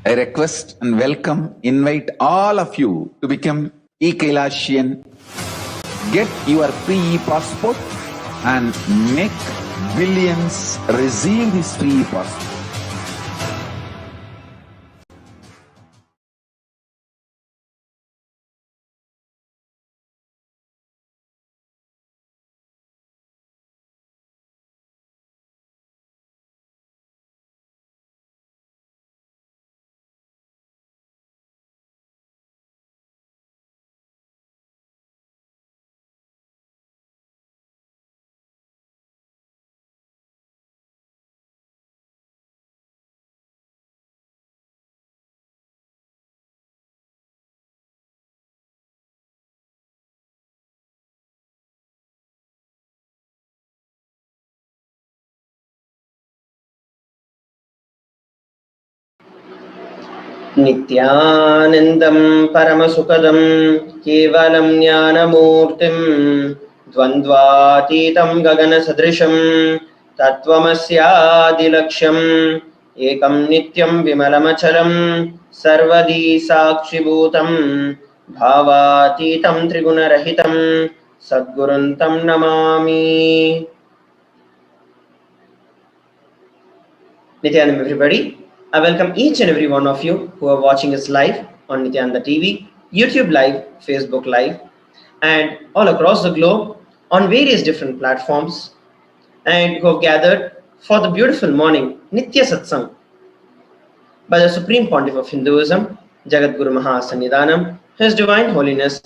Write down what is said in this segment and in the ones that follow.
I request and invite all of you to become e-Kailasian. Get your free passport and make billions receive this free passport. Nityanandam Paramasukadam Kevalam Jnanamurtim Dvandvatitam Gagana Sadrisham Tattvamasya Ekam Nityam Vimalamachalam Sarvadi Sakshibhutam Bhavatitam Trigunarahitam Sadguruntam Namami. Nityanam, everybody. I welcome each and every one of you who are watching us live on Nityananda TV, YouTube Live, Facebook Live, and all across the globe on various different platforms, and who have gathered for the beautiful morning Nitya Satsang by the Supreme Pontiff of Hinduism, Jagadguru Maha Sannidhanam, His Divine Holiness.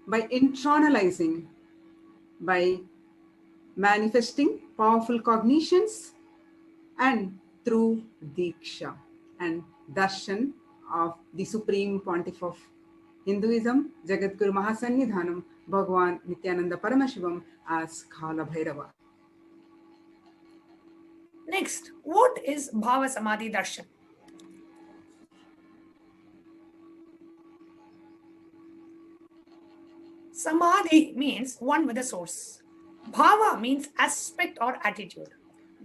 By internalizing, by manifesting powerful cognitions, and through Diksha and Darshan of the Supreme Pontiff of Hinduism, Jagadguru Maha Sannidhanam, Bhagavan Nityananda Paramashivam as Kalabhairava. Next, what is Bhava Samadhi Darshan? Samadhi means one with the source. Bhava means aspect or attitude.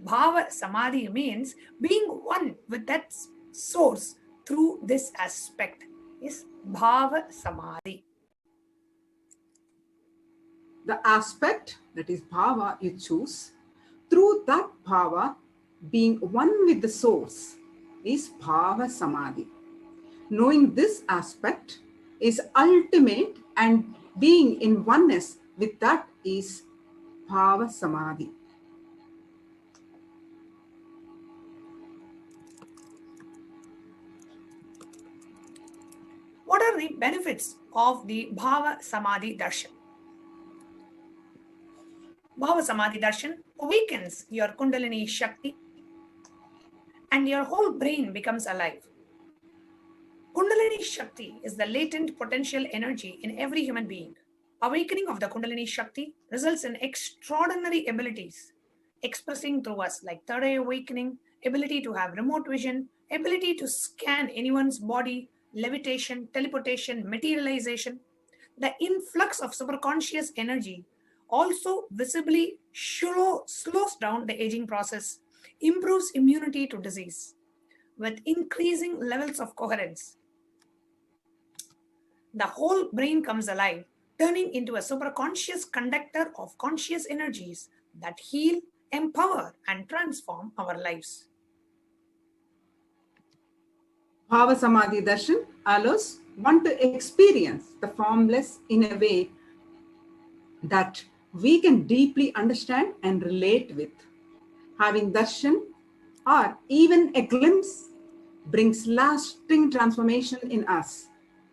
Bhava Samadhi means being one with that source through this aspect is Bhava Samadhi. The aspect, that is Bhava, you choose. Through that Bhava, being one with the source is Bhava Samadhi. Knowing this aspect is ultimate, and being in oneness with that is Bhava Samadhi. What are the benefits of the Bhava Samadhi Darshan? Bhava Samadhi Darshan awakens your Kundalini Shakti and your whole brain becomes alive. Kundalini Shakti is the latent potential energy in every human being. Awakening of the Kundalini Shakti results in extraordinary abilities expressing through us like third eye awakening, ability to have remote vision, ability to scan anyone's body, levitation, teleportation, materialization. The influx of superconscious energy also visibly slows down the aging process, improves immunity to disease. With increasing levels of coherence, the whole brain comes alive, turning into a superconscious conductor of conscious energies that heal, empower, and transform our lives. Bhava Samadhi Darshan allows one to experience the formless in a way that we can deeply understand and relate with. Having darshan or even a glimpse brings lasting transformation in us,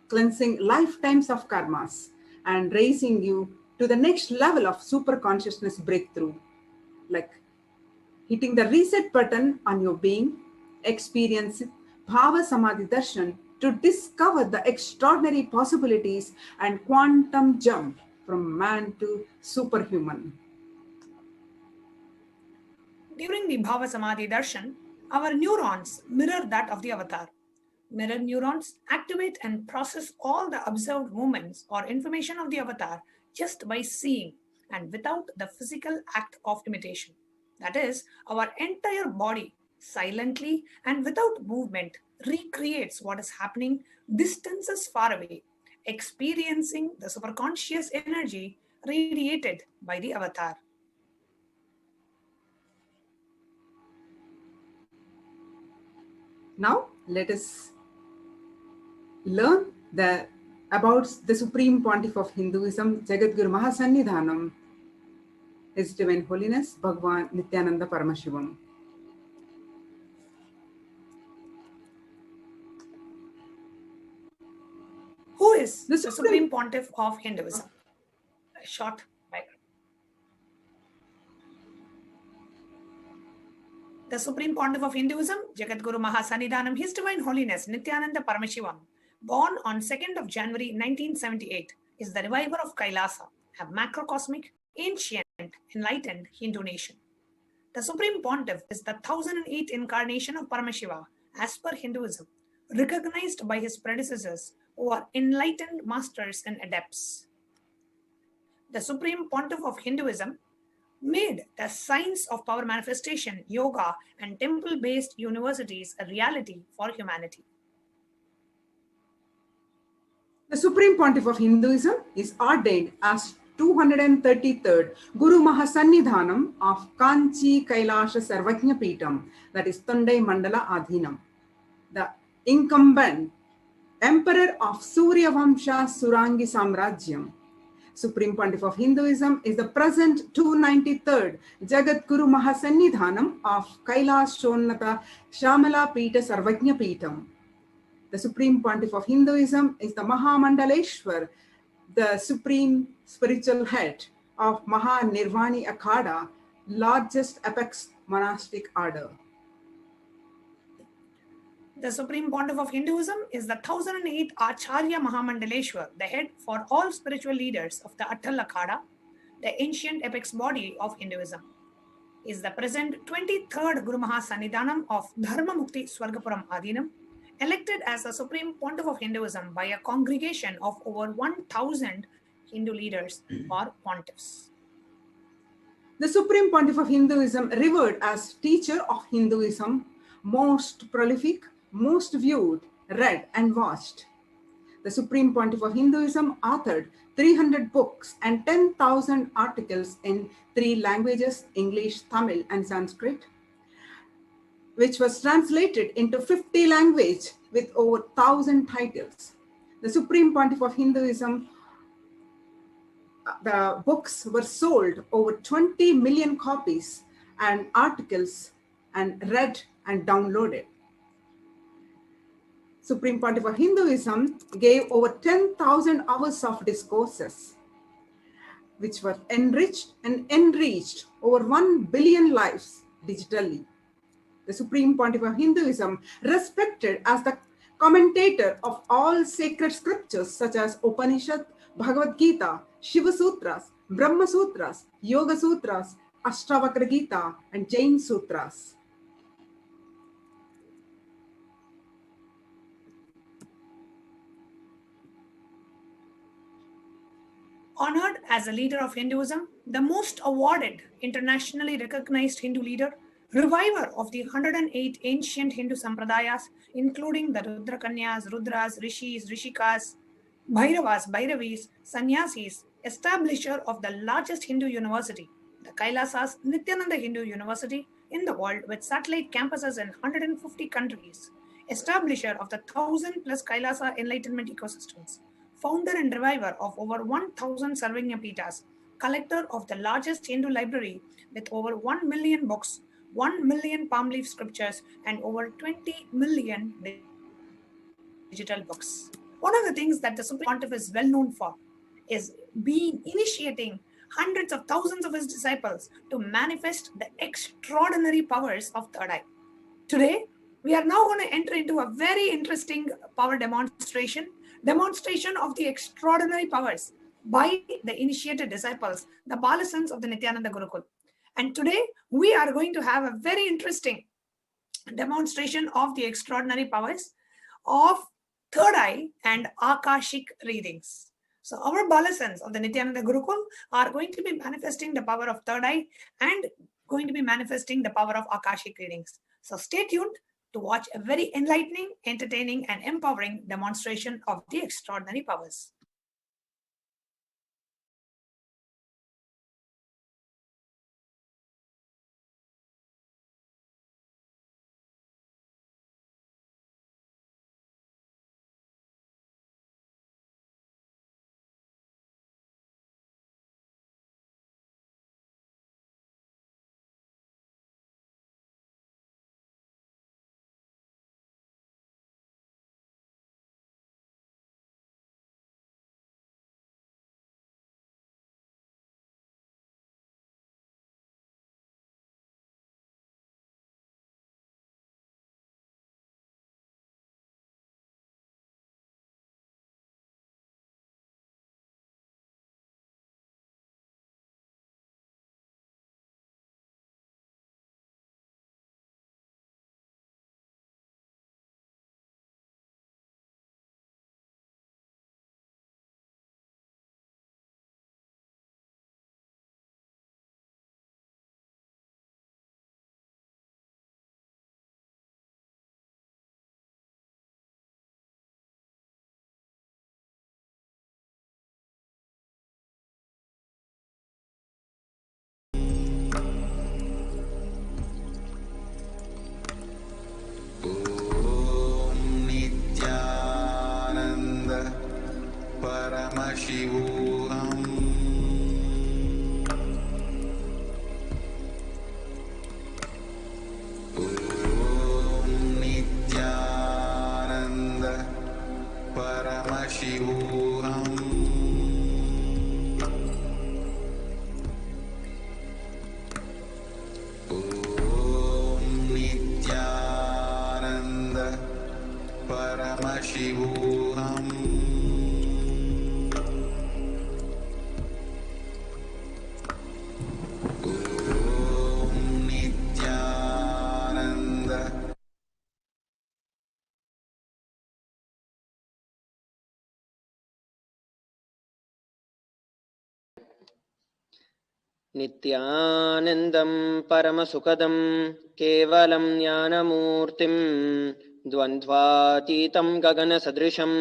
cleansing lifetimes of karmas and raising you to the next level of super consciousness breakthrough, like hitting the reset button on your being, experience Bhava Samadhi Darshan to discover the extraordinary possibilities and quantum jump from man to superhuman. During the Bhava Samadhi Darshan, our neurons mirror that of the avatar. Mirror neurons activate and process all the observed movements or information of the avatar just by seeing and without the physical act of imitation. That is, our entire body silently and without movement recreates what is happening distances far away, experiencing the superconscious energy radiated by the avatar. Now, let us learn about the Supreme Pontiff of Hinduism, Jagadguru Mahasannidhanam, His Divine Holiness, Bhagwan Nityananda Paramashivam. Who is the Supreme Pontiff of Hinduism? A short biography. The Supreme Pontiff of Hinduism, Jagadguru Mahasannidhanam, His Divine Holiness, Nityananda Paramashivam, born on 2nd of January 1978, is the reviver of Kailasa, a macrocosmic, ancient, enlightened Hindu nation. The Supreme Pontiff is the 1008th incarnation of Paramashiva, as per Hinduism, recognized by his predecessors who are enlightened masters and adepts. The Supreme Pontiff of Hinduism made the science of power manifestation, yoga, and temple-based universities a reality for humanity. The Supreme Pontiff of Hinduism is ordained as 233rd Guru Mahasannidhanam of Kanchi Kailasa Sarvajna Peetam, that is Tondai Mandala Adhinam, the incumbent Emperor of Surya Vamsha Surangi Samrajyam. Supreme Pontiff of Hinduism is the present 293rd Jagadguru Mahasannidhanam of Kailas Shonnata Shamala Peeta Sarvajna Peetam. The Supreme Pontiff of Hinduism is the Mahamandaleshwar, the supreme spiritual head of Maha Nirvani Akhada, largest apex monastic order. The Supreme Pontiff of Hinduism is the 1008th Acharya Mahamandaleshwar, the head for all spiritual leaders of the Atal Akhada, the ancient apex body of Hinduism. He is the present 23rd Guru Mahasannidhanam of Dharma Mukti Swargapuram Adhinam, elected as the Supreme Pontiff of Hinduism by a congregation of over 1,000 Hindu leaders or pontiffs. The Supreme Pontiff of Hinduism, revered as teacher of Hinduism, most prolific, most viewed, read and watched. The Supreme Pontiff of Hinduism authored 300 books and 10,000 articles in 3 languages, English, Tamil and Sanskrit, which was translated into 50 languages with over 1,000 titles. The Supreme Pontiff of Hinduism, the books were sold over 20 million copies and articles and read and downloaded. Supreme Pontiff of Hinduism gave over 10,000 hours of discourses, which were enriched and enriched over 1 billion lives digitally. The Supreme Pontiff of Hinduism, respected as the commentator of all sacred scriptures such as Upanishad, Bhagavad Gita, Shiva Sutras, Brahma Sutras, Yoga Sutras, Ashtavakra Gita, and Jain Sutras. Honored as a leader of Hinduism, the most awarded, internationally recognized Hindu leader, reviver of the 108 ancient Hindu sampradayas, including the Rudrakanyas, Rudras, Rishis, Rishikas, Bhairavas, Bhairavis, Sannyasis, establisher of the largest Hindu university, the Kailasa's Nityananda Hindu University in the world with satellite campuses in 150 countries, establisher of the 1,000+ Kailasa enlightenment ecosystems, founder and reviver of over 1,000 Sarvajna Peetas, collector of the largest Hindu library with over 1 million books, 1 million palm leaf scriptures, and over 20 million digital books. One of the things that the Supreme Pontiff is well known for is initiating hundreds of thousands of his disciples to manifest the extraordinary powers of third eye. Today, we are now going to enter into a very interesting power demonstration of the extraordinary powers by the initiated disciples, the Balasans of the Nityananda Gurukul. And today, we are going to have a very interesting demonstration of the extraordinary powers of third eye and Akashic readings. So our Balasans of the Nityananda Gurukul are going to be manifesting the power of third eye and going to be manifesting the power of Akashic readings. So stay tuned to watch a very enlightening, entertaining, and empowering demonstration of the extraordinary powers. नित्यानन्दं परमसुखदं केवलं ज्ञानमूर्तिं द्वन्द्वातीतं गगनसदृशं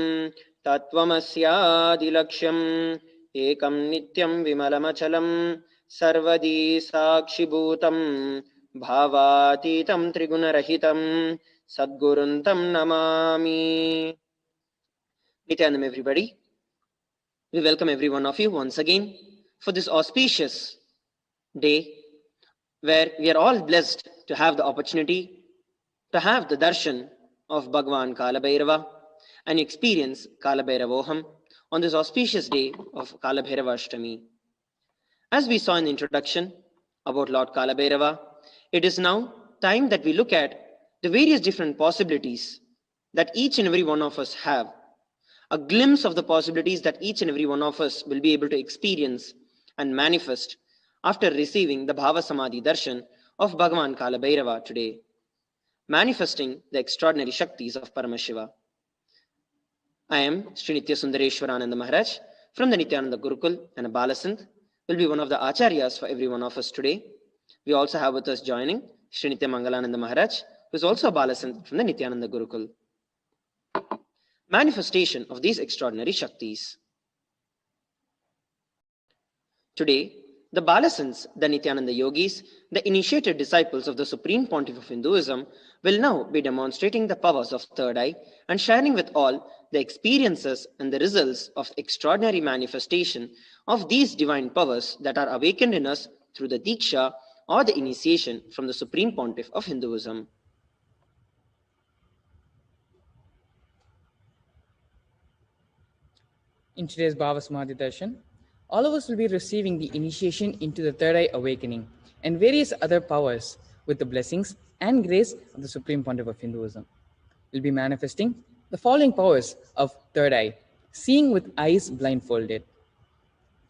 तत्त्वमस्यादिलक्ष्यम् एकं नित्यं विमलमचलं सर्वदी साक्षिभूतं भावातीतं त्रिगुणरहितं सद्गुरुं तं Namami. Nityanandam, everybody. We welcome every one of you once again for this auspicious day where we are all blessed to have the opportunity to have the darshan of Bhagwan Kalabhairava and experience Kalabhairavoham on this auspicious day of Kalabhairava Ashtami. As we saw in the introduction about Lord Kalabhairava, it is now time that we look at the various different possibilities that each and every one of us have, a glimpse of the possibilities that each and every one of us will be able to experience and manifest after receiving the Bhava Samadhi Darshan of Bhagavan Kalabhairava today, manifesting the extraordinary Shaktis of Paramashiva. I am Sri Nitya Sundareshwarananda Maharaj from the Nityananda Gurukul, and a Balasant will be one of the Acharyas for every one of us today. We also have with us joining Sri Nitya Mangalananda Maharaj, who is also a Balasant from the Nityananda Gurukul. Manifestation of these extraordinary Shaktis. Today, the Balasants, the Nityananda Yogis, the initiated disciples of the Supreme Pontiff of Hinduism, will now be demonstrating the powers of third eye and sharing with all the experiences and the results of extraordinary manifestation of these divine powers that are awakened in us through the Diksha or the initiation from the Supreme Pontiff of Hinduism. In today's Bhava Samadhi Darshan, all of us will be receiving the initiation into the third eye awakening and various other powers with the blessings and grace of the Supreme Pontiff of Hinduism. We'll be manifesting the following powers of third eye: seeing with eyes blindfolded.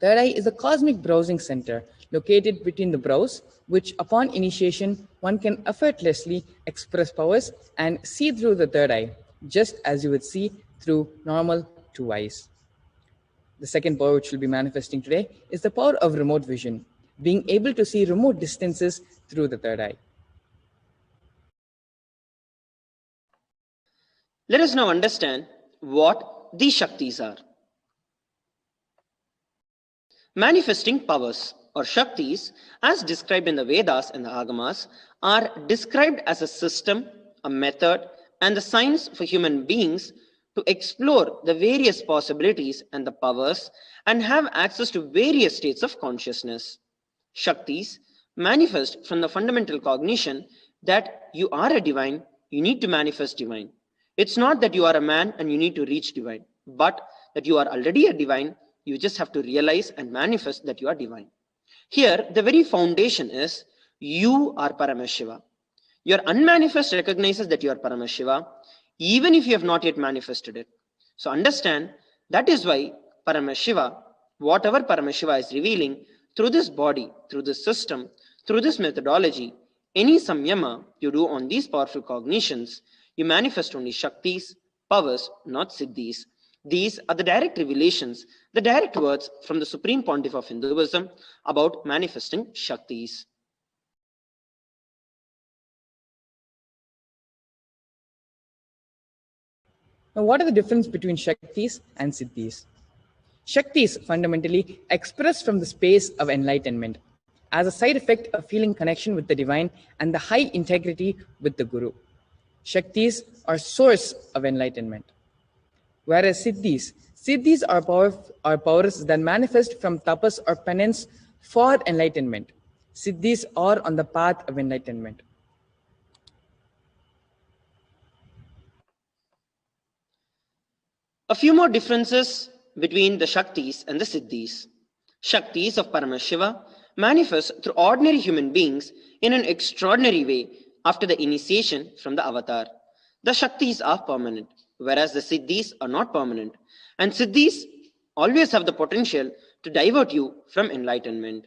Third eye is a cosmic browsing center located between the brows, which upon initiation one can effortlessly express powers and see through the third eye, just as you would see through normal two eyes. The second power which we'll be manifesting today is the power of remote vision, being able to see remote distances through the third eye. Let us now understand what these Shaktis are. Manifesting powers or Shaktis, as described in the Vedas and the Agamas, are described as a system, a method, and the science for human beings to explore the various possibilities and the powers and have access to various states of consciousness. Shaktis manifest from the fundamental cognition that you are a divine, you need to manifest divine. It's not that you are a man and you need to reach divine, but that you are already a divine, you just have to realize and manifest that you are divine. Here, the very foundation is you are Paramashiva. Your unmanifest recognizes that you are Paramashiva, even if you have not yet manifested it. So understand, that is why Paramashiva, whatever Paramashiva is revealing, through this body, through this system, through this methodology, any samyama you do on these powerful cognitions, you manifest only Shaktis, powers, not Siddhis. These are the direct revelations, the direct words from the Supreme Pontiff of Hinduism about manifesting Shaktis. Now, what are the difference between Shaktis and Siddhis? Shaktis fundamentally express from the space of enlightenment as a side effect of feeling connection with the divine and the high integrity with the Guru. Shaktis are source of enlightenment. Whereas Siddhis are powers that manifest from tapas or penance for enlightenment. Siddhis are on the path of enlightenment. A few more differences between the Shaktis and the Siddhis. Shaktis of Paramashiva manifest through ordinary human beings in an extraordinary way after the initiation from the avatar. The Shaktis are permanent, whereas the Siddhis are not permanent. And Siddhis always have the potential to divert you from enlightenment.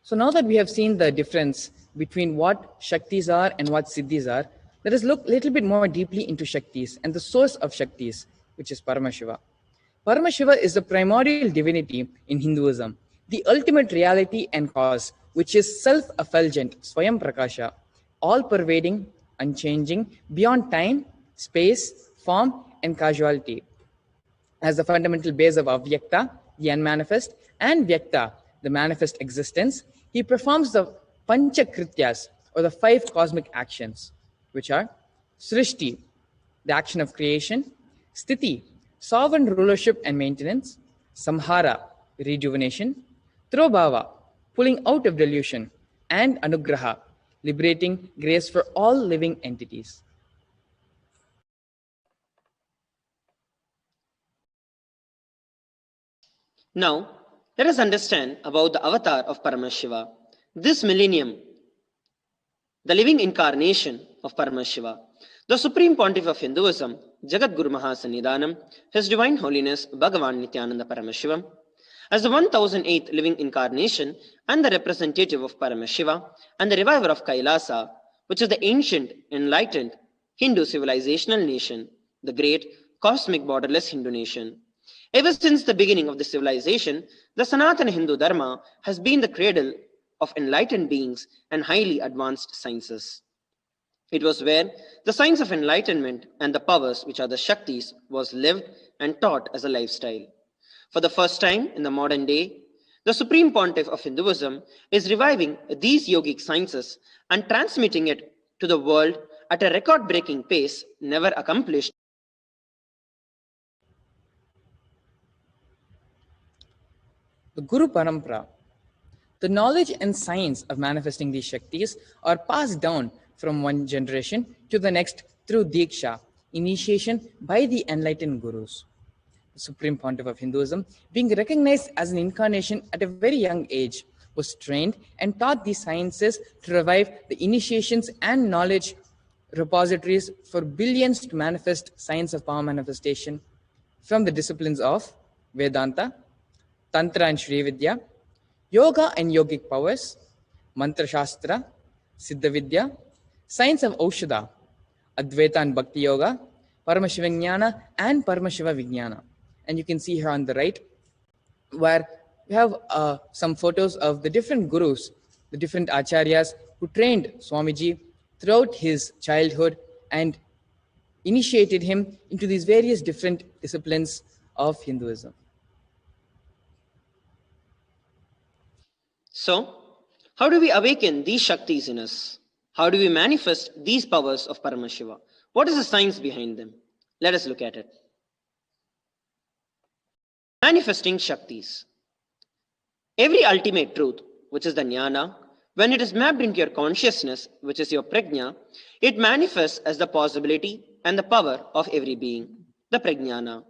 So now that we have seen the difference between what Shaktis are and what Siddhis are, let us look a little bit more deeply into Shaktis and the source of Shaktis, which is Paramashiva. Paramashiva is the primordial divinity in Hinduism, the ultimate reality and cause, which is self-effulgent, Swayam Prakasha, all-pervading, unchanging, beyond time, space, form, and causality. As the fundamental base of Avyakta, the unmanifest, and Vyakta, the manifest existence, he performs the Pancha Krityas, or the 5 cosmic actions, which are Srishti, the action of creation, Sthiti, sovereign rulership and maintenance, Samhara, rejuvenation, Trobhava, pulling out of delusion, and Anugraha, liberating grace for all living entities. Now, let us understand about the avatar of Paramashiva. This millennium, the living incarnation of Paramashiva, the Supreme Pontiff of Hinduism, Jagat Guru Maha Sannidhanam, His Divine Holiness Bhagavan Nityananda Paramashivam, as the 1008th living incarnation and the representative of Paramashiva and the reviver of Kailasa, which is the ancient, enlightened Hindu civilizational nation, the great cosmic borderless Hindu nation. Ever since the beginning of the civilization, the Sanatana Hindu Dharma has been the cradle of enlightened beings and highly advanced sciences. It was where the science of enlightenment and the powers, which are the Shaktis, was lived and taught as a lifestyle. For the first time in the modern day, the Supreme Pontiff of Hinduism is reviving these yogic sciences and transmitting it to the world at a record-breaking pace never accomplished. The Guru Parampara. The knowledge and science of manifesting these Shaktis are passed down from one generation to the next through Diksha, initiation by the enlightened Gurus. The Supreme Pontiff of Hinduism, being recognized as an incarnation at a very young age, was trained and taught these sciences to revive the initiations and knowledge repositories for billions to manifest science of power manifestation from the disciplines of Vedanta, Tantra and Shri Vidya, Yoga and Yogic powers, Mantra Shastra, Siddha Vidya, science of Aushadha, Advaita and Bhakti Yoga, Paramashiva Jnana and Paramashiva Vijnana. And you can see here on the right, where we have some photos of the different gurus, the different acharyas who trained Swamiji throughout his childhood and initiated him into these various different disciplines of Hinduism. So, how do we awaken these Shaktis in us? How do we manifest these powers of Paramashiva? What is the science behind them? Let us look at it. Manifesting Shaktis. Every ultimate truth, which is the Jnana, when it is mapped into your consciousness, which is your Prajna, it manifests as the possibility and the power of every being, the Prajnana.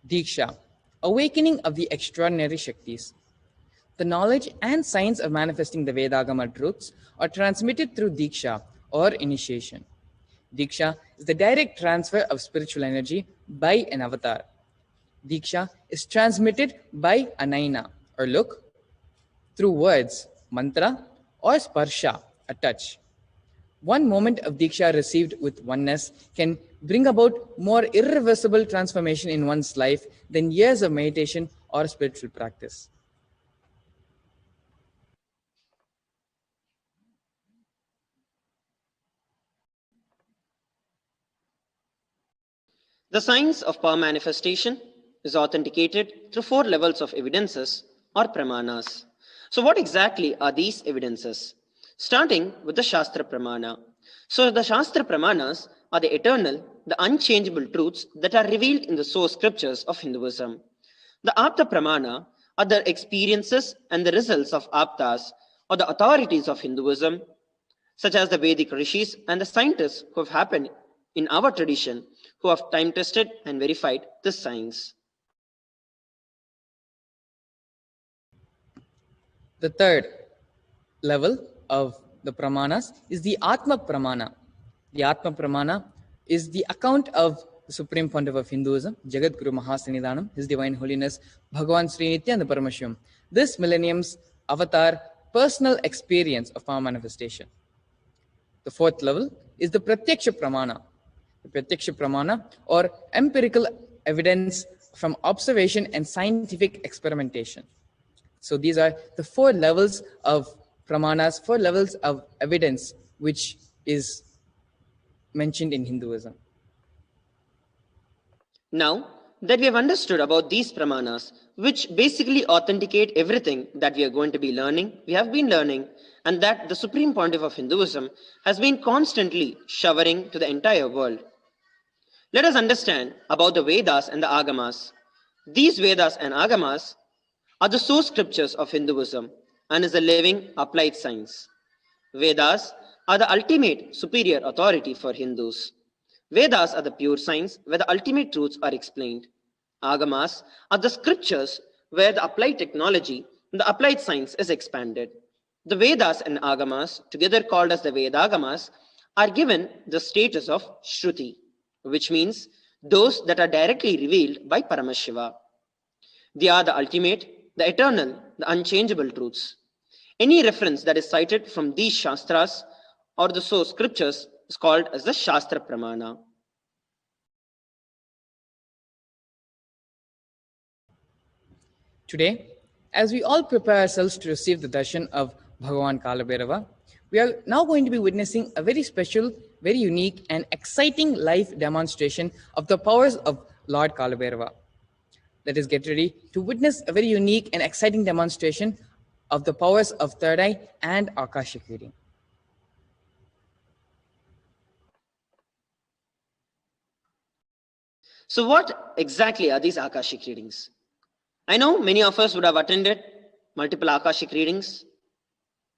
Diksha, awakening of the extraordinary Shaktis. The knowledge and science of manifesting the Vedagama truths are transmitted through Diksha or initiation. Diksha is the direct transfer of spiritual energy by an avatar. Diksha is transmitted by anaina or look, through words, mantra, or sparsha, a touch. One moment of Diksha received with oneness can bring about more irreversible transformation in one's life than years of meditation or spiritual practice. The science of power manifestation is authenticated through 4 levels of evidences or pramanas. So what exactly are these evidences? Starting with the Shastra Pramana. So the Shastra Pramanas are the eternal, the unchangeable truths that are revealed in the source scriptures of Hinduism. The Apta Pramana are the experiences and the results of Aptas or the authorities of Hinduism, such as the Vedic rishis and the scientists who have happened in our tradition, who have time-tested and verified this science. The third level of the Pramanas is the Atma Pramana. The Atma Pramana is the account of the Supreme Pontiff of Hinduism, Jagat Guru Mahasanidhanam, His Divine Holiness, Bhagavan Sri Nityananda Paramashivam. This millennium's avatar personal experience of power manifestation. The fourth level is the Pratyaksha Pramana. The Pratyaksha Pramana, or empirical evidence from observation and scientific experimentation. So these are the 4 levels of Pramanas, 4 levels of evidence which is mentioned in Hinduism. Now that we have understood about these Pramanas, which basically authenticate everything that we are going to be learning, we have been learning, and that the Supreme Pontiff of Hinduism has been constantly showering to the entire world. Let us understand about the Vedas and the Agamas. These Vedas and Agamas are the source scriptures of Hinduism and is a living applied science. Vedas are the ultimate superior authority for Hindus. Vedas are the pure science where the ultimate truths are explained. Agamas are the scriptures where the applied technology and the applied science is expanded. The Vedas and Agamas, together called as the Vedagamas, are given the status of Shruti, which means those that are directly revealed by Paramashiva. They are the ultimate, the eternal, the unchangeable truths. Any reference that is cited from these Shastras or the source scriptures is called as the Shastra Pramana. Today, as we all prepare ourselves to receive the darshan of Bhagavan Kalabhairava, we are now going to be witnessing a very special, very unique and exciting live demonstration of the powers of Lord Kalabhairava. Let us get ready to witness a very unique and exciting demonstration of the powers of third eye and Akashic reading. So what exactly are these Akashic readings? I know many of us would have attended multiple Akashic readings.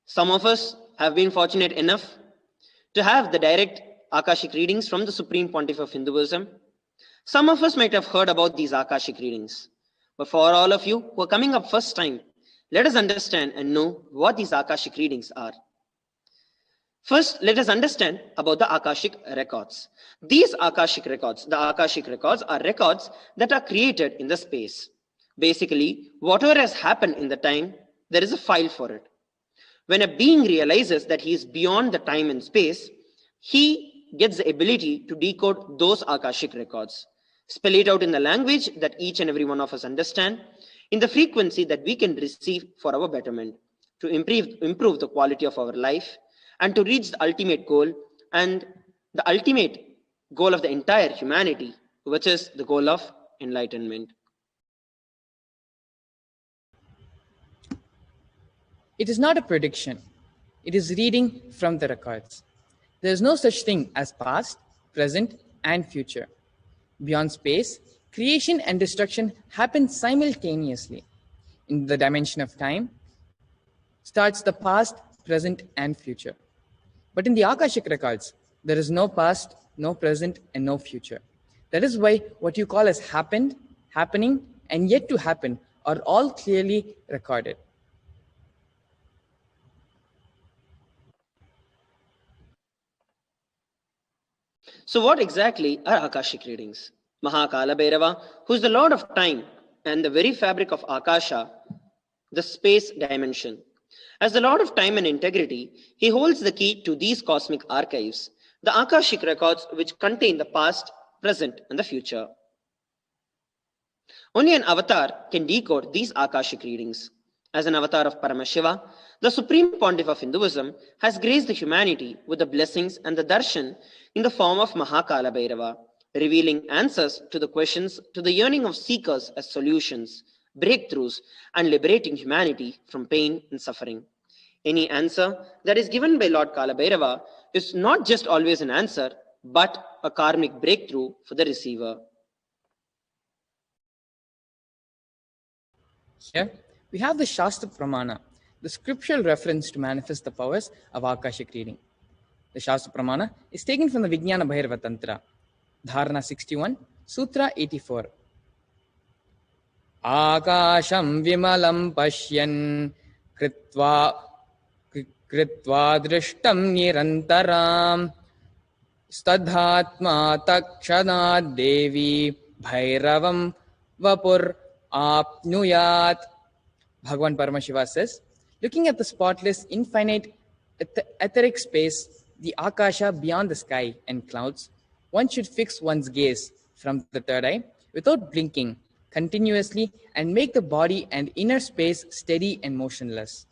Some of us have been fortunate enough to have the direct Akashic readings from the Supreme Pontiff of Hinduism. Some of us might have heard about these Akashic readings. But for all of you who are coming up first time, let us understand and know what these Akashic readings are. First, let us understand about the Akashic records. These Akashic records, the Akashic records are records that are created in the space. Basically, whatever has happened in the time, there is a file for it. When a being realizes that he is beyond the time and space, he gets the ability to decode those Akashic records, spell it out in the language that each and every one of us understand, in the frequency that we can receive for our betterment, to improve the quality of our life, and to reach the ultimate goal, and the ultimate goal of the entire humanity, which is the goal of enlightenment. It is not a prediction. It is reading from the records. There is no such thing as past, present, and future. Beyond space, creation and destruction happen simultaneously. In the dimension of time, starts the past, present, and future. But in the Akashic records, there is no past, no present, and no future. That is why what you call as happened, happening, and yet to happen are all clearly recorded. So what exactly are Akashic readings? Maha Kalabhairava, who is the Lord of time and the very fabric of Akasha, the space dimension. As the Lord of time and integrity, he holds the key to these cosmic archives, the Akashic records which contain the past, present, and the future. Only an avatar can decode these Akashic readings. As an avatar of Paramashiva, the Supreme Pontiff of Hinduism has graced the humanity with the blessings and the darshan in the form of Maha Kalabhairava, revealing answers to the questions, to the yearning of seekers as solutions, breakthroughs, and liberating humanity from pain and suffering. Any answer that is given by Lord Kalabhairava is not just always an answer, but a karmic breakthrough for the receiver. Here, we have the Shastra Pramana, the scriptural reference to manifest the powers of Akashic reading. The Shastra Pramana is taken from the Kalabhairava Tantra, Dharana 61, Sutra 84. Akasham vimalam pashyan kritva drishtam nirantaram stadhatma takshadad devi bhairavam vapur apnuyat. Bhagavan Paramashiva says, looking at the spotless, infinite, etheric space, the Akasha beyond the sky and clouds, one should fix one's gaze from the third eye without blinking continuously and make the body and inner space steady and motionless.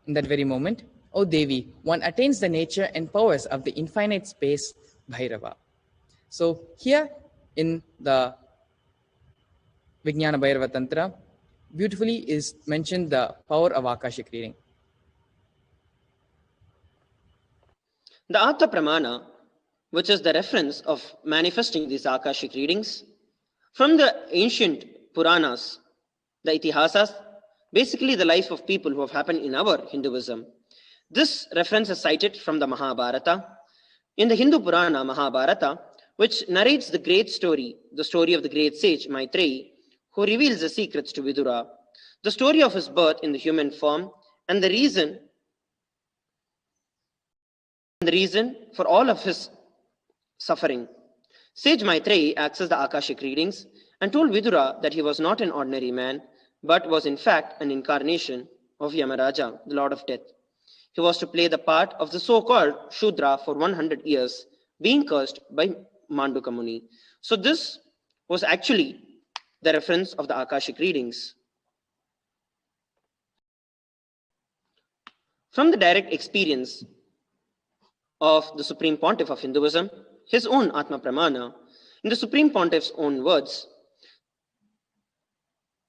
In that very moment, O Devi, one attains the nature and powers of the infinite space, Bhairava. So here in the Kalabhairava Tantra, beautifully is mentioned the power of Akashic reading. The Atha Pramana, which is the reference of manifesting these Akashic readings, from the ancient Puranas, the Itihasas, basically the life of people who have happened in our Hinduism. This reference is cited from the Mahabharata. In the Hindu Purana Mahabharata, which narrates the great story, the story of the great sage Maitreyi, who reveals the secrets to Vidura, the story of his birth in the human form, and the reason for all of his suffering. Sage Maitreyi accessed the Akashic readings and told Vidura that he was not an ordinary man, but was in fact an incarnation of Yamaraja, the Lord of Death. He was to play the part of the so-called Shudra for 100 years, being cursed by Manduka Muni. So this was actually the reference of the Akashic readings. From the direct experience of the Supreme Pontiff of Hinduism, his own Atma Pramana, in the Supreme Pontiff's own words,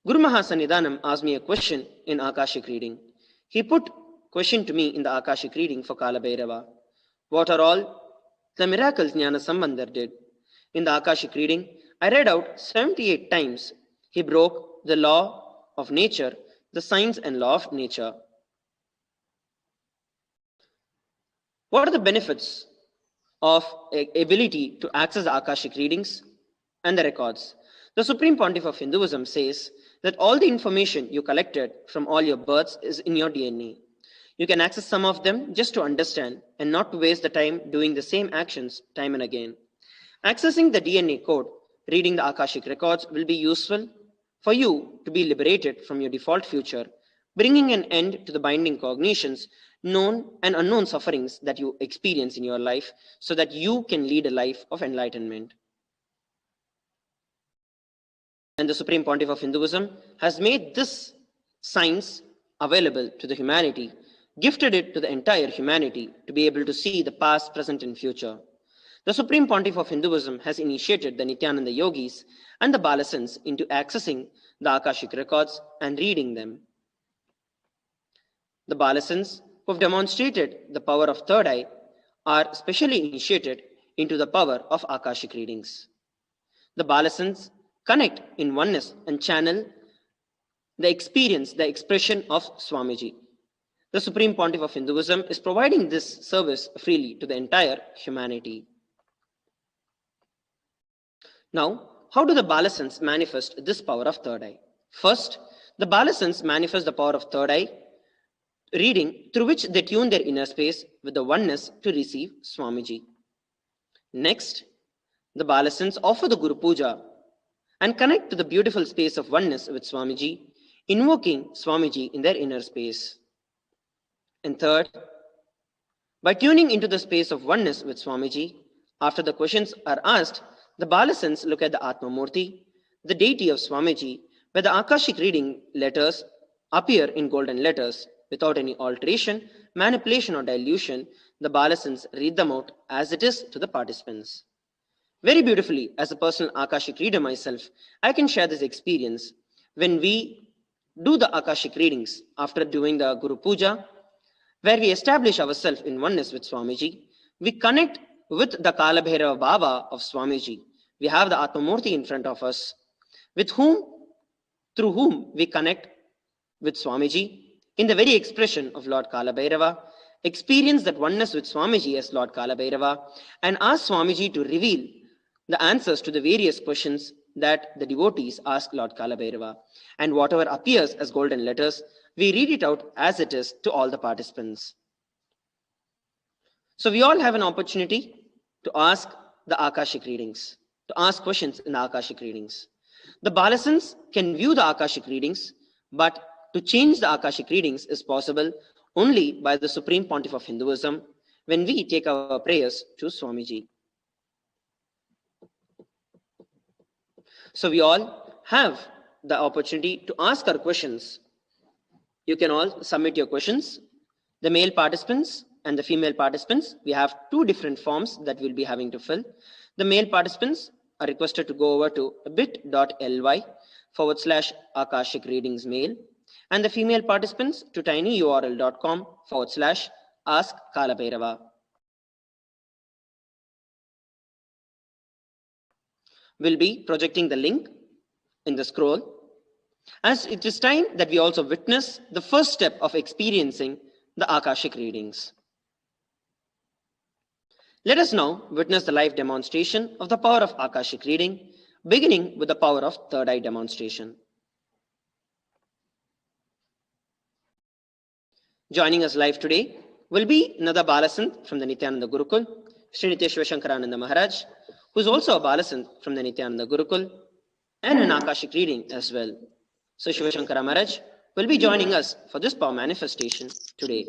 Guru Mahasannidhanam asked me a question in Akashic reading. He put question to me in the Akashic reading for Kalabhairava. What are all the miracles Jnana Sambandar did? In the Akashic reading, I read out 78 times he broke the law of nature, the science and law of nature. What are the benefits of ability to access the Akashic readings and the records? The Supreme Pontiff of Hinduism says that all the information you collected from all your births is in your DNA. You can access some of them just to understand and not to waste the time doing the same actions time and again. Accessing the DNA code, reading the Akashic records will be useful for you to be liberated from your default future bringing an end to the binding cognitions, known and unknown sufferings that you experience in your life, so that you can lead a life of enlightenment. And the Supreme Pontiff of Hinduism has made this science available to the humanity, gifted it to the entire humanity to be able to see the past, present, and future. The Supreme Pontiff of Hinduism has initiated the Nityananda yogis and the Balasans into accessing the Akashic records and reading them. The Balasans, who have demonstrated the power of third eye, are specially initiated into the power of Akashic readings. The Balasans connect in oneness and channel the experience, the expression of Swamiji. The Supreme Pontiff of Hinduism is providing this service freely to the entire humanity. Now, how do the Balasans manifest this power of third eye? First, the Balasans manifest the power of third eye reading, through which they tune their inner space with the oneness to receive Swamiji. Next, the Balasans offer the Guru Puja and connect to the beautiful space of oneness with Swamiji, invoking Swamiji in their inner space. And third, by tuning into the space of oneness with Swamiji, after the questions are asked, the Balasans look at the Atma Murti, the deity of Swamiji, where the Akashic reading letters appear in golden letters. Without any alteration, manipulation, or dilution, the Balasans read them out as it is to the participants. Very beautifully, as a personal Akashic reader myself, I can share this experience. When we do the Akashic readings after doing the Guru Puja, where we establish ourselves in oneness with Swamiji, we connect with the Kalabhairava Bhava of Swamiji. We have the Atma Murti in front of us, through whom we connect with Swamiji in the very expression of Lord Kalabhairava, experience that oneness with Swamiji as Lord Kalabhairava, and ask Swamiji to reveal the answers to the various questions that the devotees ask Lord Kalabhairava. And whatever appears as golden letters, we read it out as it is to all the participants. So we all have an opportunity to ask the Akashic readings, to ask questions in the Akashic readings. The Balasans can view the Akashic readings, but to change the Akashic readings is possible only by the Supreme Pontiff of Hinduism when we take our prayers to Swamiji. So we all have the opportunity to ask our questions. You can all submit your questions. The male participants and the female participants, we have two different forms that we'll be having to fill. The male participants are requested to go over to bit.ly/Akashic readings mail, and the female participants to tinyurl.com/Ask Kalabhairava. We'll be projecting the link in the scroll, as it is time that we also witness the first step of experiencing the Akashic readings. Let us now witness the live demonstration of the power of Akashic reading, beginning with the power of third eye demonstration. Joining us live today will be another Balasant from the Nityananda Gurukul, Sri Nitya Shivashankarananda Maharaj, who is also a Balasant from the Nityananda Gurukul, and an Akashic reading as well. So Shivashankara Maharaj will be joining us for this power manifestation today.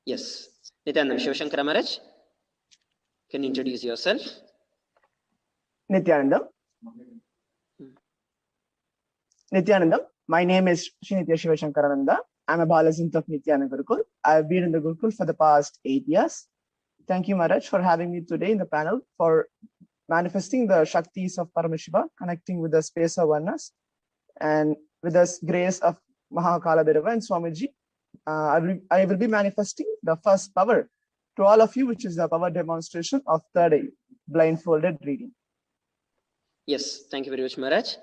Yes, Nityananda Shivashankara Maharaj, can you introduce yourself? Nityananda. My name is Srinitya Shivashankarananda. I'm a Balasant of Nityananda Gurukul. I've been in the Gurukul for the past 8 years. Thank you, Maharaj, for having me today in the panel for manifesting the Shaktis of Paramashiva, connecting with the space of oneness, and with the grace of Maha Kalabhairava and Swamiji. I will be manifesting the first power to all of you, which is the power demonstration of third eye, blindfolded reading. Yes, thank you very much, Maharaj.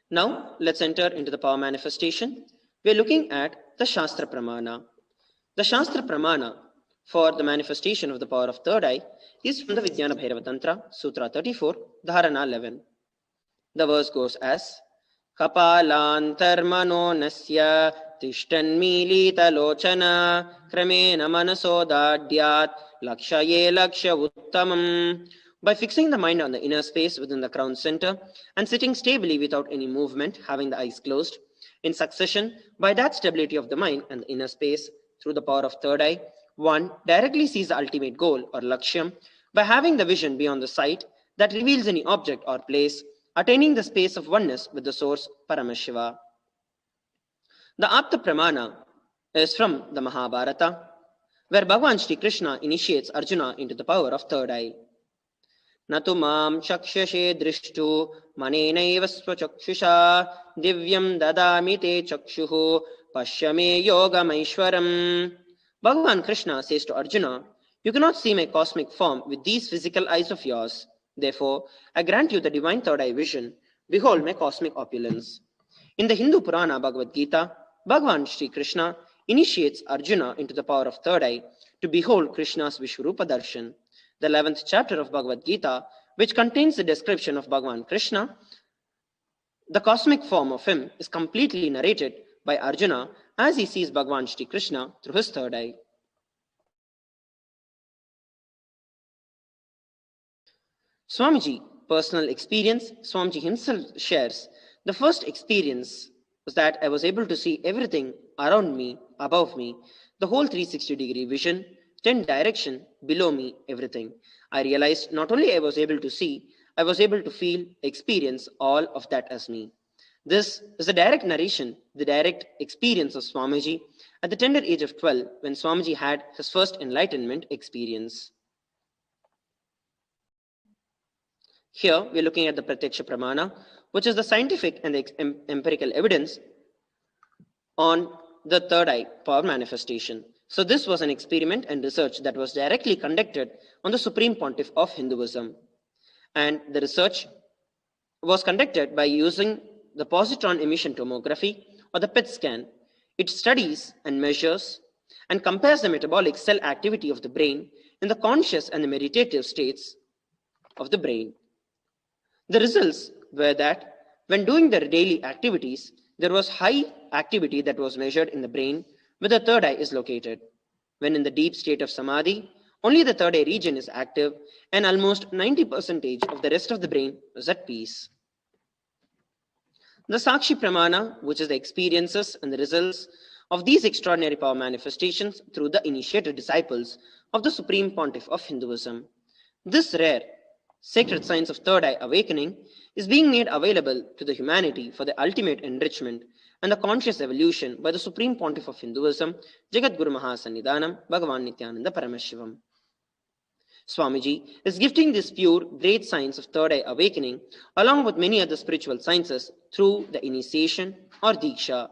Now, let's enter into the power manifestation. We're looking at the Shastra Pramana. The Shastra Pramana for the manifestation of the power of third eye is from the Vijnana Bhairava Tantra, Sutra 34, Dharana 11. The verse goes as, Kapalantarmano nasya tishtanmilita lochana kramena manaso dadyat lakshaye laksha uttamam By fixing the mind on the inner space within the crown center and sitting stably without any movement, having the eyes closed, in succession, by that stability of the mind and the inner space through the power of third eye, one directly sees the ultimate goal or lakshyam by having the vision beyond the sight that reveals any object or place, attaining the space of oneness with the source Paramashiva. The Apta Pramana is from the Mahabharata, where Bhagavan Shri Krishna initiates Arjuna into the power of third eye. Natu mam chakshashe drishtu manenaiva swachakshusha divyam dadami te chakshuhu pashyame yogamaishwaram. Bhagavan Krishna says to Arjuna, you cannot see my cosmic form with these physical eyes of yours. Therefore, I grant you the divine third eye vision. Behold my cosmic opulence. In the Hindu Purana Bhagavad Gita, Bhagavan Shri Krishna initiates Arjuna into the power of third eye to behold Krishna's Vishwarupa Darshan. The 11th chapter of Bhagavad Gita, which contains the description of Bhagavan Krishna, the cosmic form of him, is completely narrated by Arjuna as he sees Bhagavan Shri Krishna through his third eye. Swamiji, personal experience, Swamiji himself shares, the first experience was that I was able to see everything around me, above me, the whole 360-degree vision, 10 direction, below me, everything. I realized not only I was able to see, I was able to feel, experience all of that as me. This is the direct narration, the direct experience of Swamiji at the tender age of 12 when Swamiji had his first enlightenment experience. Here we are looking at the Pratyaksha Pramana, which is the scientific and the empirical evidence on the third eye power manifestation. So this was an experiment and research that was directly conducted on the Supreme Pontiff of Hinduism. And the research was conducted by using the positron emission tomography or the PET scan. It studies and measures and compares the metabolic cell activity of the brain in the conscious and the meditative states of the brain. The results were that when doing the daily activities, there was high activity that was measured in the brain where the third eye is located. When in the deep state of Samadhi, only the third eye region is active and almost 90% of the rest of the brain was at peace. The Sakshi Pramana, which is the experiences and the results of these extraordinary power manifestations through the initiated disciples of the Supreme Pontiff of Hinduism. This rare sacred science of third eye awakening is being made available to the humanity for the ultimate enrichment and the conscious evolution by the Supreme Pontiff of Hinduism, Jagat Guru Maha Sannidhanam, Bhagavan Nityananda Paramashivam. Swamiji is gifting this pure, great science of third eye awakening along with many other spiritual sciences through the initiation or Diksha.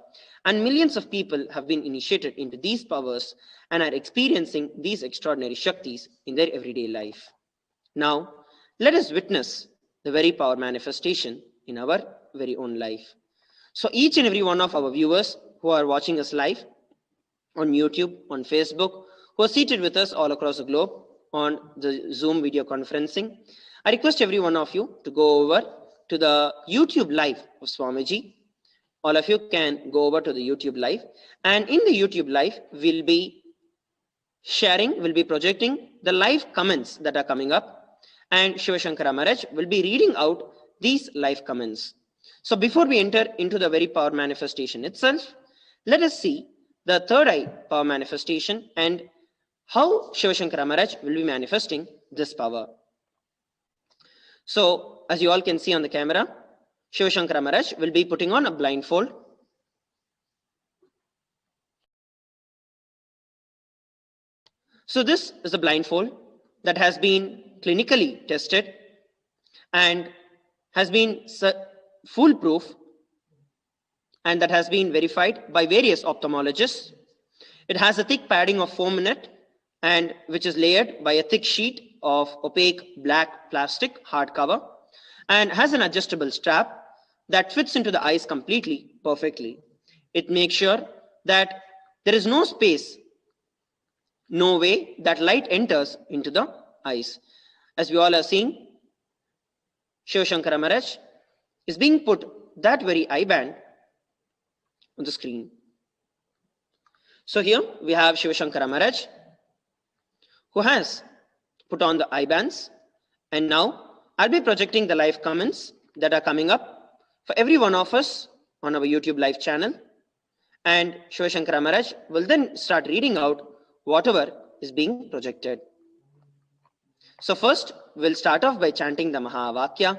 And millions of people have been initiated into these powers and are experiencing these extraordinary Shaktis in their everyday life. Now, let us witness the very power manifestation in our very own life. So each and every one of our viewers who are watching us live on YouTube, on Facebook, who are seated with us all across the globe on the Zoom video conferencing, I request every one of you to go over to the YouTube live of Swamiji. All of you can go over to the YouTube live, and in the YouTube live, we'll be sharing, we'll be projecting the live comments that are coming up, and Shiva Shankara Maharaj will be reading out these live comments. So before we enter into the very power manifestation itself, let us see the third eye power manifestation and how Shiva Shankara Maharaj will be manifesting this power. So as you all can see on the camera, Shiva Shankara Maharaj will be putting on a blindfold. So this is a blindfold that has been clinically tested and has been foolproof, and that has been verified by various ophthalmologists. It has a thick padding of foam in it, and which is layered by a thick sheet of opaque black plastic hardcover, and has an adjustable strap that fits into the eyes completely, perfectly. It makes sure that there is no space, no way that light enters into the eyes. As we all are seeing, Shiva Shankara Maharaj is being put that very eye band on the screen. So here we have Shiva Shankara Maharaj, who has put on the eye bands, And now I'll be projecting the live comments that are coming up for every one of us on our YouTube live channel. And Shivashankara Maharaj will then start reading out whatever is being projected. So first, we'll start off by chanting the Mahavakya,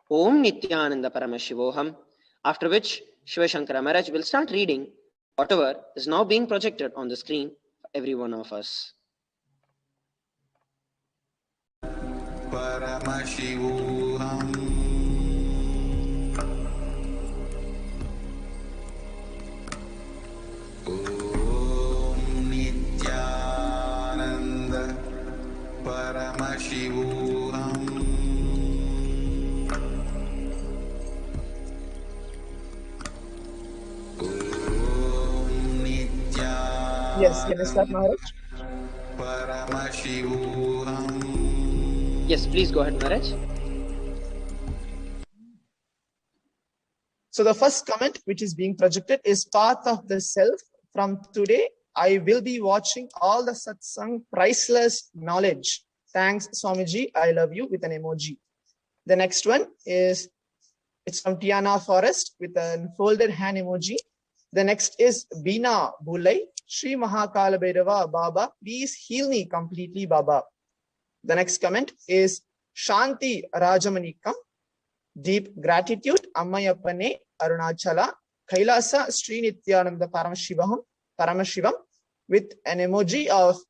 Om Nityananda Paramashivoham, after which Shivashankara Maharaj will start reading whatever is now being projected on the screen for every one of us. Paramashivoham. Om Nityananda Paramashivoham. Om Nityananda Yes, can I start, Maharaj? Paramashivoham. Yes, please go ahead, Maharaj. So the first comment which is being projected is Path of the Self. From today, I will be watching all the satsang, priceless knowledge. Thanks, Swamiji. I love you, with an emoji. The next one is, it's from Tiana Forest with an folded hand emoji. The next is Bina Bulai. Shri Maha Kalabhairava Baba, please heal me completely, Baba. The next comment is Shanti Rajamanikam. Deep gratitude, Ammayapane Arunachala, Kailasa Sri Nityananda Paramashivam, with an emoji of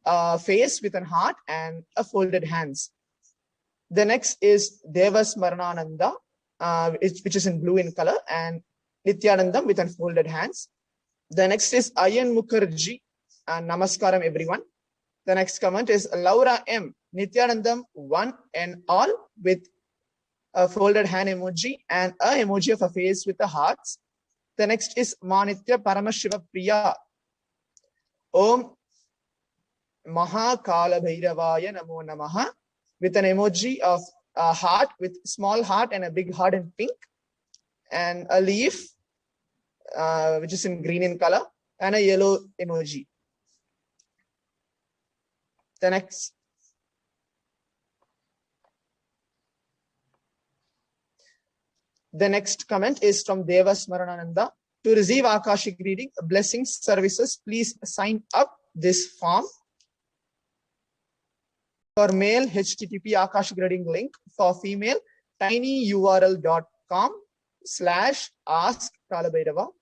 a face with a heart and a folded hands. The next is Devas Maranananda, which is in blue in color, and Nityanandam with unfolded hands. The next is Ayan Mukherjee, and Namaskaram everyone. The next comment is Laura M. Nityanandam one and all, with a folded hand emoji and a emoji of a face with the hearts. The next is Manitya Paramashiva Priya. Om Maha Kalabhairavaya Namo Namaha, with an emoji of a heart with small heart and a big heart in pink, and a leaf which is in green in color, and a yellow emoji. The next comment is from Devas Maranananda. To receive Akashic reading, blessings, services, please sign up this form. For male, HTTP Akashic reading link. For female, tinyurl.com/ask Kalabhairava.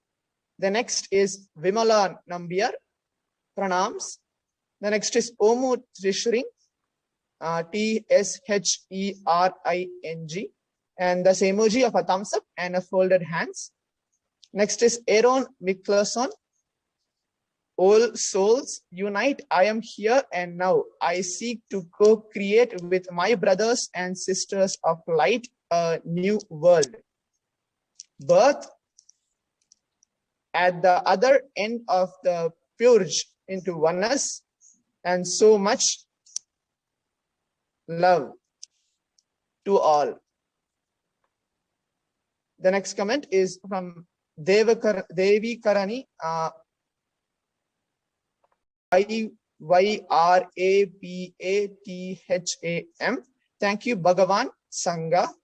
The next is Vimala Nambiar, pranams. The next is Omu Trishring, TSHERING, and the emoji of a thumbs up and a folded hands. Next is Aaron Mikkelson. All souls unite. I am here and now. I seek to co-create with my brothers and sisters of light a new world. Birth at the other end of the purge into oneness, and so much love to all. The next comment is from Devi Karani, YYRAPATHAM. Thank you, Bhagavan Sangha.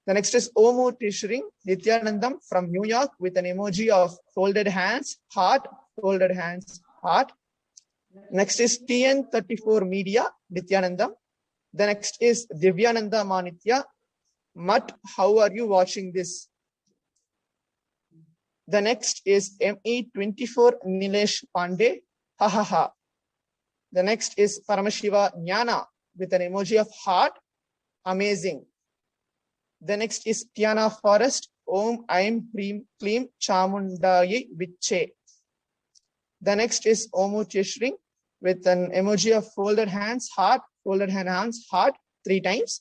The next is Omu Tishring Nityanandam from New York, with an emoji of folded hands, heart, folded hands, heart. Next is TN34 Media Nityanandam. The next is Divyananda Manitya. Mat, how are you watching this? The next is ME24 Nilesh Pandey. Ha ha ha. The next is Paramashiva Jnana with an emoji of heart. Amazing. The next is Tiana Forest. Om Aim Kleem Chamundaye Viche. The next is Omu Tishring with an emoji of folded hands, heart, folded hands, heart 3 times.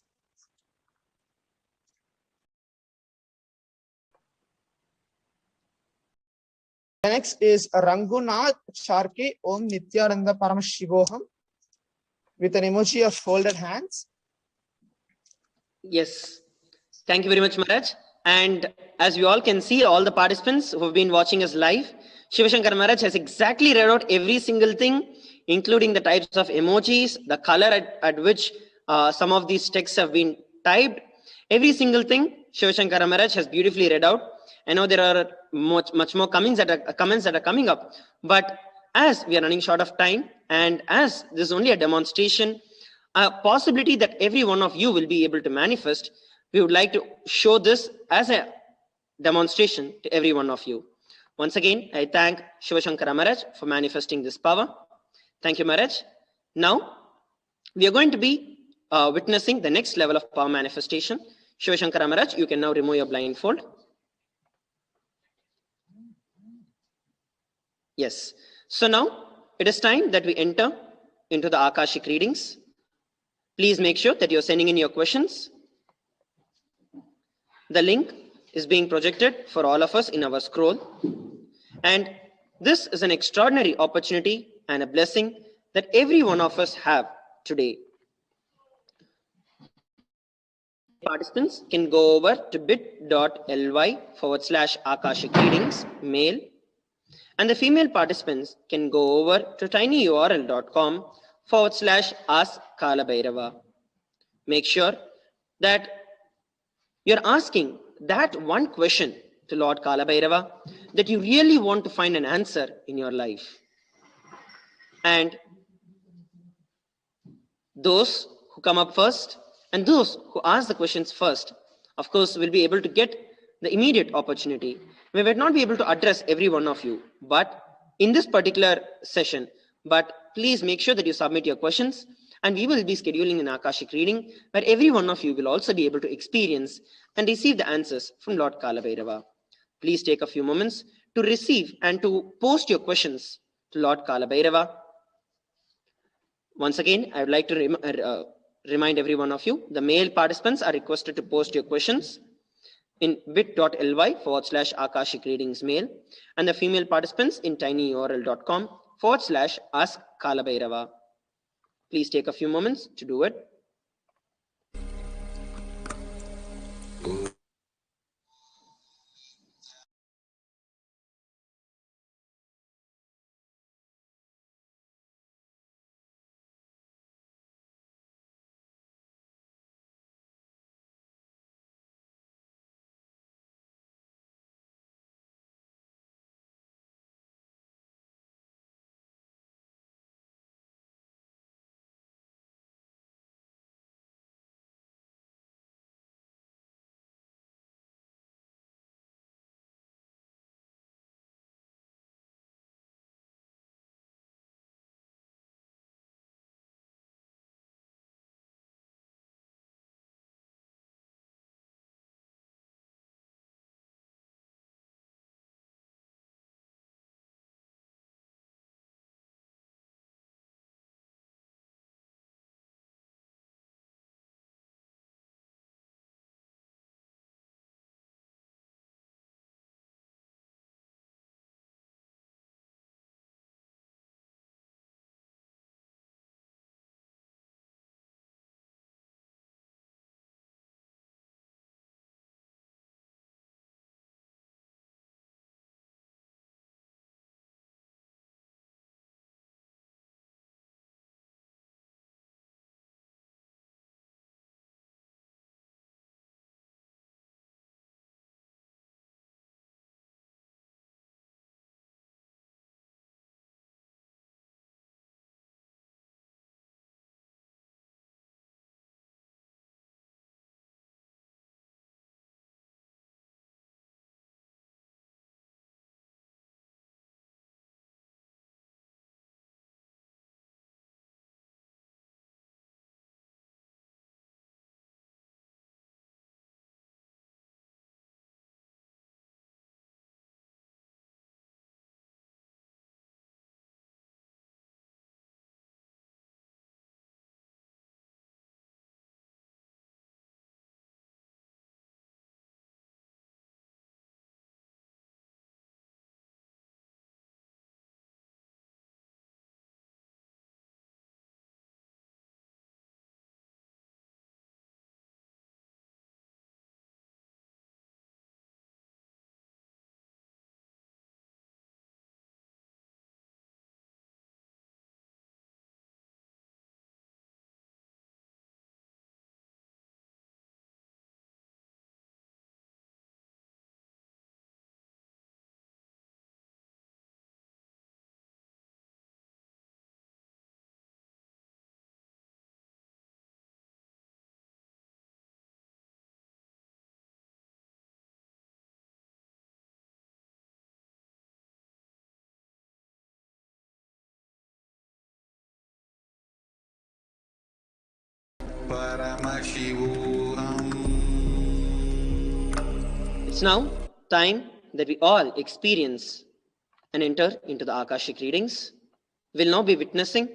The next is Rangunath Sharke Om Nityananda Paramashivoham with an emoji of folded hands. Yes. Thank you very much, Maharaj. And as you all can see, all the participants who have been watching us live, Shivashankara Maharaj has exactly read out every single thing, including the types of emojis, the color at which Some of these texts have been typed. Every single thing Shiva Shankara Maharaj has beautifully read out. I know there are much more comments that are coming up, but as we are running short of time, and as this is only a demonstration, a possibility that every one of you will be able to manifest, we would like to show this as a demonstration to every one of you. Once again, I thank Shiva Shankara Maharaj for manifesting this power. Thank you, Maharaj. Now, we are going to be witnessing the next level of power manifestation. Shiva Shankara Maharaj, you can now remove your blindfold. Yes. So now it is time that we enter into the Akashic readings. Please make sure that you're sending in your questions. The link is being projected for all of us in our scroll. And this is an extraordinary opportunity and a blessing that every one of us have today. Participants can go over to bit.ly/Akashic readings, male. And the female participants can go over to tinyurl.com/Ask Kalabhairava. Make sure that you're asking that one question to Lord Kalabhairava that you really want to find an answer in your life. And those who come up first and those who ask the questions first, of course, will be able to get the immediate opportunity. We might not be able to address every one of you, but in this particular session, but please make sure that you submit your questions, and we will be scheduling an Akashic reading where every one of you will also be able to experience and receive the answers from Lord Kalabhairava. Please take a few moments to receive and to post your questions to Lord Kalabhairava. Once again, I would like to remind every one of you, the male participants are requested to post your questions in bit.ly/Akashic readings mail, and the female participants in tinyurl.com/Ask Kalabhairava. Please take a few moments to do it. It's now time that we all experience and enter into the Akashic readings. We'll now be witnessing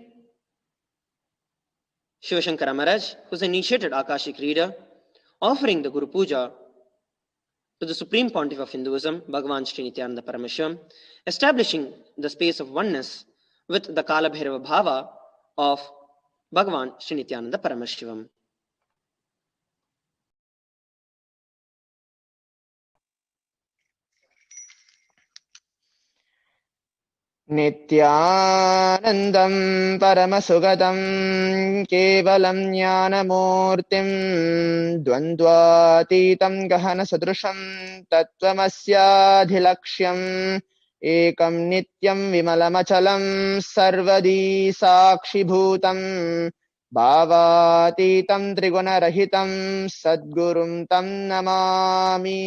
Shivashankara Maharaj, who's an initiated Akashic reader, offering the Guru Puja to the Supreme Pontiff of Hinduism, Bhagavan Sri Nityananda Paramashivam, establishing the space of oneness with the Kalabhairava Bhava of Bhagavan Sri Nityananda Paramashivam. नित्यानन्दं परमसुगतं केवलं ज्ञानमूर्तिं द्वन्द्वातीतं गहनसदृशं तत्त्वमस्याधिलक्ष्यम् एकं नित्यं विमलमचलं सर्वदी साक्षिभूतं भावातीतं त्रिगुणरहितं सद्गुरुं तं नमामि।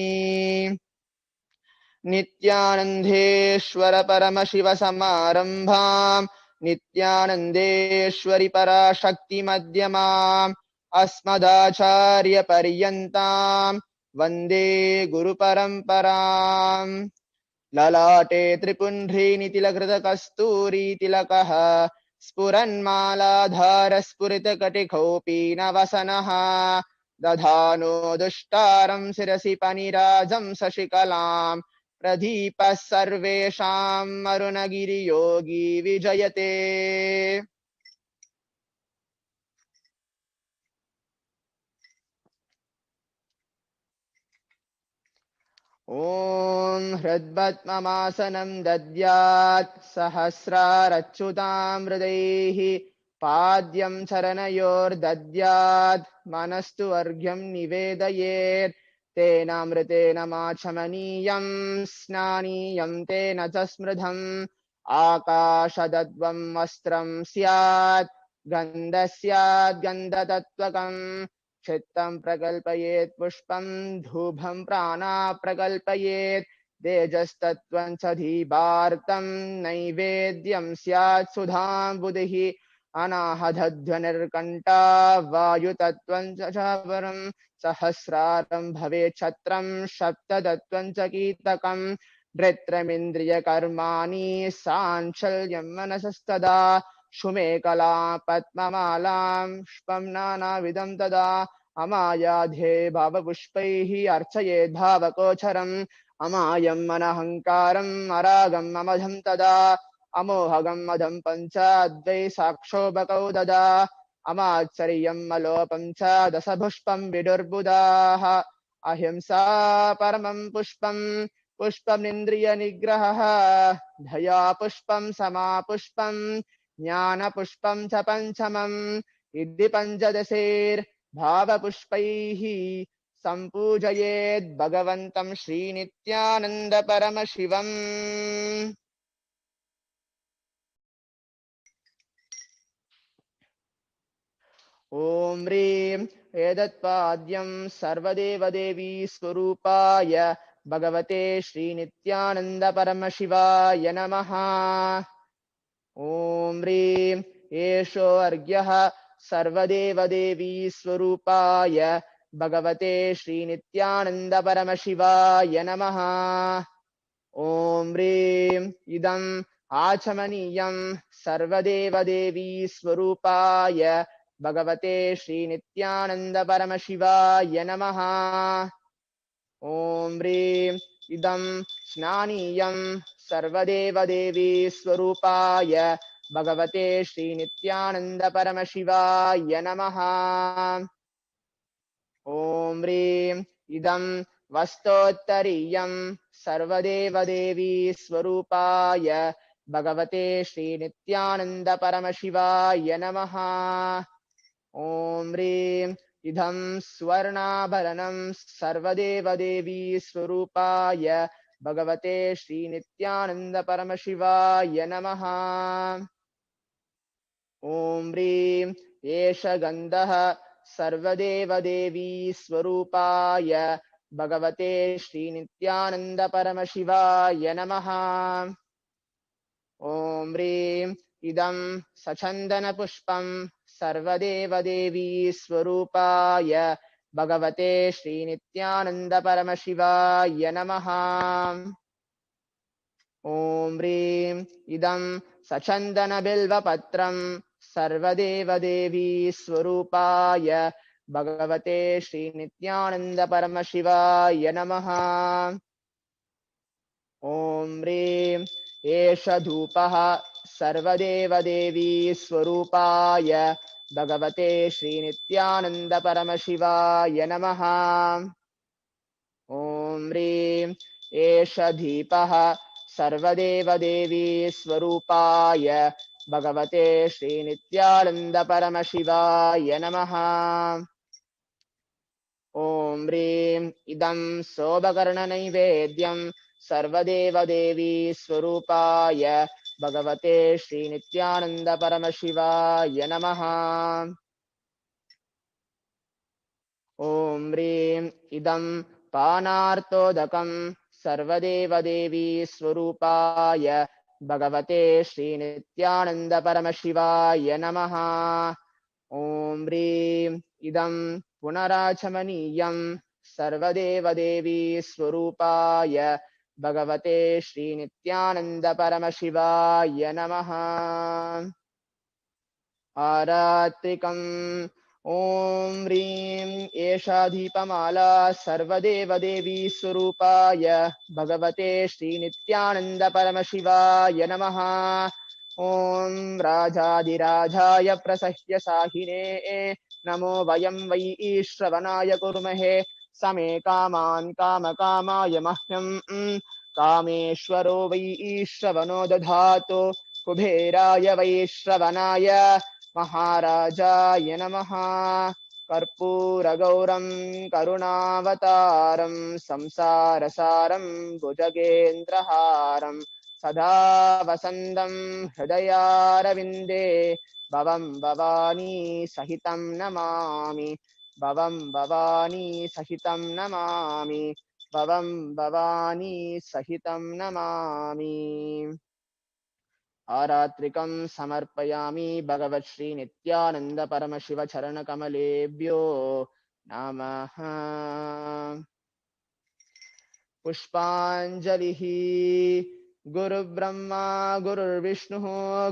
नित्यानन्देश्वर परमशिव समारम्भां नित्यानन्देश्वरि पराशक्ति मध्यमाम् अस्मदाचार्य पर्यन्तां वन्दे गुरुपरम्पराम्। ललाटे त्रिपुण्ड्रीनितिलकृतकस्तूरी तिलकः स्फुरन्मालाधार स्फुरितकटिकौपी नवसनः दधानो दुष्टारं शिरसि पनिराजं शशिकलाम् प्रदीपः सर्वेषां अरुणगिरियोगी विजयते। ॐ हृद्पद्ममासनं दद्यात् सहस्रारच्युतां हृदैः पाद्यं चरणयोर्दद्यात् मनस्तु अर्घ्यं निवेदयेत् तेनामृतेन माचमनीयं स्नानीयं तेन च स्मृतम् आकाशदद्वं वस्त्रं स्यात् गन्धस्यात् गन्धतत्त्वकम् चित्तं प्रकल्पयेत् पुष्पं धूपं प्राणा प्रकल्पयेत् तेजस्तत्त्वं च दीपार्तं नैवेद्यं स्यात् सुधाम्बुधिः अनाहतध्वनिर्कण्ठा वायुतत्त्वं च परं सहस्रारं भवेत् छत्रं सप्ततत्त्वं च कीतकं धृत्रमिन्द्रियकर्माणि साञ्चल्यं मनसस्तदा शुमेकला पद्ममालां पुष्पं नानाविधं तदा अमायाधे भावपुष्पैः अर्चयेद् भावगोचरम् अमायं मनहङ्कारम् अरागम् अमधं तदा अमोहगम् मदं पञ्चाद्वै साक्षोभकौ ददा अमाचर्यम् अलोपं च दशपुष्पं विदुर्बुधाः अहिंसा परमं पुष्पं पुष्पमिन्द्रियनिग्रहः दया पुष्पं समापुष्पं ज्ञानपुष्पं च पञ्चमम् इति पञ्चदशैर्भावपुष्पैः सम्पूजयेद् भगवन्तं श्रीनित्यानन्द परमशिवम्। ॐ ह्रीं एतत्पाद्यं सर्वदेवदेवी स्वरूपाय भगवते श्रीनित्यानन्द परमशिवाय नमः। ॐ ह्रीं एषो अर्घ्यः सर्वदेवदेवी स्वरूपाय भगवते श्रीनित्यानन्द परमशिवाय नमः। ॐ ह्रीं इदम् आचमनीयं सर्वदेवदेवी स्वरूपाय भगवते श्रीनित्यानन्द परमशिवाय नमः। ॐ ह्रीं इदं स्नानीयं सर्वदेवदेवी स्वरूपाय भगवते श्रीनित्यानन्द परमशिवाय नमः। ॐ ह्रीं इदं वस्तोत्तरीयं सर्वदेवदेवी स्वरूपाय भगवते श्रीनित्यानन्द परमशिवाय नमः। ॐ ह्रीं इदं स्वर्णाभरणं सर्वदेवदेवी स्वरूपाय भगवते श्रीनित्यानन्द परमशिवाय नमः। ॐ ह्रीं एष गन्धः सर्वदेवदेवी स्वरूपाय भगवते श्रीनित्यानन्द परमशिवाय नमः। ॐ ह्रीं idam sachandana pushpam sarvadeva devi swarupaya bhagavate Shri Nityananda Paramashivaya namaha. Om Rim idam sachandana bilva patram sarvadeva devi swarupaya bhagavate Shri Nityananda Paramashivaya namaha. Om Rim esha dhupaha sarvadeva devi swarupaya bhagavate Shri Nityananda Paramashivaya namaha. Om Rim esha deepaha sarvadeva devi swarupaya bhagavate Shri Nityananda Paramashivaya namaha. Om Rim idam sobakarna naivedyam sarvadeva devi swarupaya bhagavate Shri Nityananda Paramashivaya namaha. Om Rim idam panartodakam sarvadeva devi swarupaya bhagavate Shri Nityananda Paramashivaya namaha. Om Rim idam punarachamaniyam sarvadeva devi swarupaya bhagavate Shri Nityananda Paramashivaya namaha. Aratrikam Om Rim esha deepamala sarvadeva devi swarupaya bhagavate Shri Nityananda Paramashivaya namaha. Om Rajadirajaya Prasahya Sahine Namo Vayam Vai Ishravanaya Kurmahe Same Kaman Kama Kamaya Mahyam Kameshwaro Vai Ishravano Dadhato Kubheraya Vaishravanaya Maharajaya Namaha. Karpura Gauram Karunavataram Samsarasaram Bhujagendraharam Sada Vasandam Hridayarvinde Bhavam Bhavani Sahitam Namami. Bhavam Bhavani Sahitam Namami. Bhavam Bhavani Sahitam Namami. Aratrikam samarpayami Bhagavat Shri Nityananda Paramashiva Charana Kamalebhyo Namaha. Pushpanjalihi Guru Brahma Guru Vishnu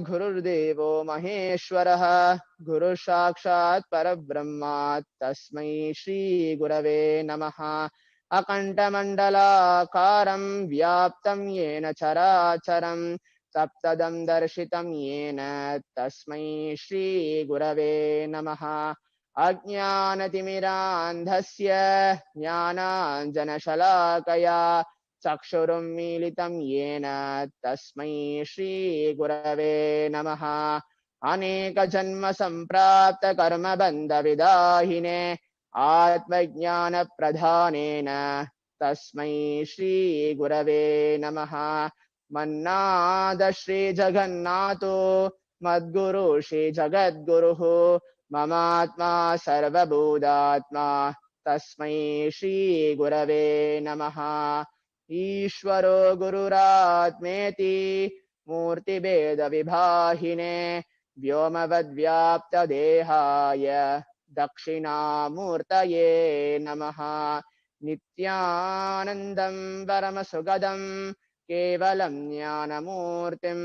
Guru Devo Maheshwaraha Guru Sakshat Parabrahma Tasmai Shri Gurave Namaha. Akanta Mandala Karam Vyaptam Yena Characharam Saptadam Darshitam Yena Tasmai Shri Gurave Namaha. Ajnanatimirandhasya Jnananjanashalakaya Chakshurum Militam Yena Tasmai Shri Gurave Namaha. Aneka Janma Samprapta Karma Bandha Vidahine Atmajnana Pradhanena Tasmai Shri Gurave Namaha. Mannada Shri Jagannatho Madguru Shri Jagadguruhu Mamatma Sarvabhudatma Tasmai Shri Gurave Namaha. Ishvaro Gururatmeti Murti Beda Vibhahine Vyomavad Vyapta Dehaya Dakshinamurtaye Namaha. Nityanandam Varamasugadam Kevalam Jnanamurtim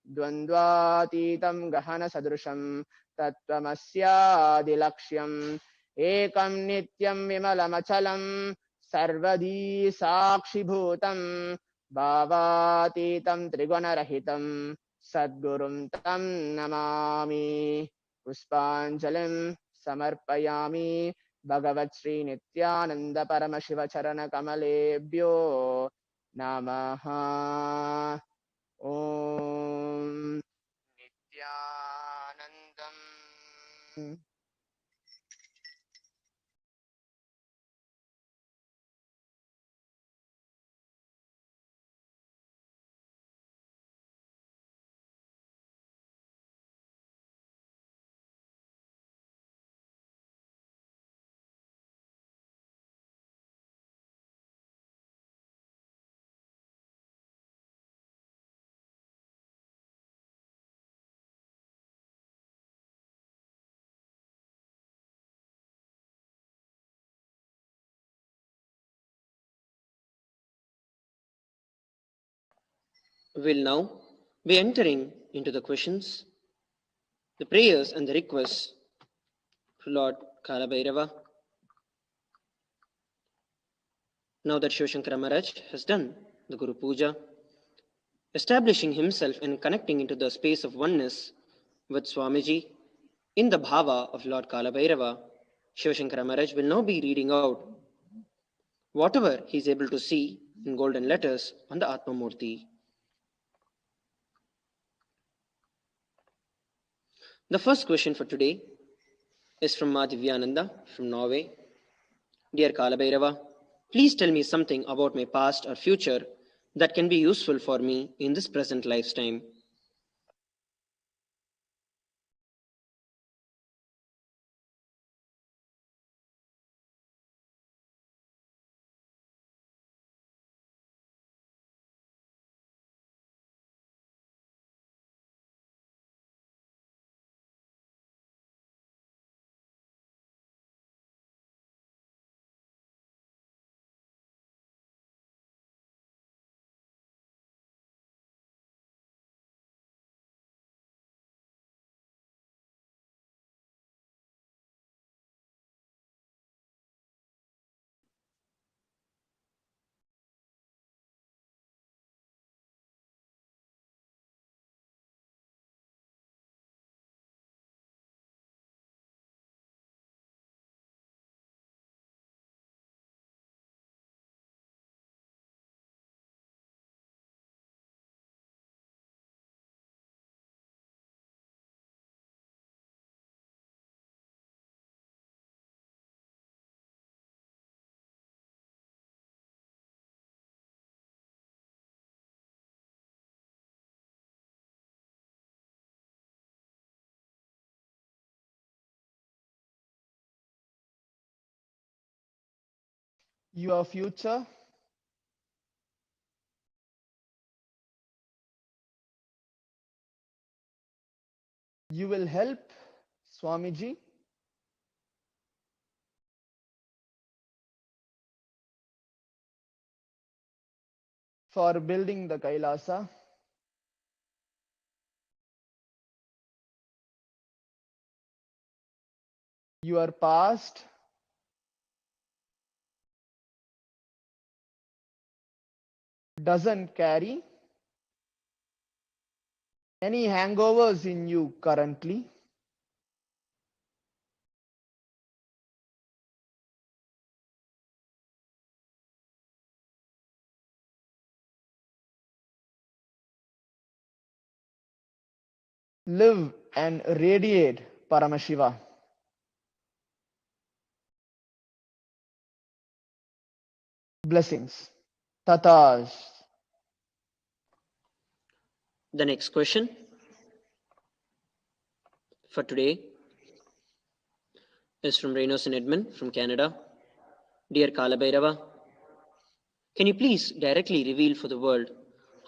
Dvandvatitam Gahana Sadrusham Tattvamasyaadilakshyam Ekam Nityam Vimalamachalam Sarvadi Sakshibhutam Bhavatitam Trigunarahitam Sadgurum Tam Namami. Puspanjalim Samarpayami Bhagavat Shri Nityananda Paramashiva Charana Kamalebhyo Namaha. Om Nityanandam We'll now be entering into the questions, the prayers and the requests to Lord Kalabhairava. Now that Shiva Shankara Maharaj has done the Guru Puja, establishing himself and connecting into the space of oneness with Swamiji in the bhava of Lord Kalabhairava, Shiva Shankara Maharaj will now be reading out whatever he is able to see in golden letters on the Atma Murti. The first question for today is from Ma Divyananda from Norway. Dear Kalabhairava, please tell me something about my past or future that can be useful for me in this present lifetime. Your future, you will help Swamiji for building the Kailasa. Your past, doesn't carry any hangovers in you currently. Live and radiate Paramashiva. Blessings. Tatas. The next question for today is from Reynolds and Edmund from Canada. Dear Kalabhairava, can you please directly reveal for the world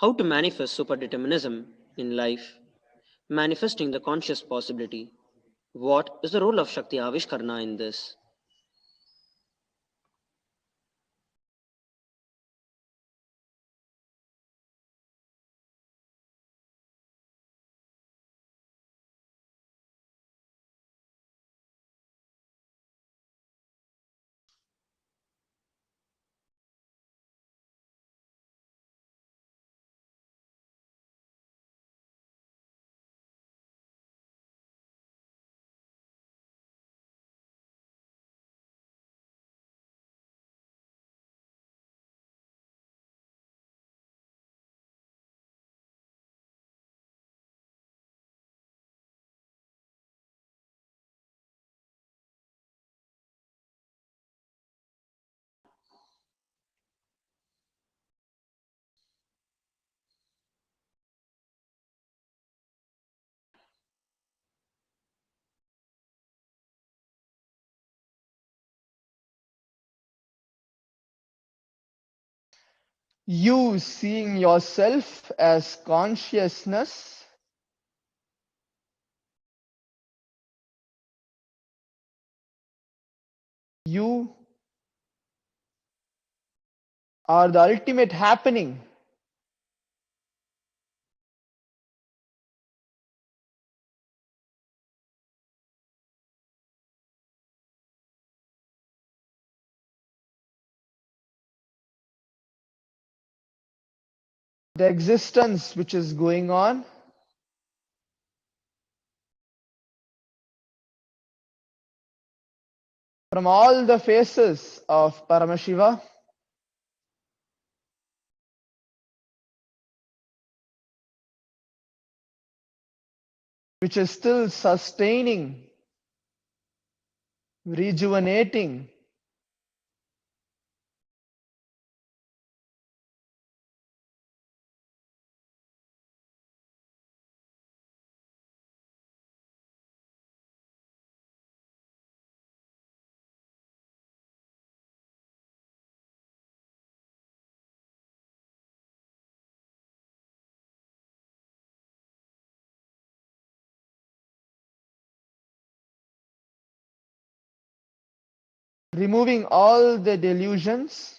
how to manifest superdeterminism in life, manifesting the conscious possibility? What is the role of Shakti Avishkarna in this? You seeing yourself as consciousness, you are the ultimate happening. the existence which is going on, from all the faces of Paramashiva, which is still sustaining, rejuvenating, removing all the delusions,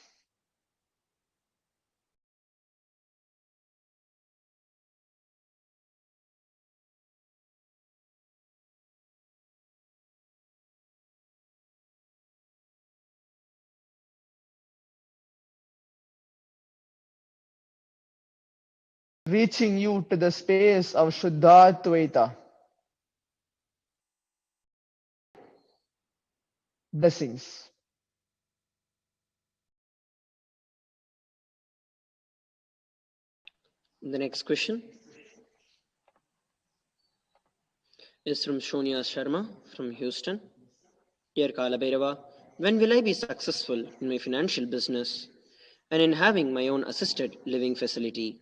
reaching you to the space of Shuddhatvaita. Blessings. The next question is from Shonya Sharma from Houston. Dear Kalabhairava, when will I be successful in my financial business and in having my own assisted living facility?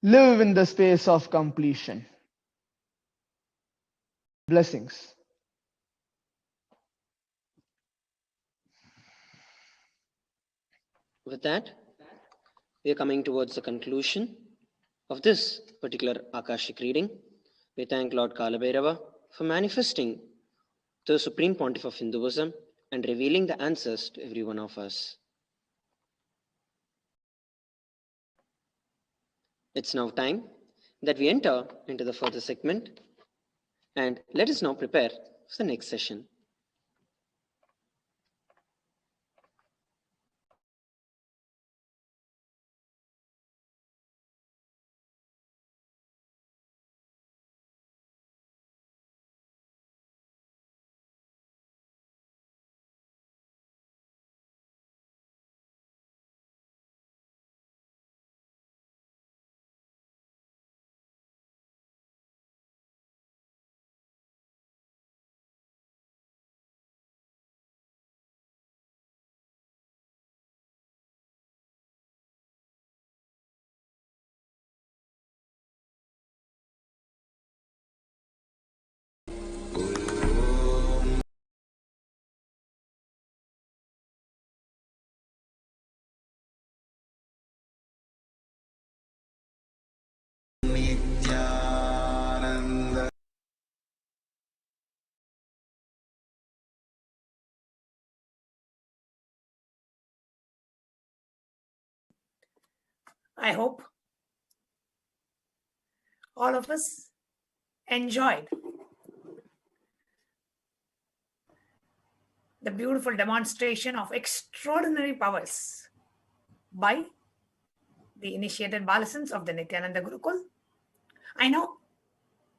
Live in the space of completion. Blessings. With that, we are coming towards the conclusion of this particular Akashic reading. We thank Lord Kalabhairava for manifesting the Supreme Pontiff of Hinduism and revealing the answers to every one of us. It's now time that we enter into the further segment, and let us now prepare for the next session. I hope all of us enjoyed the beautiful demonstration of extraordinary powers by the initiated Balasans of the Nityananda Gurukul. I know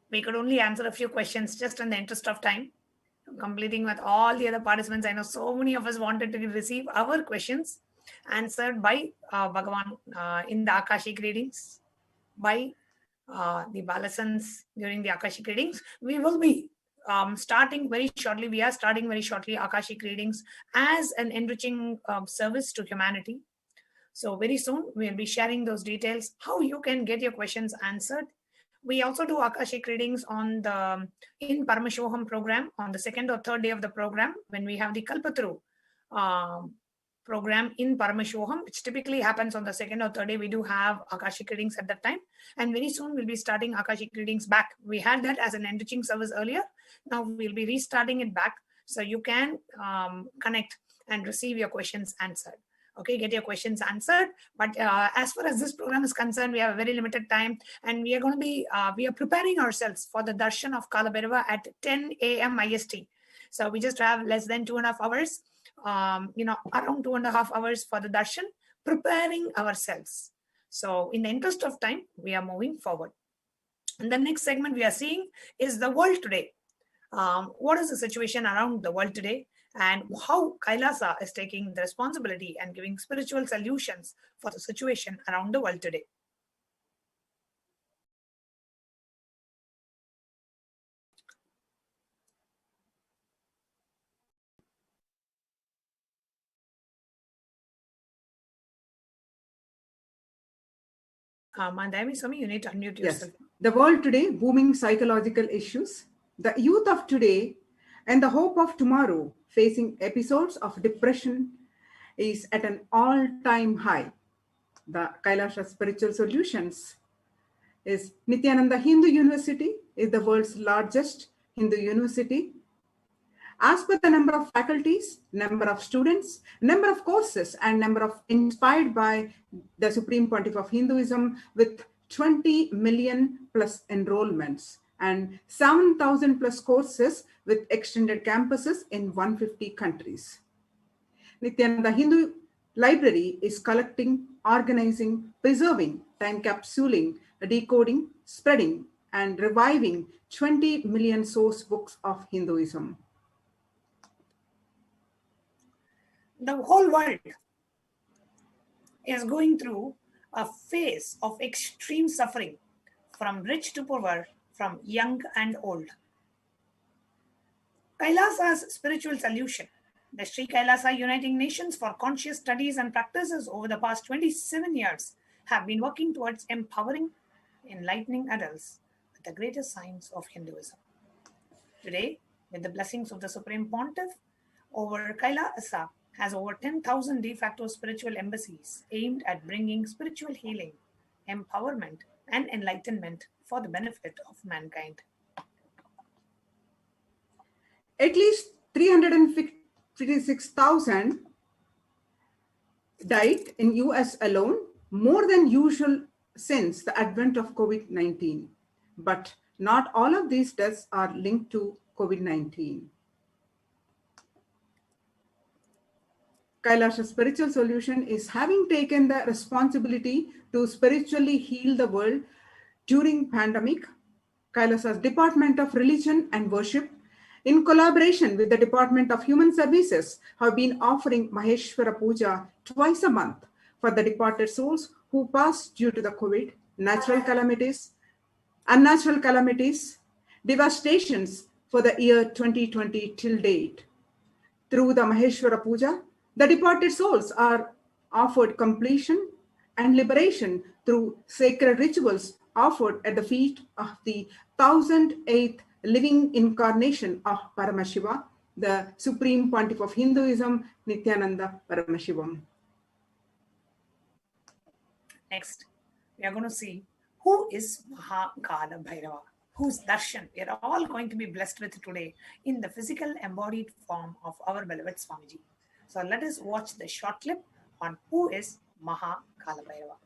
we could only answer a few questions just in the interest of time. Completing with all the other participants, I know so many of us wanted to receive our questions answered by Bhagavan in the Akashic readings, by the Balasans during the Akashic readings. We will be starting very shortly. We are starting very shortly Akashic readings as an enriching service to humanity. So very soon we'll be sharing those details, how you can get your questions answered. We also do Akashic readings on the in Paramashoham program on the second or third day of the program, when we have the Kalpataru program in Paramashoham, which typically happens on the second or third day. We do have Akashic readings at that time, and very soon we'll be starting Akashic readings back. We had that as an enriching service earlier. Now we'll be restarting it back, so you can connect and receive your questions answered. Okay, get your questions answered. But as far as this program is concerned, we have a very limited time, and we are going to be we are preparing ourselves for the darshan of Kalabhairava at 10 a.m. IST. So we just have less than 2.5 hours, around 2.5 hours for the darshan, preparing ourselves. So in the interest of time, we are moving forward. And the next segment we are seeing is the world today. What is the situation around the world today, and how Kailasa is taking the responsibility and giving spiritual solutions for the situation around the world today. Mandayami Swami, you need to unmute yourself. Yes. The world today, booming psychological issues. The youth of today and the hope of tomorrow facing episodes of depression is at an all-time high. The Kailasa Spiritual Solutions is Nityananda Hindu University is the world's largest Hindu university. As per the number of faculties, number of students, number of courses, and number of inspired by the Supreme Pontiff of Hinduism, with 20 million plus enrollments and 7,000 plus courses with extended campuses in 150 countries. Nityananda Hindu Library is collecting, organizing, preserving, time capsuling, decoding, spreading, and reviving 20 million source books of Hinduism. The whole world is going through a phase of extreme suffering, from rich to poor, from young and old. Kailasa's spiritual solution, the Sri Kailasa Uniting Nations for Conscious Studies and Practices over the past 27 years, have been working towards empowering, enlightening adults with the greatest science of Hinduism. Today, with the blessings of the Supreme Pontiff, over Kailasa has over 10,000 de facto spiritual embassies aimed at bringing spiritual healing, empowerment, and enlightenment for the benefit of mankind. At least 356,000 died in US alone, more than usual since the advent of COVID-19. But not all of these deaths are linked to COVID-19. Kailasa Spiritual Solution is having taken the responsibility to spiritually heal the world during pandemic. Kailasa's Department of Religion and Worship, in collaboration with the Department of Human Services, have been offering Maheshwara Puja twice a month for the departed souls who passed due to the COVID, natural calamities, unnatural calamities, devastations for the year 2020 till date. Through the Maheshwara Puja, the departed souls are offered completion and liberation through sacred rituals offered at the feet of the 1008th living incarnation of Paramashiva, the Supreme Pontiff of Hinduism, Nityananda Paramashivam. Next, we are going to see who is Maha Kalabhairava, whose darshan we are all going to be blessed with today in the physical embodied form of our beloved Swamiji. So let us watch the short clip on who is Maha Kalabhairava.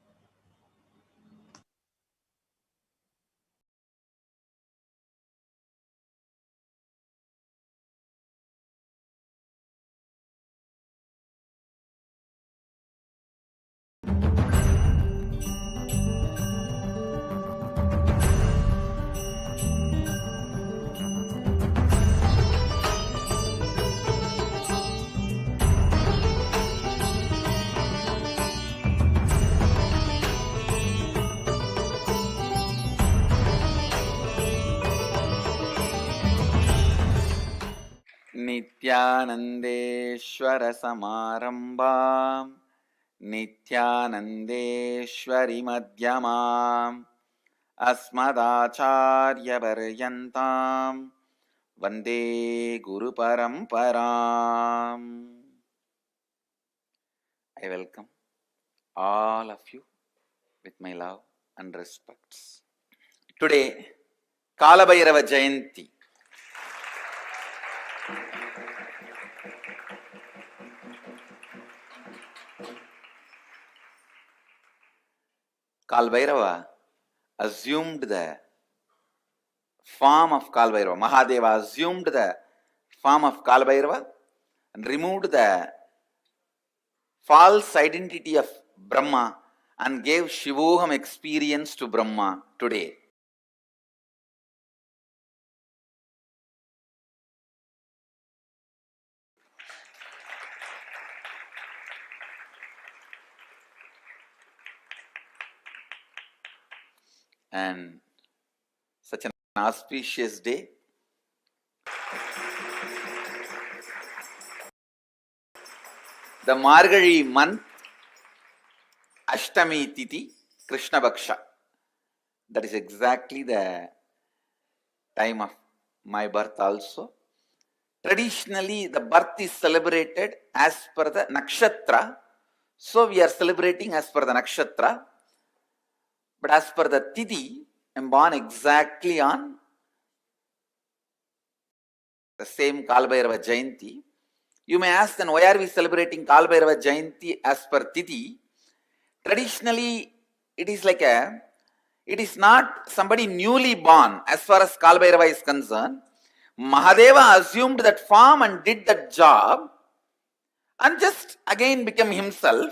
नित्यानन्देश्वर समारम्भाम् नित्यानन्देश्वरि मध्यमाम् अस्मदाचार्यपर्यन्ताम् वन्दे गुरुपरम्पराम्. I welcome all of you with my love and respects. Today, Kalabhairava Jayanti. Kalabhairava assumed the form of Kalabhairava. Mahadeva assumed the form of Kalabhairava and removed the false identity of Brahma and gave Shivoham experience to Brahma today. And such an auspicious day. The Margazhi month, Ashtami Tithi, Krishna Bhaksha. That is exactly the time of my birth also. Traditionally, the birth is celebrated as per the nakshatra. So we are celebrating as per the nakshatra. But as per the Tithi, I am born exactly on the same Kalabhairava Jayanti. You may ask then, why are we celebrating Kalabhairava Jayanti as per Tithi? Traditionally, it is not somebody newly born as far as Kalabhairava is concerned. Mahadeva assumed that form and did that job and just again became himself.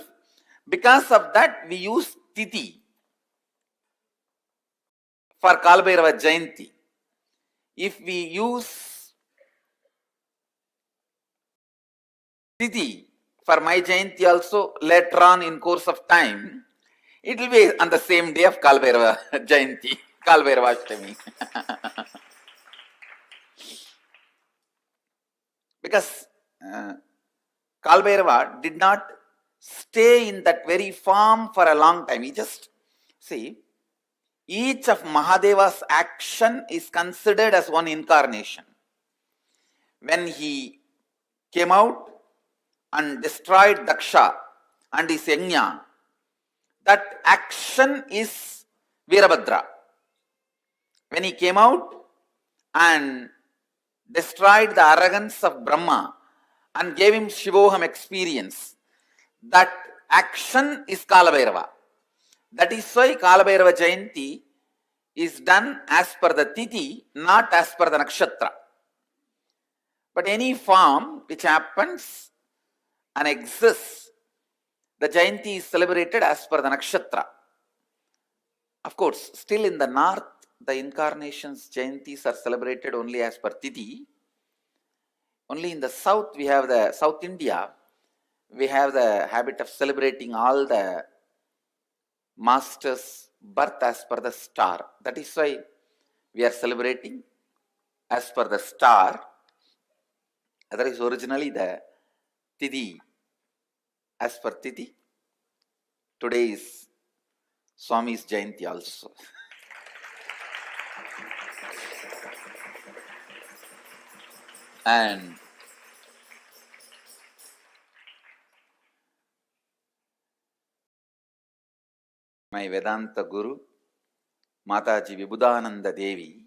Because of that, we use Tithi for Kalabhairava Jayanti. If we use Tithi for my Jayanti also later on in course of time, it will be on the same day of Kalabhairava Jayanti, Kalabhairava Ashtami. Because Kalabhairava did not stay in that very form for a long time. He just, see, each of Mahadeva's action is considered as one incarnation. When he came out and destroyed Daksha and his Yajna, that action is Veerabhadra. When he came out and destroyed the arrogance of Brahma and gave him Shivoham experience, that action is Kalabhairava. That is why Kalabhairava Jayanti is done as per the Tithi, not as per the Nakshatra. But any form which happens and exists, the Jayanti is celebrated as per the Nakshatra. Of course, still in the north, the incarnations Jayantis are celebrated only as per Tithi. Only in the south, we have the South India, we have the habit of celebrating all the masters' birth as per the star. That is why we are celebrating as per the star. Otherwise, originally the Tithi as per Tithi. Today is Swami's Jayanti also. And my Vedanta Guru, Mataji Vibhudananda Devi,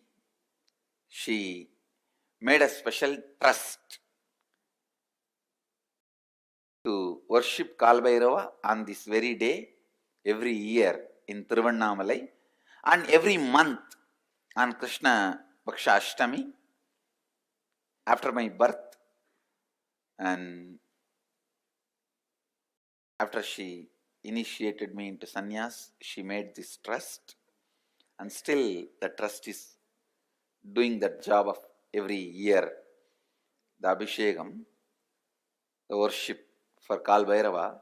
she made a special trust to worship Kalabhairava on this very day, every year in Tiruvannamalai, and every month on Krishna Bhaksha Ashtami, after my birth, and after she initiated me into sannyas, she made this trust, and still the trust is doing that job of every year. The Abhishekam, the worship for Kalabhairava,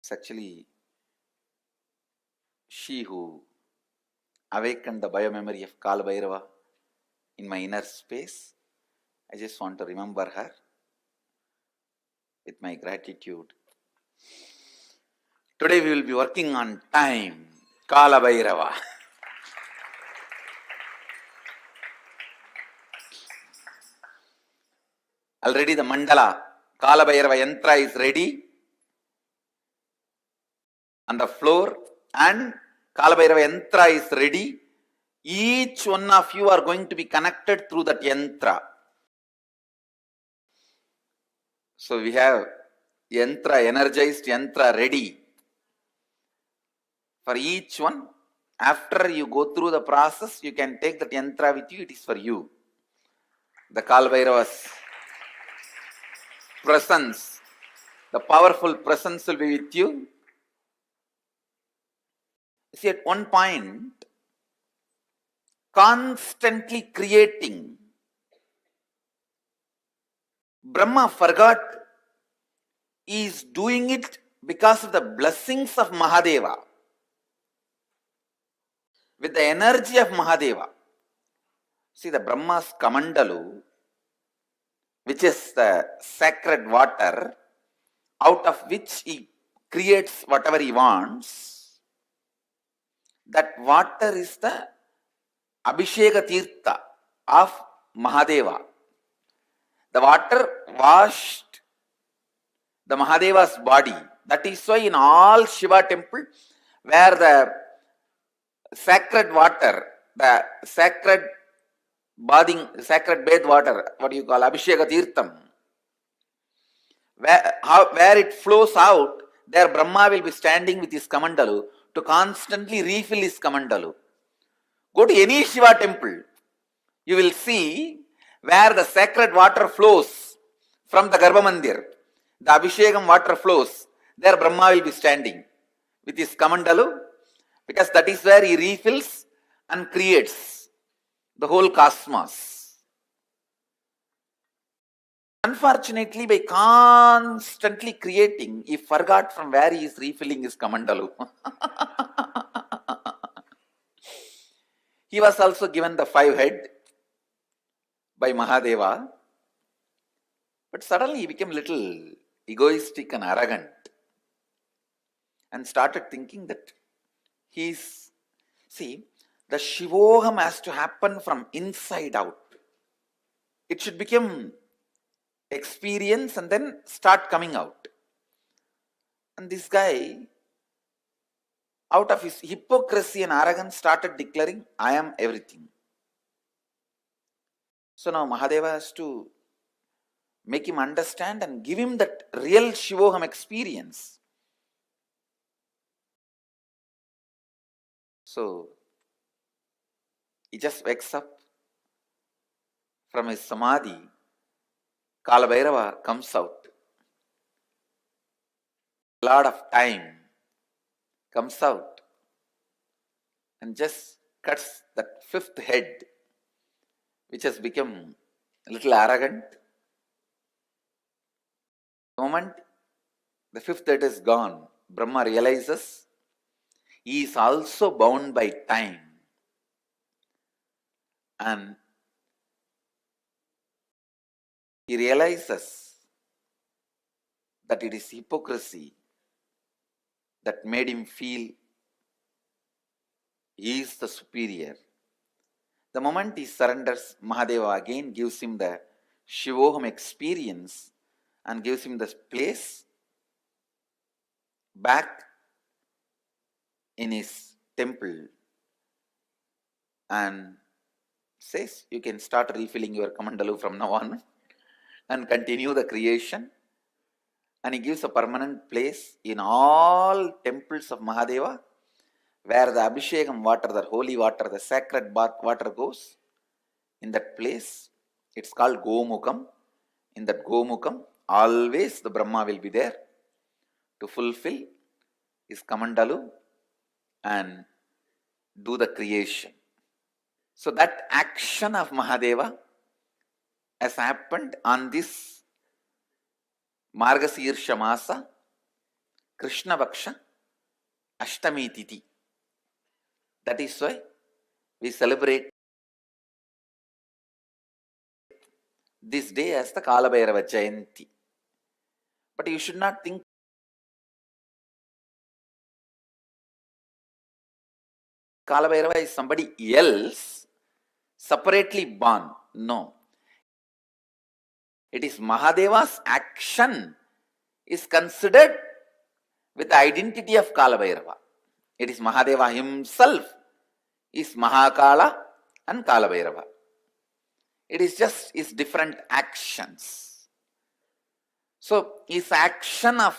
it's actually she who awaken the biomemory of Kalabhairava in my inner space. I just want to remember her with my gratitude. Today we will be working on time, Kalabhairava. Already the mandala, Kalabhairava yantra is ready on the floor, and Kalabhairava yantra is ready. Each one of you are going to be connected through that yantra. So we have yantra, energized yantra ready for each one. After you go through the process, you can take that yantra with you. It is for you. The Kalabhairava's presence, the powerful presence will be with you. See, at one point, constantly creating, Brahma forgot he is doing it because of the blessings of Mahadeva. With the energy of Mahadeva. See, the Brahma's Kamandalu, which is the sacred water, out of which he creates whatever he wants, that water is the Abhisheka Tirtha of Mahadeva. The water washed the Mahadeva's body. That is why in all Shiva temple, where the sacred water, the sacred bathing, sacred bath water, what do you call, Abhisheka Tirtham, where it flows out, there Brahma will be standing with his Kamandalu to constantly refill his Kamandalu. Go to any Shiva temple, you will see where the sacred water flows from the Garbha Mandir, the Abhishekam water flows, there Brahma will be standing with his Kamandalu, because that is where he refills and creates the whole cosmos. Unfortunately, by constantly creating, he forgot from where he is refilling his Kamandalu. He was also given the 5 head by Mahadeva, but suddenly he became a little egoistic and arrogant and started thinking that see, the Shivoham has to happen from inside out. It should become experience and then start coming out. And this guy, out of his hypocrisy and arrogance, started declaring, I am everything. So now Mahadeva has to make him understand and give him that real Shivoham experience. So he just wakes up from his Samadhi. Kalabhairava comes out. Lord of time comes out and just cuts that 5th head, which has become a little arrogant. The moment the 5th head is gone, Brahma realizes he is also bound by time. And he realizes that it is hypocrisy that made him feel he is the superior. The moment he surrenders, Mahadeva again gives him the Shivoham experience and gives him the place back in his temple and says, you can start refilling your Kamandalu from now on and continue the creation. And he gives a permanent place in all temples of Mahadeva, where the Abhishekam water, the holy water, the sacred bath water goes. In that place, it's called Gomukam. In that Gomukam, always the Brahma will be there to fulfill his Kamandalu and do the creation. So that action of Mahadeva has happened on this Margasirsha Masa, Krishna Vaksha, Ashtami Titi. That is why we celebrate this day as the Kalabhairava Jayanti. But you should not think Kalabhairava is somebody else separately born. No. It is Mahadeva's action is considered with the identity of Kalabhairava. It is Mahadeva himself is Mahakala and Kalabhairava. It is just his different actions. So his action of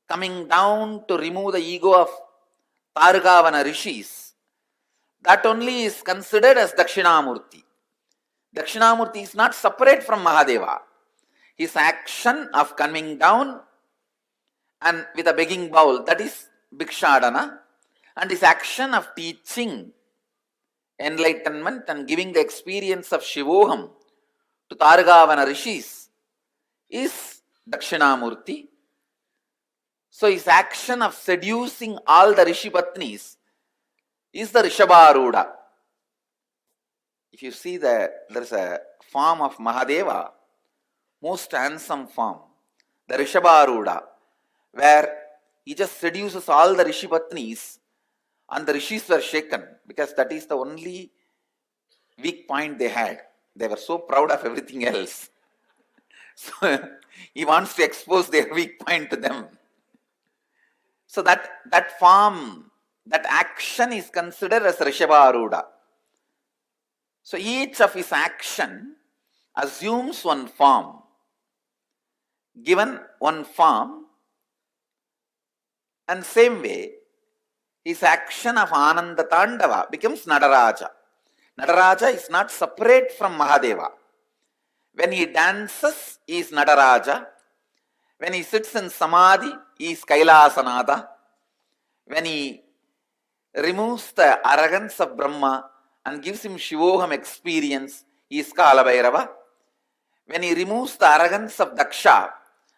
coming down to remove the ego of Targavana rishis, that only is considered as Dakshinamurti. Dakshinamurti is not separate from Mahadeva. His action of coming down and with a begging bowl, that is Bhikshadana, and his action of teaching enlightenment and giving the experience of Shivoham to Targavana rishis is Dakshinamurti. So his action of seducing all the Rishi Patnis is the Rishabharuda. If you see that there is a form of Mahadeva, most handsome form, the Rishabharuda, where he just seduces all the Rishi Patnis and the Rishis were shaken because that is the only weak point they had. They were so proud of everything else. So he wants to expose their weak point to them. So that form, that action is considered as Rishabharuda. So each of his action assumes one form. Given one form, and same way, his action of Ananda Tandava becomes Nadaraja. Nadaraja is not separate from Mahadeva. When he dances, he is Nadaraja. When he sits in Samadhi, he is Kailasanada. When he removes the arrogance of Brahma and gives him Shivoham experience, he is Kalabhairava. When he removes the arrogance of Daksha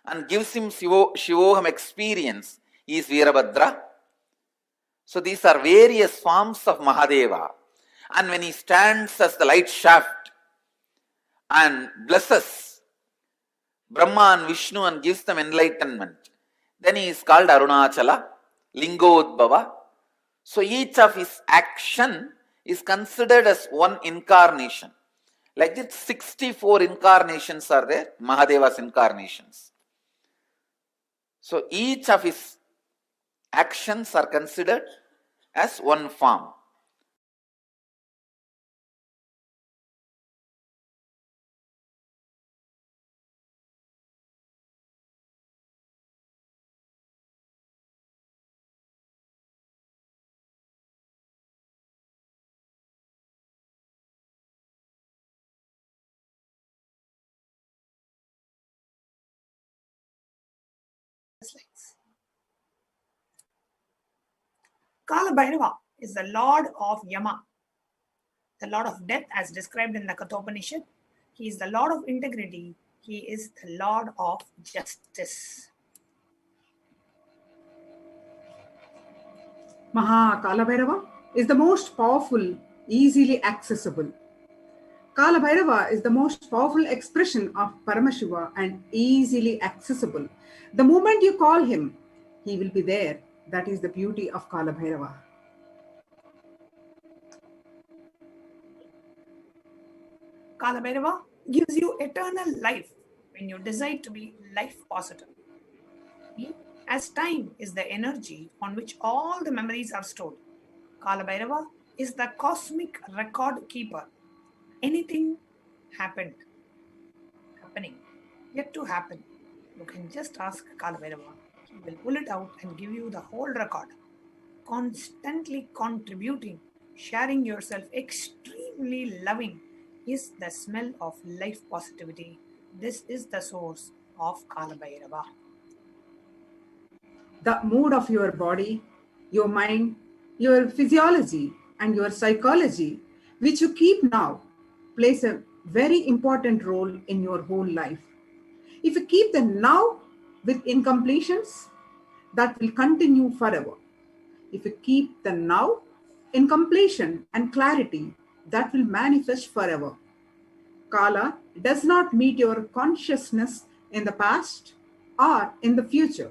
and gives him Shivoham experience, he is Virabhadra. So these are various forms of Mahadeva. And when he stands as the light shaft and blesses Brahma and Vishnu and gives them enlightenment, then he is called Arunachala, Lingodbhava. So each of his action is considered as one incarnation. Like this, 64 incarnations are there, Mahadeva's incarnations. So each of his actions are considered as one form. Kalabhairava is the Lord of Yama, the Lord of death as described in the Kathopanishad. He is the Lord of integrity. He is the Lord of justice. Maha Kalabhairava is the most powerful, easily accessible. Kalabhairava is the most powerful expression of Paramashiva and easily accessible. The moment you call him, he will be there. That is the beauty of Kalabhairava. Kalabhairava gives you eternal life when you decide to be life positive. As time is the energy on which all the memories are stored, Kalabhairava is the cosmic record keeper. Anything happening, yet to happen, you can just ask Kalabhairava. He will pull it out and give you the whole record. Constantly contributing, sharing yourself, extremely loving is the smell of life positivity. This is the source of Kalabhairava. The mood of your body, your mind, your physiology, and your psychology, which you keep now, plays a very important role in your whole life. If you keep the now with incompletions, that will continue forever. If you keep the now in completion and clarity that will manifest forever. Kala does not meet your consciousness in the past or in the future.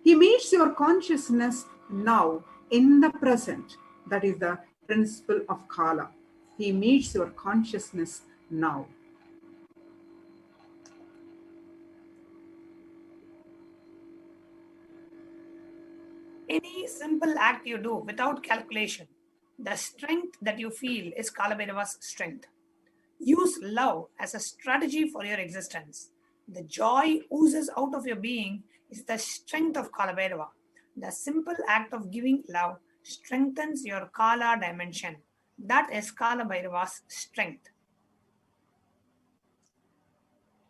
He meets your consciousness now in the present. That is the principle of Kala. He meets your consciousness now. Any simple act you do without calculation, the strength that you feel is Kalabhairava's strength. Use love as a strategy for your existence. The joy oozes out of your being is the strength of Kalabhairava. The simple act of giving love strengthens your Kala dimension. That is Kalabhairava's strength.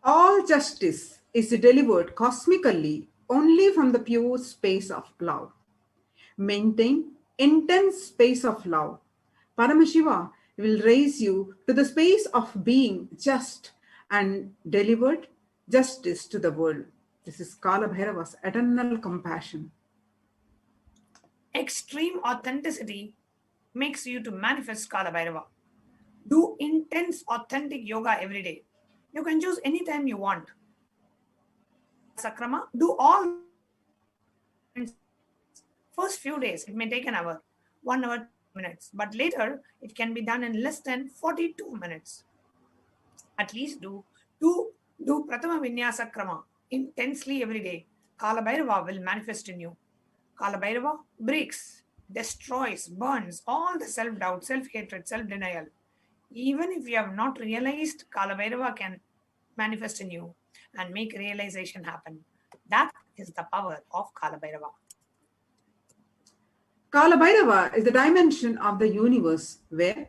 All justice is delivered cosmically only from the pure space of love. Maintain intense space of love. Paramashiva will raise you to the space of being just and delivered justice to the world. This is Kalabhairava's eternal compassion. Extreme authenticity makes you to manifest Kalabhairava. Do intense authentic yoga every day. You can choose any time you want. Sakrama, do all. First few days, it may take an hour, 1 hour, 2 minutes, but later it can be done in less than 42 minutes. At least do Pratama Vinyasa Krama intensely every day. Kalabhairava will manifest in you. Kalabhairava breaks, destroys, burns all the self-doubt, self-hatred, self-denial. Even if you have not realized, Kalabhairava can manifest in you and make realization happen. That is the power of Kalabhairava. Kalabhairava is the dimension of the universe where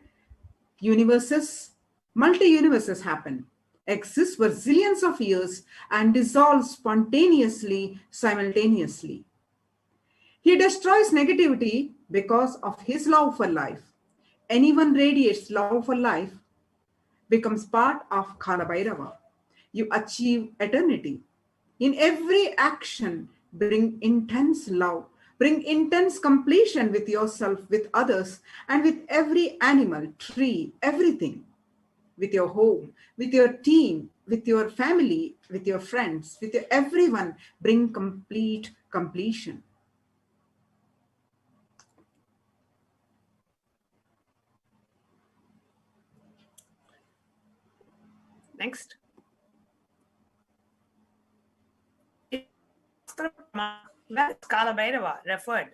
multi-universes happen, exist for zillions of years and dissolve spontaneously, simultaneously. He destroys negativity because of his love for life. Anyone radiates love for life becomes part of Kalabhairava. You achieve eternity. In every action, bring intense love, bring intense completion with yourself, with others, and with every animal, tree, everything. With your home, with your team, with your family, with your friends, with everyone, bring complete completion. Next. Where is Kalabhairava referred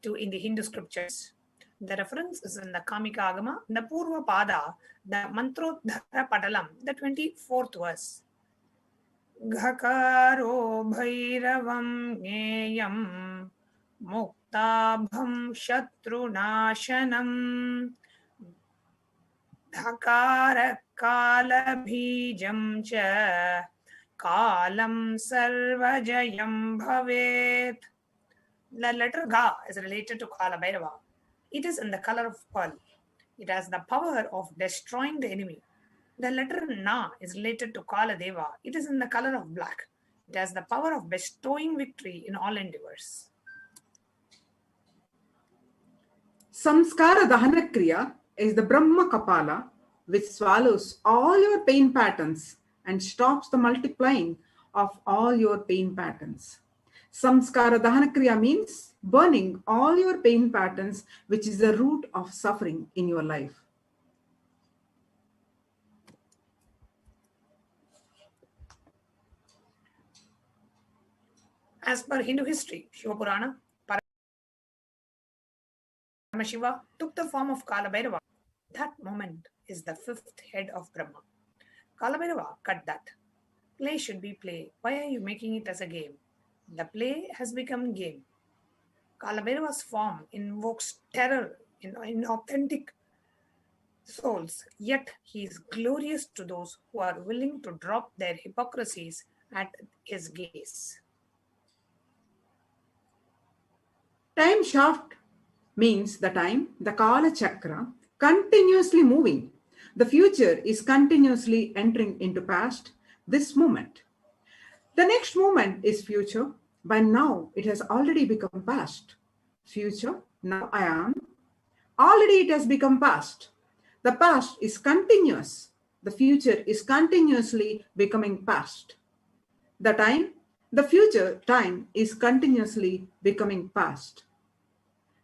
to in the Hindu scriptures? The reference is in the Kamika Agama, the Purva Pada, the Mantrodhara Patalam, the 24th verse. Ghakaro Bhairavam Gneyam Muktabham Shatrunashanam Dhakara Kalabhijam Cha Kalam Sarvajayam Bhavet. The letter Ga is related to Kalabhairava. It is in the color of pearl. It has the power of destroying the enemy. The letter Na is related to Kaladeva. It is in the color of black. It has the power of bestowing victory in all endeavors. Samskara Dahana Kriya is the Brahma Kapala, which swallows all your pain patterns and stops the multiplying of all your pain patterns. Samskara Dahana Kriya means burning all your pain patterns, which is the root of suffering in your life. As per Hindu history, Shiva Purana, Paramashiva took the form of Kalabhairava. That moment is the fifth head of Brahma. Kalabhairava cut that. Play should be play. Why are you making it as a game? The play has become game. Kalabhairava's form invokes terror in authentic souls, yet he is glorious to those who are willing to drop their hypocrisies at his gaze. Time shaft means the time, the Kala Chakra, continuously moving. The future is continuously entering into past, this moment. The next moment is future. By now, it has already become past. Future, now I am. Already it has become past. The past is continuous. The future is continuously becoming past. The future time is continuously becoming past.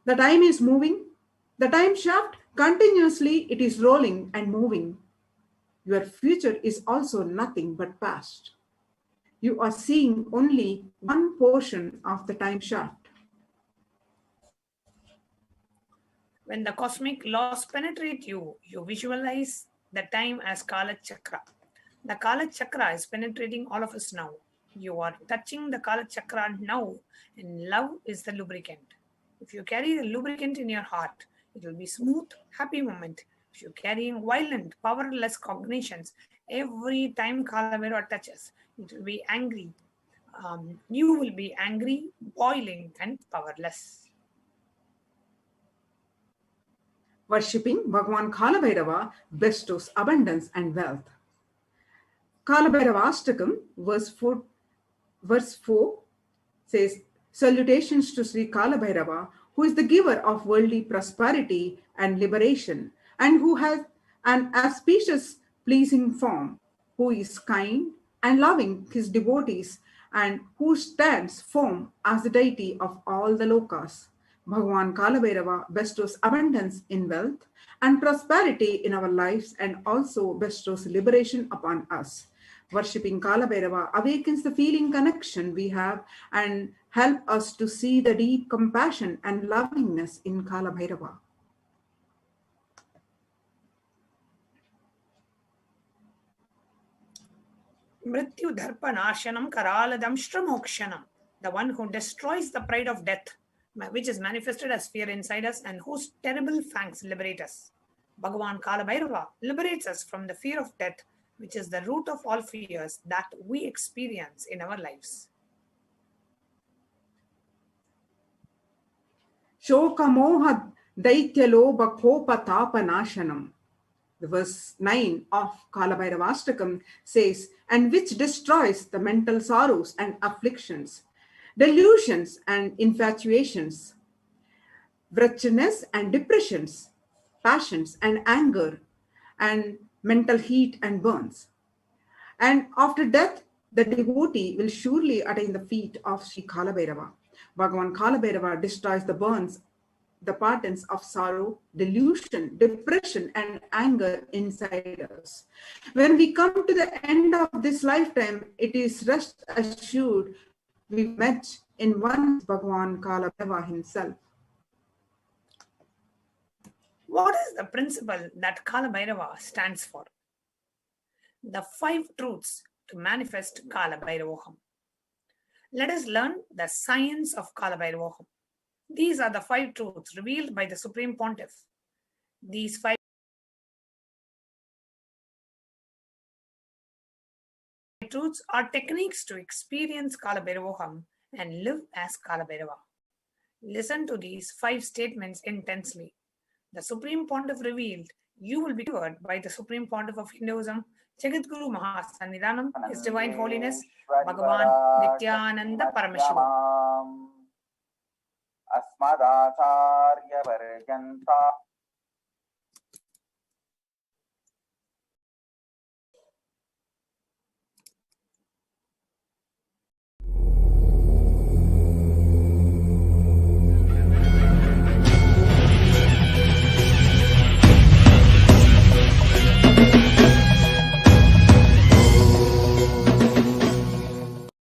The time is moving. The time shaft continuously it is rolling and moving. Your future is also nothing but past. You are seeing only one portion of the time shaft. When the cosmic laws penetrate you, you visualize the time as Kala Chakra. The Kala Chakra is penetrating all of us now. You are touching the Kala Chakra now, and love is the lubricant. If you carry the lubricant in your heart, it will be smooth, happy moment. If you're carrying violent, powerless cognitions, every time Kalabhairava touches, it will be angry. You will be angry, boiling, and powerless. Worshipping Bhagwan Kalabhairava bestows abundance and wealth. Kalabhairava Ashtakam, verse 4 says, salutations to Sri Kalabhairava, who is the giver of worldly prosperity and liberation, and who has an auspicious, pleasing form, who is kind and loving his devotees, and who stands firm as the deity of all the lokas. Bhagwan Kalabhairava bestows abundance in wealth and prosperity in our lives, and also bestows liberation upon us. Worshipping Kalabhairava awakens the feeling connection we have and help us to see the deep compassion and lovingness in Kalabhairava. Mrityu Dharpanashanam Karaladam Shramokshanam, the one who destroys the pride of death, which is manifested as fear inside us, and whose terrible fangs liberate us. Bhagavan Kalabhairava liberates us from the fear of death, which is the root of all fears that we experience in our lives. Shokamoha Daityaloba Kopa Tapanashanam. The verse 9 of Kalabhairava Ashtakam says, and which destroys the mental sorrows and afflictions, delusions and infatuations, wretchedness and depressions, passions and anger, and mental heat and burns. And after death, the devotee will surely attain the feet of Sri Kalabhairava. Bhagavan Kalabhairava destroys the burns, the patterns of sorrow, delusion, depression, and anger inside us. When we come to the end of this lifetime, it is rest assured we met in one Bhagavan Kalabhairava himself. What is the principle that Kalabhairava stands for? The 5 truths to manifest Kalabhairavaham. Let us learn the science of Kalabhairavaham. These are the 5 truths revealed by the Supreme Pontiff. These 5 truths are techniques to experience Kalabhairavaham and live as Kalabhairava. Listen to these 5 statements intensely. The Supreme Pontiff revealed, you will be cured by the Supreme Pontiff of Hinduism, Jagadguru Maha Sannidhanam, His Divine Holiness, Bhagavan Nityananda Paramashiva. Asmadacharya Varjanta.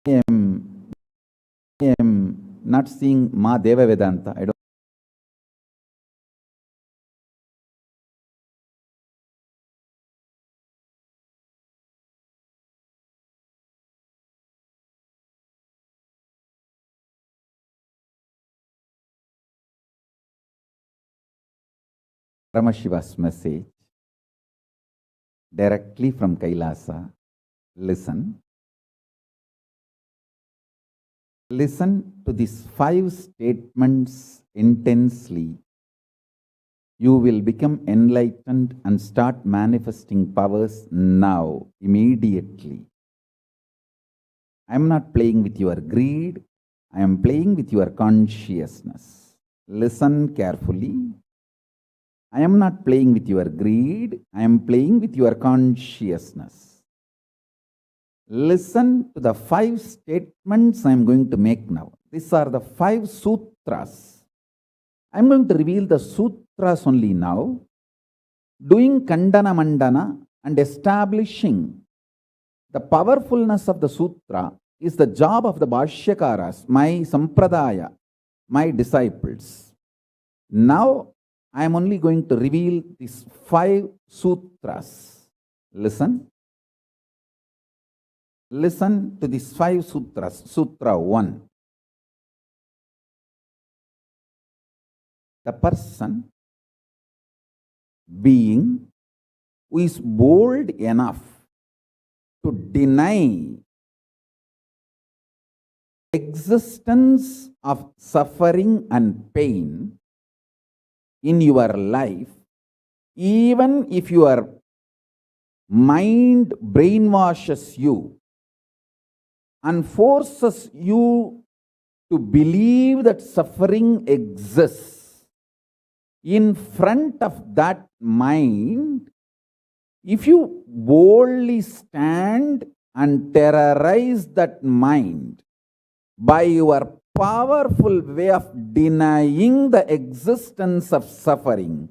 I am not seeing Ma Deva Vedanta. I don't. Paramashiva's message directly from Kailasa. Listen. Listen to these 5 statements intensely. You will become enlightened and start manifesting powers now, immediately. I am not playing with your greed. I am playing with your consciousness. Listen carefully. I am not playing with your greed, I am playing with your consciousness. Listen to the 5 statements I am going to make now. These are the 5 sutras. I am going to reveal the sutras only now, doing Kandana Mandana and establishing the powerfulness of the sutra is the job of the Bhashyakaras, my Sampradaya, my disciples. Now, I am only going to reveal these 5 sutras. Listen. Listen to these 5 sutras. Sutra 1. The person, being, who is bold enough to deny existence of suffering and pain in your life, even if your mind brainwashes you and forces you to believe that suffering exists, in front of that mind, if you boldly stand and terrorize that mind by your powerful way of denying the existence of suffering,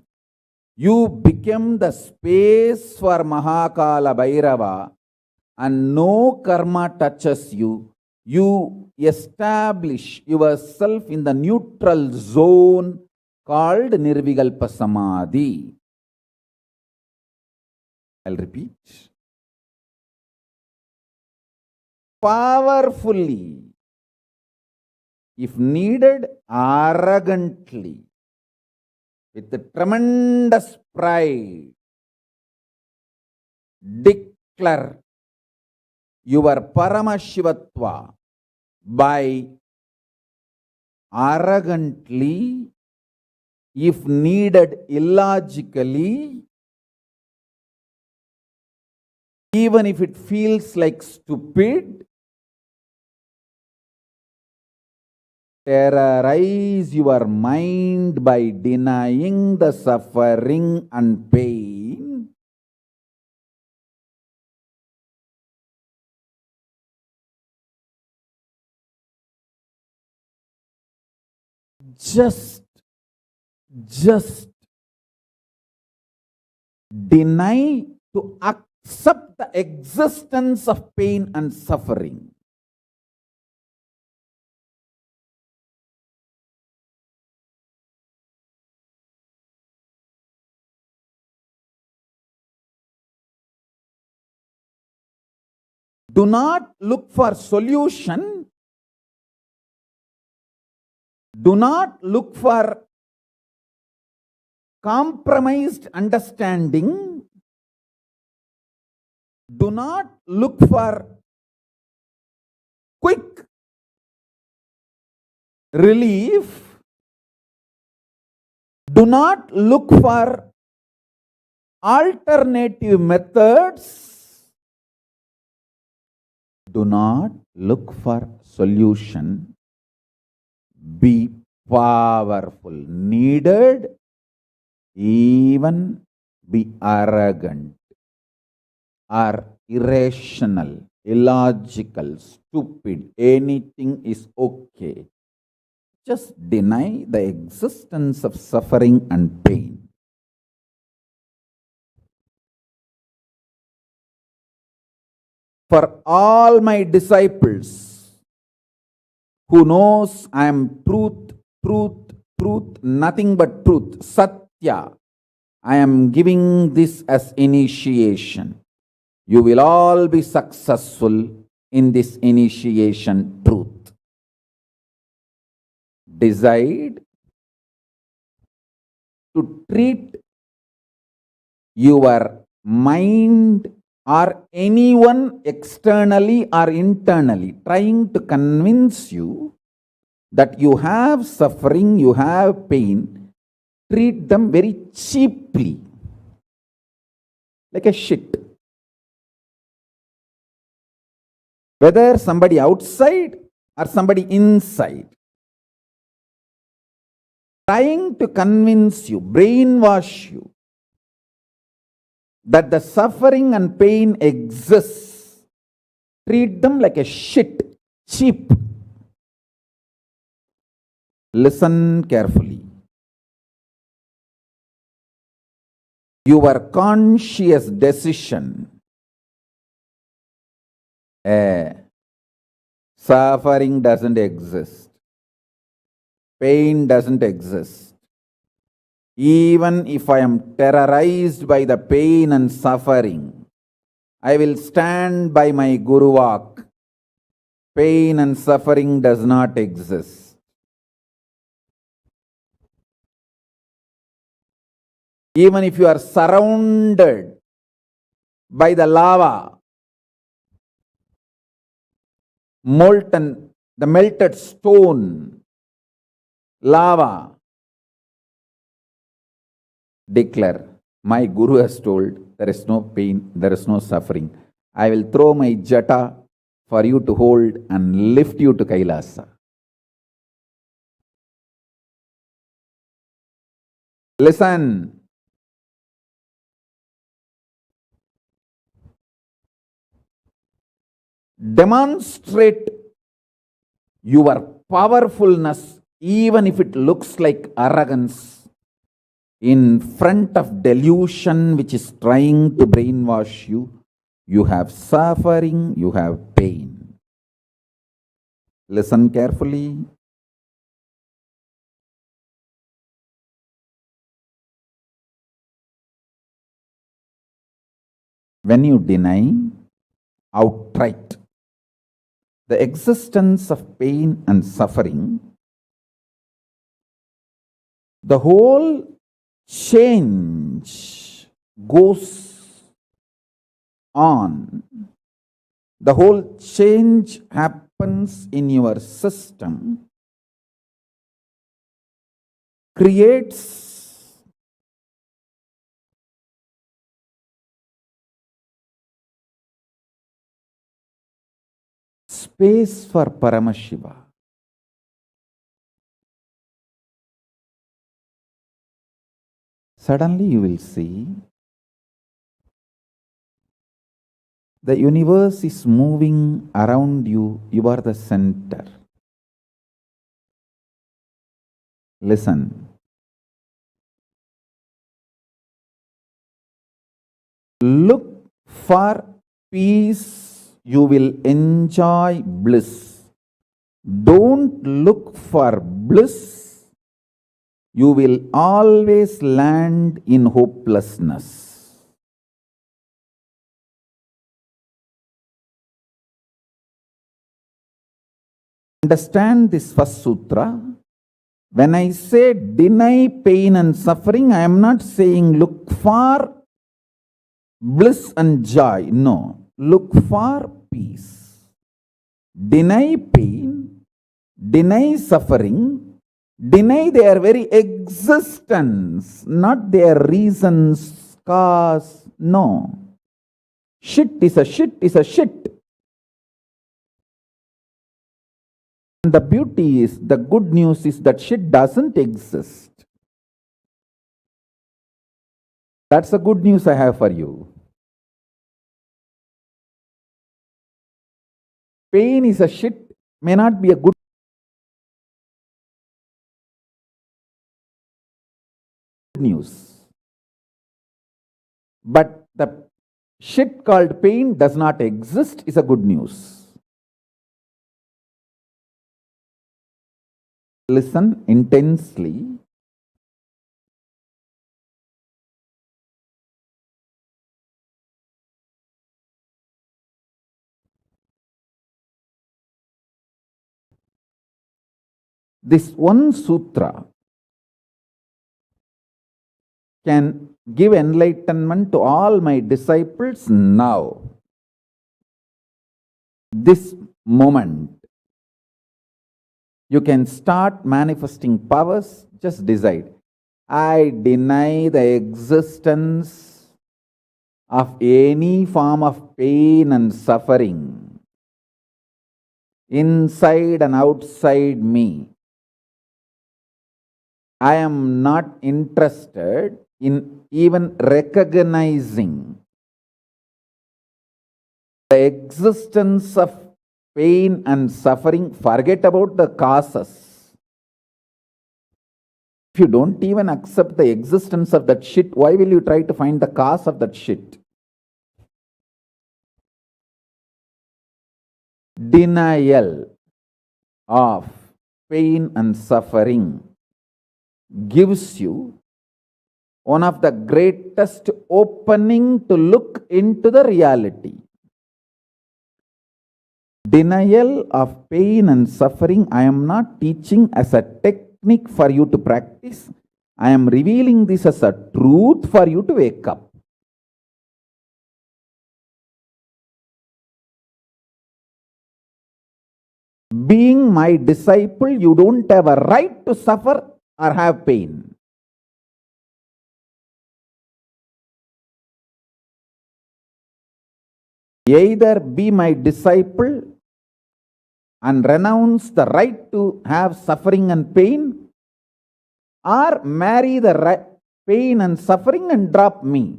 you become the space for Maha Kalabhairava and no karma touches you. You establish yourself in the neutral zone called Nirvikalpa Samadhi. I'll repeat. Powerfully, if needed, arrogantly, with a tremendous pride, declare your Paramashivatva by arrogantly, if needed, illogically, even if it feels like stupid, terrorize your mind by denying the suffering and pain. Just deny to accept the existence of pain and suffering. Do not look for solution. Do not look for compromised understanding. Do not look for quick relief. Do not look for alternative methods. Do not look for solution. Be powerful. Needed, even be arrogant or irrational, illogical, stupid. Anything is okay. Just deny the existence of suffering and pain. For all my disciples who knows I am truth, nothing but truth, Satya, I am giving this as initiation. You will all be successful in this initiation truth. Decide to treat your mind or anyone externally or internally trying to convince you that you have suffering, you have pain, treat them very cheaply, like a shit. Whether somebody outside or somebody inside. trying to convince you, brainwash you, that the suffering and pain exists, treat them like a shit, cheap. Listen carefully. Your conscious decision, suffering doesn't exist, pain doesn't exist. Even if I am terrorized by the pain and suffering, I will stand by my Guru Vak. Pain and suffering does not exist. Even if you are surrounded by the lava, molten, the melted stone, lava, declare, my Guru has told, there is no pain, there is no suffering. I will throw my jata for you to hold and lift you to Kailasa. Listen. Demonstrate your powerfulness, even if it looks like arrogance, in front of delusion which is trying to brainwash you. You have suffering, you have pain. Listen carefully. When you deny outright the existence of pain and suffering, the whole change goes on. The whole change happens in your system, creates space for Paramashiva. Suddenly you will see the universe is moving around you. You are the center. Listen. Look for peace, you will enjoy bliss. Don't look for bliss, you will always land in hopelessness. Understand this first sutra. When I say deny pain and suffering, I am not saying look for bliss and joy. No. Look for peace. Deny pain, deny suffering, deny their very existence, not their reasons, cause. No. Shit is a shit is a shit. And the beauty is, the good news is that shit doesn't exist. That's the good news I have for you. Pain is a shit, may not be a good news. But the shit called pain does not exist is a good news. Listen intensely. This one sutra can give enlightenment to all my disciples now. This moment. You can start manifesting powers. Just decide. I deny the existence of any form of pain and suffering inside and outside me. I am not interested in even recognizing the existence of pain and suffering. Forget about the causes. If you don't even accept the existence of that shit, why will you try to find the cause of that shit? Denial of pain and suffering gives you one of the greatest opening to look into the reality. Denial of pain and suffering, I am not teaching as a technique for you to practice. I am revealing this as a truth for you to wake up. Being my disciple, you don't have a right to suffer or have pain. Either be my disciple and renounce the right to have suffering and pain, or marry the pain and suffering and drop me.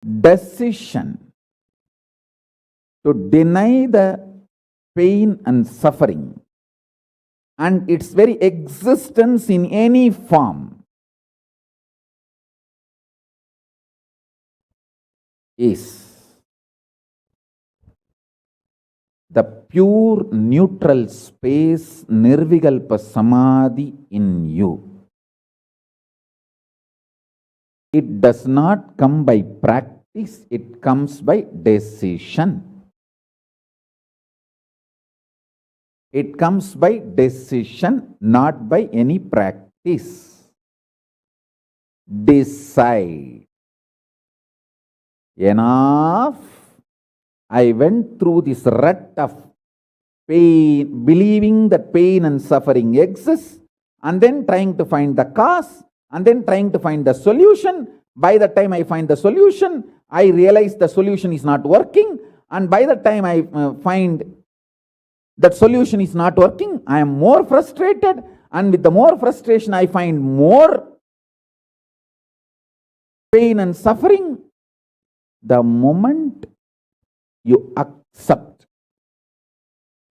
Decision to deny the pain and suffering and its very existence in any form is the pure neutral space Nirvikalpa Samadhi in you. It does not come by practice, it comes by decision. It comes by decision, not by any practice. Decide. Enough. I went through this rut of pain, believing that pain and suffering exist, and then trying to find the cause, and then trying to find the solution. By the time I find the solution, I realize the solution is not working, and by the time I find that solution is not working, I am more frustrated, and with the more frustration, I find more pain and suffering. The moment you accept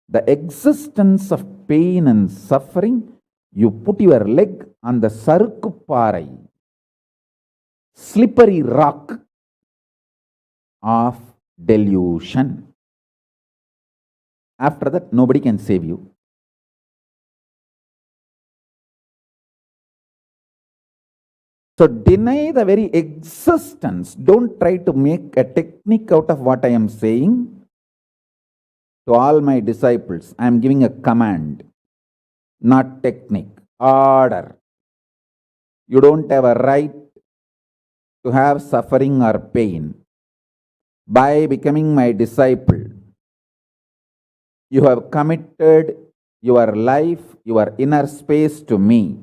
the existence of pain and suffering, you put your leg on the sarukupparai, slippery rock of delusion. After that, nobody can save you. So deny the very existence. Don't try to make a technique out of what I am saying. To all my disciples, I am giving a command, not technique, order. You don't have a right to have suffering or pain. By becoming my disciple, you have committed your life, your inner space to me,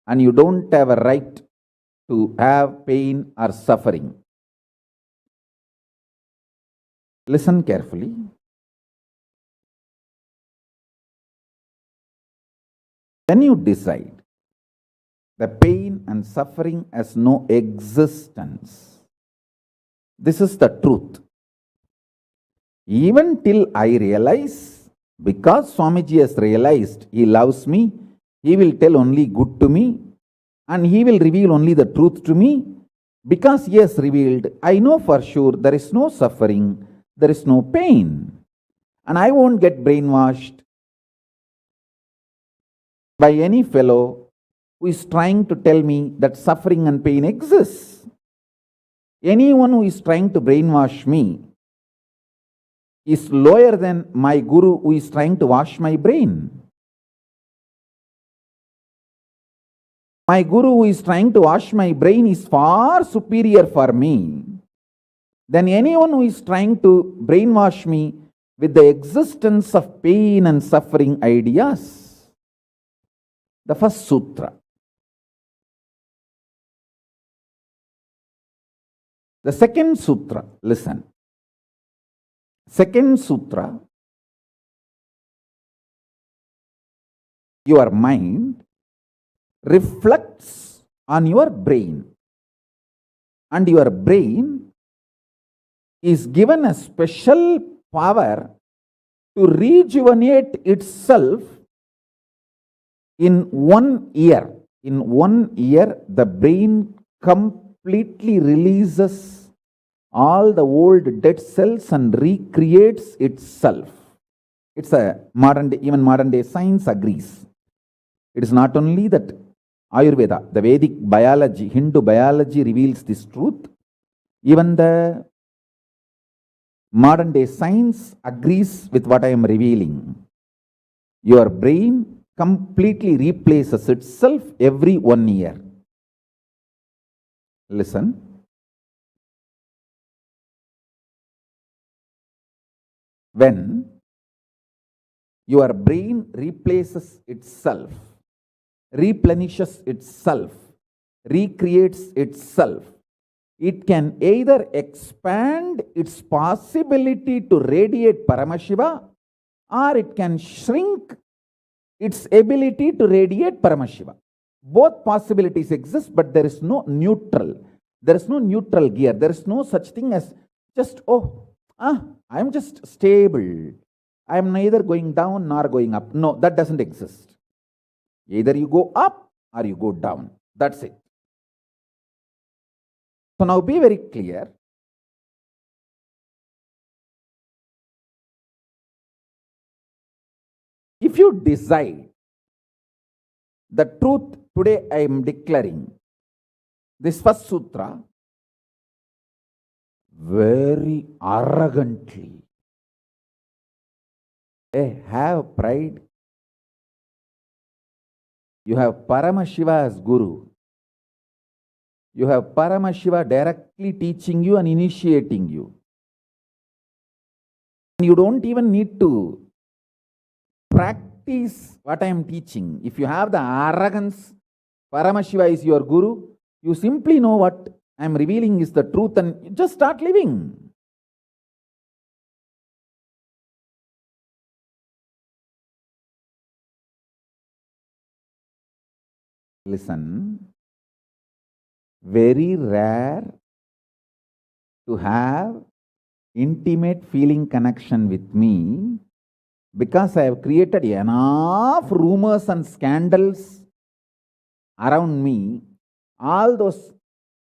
and you don't have a right to have pain or suffering. Listen carefully. When you decide the pain and suffering has no existence, this is the truth. Even till I realize, because Swamiji has realized he loves me, he will tell only good to me, and he will reveal only the truth to me. Because he has revealed, I know for sure there is no suffering, there is no pain, and I won't get brainwashed by any fellow who is trying to tell me that suffering and pain exists. Anyone who is trying to brainwash me is lower than my guru who is trying to wash my brain. My guru who is trying to wash my brain is far superior for me than anyone who is trying to brainwash me with the existence of pain and suffering ideas. The first sutra. The second sutra, listen. Second sutra your mind reflects on your brain, and your brain is given a special power to rejuvenate itself in 1 year. In 1 year, the brain completely releases all the old dead cells and recreates itself. It's a even modern day science agrees. It is not only that Ayurveda, the Vedic biology, Hindu biology reveals this truth. Even the modern day science agrees with what I am revealing. Your brain completely replaces itself every 1 year. Listen. When your brain replaces itself, replenishes itself, recreates itself, it can either expand its possibility to radiate Paramashiva, or it can shrink its ability to radiate Paramashiva. Both possibilities exist, but there is no neutral. There is no neutral gear. There is no such thing as just, I am just stable. I am neither going down nor going up. No, that doesn't exist. Either you go up or you go down. That's it. So now be very clear. If you decide the truth today I am declaring, this first sutra, very arrogantly, have pride. You have Paramashiva as Guru. You have Paramashiva directly teaching you and initiating you. You don't even need to practice what I am teaching. If you have the arrogance, Paramashiva is your Guru, you simply know what I am revealing is the truth and you just start living. Listen, very rare to have intimate feeling connection with me because I have created enough rumors and scandals around me. All those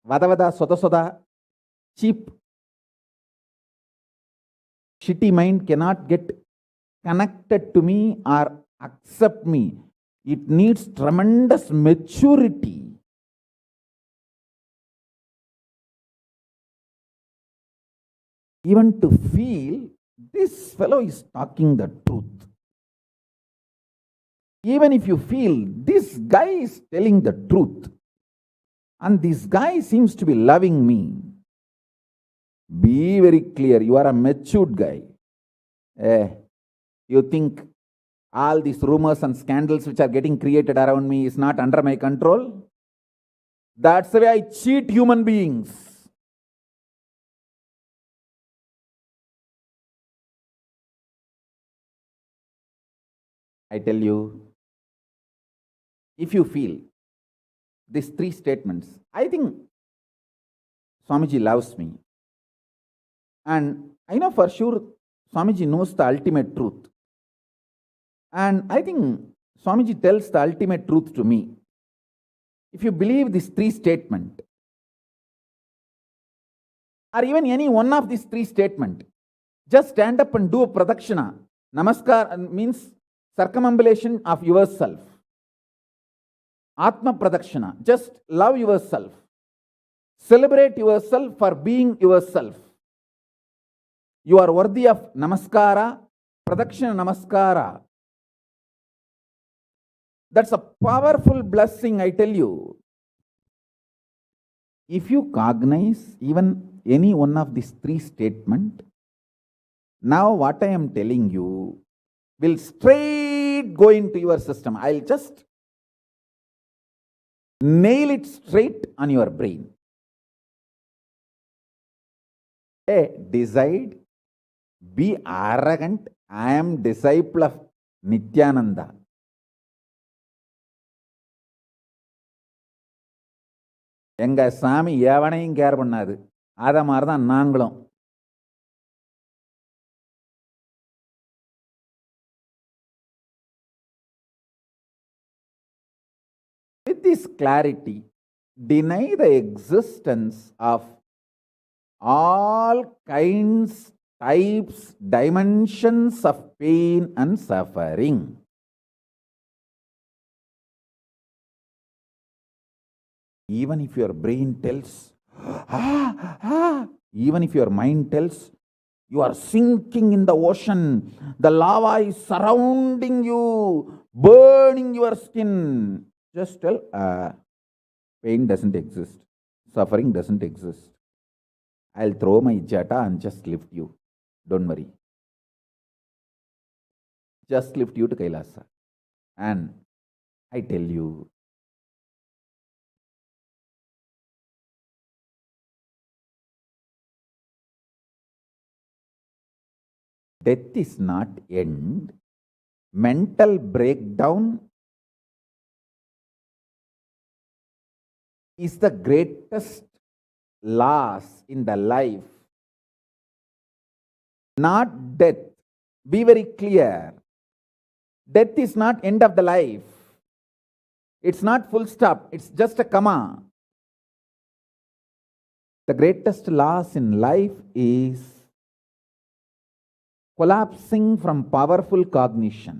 vada soda cheap, shitty mind cannot get connected to me or accept me. It needs tremendous maturity. Even to feel this fellow is talking the truth. Even if you feel this guy is telling the truth and this guy seems to be loving me, be very clear, you are a matured guy. You think all these rumors and scandals which are getting created around me is not under my control? That's the way I cheat human beings. I tell you, if you feel these 3 statements, I think Swamiji loves me. And I know for sure Swamiji knows the ultimate truth. And I think Swamiji tells the ultimate truth to me. If you believe these 3 statements, or even any one of these 3 statements, just stand up and do a pradakshina. Namaskar means circumambulation of yourself. Atma pradakshina. Just love yourself. Celebrate yourself for being yourself. You are worthy of namaskara, pradakshina namaskara. That's a powerful blessing, I tell you. If you cognize even any one of these 3 statements, now what I am telling you will straight go into your system. I'll just nail it straight on your brain. Decide, be arrogant. I am disciple of Nityananda. எங்க சாமி எவனையும் care பண்ணாது. அத மாதிரி தான் நாங்களும். With this clarity, deny the existence of all kinds, types, dimensions of pain and suffering. Even if your brain tells, even if your mind tells, you are sinking in the ocean, the lava is surrounding you, burning your skin. Just tell, pain doesn't exist, suffering doesn't exist. I'll throw my jata and just lift you. Don't worry. Just lift you to Kailasa. And I tell you, death is not end. Mental breakdown is the greatest loss in the life. Not death. Be very clear. Death is not end of the life. It's not full stop. It's just a comma. The greatest loss in life is collapsing from powerful cognition,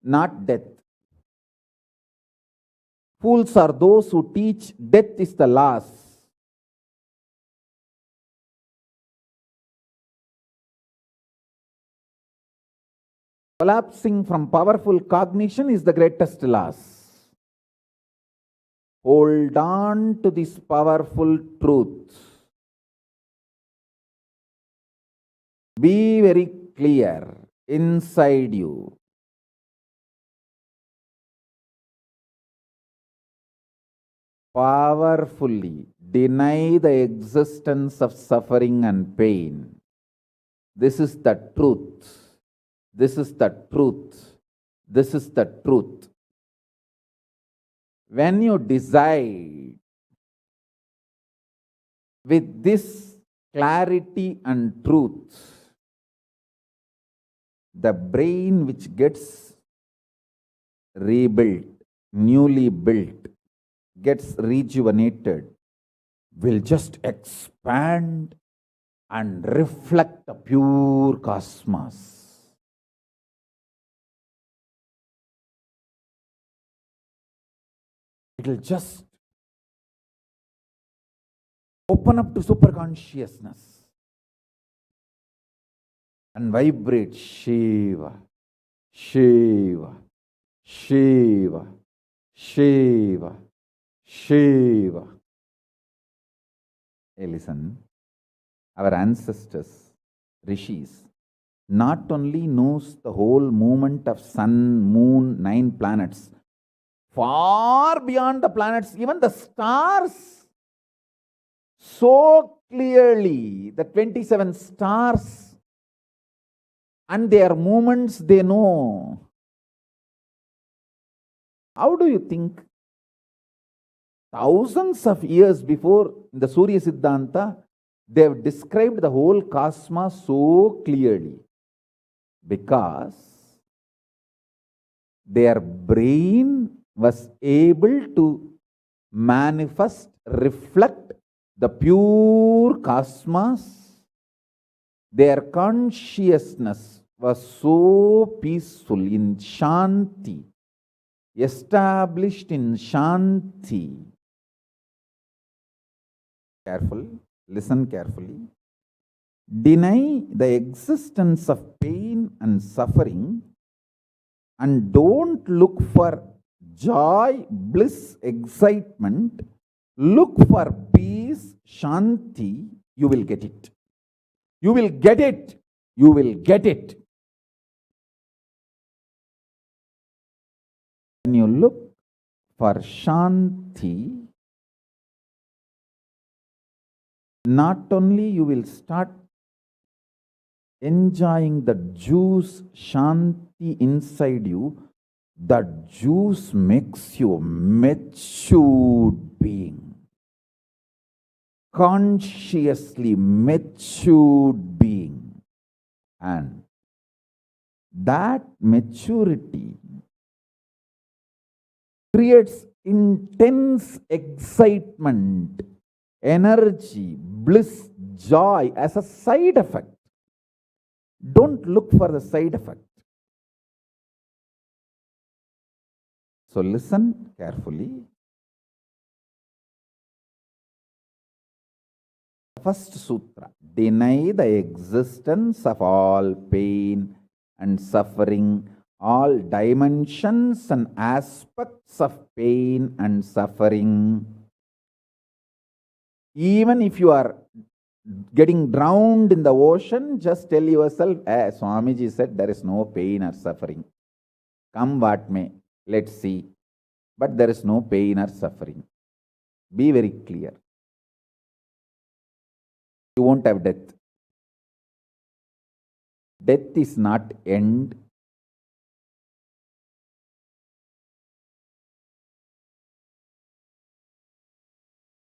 not death. Fools are those who teach death is the loss. Collapsing from powerful cognition is the greatest loss. Hold on to this powerful truth. Be very clear inside you. Powerfully deny the existence of suffering and pain. This is the truth. This is the truth. This is the truth. When you decide with this clarity and truth, the brain which gets rebuilt, newly built, gets rejuvenated, will just expand and reflect the pure cosmos. It will just open up to superconsciousness and vibrate Shiva, Shiva, Shiva, Shiva, Shiva. Hey, listen, our ancestors, rishis, not only knows the whole movement of sun, moon, 9 planets, far beyond the planets, even the stars, so clearly, the 27 stars and their movements they know. How do you think? Thousands of years before in the Surya Siddhanta, they have described the whole cosmos so clearly because their brain was able to manifest, reflect the pure cosmos. Their consciousness was so peaceful in Shanti, established in Shanti. Careful, listen carefully. Deny the existence of pain and suffering and don't look for joy, bliss, excitement. Look for peace, Shanti. You will get it. You will get it. You will get it. When you look for Shanti, not only you will start enjoying the juice Shanti inside you, that juice makes you a matured being. consciously matured being. And that maturity creates intense excitement, energy, bliss, joy as a side effect. Don't look for the side effect. So listen carefully. First sutra: deny the existence of all pain and suffering, all dimensions and aspects of pain and suffering. Even if you are getting drowned in the ocean, just tell yourself, Swamiji said there is no pain or suffering. Come what may, let's see. But there is no pain or suffering. Be very clear. You won't have death. Death is not end.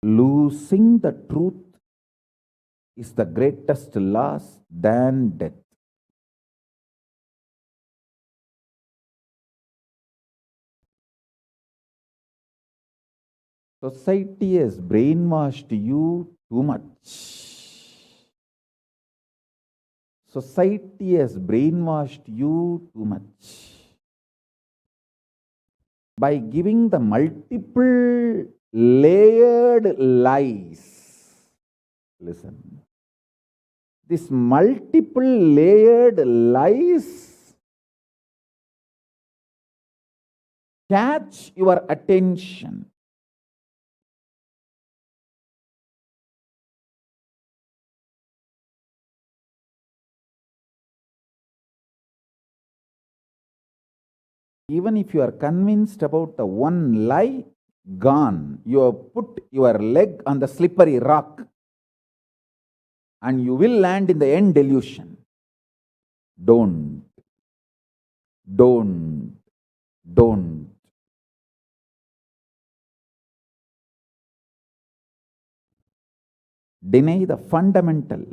Losing the truth is the greatest loss than death. Society has brainwashed you too much. Society has brainwashed you too much by giving the multiple layered lies. Listen. This multiple layered lies catch your attention. Even if you are convinced about the one lie, gone. You have put your leg on the slippery rock and you will land in the end delusion. Don't. Deny the fundamental,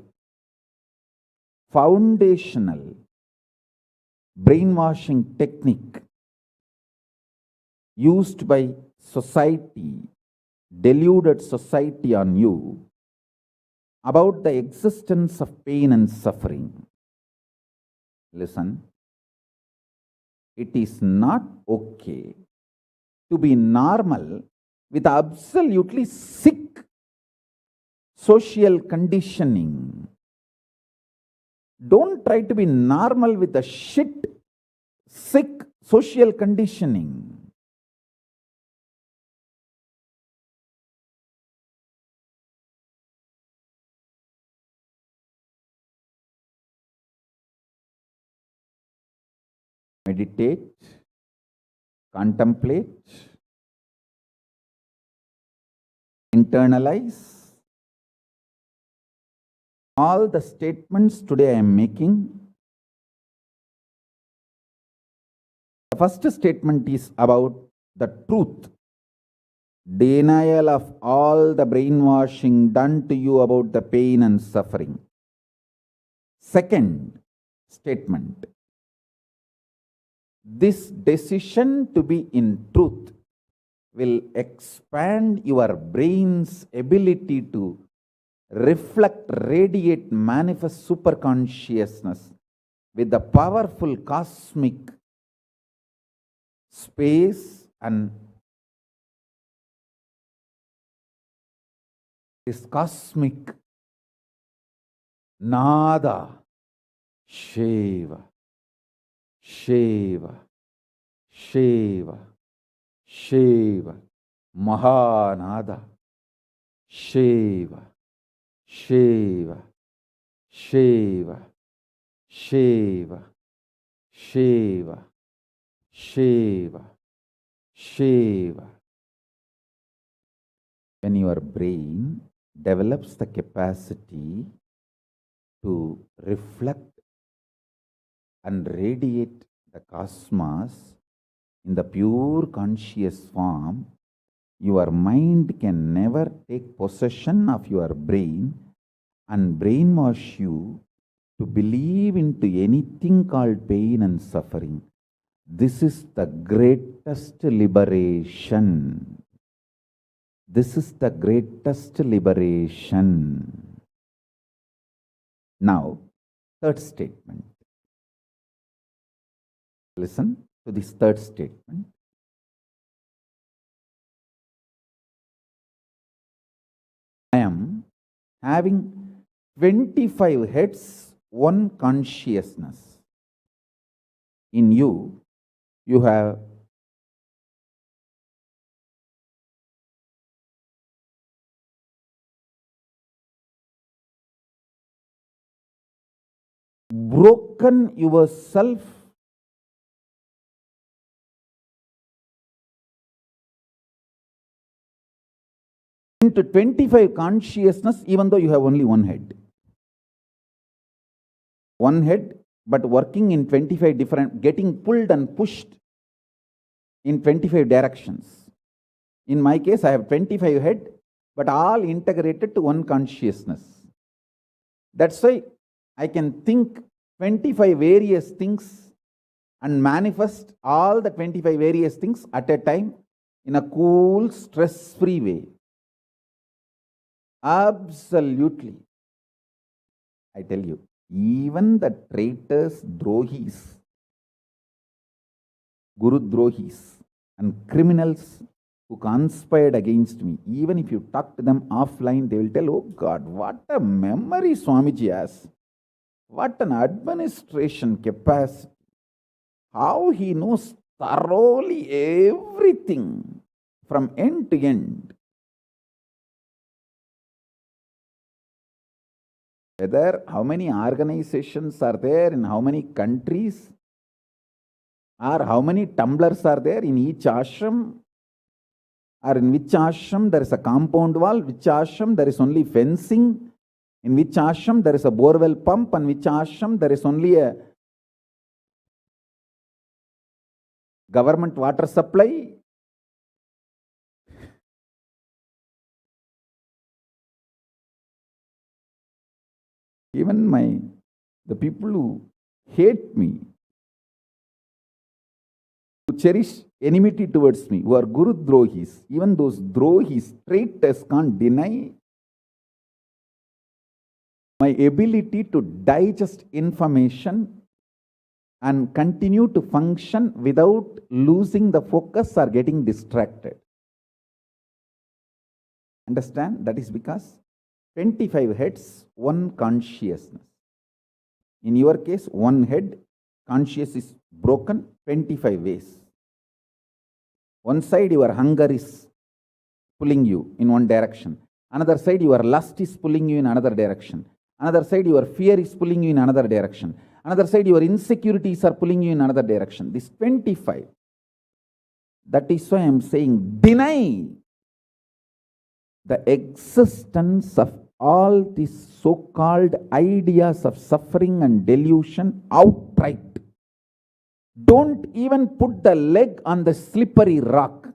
foundational brainwashing technique used by society, deluded society on you about the existence of pain and suffering. Listen, it is not okay to be normal with absolutely sick social conditioning. Don't try to be normal with the shit, sick social conditioning. Meditate, contemplate, internalize all the statements today I am making. The first statement is about the truth. Denial of all the brainwashing done to you about the pain and suffering. Second statement: this decision to be in truth will expand your brain's ability to reflect, radiate, manifest superconsciousness with the powerful cosmic space and this cosmic nada, Shiva, Shiva, Shiva, Shiva, Mahanada, Shiva, Shiva, Shiva, Shiva, Shiva, Shiva, Shiva. When your brain develops the capacity to reflect and radiate the cosmos in the pure conscious form, your mind can never take possession of your brain and brainwash you to believe into anything called pain and suffering. This is the greatest liberation. This is the greatest liberation. Now, third statement. Listen to this third statement. I am having 25 heads, one consciousness. In you, you have broken yourself into 25 consciousness, even though you have only one head. One head, but working in 25 different, getting pulled and pushed in 25 directions. In my case, I have 25 head, but all integrated to one consciousness. That's why I can think 25 various things and manifest all the 25 various things at a time in a cool, stress-free way. Absolutely. I tell you, even the traitors, drohis, guru drohis, and criminals who conspired against me, even if you talk to them offline, they will tell, oh God, what a memory Swamiji has. What an administration capacity. How he knows thoroughly everything from end to end. Whether how many organizations are there in how many countries, or how many tumblers are there in each ashram, or in which ashram there is a compound wall, which ashram there is only fencing, in which ashram there is a borewell pump, and which ashram there is only a government water supply. Even the people who hate me, who cherish enmity towards me, who are Guru Drohis, even those Drohis, traitors, can't deny my ability to digest information and continue to function without losing the focus or getting distracted. Understand? That is because 25 heads, one consciousness. In your case, one head, conscious is broken 25 ways. One side, your hunger is pulling you in one direction. Another side, your lust is pulling you in another direction. Another side, your fear is pulling you in another direction. Another side, your insecurities are pulling you in another direction. This 25. That is why I am saying, deny the existence of all these so-called ideas of suffering and delusion outright. Don't even put the leg on the slippery rock.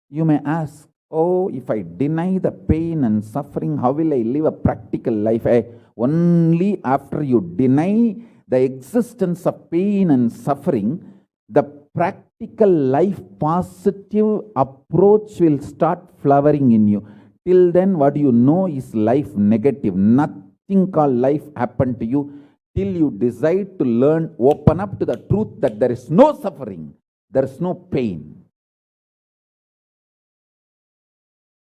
You may ask, oh, if I deny the pain and suffering, how will I live a practical life? Only after you deny the existence of pain and suffering, the practical life positive approach will start flowering in you. Till then, what you know is life negative. Nothing called life happened to you till you decide to learn, open up to the truth that there is no suffering, there is no pain.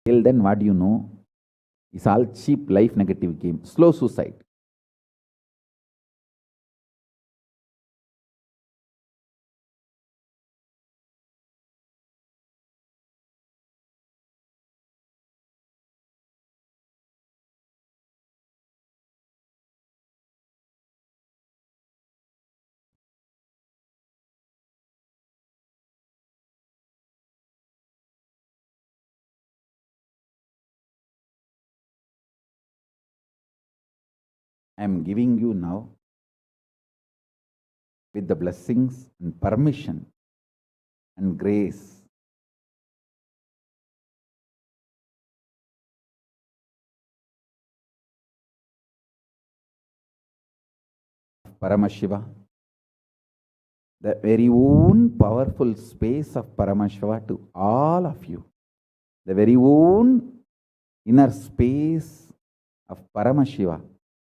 Till then, what you know is all cheap life negative game, slow suicide. I am giving you now, with the blessings and permission and grace Paramashiva, the very own powerful space of Paramashiva to all of you, the very own inner space of Paramashiva,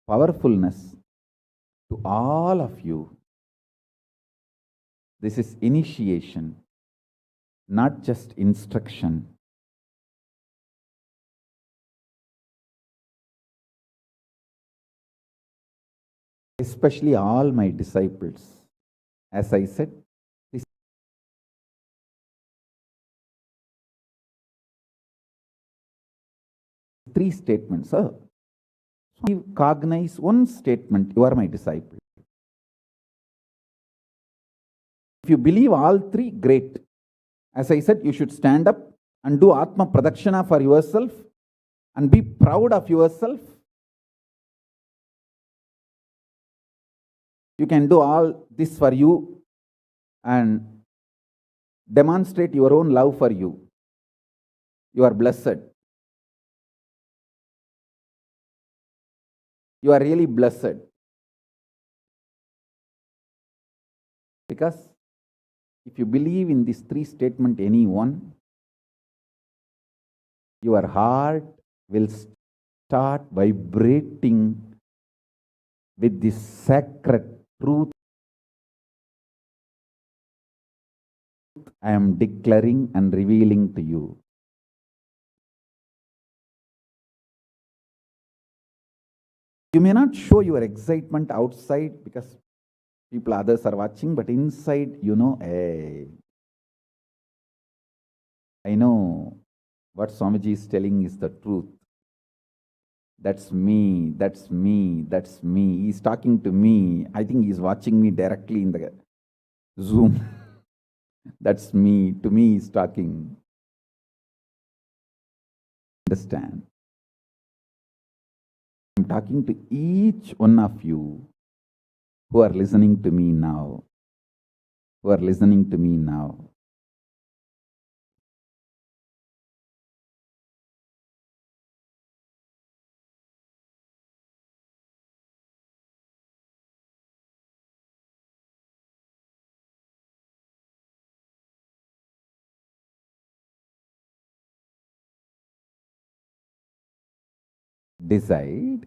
powerfulness to all of you. This is initiation, not just instruction. Especially all my disciples. As I said, this three statements. So you cognize one statement, you are my disciple. If you believe all three, great. As I said, you should stand up and do Atma Pradakshana for yourself and be proud of yourself. You can do all this for you and demonstrate your own love for you. You are blessed. You are really blessed. Because if you believe in these three statements, any one, your heart will start vibrating with this sacred truth I am declaring and revealing to you. You may not show your excitement outside because others are watching, but inside, you know, hey, I know what Swamiji is telling is the truth. That's me, that's me, that's me. He's talking to me. I think he's watching me directly in the Zoom. That's me. To me, he's talking. Understand? I'm talking to each one of you who are listening to me now. Who are listening to me now. Decide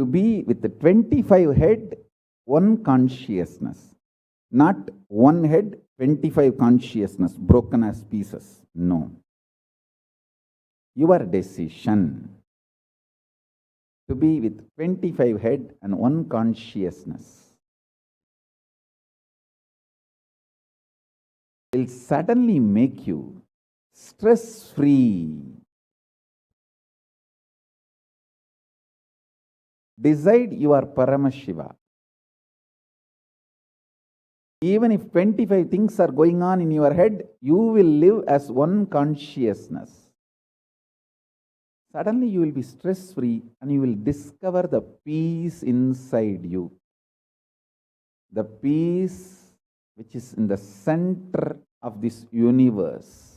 to be with the 25 head, one consciousness. Not one head, 25 consciousness, broken as pieces. No. Your decision to be with 25 head and one consciousness will suddenly make you stress-free. Decide you are Paramashiva. Even if 25 things are going on in your head, you will live as one consciousness. Suddenly you will be stress-free and you will discover the peace inside you. The peace which is in the center of this universe.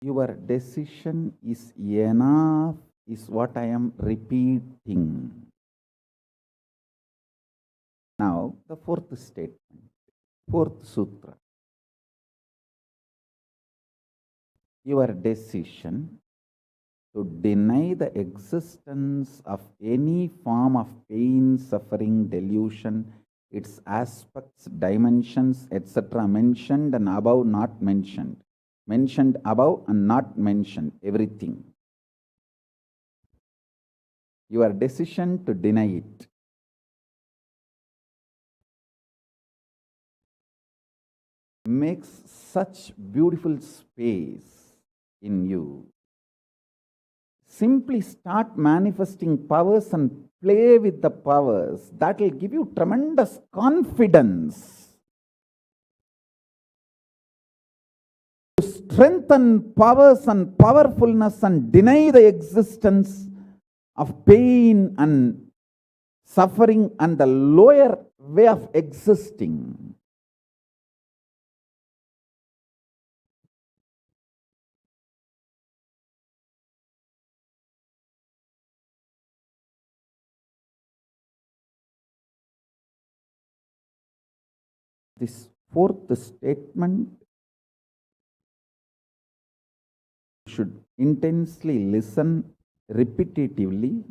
Your decision is enough, is what I am repeating. Now, the fourth statement, fourth sutra. Your decision to deny the existence of any form of pain, suffering, delusion, its aspects, dimensions, etc. mentioned and above not mentioned. Mentioned above and not mentioned, everything. Your decision to deny it. makes such beautiful space in you. Simply start manifesting powers and play with the powers. That will give you tremendous confidence to strengthen powers and powerfulness and deny the existence of pain and suffering and the lower way of existing. This fourth statement should intensely listen repetitively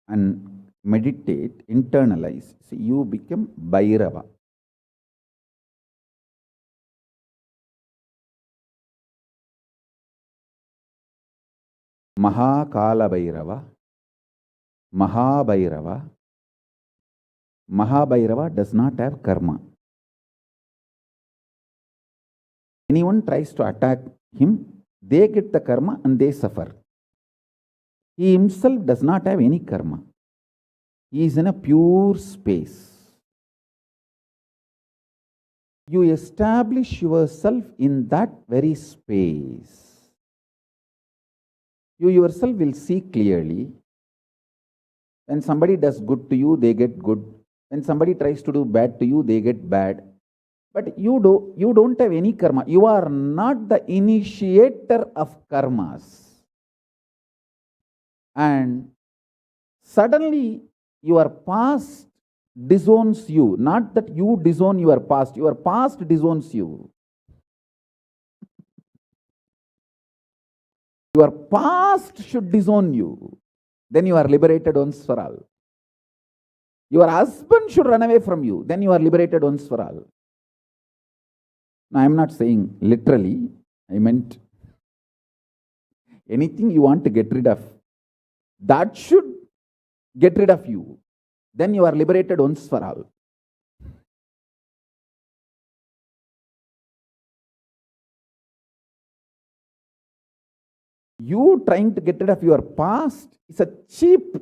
and meditate, internalize. See, you become Bhairava. Maha Kalabhairava, Mahabhairava. Mahabhairava does not have karma. Anyone tries to attack him, they get the karma and they suffer. He himself does not have any karma. He is in a pure space. You establish yourself in that very space. You yourself will see clearly. When somebody does good to you, they get good. When somebody tries to do bad to you, they get bad. But you don't have any karma. You are not the initiator of karmas. And suddenly your past disowns you. Not that you disown your past disowns you. Your past should disown you. Then you are liberated once for all. Your husband should run away from you. Then you are liberated once for all. Now, I am not saying literally. I meant anything you want to get rid of, that should get rid of you. Then you are liberated once for all. You trying to get rid of your past is a cheap,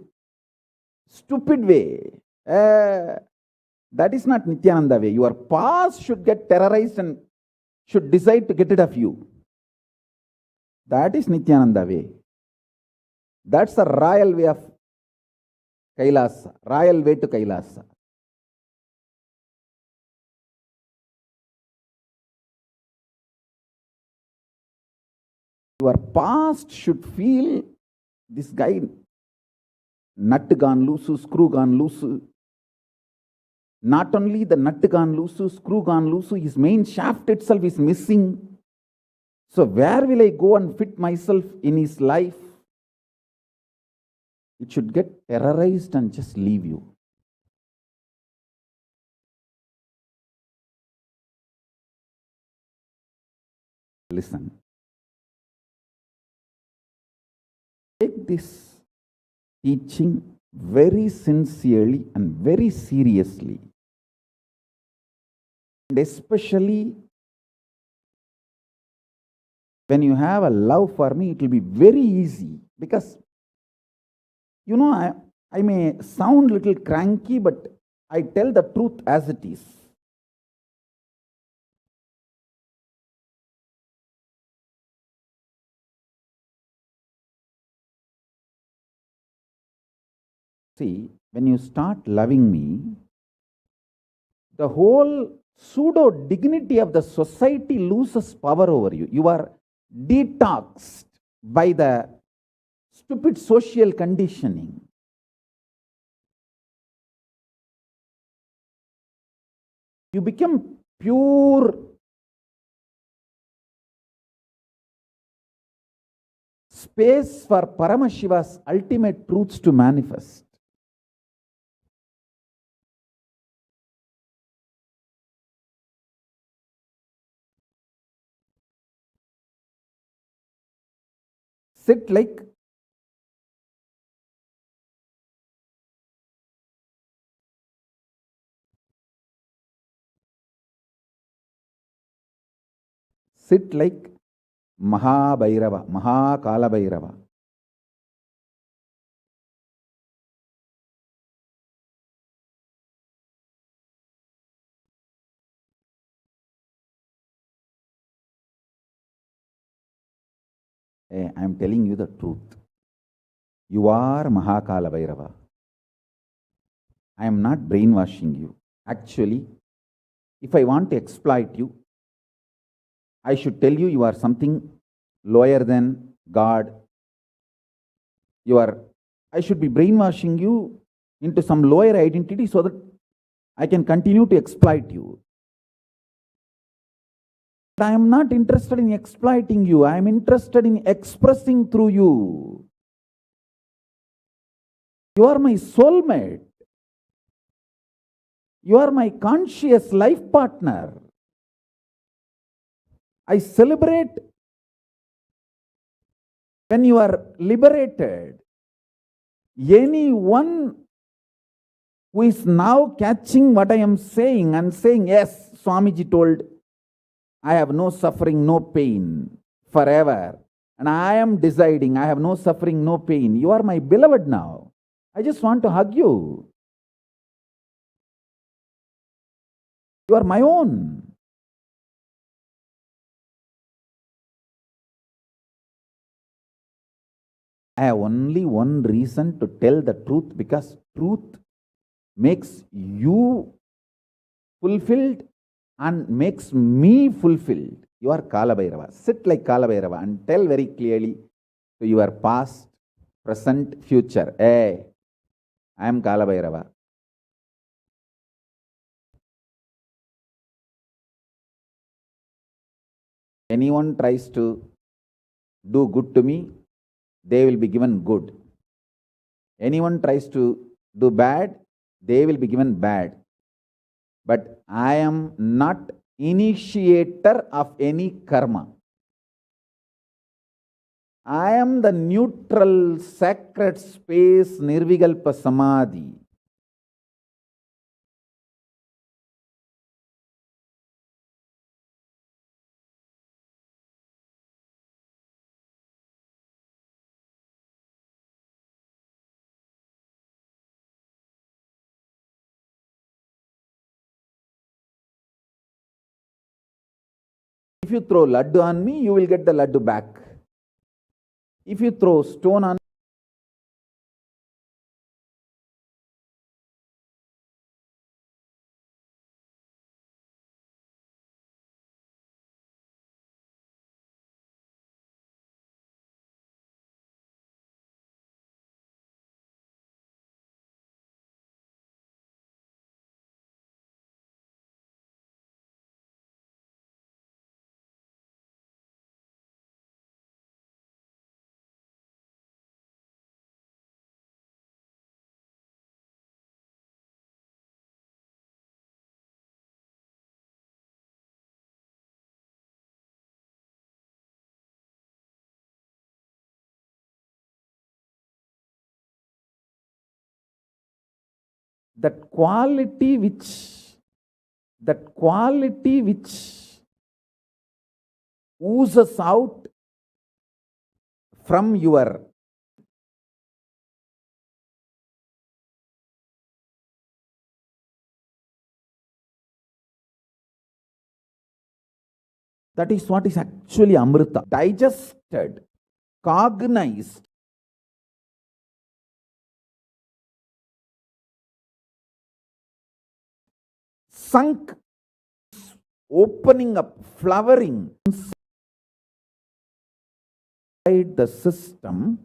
stupid way. That is not Nityananda way. Your past should get terrorized and should decide to get rid of you. That is Nityananda way. That's the royal way of Kailasa, royal way to Kailasa. Your past should feel this guy, nut gone loose, screw gone loose. Not only the nut gone loose, screw gone loose, his main shaft itself is missing. So where will I go and fit myself in his life? It should get terrorized and just leave you. Listen. Take this teaching very sincerely and very seriously. And especially when you have a love for me, it will be very easy. Because, you know, I may sound a little cranky, but I tell the truth as it is. See, when you start loving me, the whole pseudo dignity of the society loses power over you. You are detoxed by the stupid social conditioning. You become pure space for Paramashiva's ultimate truths to manifest. Sit like Sit like Maha Kalabhairava. I am telling you the truth. You are Maha Kalabhairava. I am not brainwashing you. Actually, if I want to exploit you, I should tell you you are something lower than God. I should be brainwashing you into some lower identity so that I can continue to exploit you. But I am not interested in exploiting you. I am interested in expressing through you. You are my soulmate. You are my conscious life partner. I celebrate when you are liberated. Anyone who is now catching what I am saying and saying, yes, Swamiji told, I have no suffering, no pain forever. And I am deciding I have no suffering, no pain. You are my beloved now. I just want to hug you. You are my own. I have only one reason to tell the truth, because truth makes you fulfilled and makes me fulfilled. You are Kalabhairava. Sit like Kalabhairava and tell very clearly to your past, present, future. Hey, I am Kalabhairava. Anyone tries to do good to me, they will be given good. Anyone tries to do bad, they will be given bad. But I am not initiator of any karma. I am the neutral, sacred space, Nirvikalpa Samadhi. If you throw laddu on me, you will get the laddu back. If you throw stone on that quality which oozes out from your that is what is actually Amrita. Digested, cognized, sunk, opening up, flowering inside the system,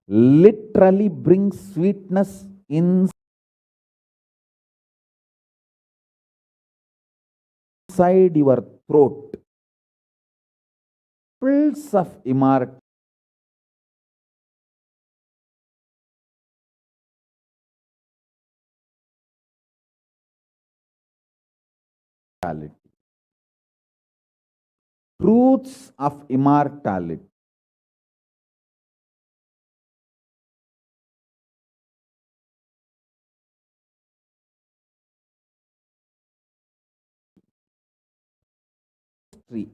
literally brings sweetness inside your throat. Pulse of immortality. Truths of immortality.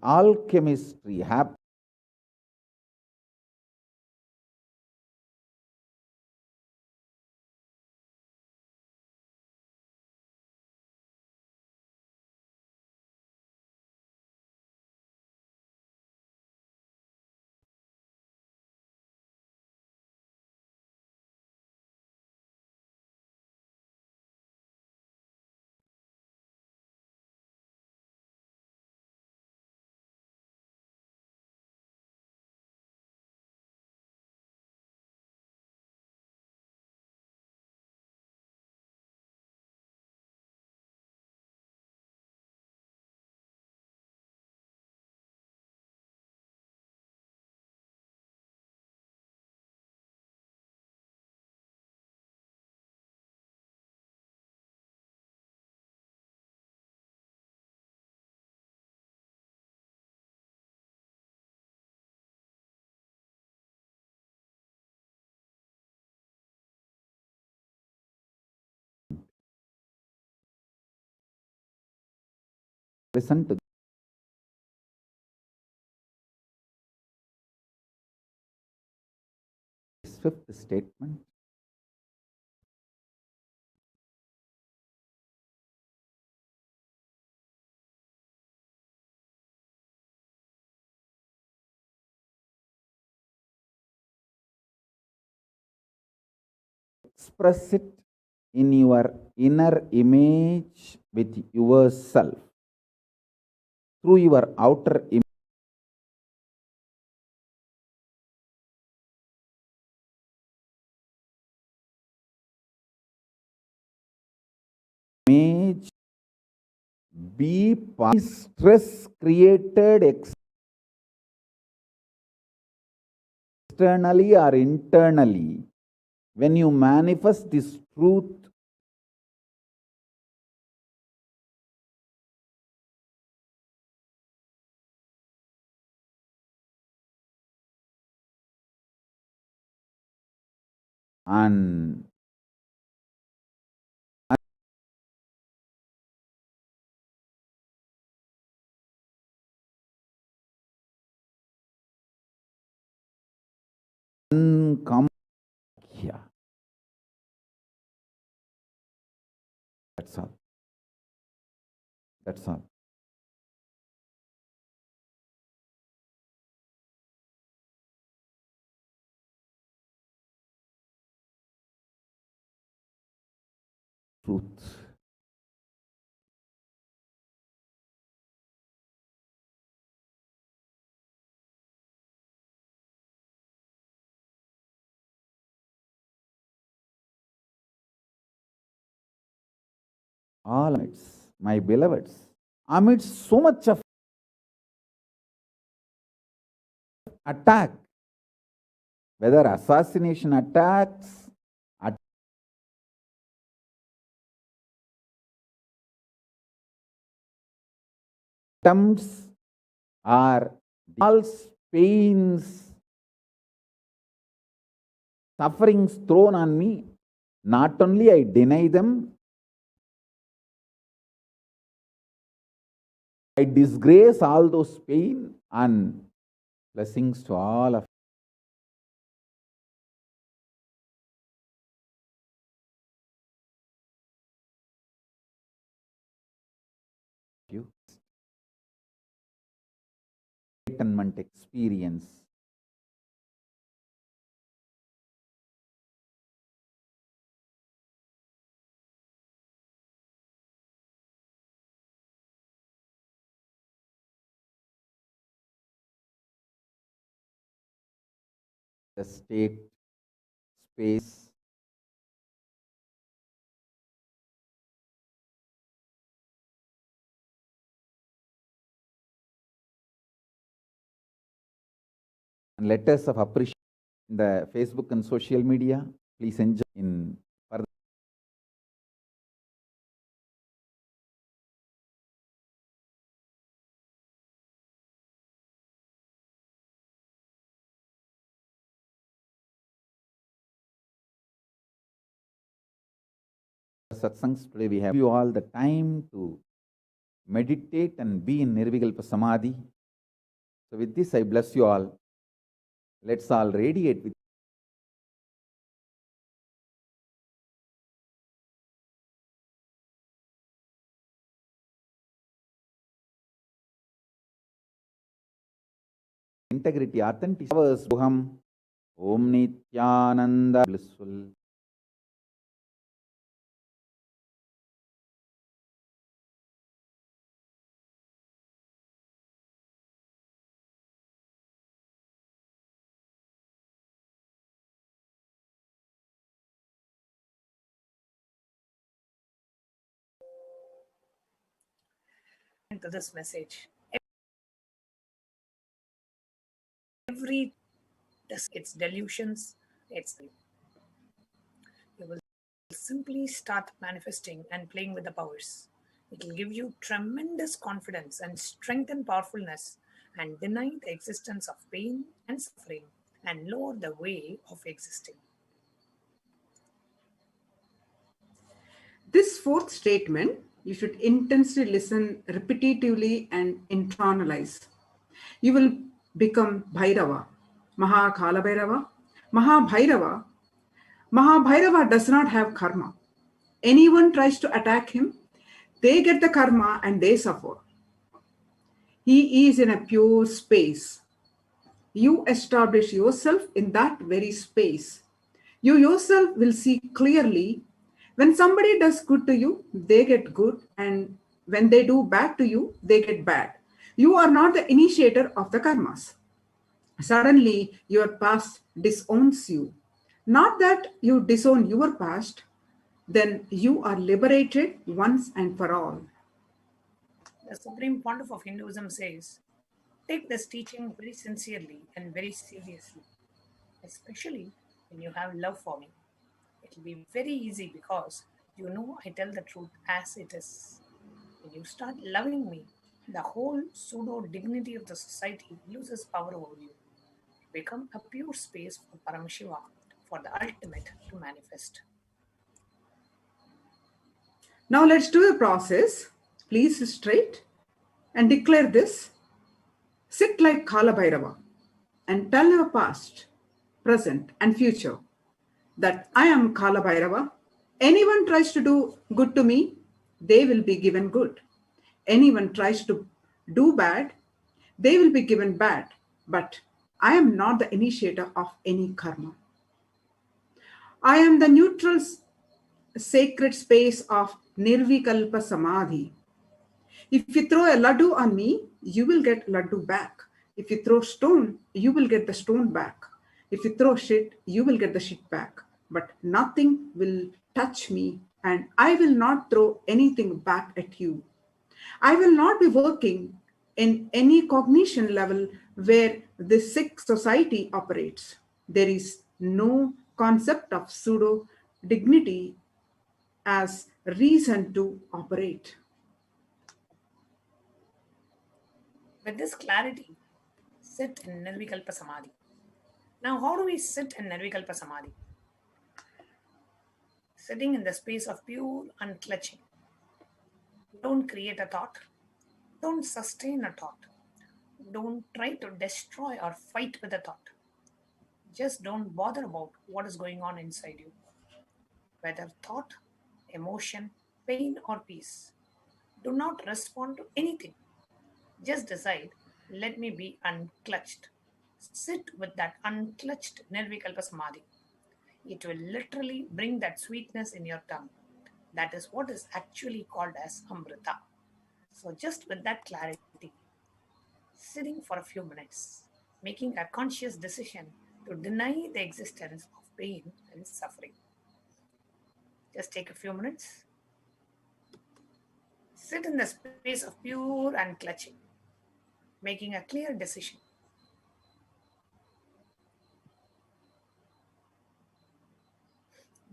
alchemistry happens. Listen to this fifth statement. Express it in your inner image with yourself through your outer image. Be stress created externally or internally. When you manifest this truth, and come here. That's all. That's all. Truth. All amidst, my beloveds, amidst so much of attack, whether assassination attacks, attempts, or false pains, sufferings thrown on me, not only I deny them, I disgrace all those pain and blessings to all of you. Enlightenment experience. The state, space, and letters of appreciation in the Facebook and social media. Please enjoy in further. Satsangs today we have you all the time to meditate and be in Nirvikalpa Samadhi. So with this, I bless you all. Let's all radiate with integrity, authenticity. Om Nityananda blissful. To this message. Every its delusions, you will simply start manifesting and playing with the powers. It will give you tremendous confidence and strength and powerfulness and deny the existence of pain and suffering and lower the way of existing. This fourth statement, you should intensely listen repetitively and internalize. You will become Bhairava, Maha Kalabhairava, Maha Bhairava does not have karma. Anyone tries to attack him, they get the karma and they suffer. He is in a pure space. You establish yourself in that very space. You yourself will see clearly. When somebody does good to you, they get good, and when they do bad to you, they get bad. You are not the initiator of the karmas. Suddenly, your past disowns you. Not that you disown your past, then you are liberated once and for all. The Supreme Pontiff of Hinduism says, take this teaching very sincerely and very seriously, especially when you have love for me. It will be very easy because you know I tell the truth as it is. When you start loving me, the whole pseudo-dignity of the society loses power over you. You become a pure space for Paramashiva, for the ultimate to manifest. Now let's do the process. Please sit straight and declare this. Sit like Kalabhairava and tell your past, present and future that I am Kalabhairava. Anyone tries to do good to me, they will be given good. Anyone tries to do bad, they will be given bad. But I am not the initiator of any karma. I am the neutral sacred space of Nirvikalpa Samadhi. If you throw a laddu on me, you will get laddu back. If you throw stone, you will get the stone back. If you throw shit, you will get the shit back. But nothing will touch me, and I will not throw anything back at you. I will not be working in any cognition level where this sick society operates. There is no concept of pseudo dignity as reason to operate. With this clarity, sit in Nirvikalpa Samadhi. Now, how do we sit in Nirvikalpa Samadhi? Sitting in the space of pure unclutching. Don't create a thought. Don't sustain a thought. Don't try to destroy or fight with a thought. Just don't bother about what is going on inside you. Whether thought, emotion, pain, or peace. Do not respond to anything. Just decide, let me be unclutched. Sit with that unclutched Nirvikalpa Samadhi. It will literally bring that sweetness in your tongue. That is what is actually called as Amrita. So just with that clarity, sitting for a few minutes, making a conscious decision to deny the existence of pain and suffering. Just take a few minutes. Sit in the space of pure unclutching, making a clear decision.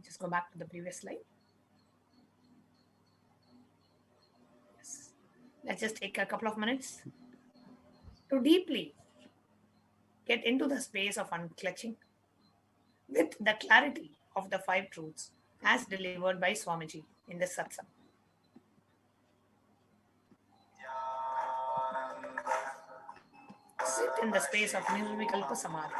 Just go back to the previous slide. Yes. Let's just take a couple of minutes to deeply get into the space of unclutching with the clarity of the 5 truths as delivered by Swamiji in the satsang. sit in the space of Nirvikalpa Samadhi.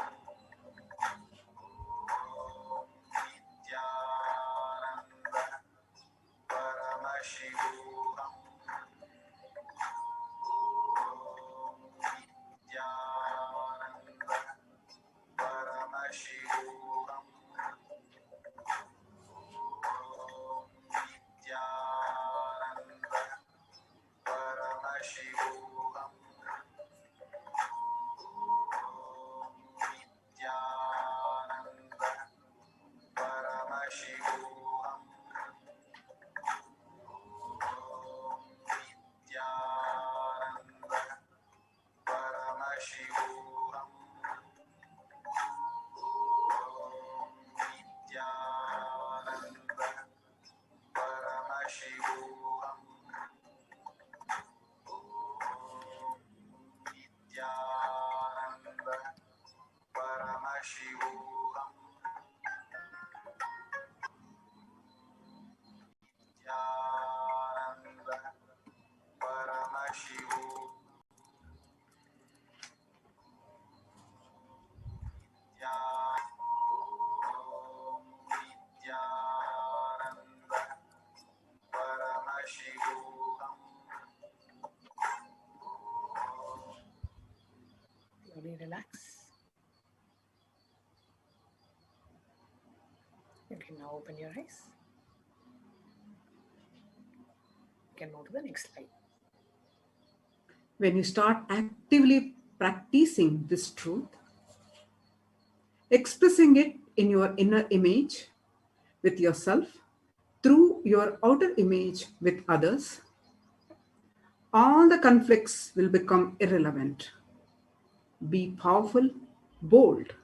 Slowly relax. You can now open your eyes. You can move to the next slide. When you start actively practicing this truth, expressing it in your inner image with yourself, through your outer image with others, all the conflicts will become irrelevant. Be powerful, bold,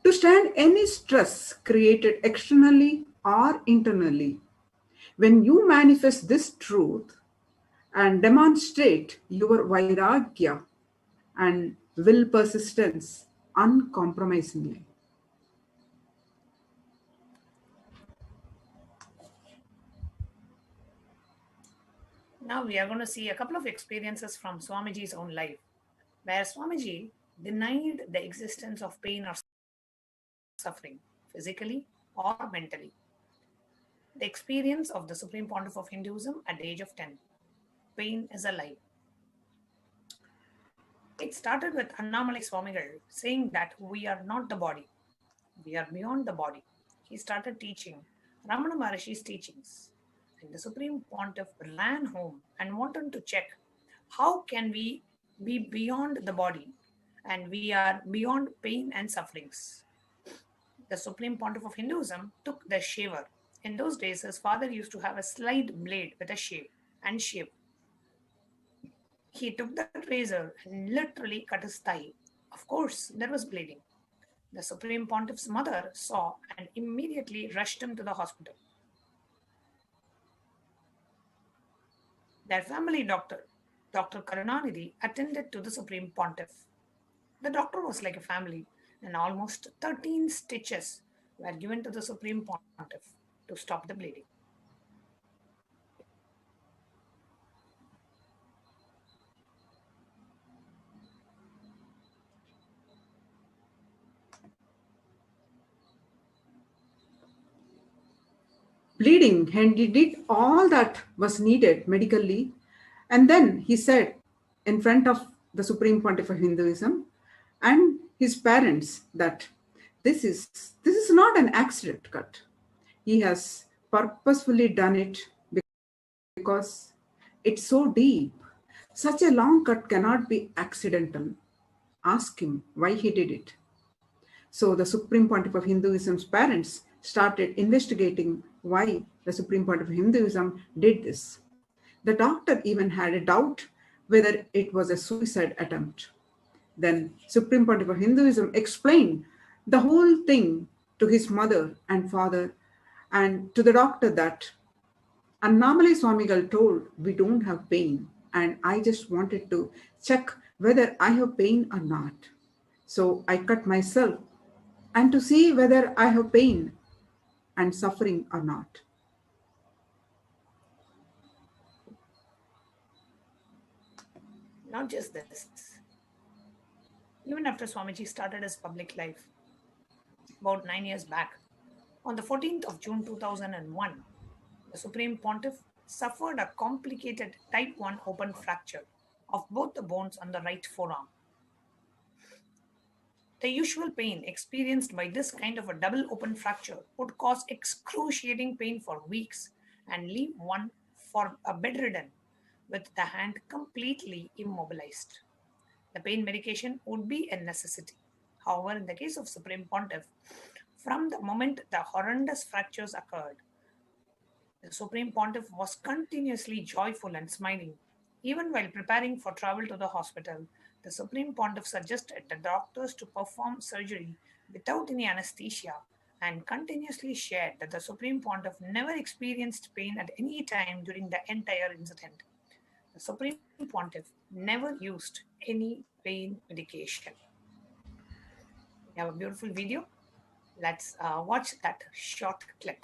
to stand any stress created externally or internally. When you manifest this truth and demonstrate your vairagya and will persistence uncompromisingly. Now we are going to see a couple of experiences from Swamiji's own life, where Swamiji denied the existence of pain or suffering, physically or mentally. The experience of the Supreme Pontiff of Hinduism at the age of 10. Pain is a lie. It started with Annamalai Swamigal saying that we are not the body. We are beyond the body. He started teaching Ramana Maharishi's teachings. And the Supreme Pontiff ran home and wanted to check how can we be beyond the body and we are beyond pain and sufferings. The Supreme Pontiff of Hinduism took the shaver. In those days, his father used to have a slide blade with a shave and shave. He took that razor and literally cut his thigh. Of course, there was bleeding. The Supreme Pontiff's mother saw and immediately rushed him to the hospital. Their family doctor, Dr. Karunanidhi, attended to the Supreme Pontiff. The doctor was like a family, and almost 13 stitches were given to the Supreme Pontiff to stop the bleeding. Bleeding, and he did all that was needed medically. And then he said in front of the Supreme Pontiff of Hinduism and his parents that this is not an accident cut. He has purposefully done it because it's so deep. Such a long cut cannot be accidental. Ask him why he did it. So the Supreme Pontiff of Hinduism's parents started investigating why the Supreme Pontiff of Hinduism did this. The doctor even had a doubt whether it was a suicide attempt. Then Supreme Pontiff of Hinduism explained the whole thing to his mother and father and to the doctor that Annamalai Swamigal told we don't have pain and I just wanted to check whether I have pain or not. So I cut myself and to see whether I have pain and suffering or not. Not just this. even after Swamiji started his public life about 9 years back. On the 14th of June 2001, the Supreme Pontiff suffered a complicated type 1 open fracture of both the bones on the right forearm. The usual pain experienced by this kind of a double open fracture would cause excruciating pain for weeks and leave one for a bedridden with the hand completely immobilized. The pain medication would be a necessity. However, in the case of Supreme Pontiff, from the moment the horrendous fractures occurred, the Supreme Pontiff was continuously joyful and smiling. Even while preparing for travel to the hospital, the Supreme Pontiff suggested the doctors to perform surgery without any anesthesia and continuously shared that the Supreme Pontiff never experienced pain at any time during the entire incident. The Supreme Pontiff never used any pain medication. We have a beautiful video. Let's watch that short clip.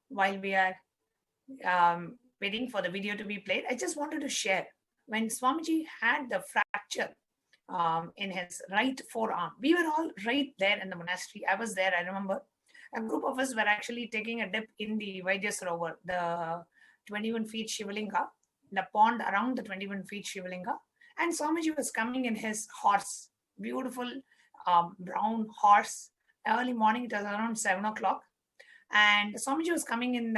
While we are waiting for the video to be played, I just wanted to share when Swamiji had the fracture in his right forearm. We were all right there in the monastery. I was there. I remember a group of us were actually taking a dip in the Vaidya Sarovar, the 21 feet Shivalinga, the pond around the 21 feet Shivalinga. And Swamiji was coming in his horse, beautiful brown horse. Early morning, it was around 7 o'clock. And Swamiji was coming in,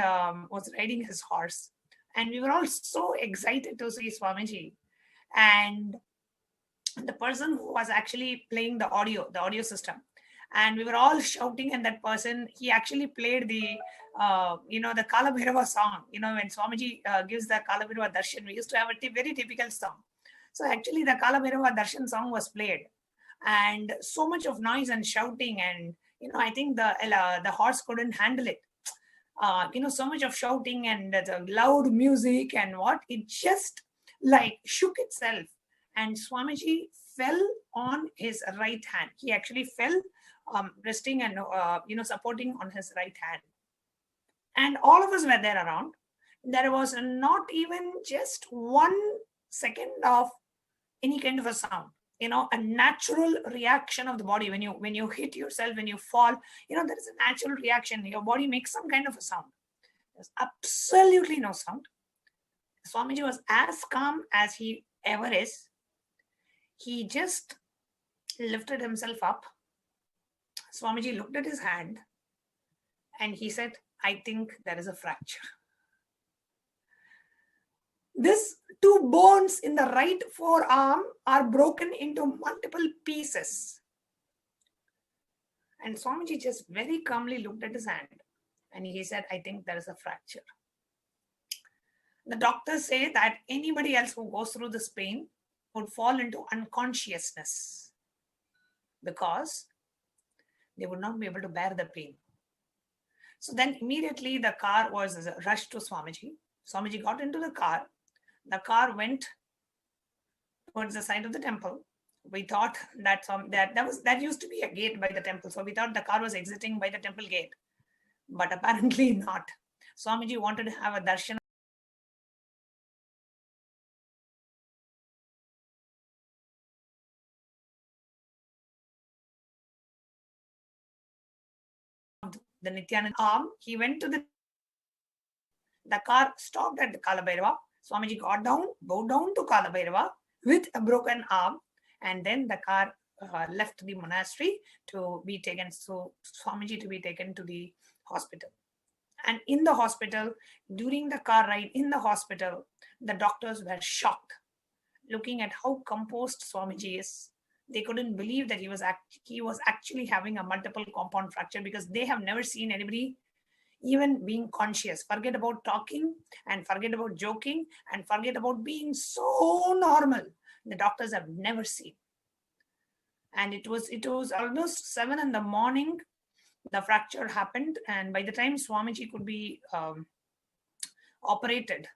was riding his horse. And we were all so excited to see Swamiji. And the person who was actually playing the audio system, and we were all shouting, and that person, he actually played the, the Kalabhairava song. When Swamiji gives the Kalabhairava Darshan, we used to have a very typical song. So actually the Kalabhairava Darshan song was played. And so much of noise and shouting, and I think the horse couldn't handle it. So much of shouting and the loud music and what, it just like shook itself. And Swamiji fell on his right hand. He actually fell, resting and supporting on his right hand. And all of us were there around. There was not even just 1 second of any kind of a sound. A natural reaction of the body when you hit yourself, when you fall, there is a natural reaction. Your body makes some kind of a sound. There's absolutely no sound. Swamiji was as calm as he ever is. He just lifted himself up. Swamiji looked at his hand and he said, I think there is a fracture. These 2 bones in the right forearm are broken into multiple pieces. And Swamiji just very calmly looked at his hand and he said, I think there is a fracture. The doctors say that anybody else who goes through this pain would fall into unconsciousness because they would not be able to bear the pain. So then immediately the car was rushed to Swamiji. Swamiji got into the car. The car went towards the side of the temple. We thought that that used to be a gate by the temple. So we thought the car was exiting by the temple gate, but apparently not. Swamiji wanted to have a darshan of the Nityananda arm. He went to the car stopped at the Kalabhairava. Swamiji got down, bowed down to Kalabhairava with a broken arm, and then the car left the monastery to be taken, so Swamiji to be taken to the hospital. And in the hospital, during the car ride in the hospital, the doctors were shocked, looking at how composed Swamiji is. They couldn't believe that he was actually having a multiple compound fracture, because they have never seen anybody even being conscious. Forget about talking and forget about joking and forget about being so normal. The doctors have never seen. And it was almost 7 in the morning. The fracture happened, and by the time Swamiji could be operated,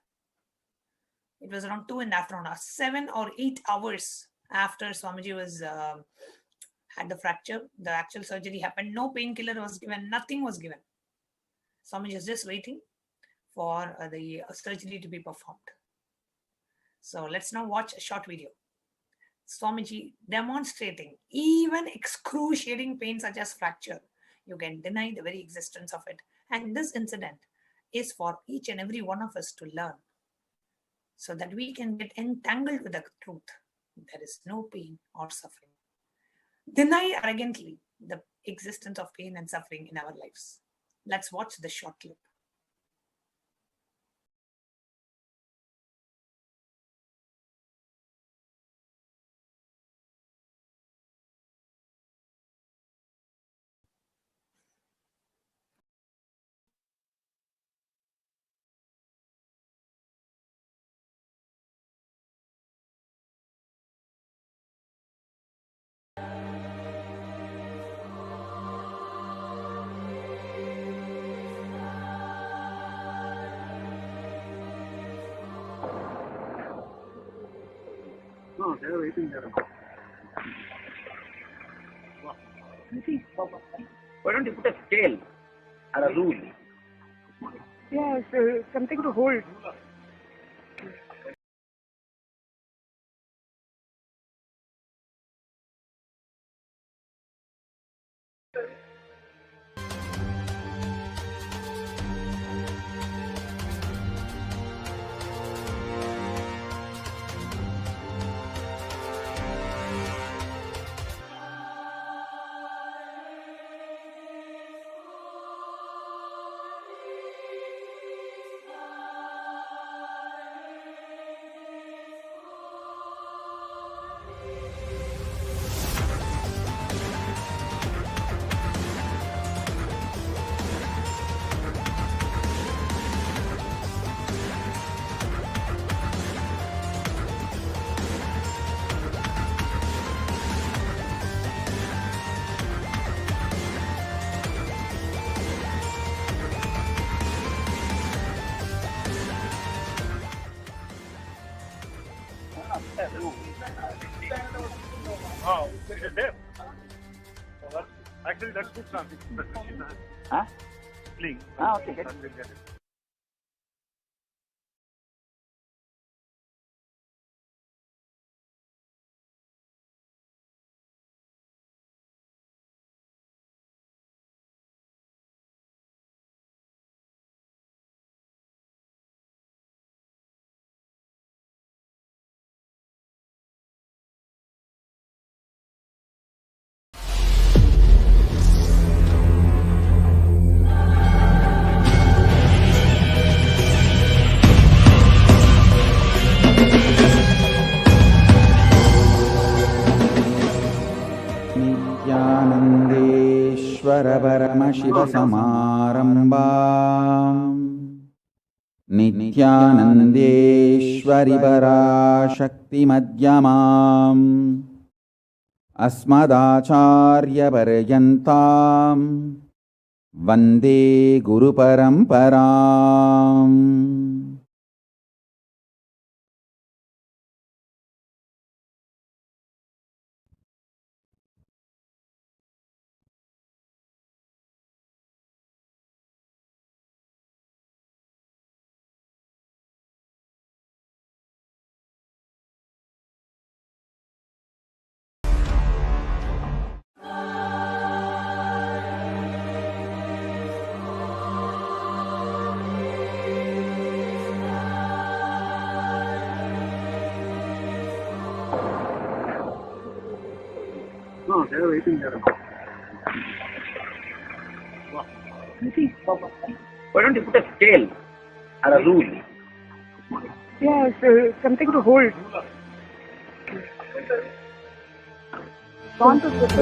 it was around 2 in the afternoon, 7 or 8 hours after Swamiji was had the fracture. The actual surgery happened. No painkiller was given. Nothing was given. Swamiji is just waiting for the surgery to be performed. So let's now watch a short video. Swamiji demonstrating even excruciating pain such as fracture. You can deny the very existence of it. And this incident is for each and every one of us to learn, so that we can get entangled with the truth. There is no pain or suffering. Deny arrogantly the existence of pain and suffering in our lives. Let's watch the short clip. No, they're waiting there. Why don't you put a scale or a rule? Yes, something to hold. Oh, it is there. Actually, that's good transition. Huh? Playing. Okay. Get it. नित्यानन्देश्वर Paramshiva समारम्भाम् नित्यानन्देश्वरि पराशक्ति मध्यमाम् अस्मदाचार्यपर्यन्ताम् वन्दे गुरुपरम्पराम् No, they're waiting there. Why don't you put a scale or a rule? Yes, something to hold. Want to put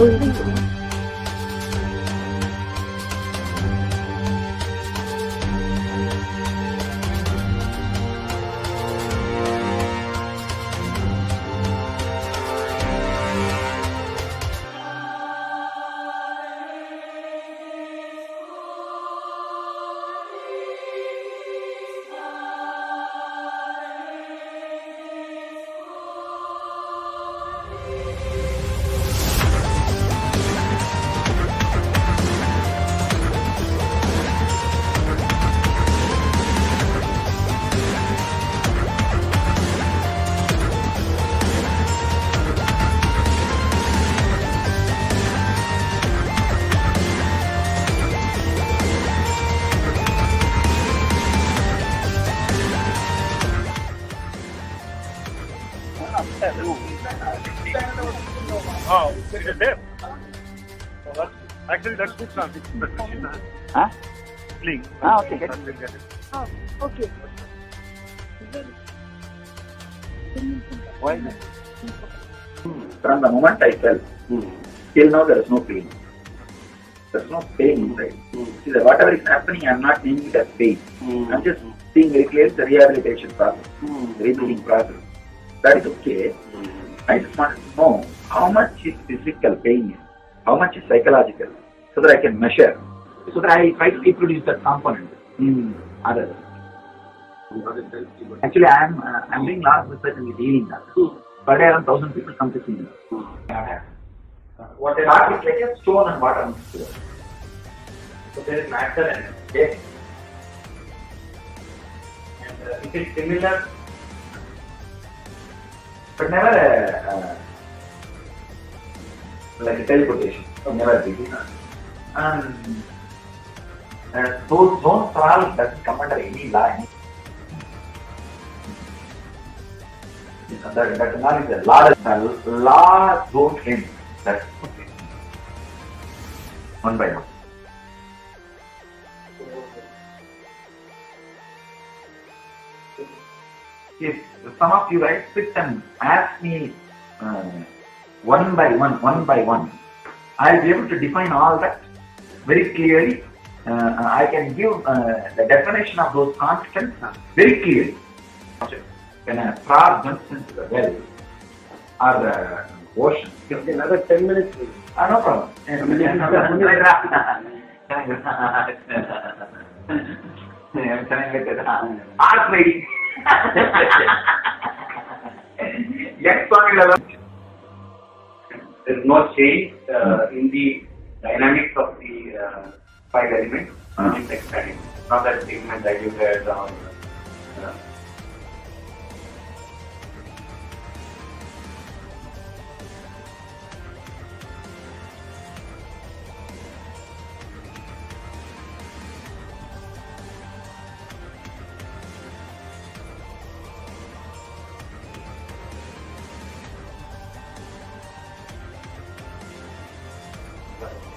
Oh, is it there? Oh, actually, that's good transition. Huh? Playing. Okay. Oh, okay. Why not? From the moment I felt, till now there is no pain. There's no pain inside. See, whatever is happening, I'm not naming it as pain. I'm just seeing very clearly the rehabilitation process, rebuilding process. That is okay. I just want to know how much is physical pain, how much is psychological, so that I can measure, so that I try to reproduce that component in others. Actually, I'm doing lot of research in healing that. Per day around 1,000 people come to see me. What they are is like a stone and water mixed together. So there is matter and yes. And it is similar, but never like a teleportation. Never big. And those zones all doesn't come under any law. That law is the law. The law don't end. That's okay. One by one. If some of you guys sit and ask me one by one, I'll be able to define all that very clearly. I can give the definition of those constants very clearly. When a frog jumps into the well or the ocean, Another 10 minutes. no problem. Ask me. Yes, there is no change in the dynamics of the five elements. It's expanding. Not that segment diluted or.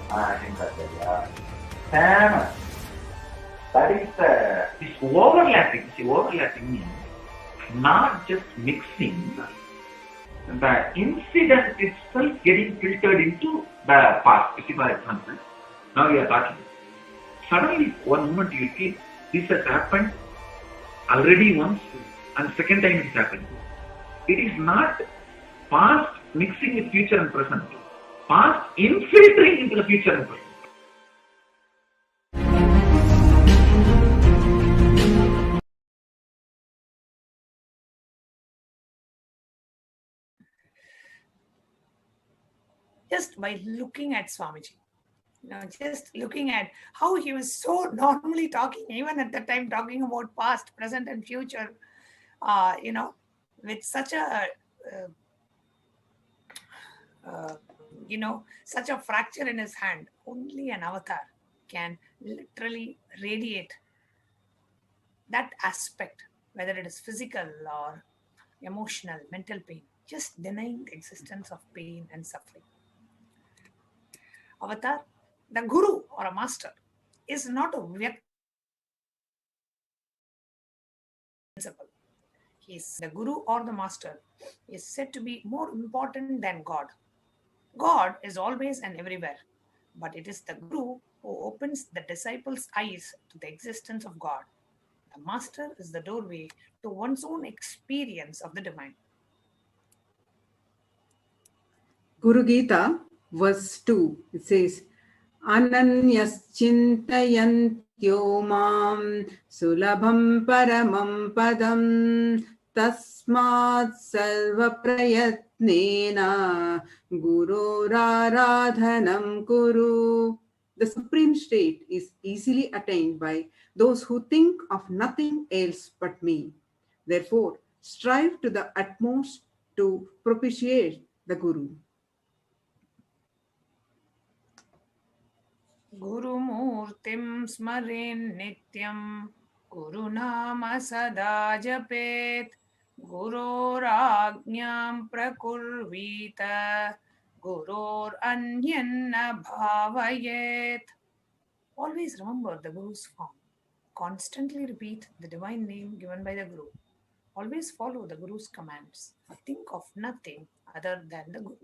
I think that's it, yeah. Sam, that is this overlapping. See, overlapping means not just mixing, the incident itself getting filtered into the past. See, for example, now we are talking. Suddenly, one moment you feel this has happened already once, and second time it is happening. It is not past mixing with future and present. Past infiltrating into the future and present. Just by looking at Swamiji, just looking at how he was so normally talking, even at the time talking about past, present, and future, with such a such a fracture in his hand. Only an avatar can literally radiate that aspect, whether it is physical or emotional, mental pain, just denying the existence of pain and suffering. Avatar, the guru or a master, is not a Vyakt principle. The guru or the master is said to be more important than God. God is always and everywhere, but it is the guru who opens the disciples' eyes to the existence of God. The master is the doorway to one's own experience of the divine. Guru Gita, verse 2, it says, Ananyas chintayantyo mam sulabham paramam padam tasmat sarva prayatnena gururadhanam kuru. The supreme state is easily attained by those who think of nothing else but me. Therefore, strive to the utmost to propitiate the Guru. Guru Murtim Smarin Nityam Guru Nama Sada Japet Guru Rajñam Prakurvita Gurur Anyanna Bhavayet. Always remember the Guru's form. Constantly repeat the divine name given by the Guru. Always follow the Guru's commands. Think of nothing other than the Guru.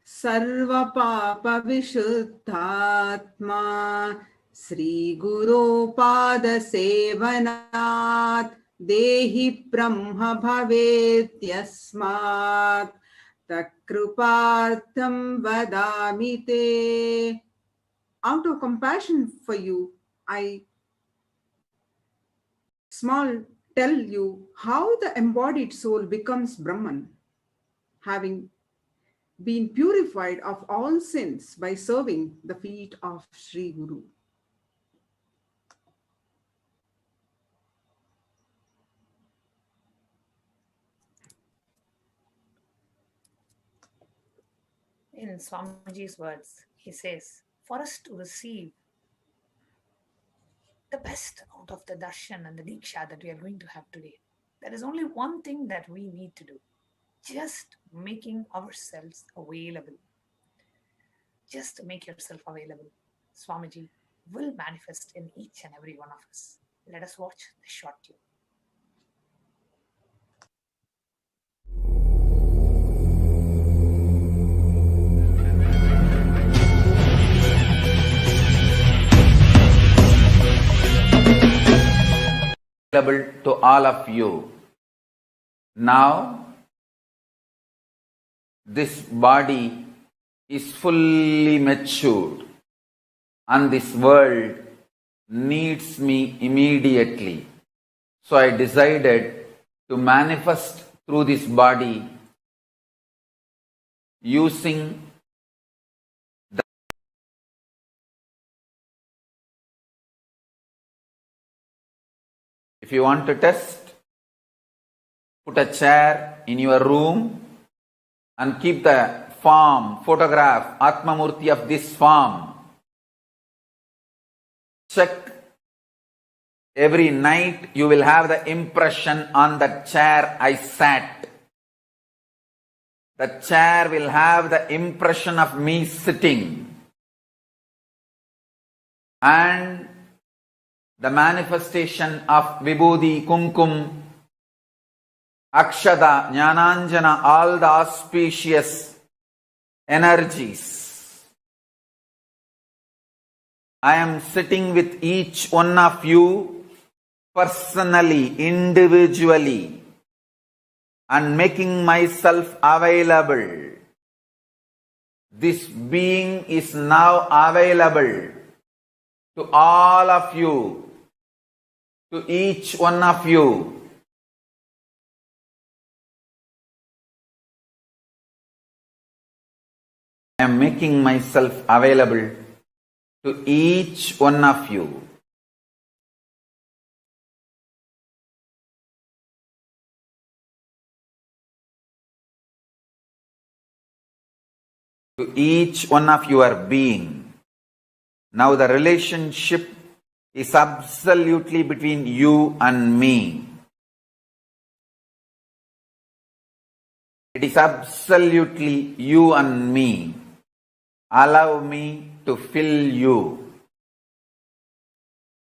Sarva Papa Vishuddhatma Sri Guru Pada Sevanat Dehi Brahma Bhavet Yasmat Takrupartham Vadamite. Out of compassion for you, I tell you how the embodied soul becomes Brahman, having been purified of all sins by serving the feet of Sri Guru. In Swamiji's words, he says, for us to receive the best out of the darshan and the diksha that we are going to have today, there is only one thing that we need to do. Just making ourselves available. Just make yourself available. Swamiji will manifest in each and every one of us. Let us watch the short tune. Available to all of you. Now, this body is fully matured and this world needs me immediately. So I decided to manifest through this body using the If you want to test, put a chair in your room and keep the form, photograph, Atma Murti of this form. Check every night, you will have the impression on the chair I sat. The chair will have the impression of me sitting. And the manifestation of Vibhuti, Kumkum, Akshada, Jnananjana, all the auspicious energies. I am sitting with each one of you personally, individually, and making myself available. This being is now available to all of you, to each one of you. I am making myself available to each one of you. To each one of your being. Now the relationship is absolutely between you and me. It is absolutely you and me. Allow me to fill you.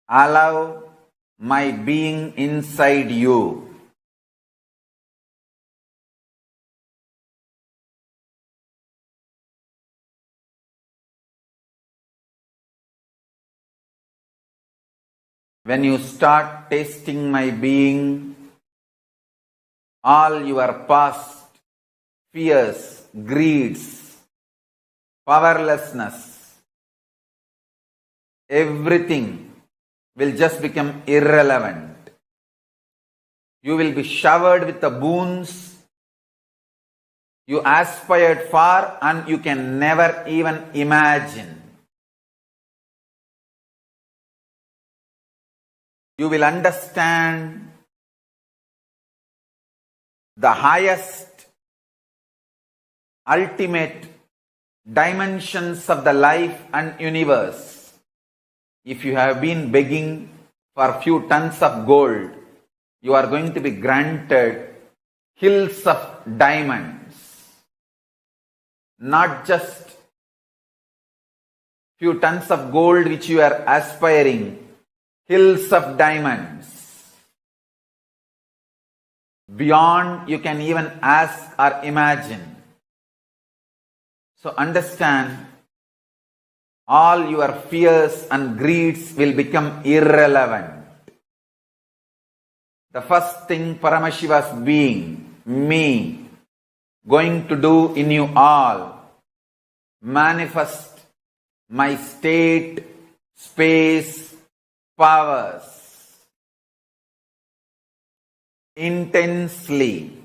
Allow my being inside you. When you start tasting my being, all your past fears, greeds, powerlessness, everything will just become irrelevant. You will be showered with the boons you aspired for and you can never even imagine. You will understand the highest, ultimate dimensions of the life and universe. If you have been begging for a few tons of gold, you are going to be granted hills of diamonds. Not just few tons of gold which you are aspiring, hills of diamonds. Beyond you can even ask or imagine. So understand, all your fears and greeds will become irrelevant. The first thing Paramashiva's being, me, going to do in you all, manifest my state, space, powers intensely.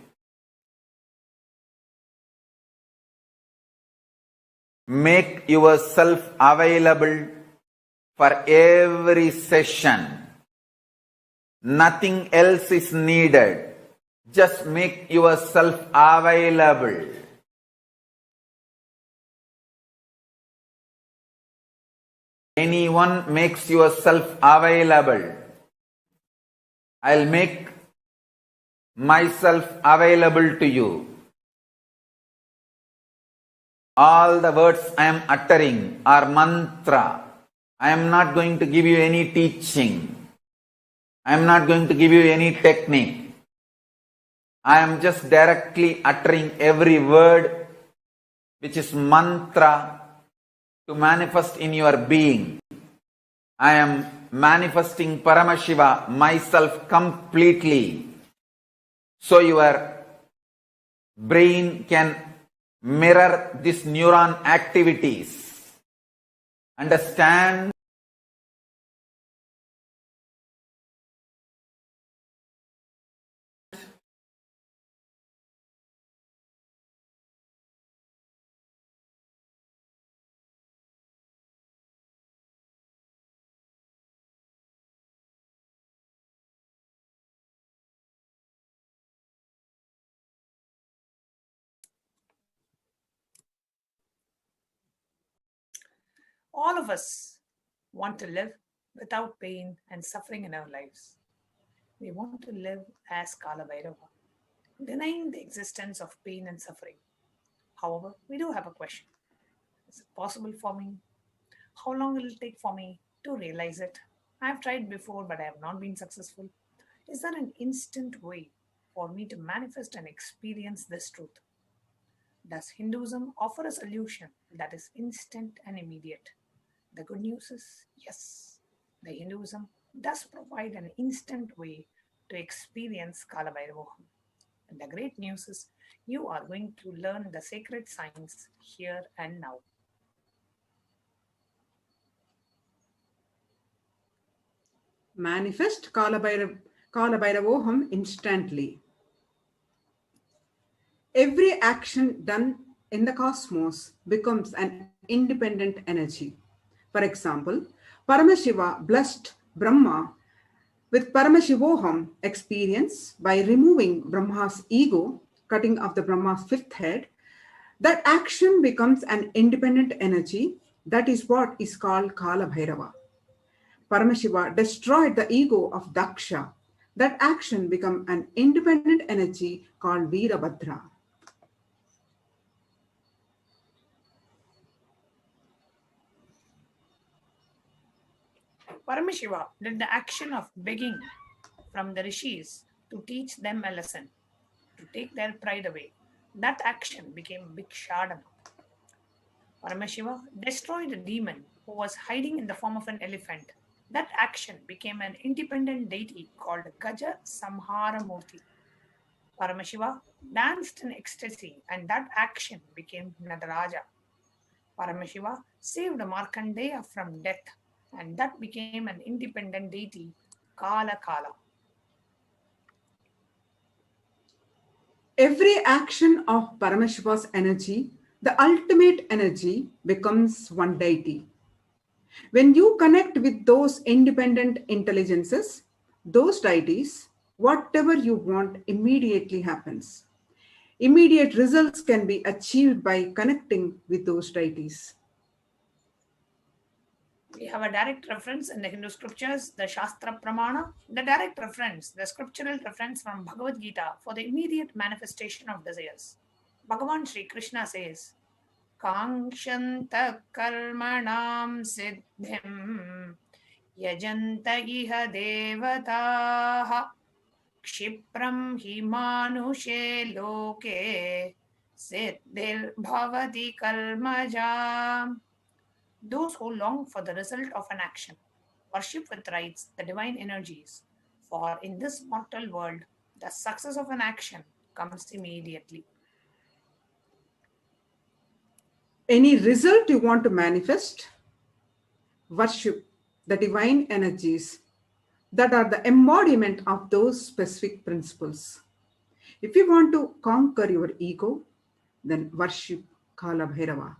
Make yourself available for every session. Nothing else is needed. Just make yourself available. Anyone makes yourself available, I'll make myself available to you. All the words I am uttering are mantra. I am not going to give you any teaching. I am not going to give you any technique. I am just directly uttering every word which is mantra to manifest in your being. I am manifesting Paramashiva, myself completely, so your brain can mirror these neuron activities. Understand? All of us want to live without pain and suffering in our lives. We want to live as Kalabhairava, denying the existence of pain and suffering. However, we do have a question. Is it possible for me? How long will it take for me to realize it? I have tried before, but I have not been successful. Is there an instant way for me to manifest and experience this truth? Does Hinduism offer a solution that is instant and immediate? The good news is yes. The Hinduism does provide an instant way to experience Kalabhairava. And the great news is you are going to learn the sacred science here and now. Manifest Kalabhairavoham instantly. Every action done in the cosmos becomes an independent energy. For example, Paramashiva blessed Brahma with Paramashivoham experience by removing Brahma's ego, cutting off the Brahma's fifth head. That action becomes an independent energy. That is what is called Kalabhairava. Paramashiva destroyed the ego of Daksha. That action becomes an independent energy called Veerabhadra. Paramashiva did the action of begging from the rishis to teach them a lesson, to take their pride away. That action became Bhikshadana. Paramashiva destroyed a demon who was hiding in the form of an elephant. That action became an independent deity called Gaja Samhara Murti. Paramashiva danced in ecstasy, and that action became Nataraja. Paramashiva saved Markandeya from death, and that became an independent deity, Kala Kala. Every action of Paramashiva's energy, the ultimate energy, becomes one deity. When you connect with those independent intelligences, those deities, whatever you want immediately happens. Immediate results can be achieved by connecting with those deities. We have a direct reference in the Hindu scriptures, the Shastra Pramana, the direct reference, the scriptural reference from Bhagavad Gita for the immediate manifestation of desires. Bhagavan Sri Krishna says, Kangshanta karmanam siddhim yajanta iha devataha kshipram hi manushe loke siddhir bhavati kalmaja. Those who long for the result of an action worship with rites the divine energies, for in this mortal world the success of an action comes immediately. Any result you want to manifest, worship the divine energies that are the embodiment of those specific principles. If you want to conquer your ego, then worship Kalabhairava.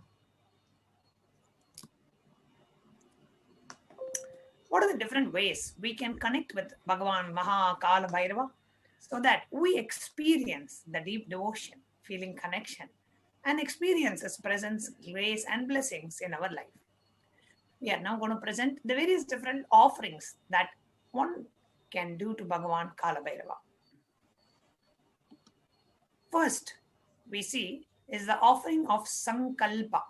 What are the different ways we can connect with Bhagavan Maha Kalabhairava so that we experience the deep devotion, feeling connection, and experience His presence, grace, and blessings in our life? We are now going to present the various different offerings that one can do to Bhagavan Kalabhairava. First, we see is the offering of Sankalpa.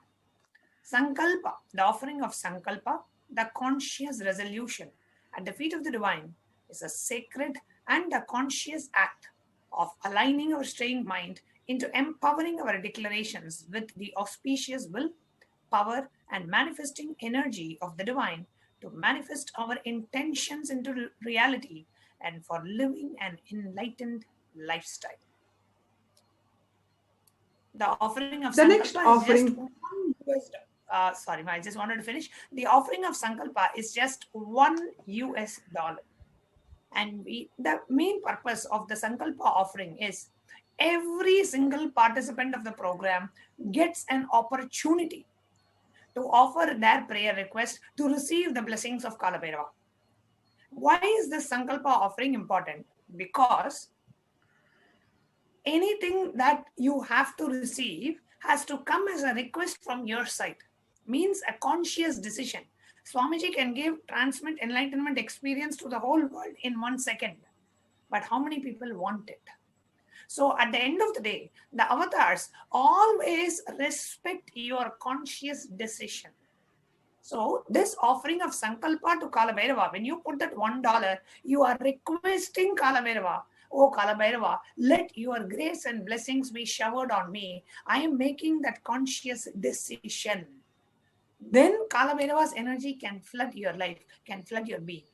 Sankalpa, the offering of Sankalpa, the conscious resolution at the feet of the divine, is a sacred and a conscious act of aligning our straying mind into empowering our declarations with the auspicious will, power, and manifesting energy of the divine to manifest our intentions into reality and for living an enlightened lifestyle. The offering of Sankalpa is just $1. Sorry, I just wanted to finish. The offering of Sankalpa is just $1. And the main purpose of the Sankalpa offering is every single participant of the program gets an opportunity to offer their prayer request to receive the blessings of Kalabhairava. Why is this Sankalpa offering important? Because anything that you have to receive has to come as a request from your side. Means a conscious decision. Swamiji can transmit enlightenment experience to the whole world in 1 second. But how many people want it? So at the end of the day, the avatars always respect your conscious decision. So this offering of Sankalpa to Kalabhairava, when you put that $1, you are requesting Kalabhairava, oh Kalabhairava, let your grace and blessings be showered on me. I am making that conscious decision. Then Kalabhairava's energy can flood your life, can flood your being.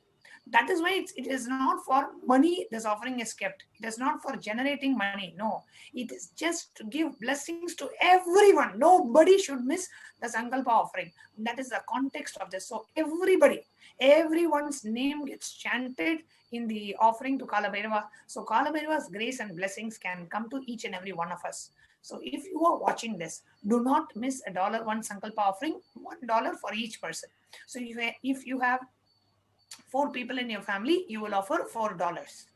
That is why it is not for money this offering is kept. It is not for generating money. No, it is just to give blessings to everyone. Nobody should miss the Sankalpa offering. That is the context of this. So everyone's name gets chanted in the offering to Kalabhairava. So Kalabhairava's grace and blessings can come to each and every one of us. So if you are watching this, do not miss $1 Sankalpa offering, $1 for each person. So if you have 4 people in your family, you will offer $4.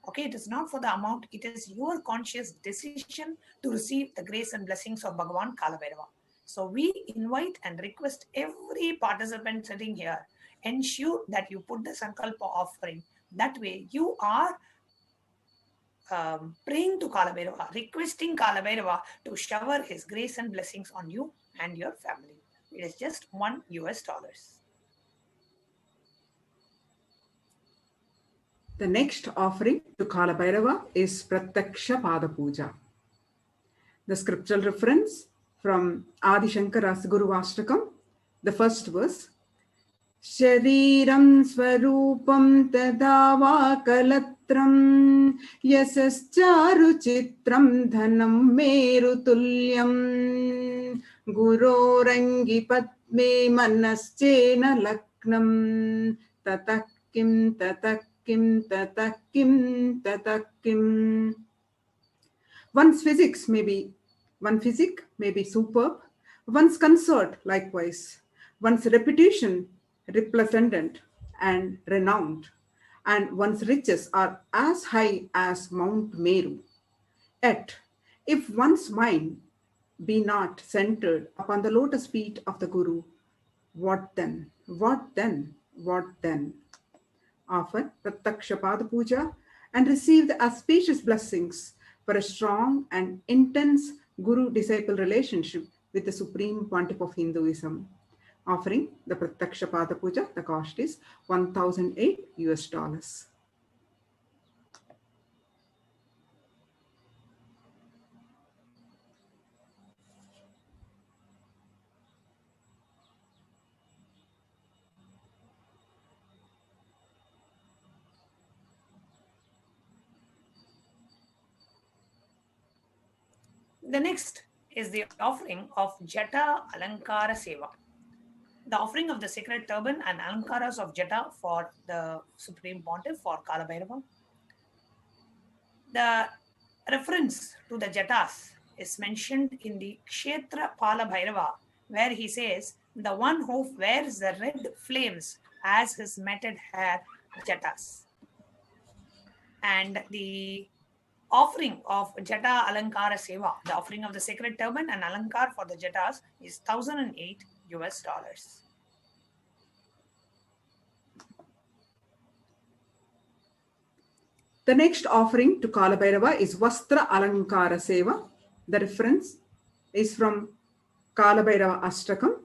Okay, it is not for the amount, it is your conscious decision to receive the grace and blessings of Bhagavan Kalabhairava. So we invite and request every participant sitting here, ensure that you put the Sankalpa offering. That way you are praying to Kalabhairava, requesting Kalabhairava to shower his grace and blessings on you and your family. It is just $1. The next offering to Kalabhairava is Pratyaksha Pada Puja. The scriptural reference from Adi Shankara's Guru Ashtakam, the first verse. Shariram Swarupam Tadava Kalatram Yasascharu Chitram Dhanam Meru Tulyam Guru Rangi Padme Manaschena Laknam Tatakim Tatakim Tatakim Tatakim. One's physique may be superb, one's concert likewise, one's reputation resplendent and renowned, and one's riches are as high as Mount Meru. Yet, if one's mind be not centered upon the lotus feet of the Guru, what then? What then? What then? Offer Pratyaksha Pada Puja and receive the auspicious blessings for a strong and intense Guru-disciple relationship with the Supreme Pontiff of Hinduism. Offering the Pratyaksha Pada Puja, the cost is $1,008. The next is the offering of Jata Alankara Seva. The offering of the sacred turban and alankaras of Jata for the Supreme Pontiff for Kalabhairava. The reference to the Jatas is mentioned in the Kshetra Kalabhairava, where he says, the one who wears the red flames as his matted hair, Jatas. And the offering of Jata Alankara Seva, the offering of the sacred turban and alankar for the Jatas is $1,008. The next offering to Kalabhairava is Vastra Alankara Seva. The reference is from Kalabhairava Ashtakam.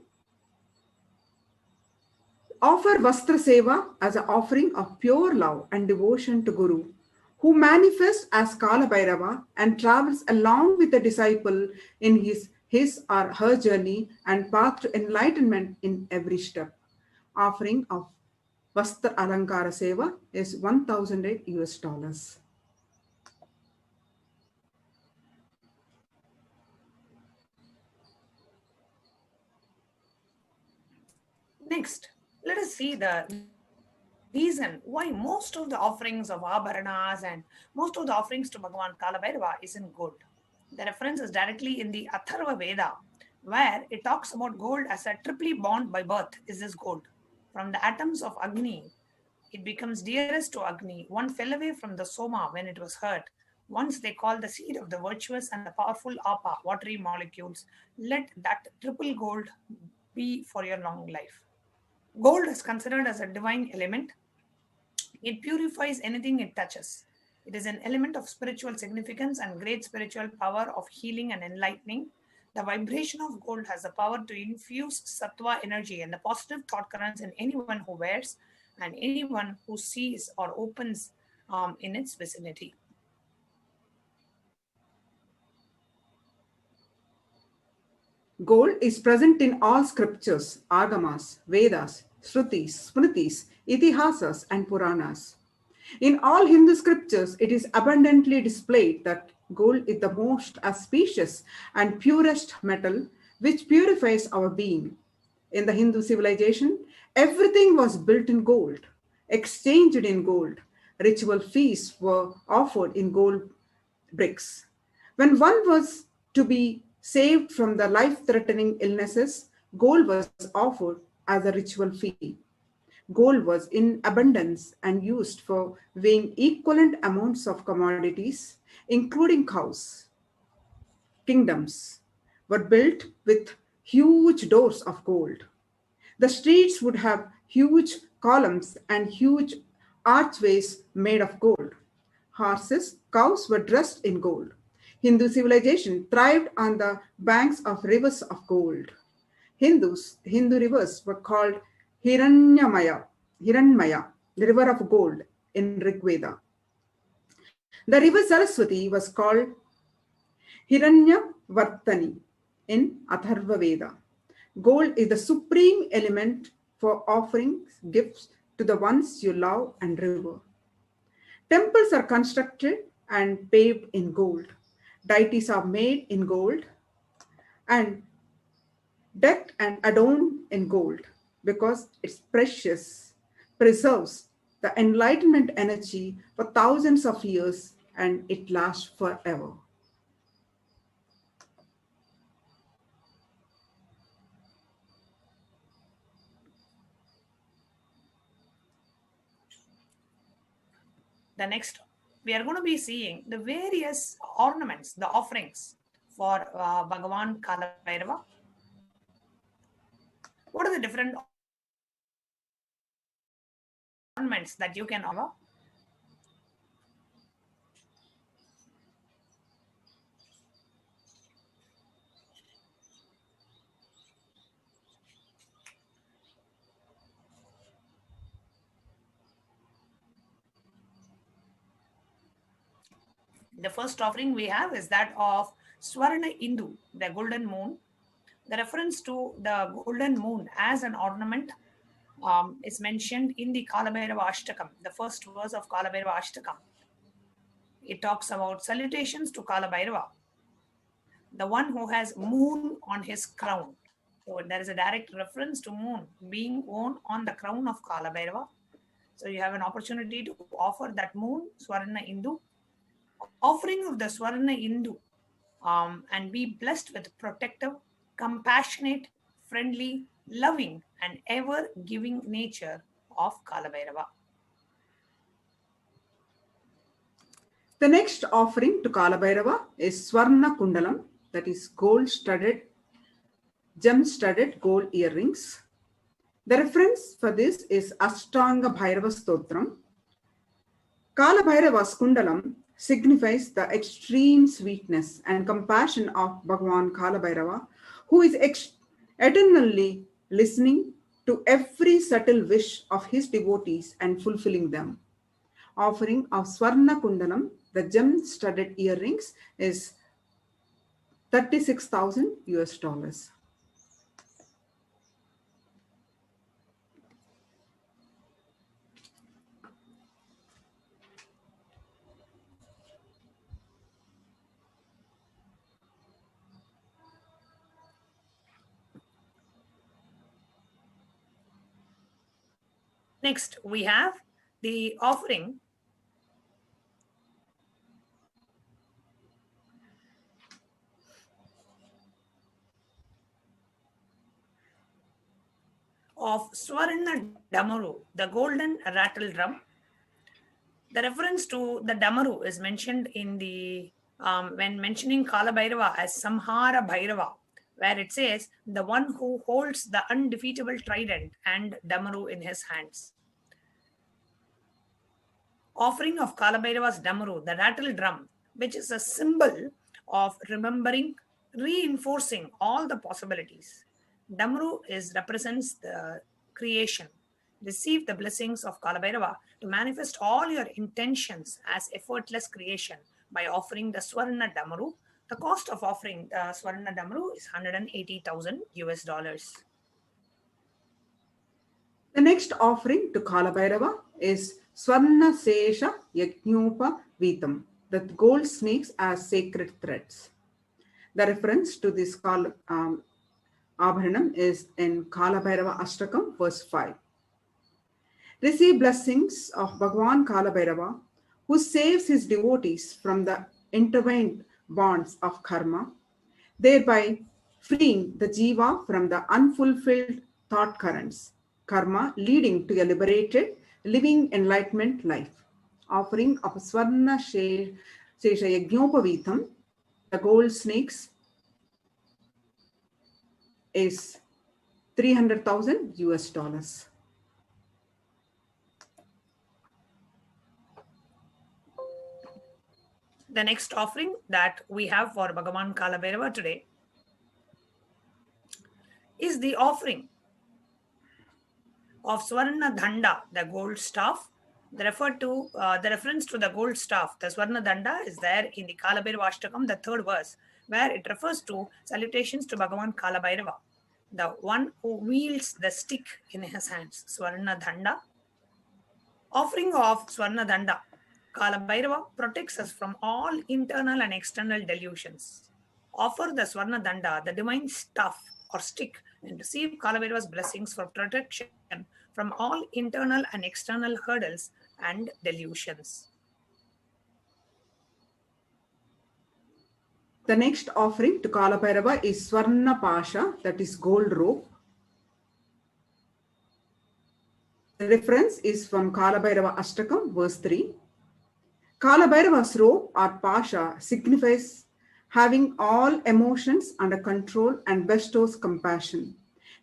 Offer Vastra Seva as an offering of pure love and devotion to Guru, who manifests as Kalabhairava and travels along with the disciple in his or her journey and path to enlightenment in every step. Offering of Vastra Alankara Seva is $1,008. Next, let us see the reason why most of the offerings of Abharanas and most of the offerings to Bhagavan Kalabhairava is in gold. The reference is directly in the Atharva Veda, where it talks about gold as a triply bond by birth is this gold. From the atoms of Agni, it becomes dearest to Agni. One fell away from the Soma when it was hurt. Once they call the seed of the virtuous and the powerful Apa, watery molecules. Let that triple gold be for your long life. Gold is considered as a divine element. It purifies anything it touches. It is an element of spiritual significance and great spiritual power of healing and enlightening. The vibration of gold has the power to infuse sattva energy and the positive thought currents in anyone who wears and anyone who sees or opens in its vicinity. Gold is present in all scriptures, Agamas, Vedas, Shrutis, Smritis, Itihasas, and Puranas. In all Hindu scriptures, it is abundantly displayed that gold is the most auspicious and purest metal which purifies our being. In the Hindu civilization, everything was built in gold, exchanged in gold. Ritual feasts were offered in gold bricks. When one was to be saved from the life-threatening illnesses, gold was offered as a ritual fee. Gold was in abundance and used for weighing equivalent amounts of commodities, including cows. Kingdoms were built with huge doors of gold. The streets would have huge columns and huge archways made of gold. Horses, cows were dressed in gold. Hindu civilization thrived on the banks of rivers of gold. Hindu rivers were called Hiranmaya, the river of gold, in Rigveda. The river Saraswati was called Hiranyavartani in Atharva Veda. Gold is the supreme element for offering gifts to the ones you love and revere. Temples are constructed and paved in gold. Deities are made in gold and decked and adorned in gold because it's precious, preserves the enlightenment energy for thousands of years, and it lasts forever. The next, we are going to be seeing the various ornaments, the offerings for Bhagavan Kalabhairava. What are the different ornaments that you can offer? The first offering we have is that of Swarna Indu, the golden moon. The reference to the golden moon as an ornament is mentioned in the Kalabhairava Ashtakam, the first verse of Kalabhairava Ashtakam. It talks about salutations to Kalabhairava, the one who has moon on his crown. So there is a direct reference to moon being worn on the crown of Kalabhairava. So you have an opportunity to offer that moon, Swarna Indu. Offering of the Swarna Indu and be blessed with protective, compassionate, friendly, loving, and ever-giving nature of Kalabhairava. The next offering to Kalabhairava is Swarna Kundalam, that is gold-studded, gem-studded gold earrings. The reference for this is Ashtanga Bhairava Stotram. Kalabhairava's Kundalam signifies the extreme sweetness and compassion of Bhagavan Kalabhairava, who is eternally listening to every subtle wish of his devotees and fulfilling them. Offering of Swarna Kundalam, the gem-studded earrings, is $36,000. Next, we have the offering of Swarna Damaru, the golden rattle drum. The reference to the Damaru is mentioned in the when mentioning Kalabhairava as Samhara Bhairava, where it says the one who holds the undefeatable trident and Damaru in his hands. Offering of Kalabhairava's Damaru, the rattle drum, which is a symbol of remembering, reinforcing all the possibilities. Damaru represents the creation. Receive the blessings of Kalabhairava to manifest all your intentions as effortless creation by offering the Swarna Damaru. The cost of offering the Swarna Damaru is $180,000. The next offering to Kalabhairava is Swarna Sesha Yajñopa Vitam, the gold snakes as sacred threads. The reference to this Abharanam is in Kalabhairava Ashtakam, verse 5. Receive blessings of Bhagavan Kalabhairava, who saves his devotees from the intertwined bonds of karma, thereby freeing the jiva from the unfulfilled thought currents, karma leading to a liberated, living enlightenment life. Offering of Swarna Sesha Yajñopavitam, the gold snakes, is $300,000. The next offering that we have for Bhagavan Kalabhairava today is the offering of Swarna Dhanda, the gold staff, The reference to the gold staff, the Swarna Danda, is there in the Kalabhairava Ashtakam, the third verse, where it refers to salutations to Bhagavan Kalabhairava, the one who wields the stick in his hands, Swarna Danda. Offering of Swarna Danda, Kalabhairava protects us from all internal and external delusions. Offer the Swarna Danda, the divine staff or stick, and receive Kalabhairava's blessings for protection from all internal and external hurdles and delusions. The next offering to Kalabhairava is Swarna Pasha, that is gold rope. The reference is from Kalabhairava Ashtakam, verse 3. Kalabhairava's rope or Pasha signifies having all emotions under control and bestows compassion.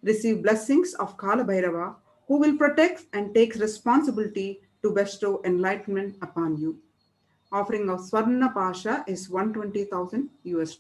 Receive blessings of Kalabhairava, who will protect and takes responsibility to bestow enlightenment upon you. Offering of Swarna Pasha is $120,000 US.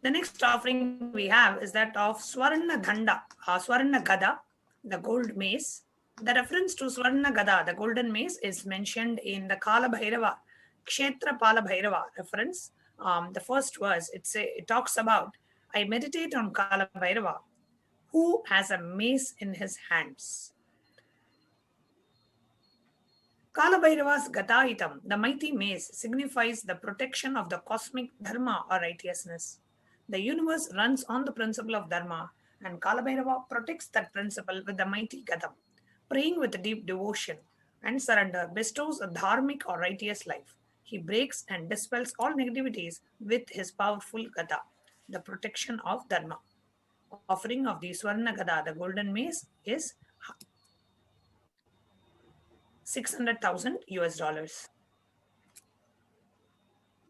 The next offering we have is that of Swarna Dhanda, Swarna Gada, the gold mace. The reference to Swarna Gada, the golden mace, is mentioned in the Kalabhairava, Kshetra Palabhairava reference. The first verse, it talks about, I meditate on Kalabhairava, who has a mace in his hands. Kalabhairava's Gataitam, the mighty mace, signifies the protection of the cosmic dharma or righteousness. The universe runs on the principle of dharma, and Kalabhairava protects that principle with the mighty Gadam. Praying with deep devotion and surrender bestows a dharmic or righteous life. He breaks and dispels all negativities with his powerful Gada, the protection of dharma. Offering of the Swarna Gada, the golden mace, is $600,000 US.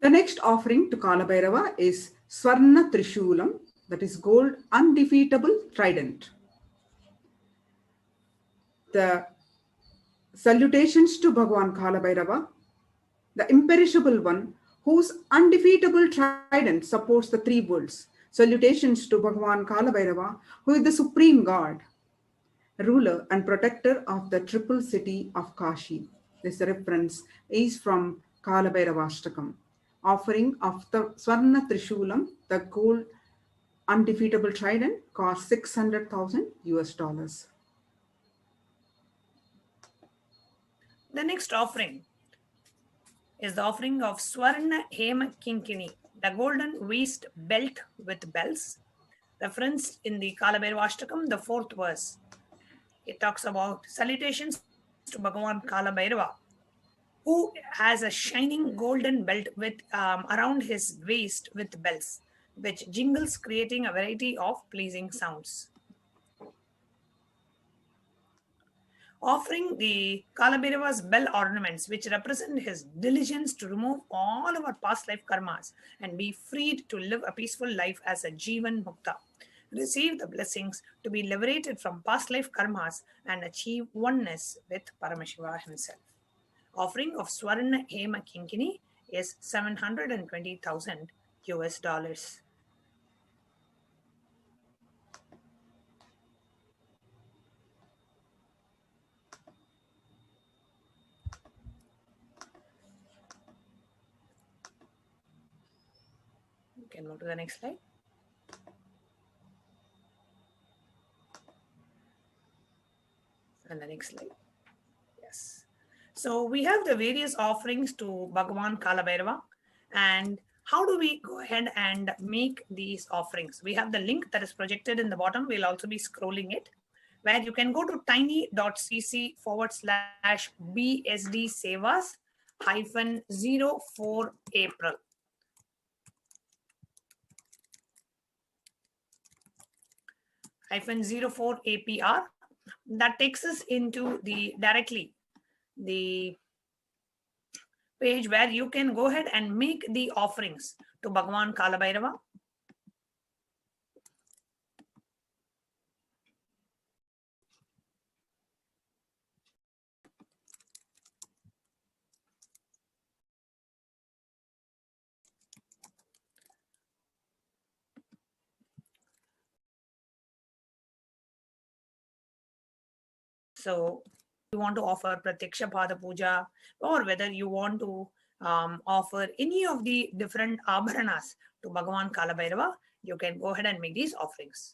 The next offering to Kalabhairava is Swarna Trishulam, that is gold undefeatable trident. The salutations to Bhagavan Kalabhairava, the imperishable one, whose undefeatable trident supports the three worlds. Salutations to Bhagavan Kalabhairava, who is the supreme God, ruler and protector of the triple city of Kashi. This reference is from Kalabhairava Ashtakam. Offering of the Swarna Trishulam, the gold undefeatable trident, cost $600,000 US. The next offering is the offering of Swarna Hema Kinkini, the golden waist belt with bells. Referenced in the Kalabhairava Ashtakam, the fourth verse. It talks about salutations to Bhagavan Kalabhairava, who has a shining golden belt with around his waist with bells, which jingles, creating a variety of pleasing sounds. Offering the Kalabhairava's bell ornaments, which represent his diligence to remove all of our past life karmas and be freed to live a peaceful life as a Jivan Mukta. Receive the blessings to be liberated from past life karmas and achieve oneness with Paramashiva himself. Offering of Swarna Hema Kinkini is $720,000 US. You can move to the next slide. And the next slide. Yes. So we have the various offerings to Bhagavan Kalabhairava. And how do we go ahead and make these offerings? We have the link that is projected in the bottom. We'll also be scrolling it, where you can go to tiny.cc/BSD Sevas -04 April. -04 APR. That takes us into directly the page where you can go ahead and make the offerings to Bhagavan Kalabhairava. So you want to offer Pratyaksha Pada Puja, or whether you want to offer any of the different abharanas to Bhagavan Kalabhairava, you can go ahead and make these offerings.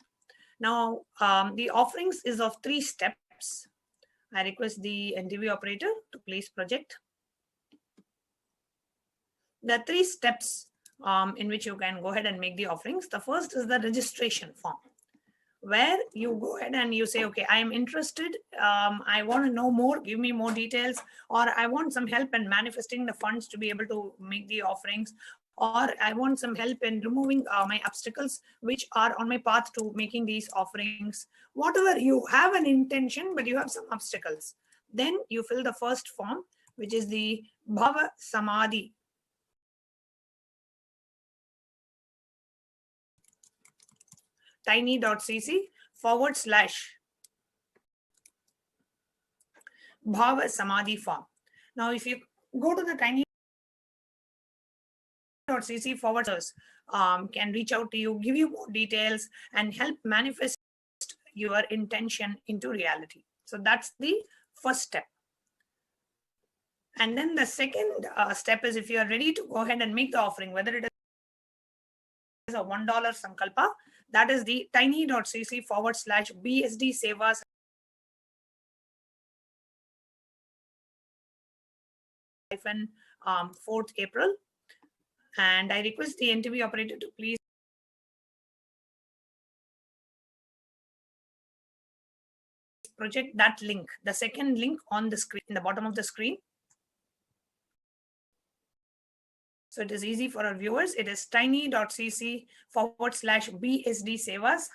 Now, the offerings is of 3 steps. I request the NTV operator to please project. There are 3 steps in which you can go ahead and make the offerings. The first is the registration form, where you go ahead and you say, okay, I am interested. I want to know more, give me more details, or I want some help in manifesting the funds to be able to make the offerings, or I want some help in removing my obstacles which are on my path to making these offerings. Whatever you have an intention, but you have some obstacles, then you fill the first form, which is the Bhava Samadhi. tiny.cc/Bhava Samadhi form. Now, if you go to the tiny.cc/, can reach out to you, give you more details, and help manifest your intention into reality. So that's the first step. And then the second step is, if you are ready to go ahead and make the offering, whether it is a $1 sankalpa, that is the tiny.cc/BSD Sevas -4th April. And I request the NTV operator to please project that link, the second link on the screen, in the bottom of the screen. So it is easy for our viewers. It is tiny.cc/BSD Sevas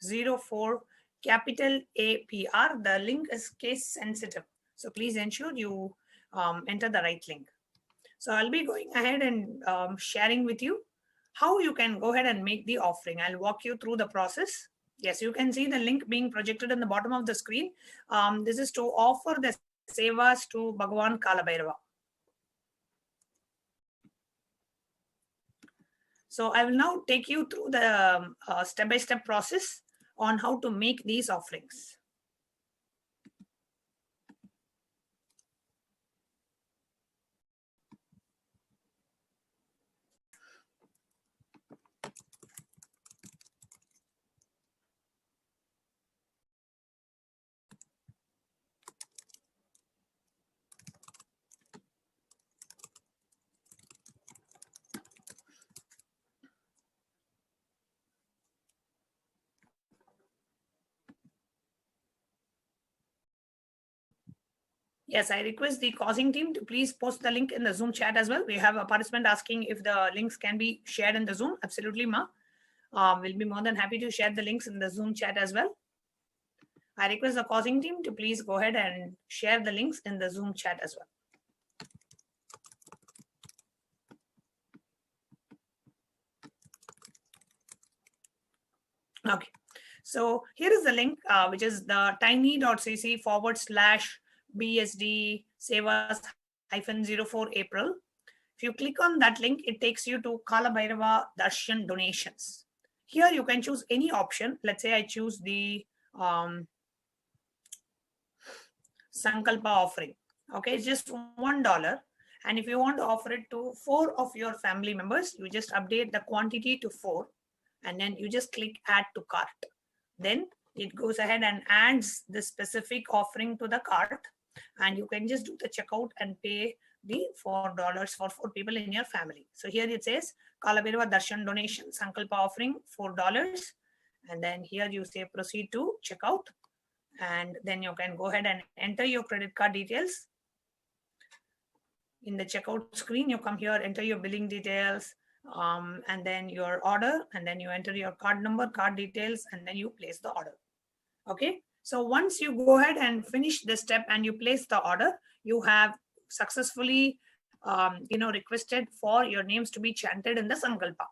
-04 capital APR. The link is case sensitive, so please ensure you enter the right link. So I'll be going ahead and sharing with you how you can go ahead and make the offering. I'll walk you through the process. Yes, you can see the link being projected in the bottom of the screen. This is to offer the sevas to Bhagavan Kalabhairava. So I will now take you through the step-by-step process on how to make these offerings. Yes, I request the causing team to please post the link in the Zoom chat as well. We have a participant asking if the links can be shared in the Zoom. Absolutely, Ma. We'll be more than happy to share the links in the Zoom chat as well. I request the causing team to please go ahead and share the links in the Zoom chat as well. Okay, so here is the link, which is the tiny.cc/BSD Sevas -04 April. If you click on that link, it takes you to Kalabhairava Darshan donations. Here you can choose any option. Let's say I choose the Sankalpa offering. Okay, it's just $1. And if you want to offer it to 4 of your family members, you just update the quantity to 4. And then you just click add to cart. Then it goes ahead and adds the specific offering to the cart. And you can just do the checkout and pay the $4 for 4 people in your family. So here it says Kalabhairava Darshan donation, Sankalpa offering $4. And then here you say proceed to checkout. And then you can go ahead and enter your credit card details. In the checkout screen, you come here, enter your billing details, and then your order, and then you enter your card number, card details, and then you place the order. Okay, so once you go ahead and finish this step and you place the order, you have successfully requested for your names to be chanted in the Sankalpa.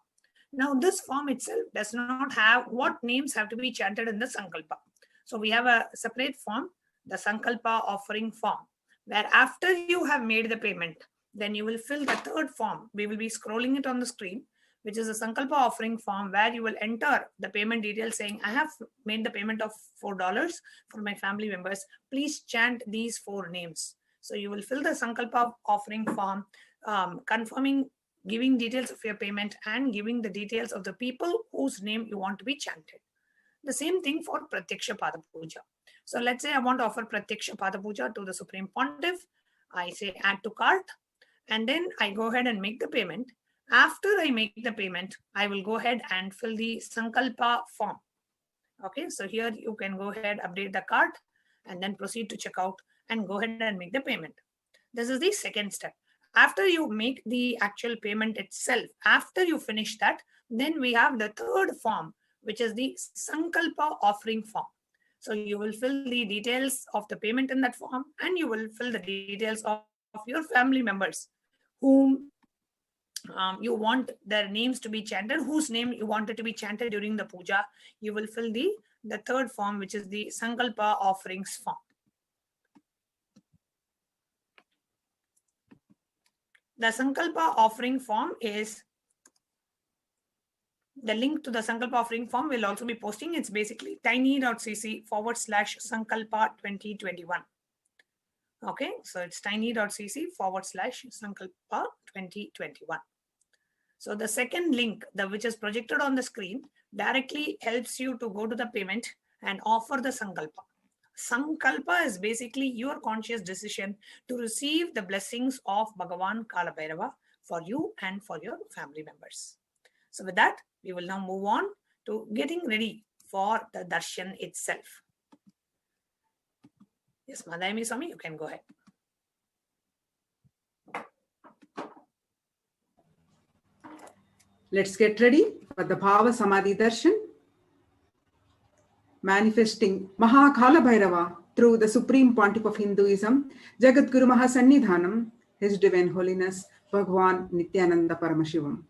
Now this form itself does not have what names have to be chanted in the Sankalpa. So we have a separate form, the Sankalpa offering form, where after you have made the payment, then you will fill the third form. We will be scrolling it on the screen, which is a Sankalpa offering form where you will enter the payment details saying, I have made the payment of $4 for my family members. Please chant these 4 names. So you will fill the Sankalpa offering form, confirming, giving details of your payment and giving the details of the people whose name you want to be chanted. The same thing for Pratyaksha Pada Puja. So let's say I want to offer Pratyaksha Pada Puja to the Supreme Pontiff. I say add to cart, and then I go ahead and make the payment. After I make the payment, I will go ahead and fill the Sankalpa form. Okay, so here you can go ahead, update the cart, and then proceed to checkout and go ahead and make the payment. This is the second step. After you make the actual payment itself, after you finish that, then we have the third form, which is the Sankalpa offering form. So you will fill the details of the payment in that form, and you will fill the details of your family members whom you want their names to be chanted, whose name you wanted to be chanted during the puja. You will fill the third form, which is the Sankalpa offerings form. The Sankalpa offering form is, the link to the Sankalpa offering form will also be posting. It's basically tiny.cc/Sankalpa 2021. Okay, so it's tiny.cc/Sankalpa 2021. So the second link, which is projected on the screen, directly helps you to go to the payment and offer the Sankalpa. Sankalpa is basically your conscious decision to receive the blessings of Bhagavan Kalabhairava for you and for your family members. So with that, we will now move on to getting ready for the darshan itself. Yes, Madhayami Swami, you can go ahead. Let's get ready for the Bhava Samadhi Darshan, manifesting Maha Kalabhairava through the Supreme Pontiff of Hinduism, Jagadguru Mahasannidhanam, His Divine Holiness, Bhagwan Nityananda Paramashivam.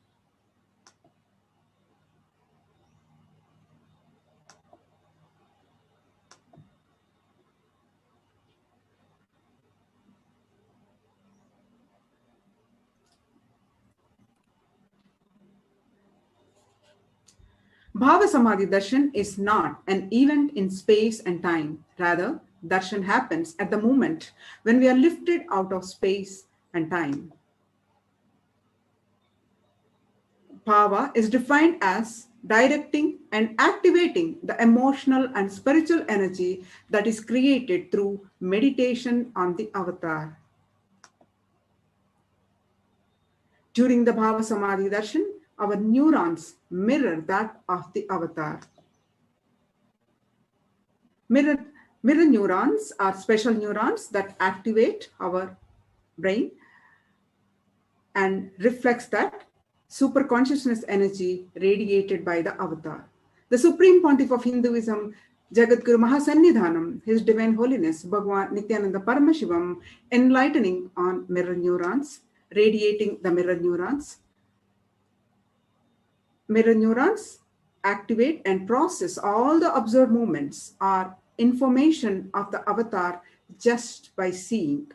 Bhava Samadhi Darshan is not an event in space and time. Rather, darshan happens at the moment when we are lifted out of space and time. Bhava is defined as directing and activating the emotional and spiritual energy that is created through meditation on the avatar. During the Bhava Samadhi Darshan, our neurons mirror that of the avatar. Mirror neurons are special neurons that activate our brain and reflects that super consciousness energy radiated by the avatar. The Supreme Pontiff of Hinduism, Jagadguru Mahasannidhanam, His Divine Holiness, Bhagwan Nityananda Paramashivam, enlightening on mirror neurons, radiating the mirror neurons. Mirror neurons activate and process all the observed movements or information of the avatar just by seeing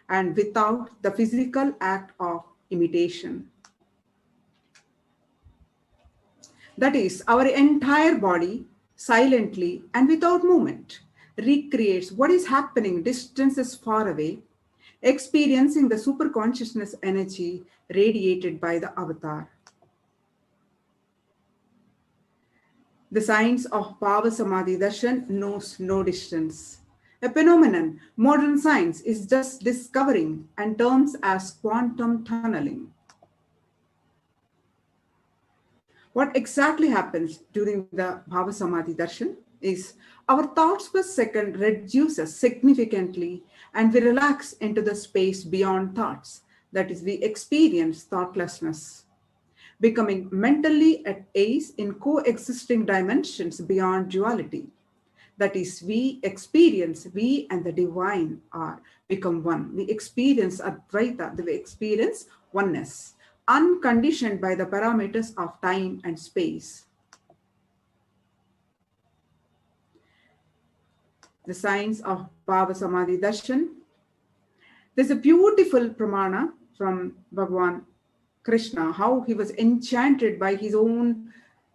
and without the physical act of imitation. That is, our entire body silently and without movement recreates what is happening distances far away, experiencing the super consciousness energy radiated by the avatar. The science of Bhava Samadhi Darshan knows no distance. A phenomenon modern science is just discovering and terms as quantum tunneling. What exactly happens during the Bhava Samadhi Darshan is our thoughts per second reduces significantly and we relax into the space beyond thoughts. That is, we experience thoughtlessness, becoming mentally at ease in coexisting dimensions beyond duality. That is, we experience, we and the divine are become one. We experience Advaita, we experience oneness, unconditioned by the parameters of time and space. The science of Bhava Samadhi Darshan. There's a beautiful pramana from Bhagwan Krishna, how he was enchanted by his own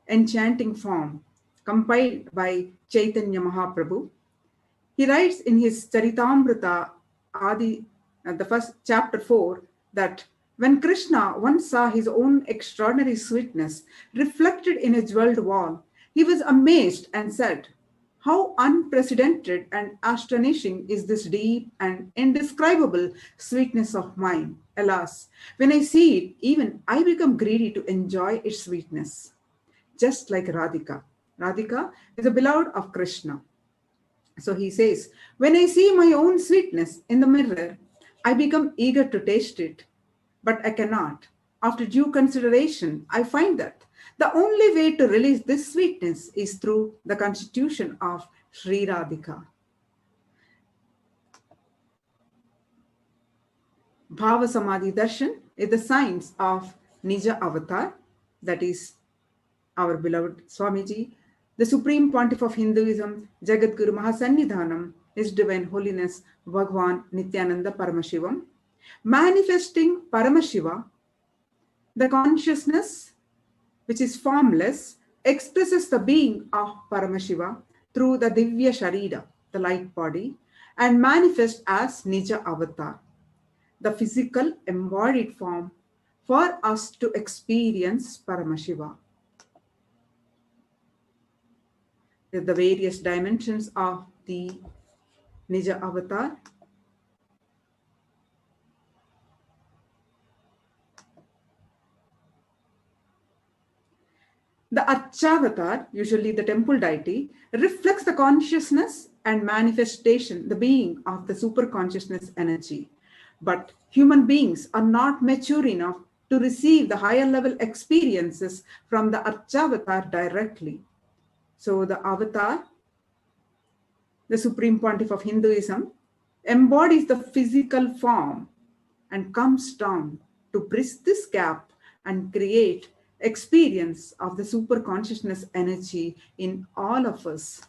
enchanting form, compiled by Chaitanya Mahaprabhu. He writes in his Charitamrita Adi, the first chapter 4, that when Krishna once saw his own extraordinary sweetness reflected in a jeweled wall, he was amazed and said, "How unprecedented and astonishing is this deep and indescribable sweetness of mine. Alas, when I see it, even I become greedy to enjoy its sweetness." Just like Radhika. Radhika is a beloved of Krishna. So he says, when I see my own sweetness in the mirror, I become eager to taste it, but I cannot. After due consideration, I find that the only way to release this sweetness is through the constitution of Sri Radhika. Bhava Samadhi Darshan is the science of Nija Avatar, that is our beloved Swamiji, the Supreme Pontiff of Hinduism, Jagadguru Mahasannidhanam, His Divine Holiness Bhagwan Nityananda Paramashivam, manifesting Paramashiva, the consciousness which is formless, expresses the being of Paramashiva through the Divya Sharira, the light body, and manifests as Nija Avatar, the physical embodied form for us to experience Paramashiva. The various dimensions of the Nija Avatar. The Archavatar, usually the temple deity, reflects the consciousness and manifestation, the being of the superconsciousness energy. But human beings are not mature enough to receive the higher level experiences from the Archavatar directly. So the Avatar, the Supreme Pontiff of Hinduism, embodies the physical form and comes down to bridge this gap and create experience of the super consciousness energy in all of us.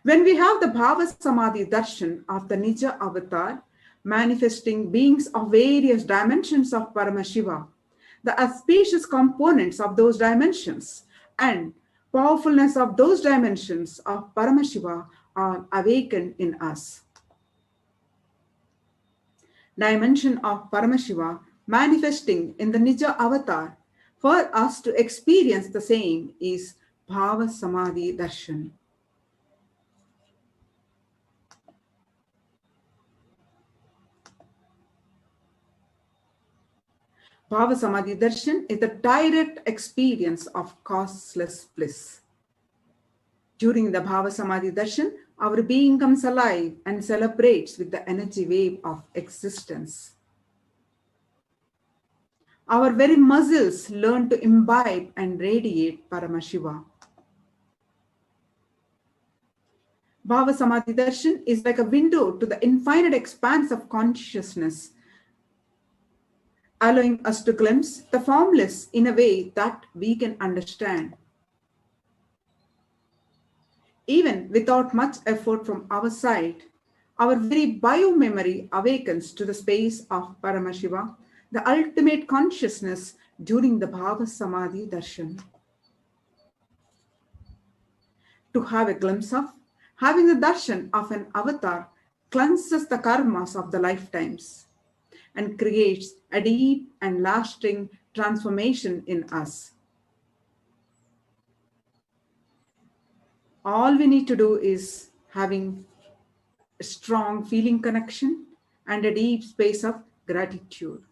When we have the Bhava Samadhi Darshan of the Nija Avatar, manifesting beings of various dimensions of Paramashiva, the auspicious components of those dimensions and powerfulness of those dimensions of Paramashiva are awakened in us. Dimension of Paramashiva manifesting in the Nija Avatar for us to experience the same is Bhava Samadhi Darshan. Bhava Samadhi Darshan is the direct experience of causeless bliss. During the Bhava Samadhi Darshan, our being comes alive and celebrates with the energy wave of existence. Our very muscles learn to imbibe and radiate Paramashiva. Bhava Samadhi Darshan is like a window to the infinite expanse of consciousness, allowing us to glimpse the formless in a way that we can understand. Even without much effort from our side, our very bio-memory awakens to the space of Paramashiva, the ultimate consciousness during the Bhava Samadhi Darshan. To have a glimpse of, having the darshan of an avatar cleanses the karmas of the lifetimes and creates a deep and lasting transformation in us. All we need to do is having a strong feeling connection and a deep space of gratitude.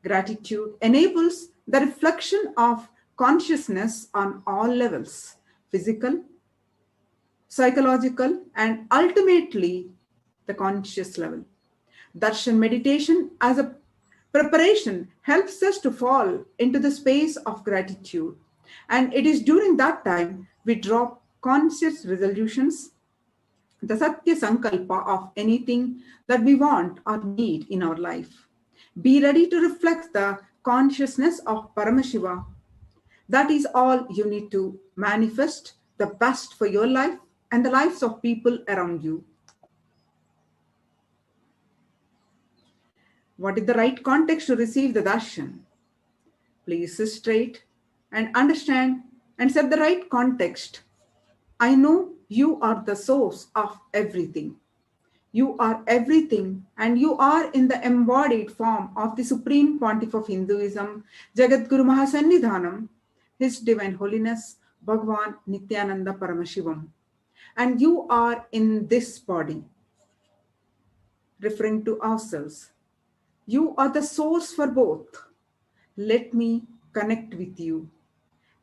Gratitude enables the reflection of consciousness on all levels, physical, psychological, and ultimately the conscious level. Darshan meditation as a preparation helps us to fall into the space of gratitude. And it is during that time we drop conscious resolutions, the Satya Sankalpa of anything that we want or need in our life. Be ready to reflect the consciousness of Paramashiva. That is all you need to manifest the best for your life and the lives of people around you. What is the right context to receive the darshan? Please sit straight and understand and set the right context. I know you are the source of everything. You are everything, and you are in the embodied form of the Supreme Pontiff of Hinduism, Jagadguru Mahasannidhanam, His Divine Holiness, Bhagavan Nityananda Paramashivam. And you are in this body, referring to ourselves. You are the source for both. Let me connect with you.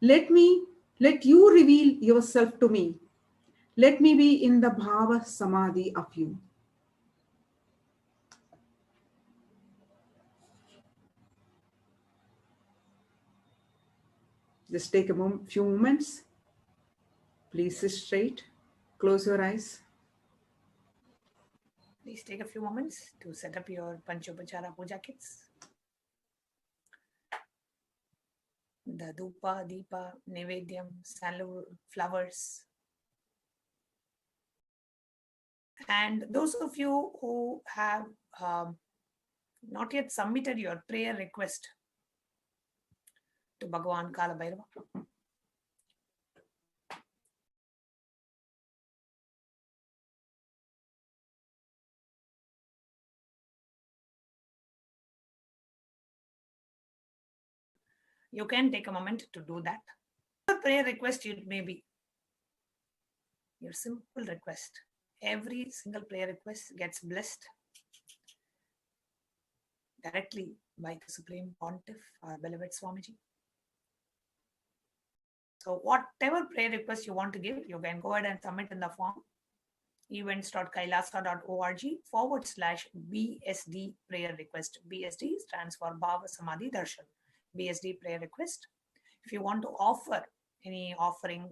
Let you reveal yourself to me. Let me be in the Bhava Samadhi of you. Just take a few moments. Please sit straight. Close your eyes. Please take a few moments to set up your Panchopachara Puja kits. The Dhupa, Deepa, Nevedyam, sandalwood, flowers. And those of you who have not yet submitted your prayer request to Bhagavan Kalabhairava, you can take a moment to do that. Your prayer request, it may be your simple request. Every single prayer request gets blessed directly by the Supreme Pontiff, our beloved Swamiji. So whatever prayer request you want to give, you can go ahead and submit in the form events.kailasa.org/BSD prayer request. BSD stands for Bhava Samadhi Darshan. BSD prayer request. If you want to offer any offering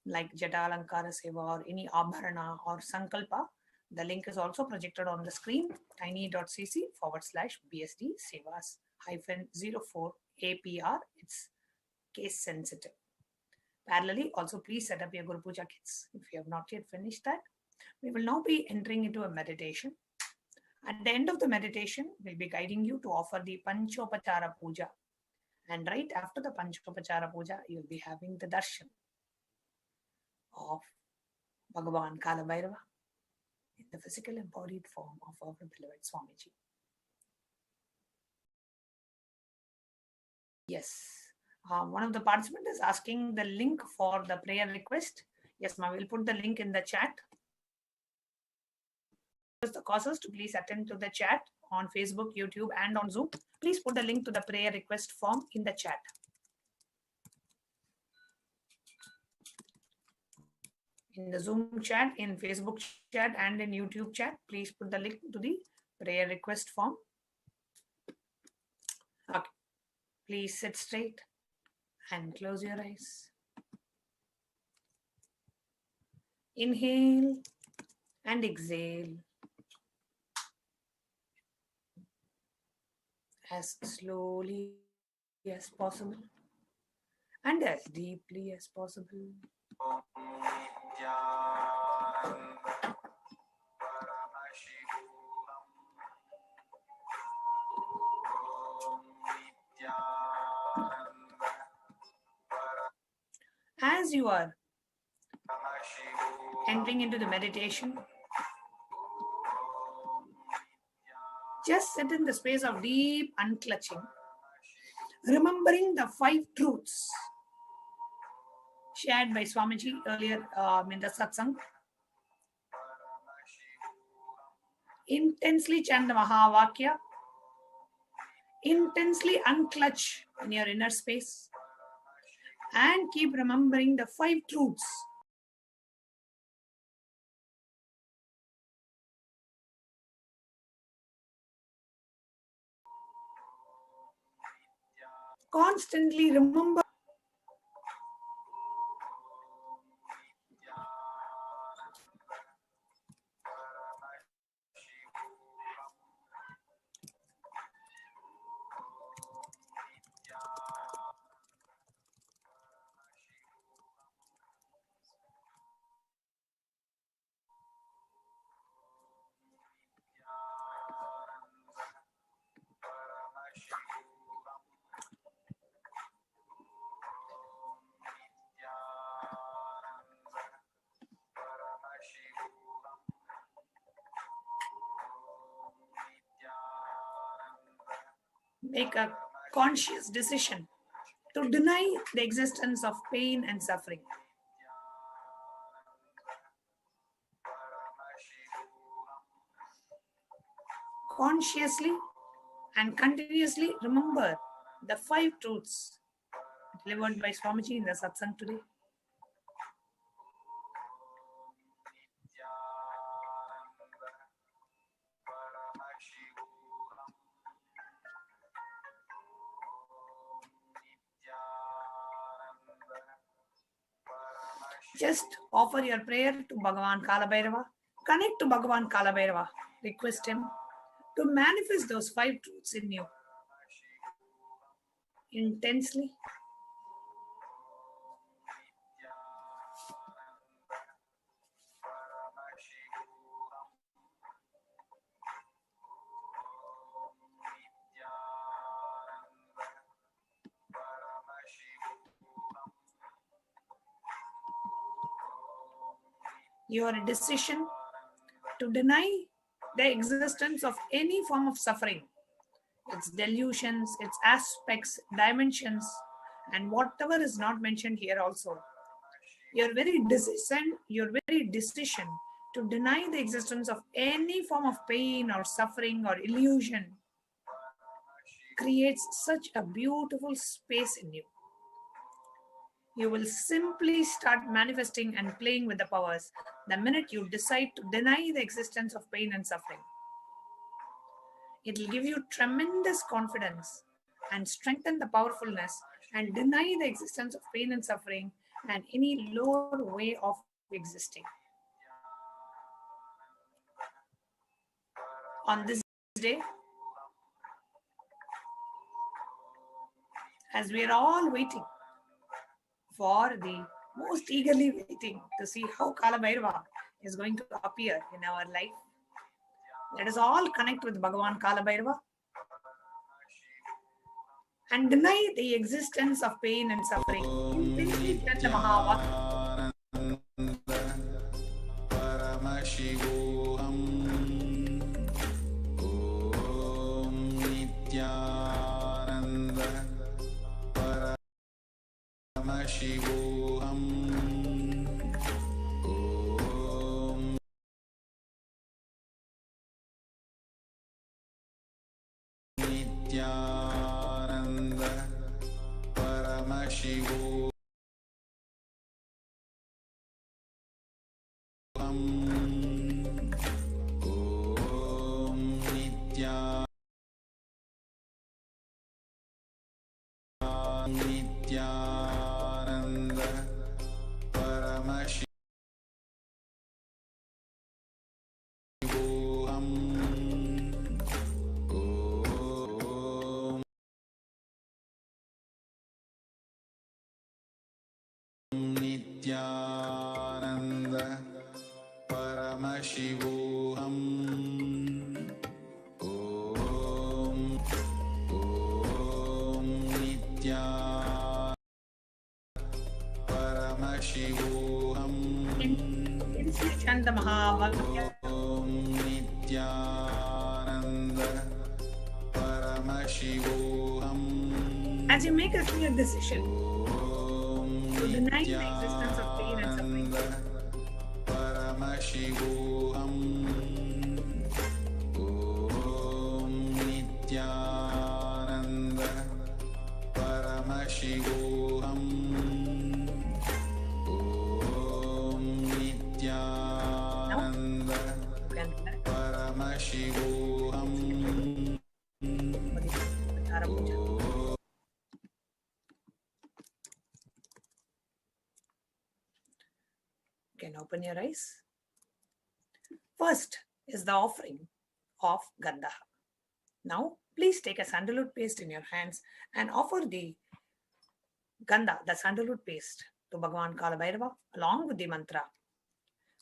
like Jata Alankara Seva or any Abharana or Sankalpa, the link is also projected on the screen, tiny.cc/BSD Sevas -04APR. It's case sensitive. Parallelly, also please set up your Guru Puja kits if you have not yet finished that. We will now be entering into a meditation. At the end of the meditation, we'll be guiding you to offer the Panchopachara Puja. And right after the Panchopachara Puja, you'll be having the darshan of Bhagavan Kalabhairava in the physical embodied form of our beloved Swamiji. Yes. One of the participants is asking the link for the prayer request. Yes, ma'am, we'll put the link in the chat. The causes to please attend to the chat on Facebook, YouTube, and on Zoom. Please put the link to the prayer request form in the chat. In the Zoom chat, in Facebook chat, and in YouTube chat, please put the link to the prayer request form. Okay. Please sit straight and close your eyes. Inhale and exhale as slowly as possible and as deeply as possible. As you are entering into the meditation, just sit in the space of deep unclutching, remembering the 5 truths shared by Swamiji earlier in the satsang. Intensely chant the Mahavakya, intensely unclutch in your inner space, and keep remembering the 5 truths. Constantly remember. make a conscious decision to deny the existence of pain and suffering. Consciously and continuously remember the 5 truths delivered by Swamiji in the satsang today. Just offer your prayer to Bhagavan Kalabhairava, connect to Bhagavan Kalabhairava, request him to manifest those 5 truths in you intensely. Your decision to deny the existence of any form of suffering, its delusions, its aspects, dimensions, and whatever is not mentioned here also. Your very decision to deny the existence of any form of pain or suffering or illusion creates such a beautiful space in you. You will simply start manifesting and playing with the powers the minute you decide to deny the existence of pain and suffering. It will give you tremendous confidence and strengthen the powerfulness and deny the existence of pain and suffering and any lower way of existing. On this day, as we are all waiting for the most eagerly waiting to see how Kalabhairava is going to appear in our life, let us all connect with Bhagavan Kalabhairava and deny the existence of pain and suffering. As you make a clear decision to deny the existence of pain and suffering, you can open your eyes. First is the offering of Gandha. Now, please take a sandalwood paste in your hands and offer the Gandha, the sandalwood paste, to Bhagavan Kalabhairava along with the mantra.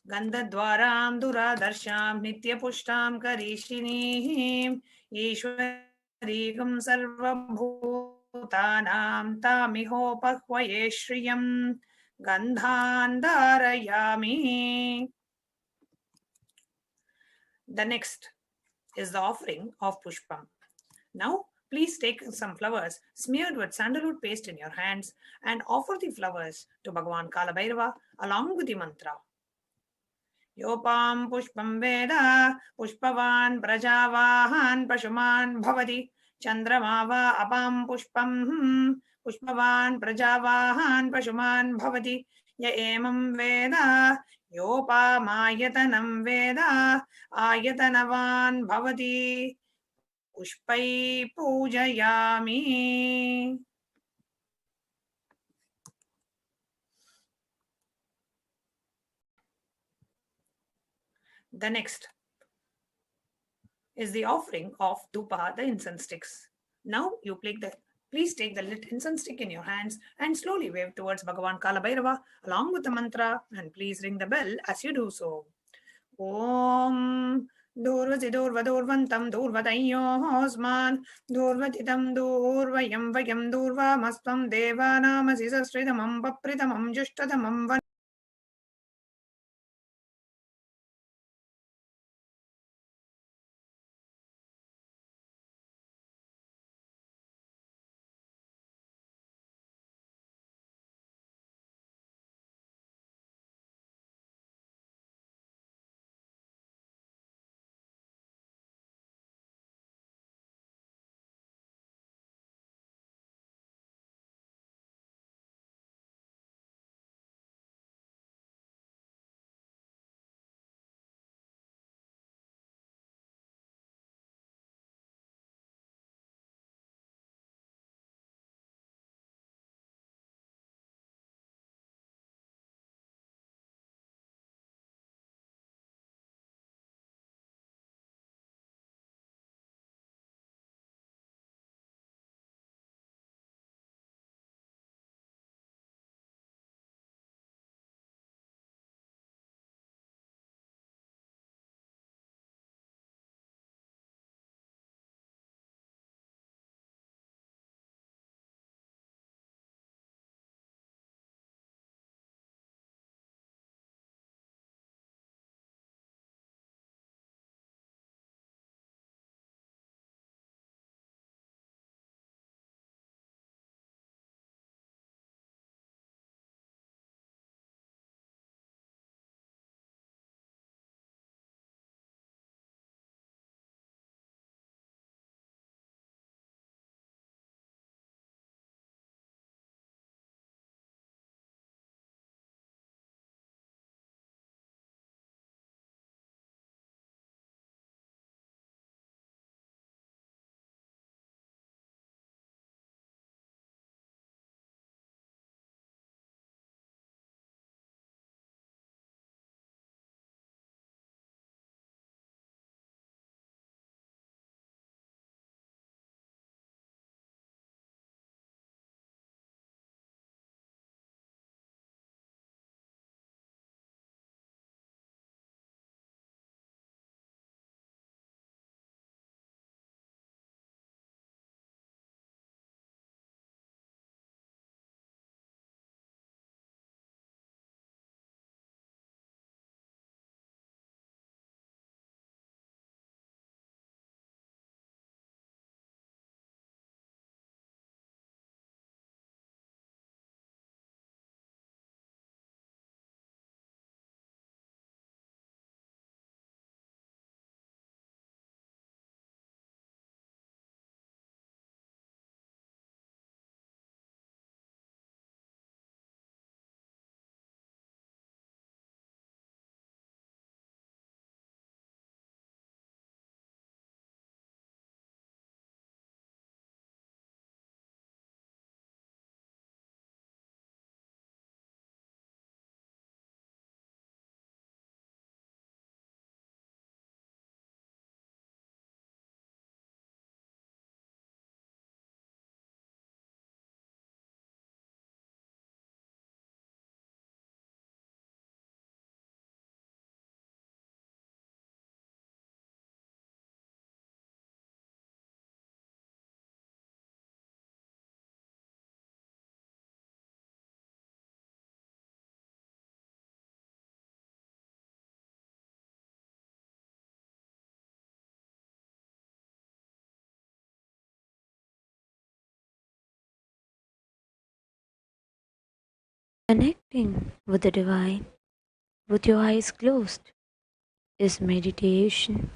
Gandha dwaram duradarsham nitya pushtam karishinihim ishwarigam sarvabhutanam tamiho pakvaye shriyam gandhan dharayami. The next is the offering of pushpam. Now, please take some flowers smeared with sandalwood paste in your hands and offer the flowers to Bhagavan Kalabhairava along with the mantra. Yopam pushpam veda pushpavan prajavahan pashuman bhavati chandramava apam pushpam pushpavan prajavahan pashuman bhavati ya emam veda yopamayatanam veda ayatanavan bhavati pushpai pujayami. The next is the offering of dhupa, the incense sticks. Now you please take the lit incense stick in your hands and slowly wave towards Bhagavan Kalabhairava along with the mantra, and please ring the bell as you do so. Om Durvati Durvadurvantam Durvatayosman Durvatitam Durvayam Vayam Durvamastam Devanamasi Sastridamam Papritamam Jushtadamam Connecting with the divine with your eyes closed is meditation.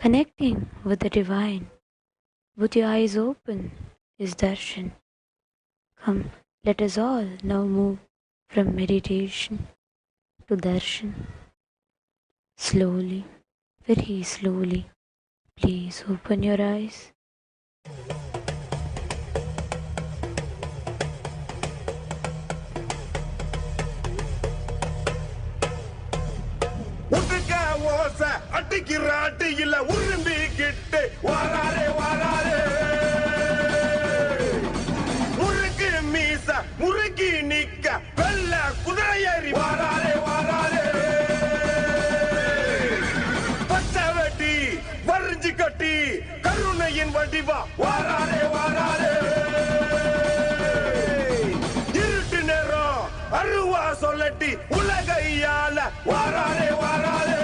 Connecting with the divine with your eyes open is darshan. Come, let us all now move from meditation to darshan. Slowly, very slowly, please open your eyes. அட்டிக்கிறாட்டியில உரும்பி கிட்டு வாராரே வாராரே முறுக்கு மீச முறுக்கி நிக்க வெள்ள குதிரை ஏறி வாராரே வாராரே பச்சை வெட்டி வரிஞ்சு கட்டி கருணையின் வடிவா வாராரே வாராரே இருட்டு நேரம் அருவா சொல்லட்டி உலகையால வாராரே வாராரே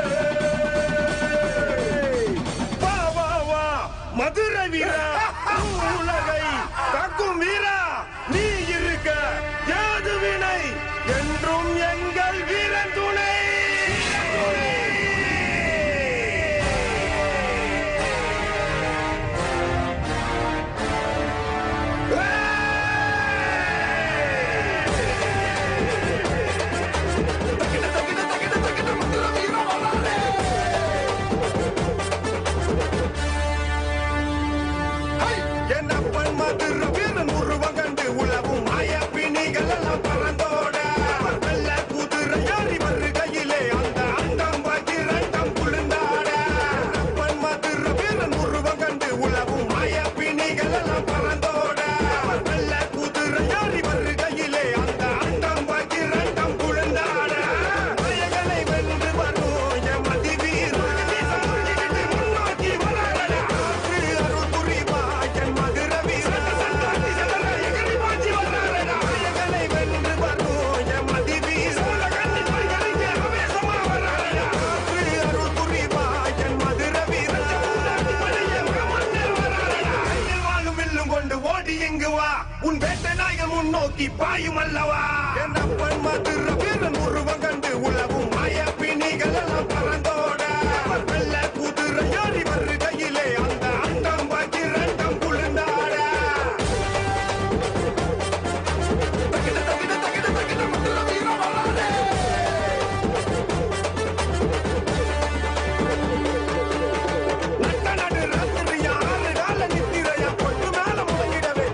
மதுரை வீரா உலகை காக்கும் வீரா நீ இருக்க யாது வினை என்றும் எங்கள் வீரன் துணை. உன் வேட்டை நாயகன் முன்னோக்கி பாயும் அல்லவா என்னப்பன் மதுர வீரன் உருவம் கண்டு உலவும் மாய பிணிகள் எல்லாம் பறந்தோட வெள்ள குதிரை ஏறி வருகையிலே அந்த அண்டம் பாக்கி ரெண்டம் குளிர்ந்தாட தகிட தகிட தகிட தகிட மதுர வீரன் வராதே நட்ட நடு ராத்திரியா ஆறு கால நித்திரையா பொட்டு மேல முழங்கிடவே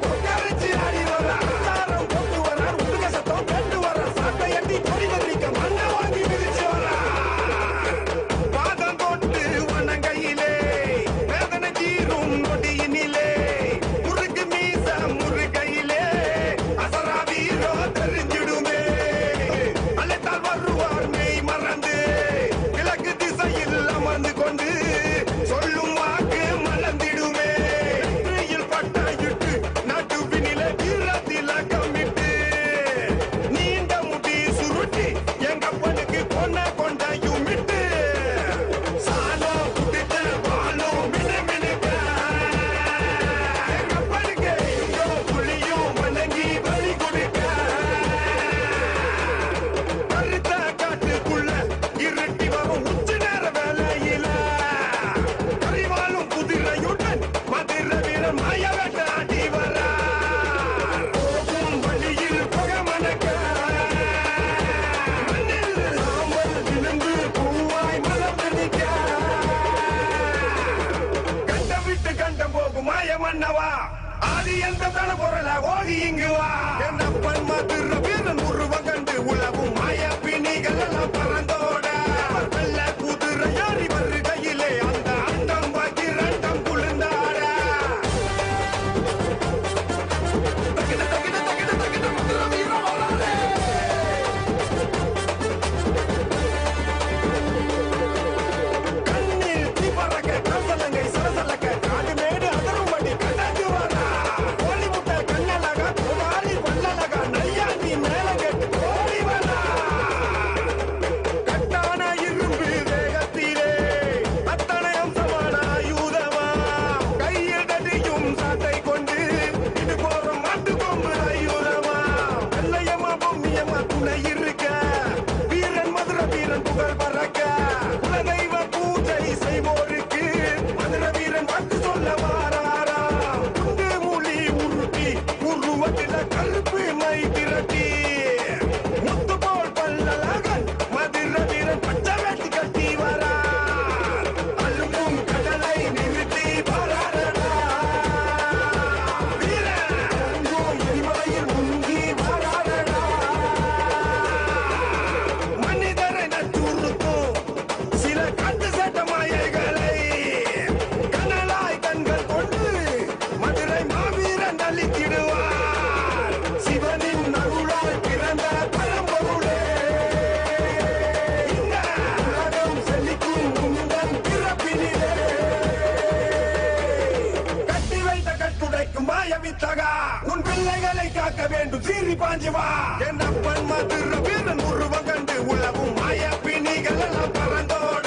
மாய வித்தகா உன் பிள்ளைகளை காக்க வேண்டும் சீறி பாஞ்சு வா என் அப்பன் மதுர வீரன் உருவம் கண்டு உலவும் மாய பிணிகள் எல்லாம் பறந்தோட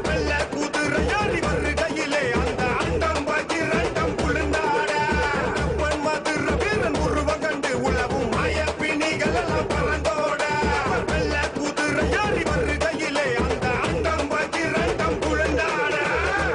வெள்ள குதிரை ஏறி வருகையிலே அந்த அண்டம் வஜிரண்டம் குளிர்ந்தாட அப்பன் மதுர வீரன் உருவம் கண்டு உலவும் மாய பிணிகள் எல்லாம் பறந்தோட வெள்ள குதிரை ஏறி வருகையிலே அந்த அண்டம் வஜிரண்டம் குளிர்ந்தாட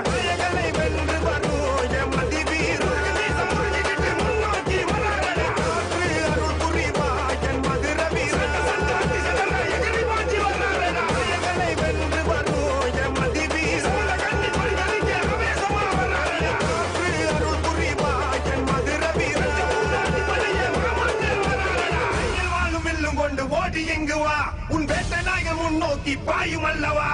மாயகளை வென்று வரும் என் மதி வீரன் சமாளிக்கிட்டு முன்னோக்கி வராட காற்று அருள் புரிவா என் மதுர வீரன் சந்தாதி சதர எகிரி பாஞ்சி வராட மாயகளை வென்று வரும் என் மதி வீரன் கண்ணி பரிகரிக்க ஆவேசமா வராட காற்று அருள் புரிவா என் மதுர வீரன் சந்தாதி படைய மாமன்னர் வராட கையில் வாழும் வில்லும் கொண்டு ஓடி இங்கு வா உன் வேட்டை நாயகன் முன்னோக்கி பாயும் அல்லவா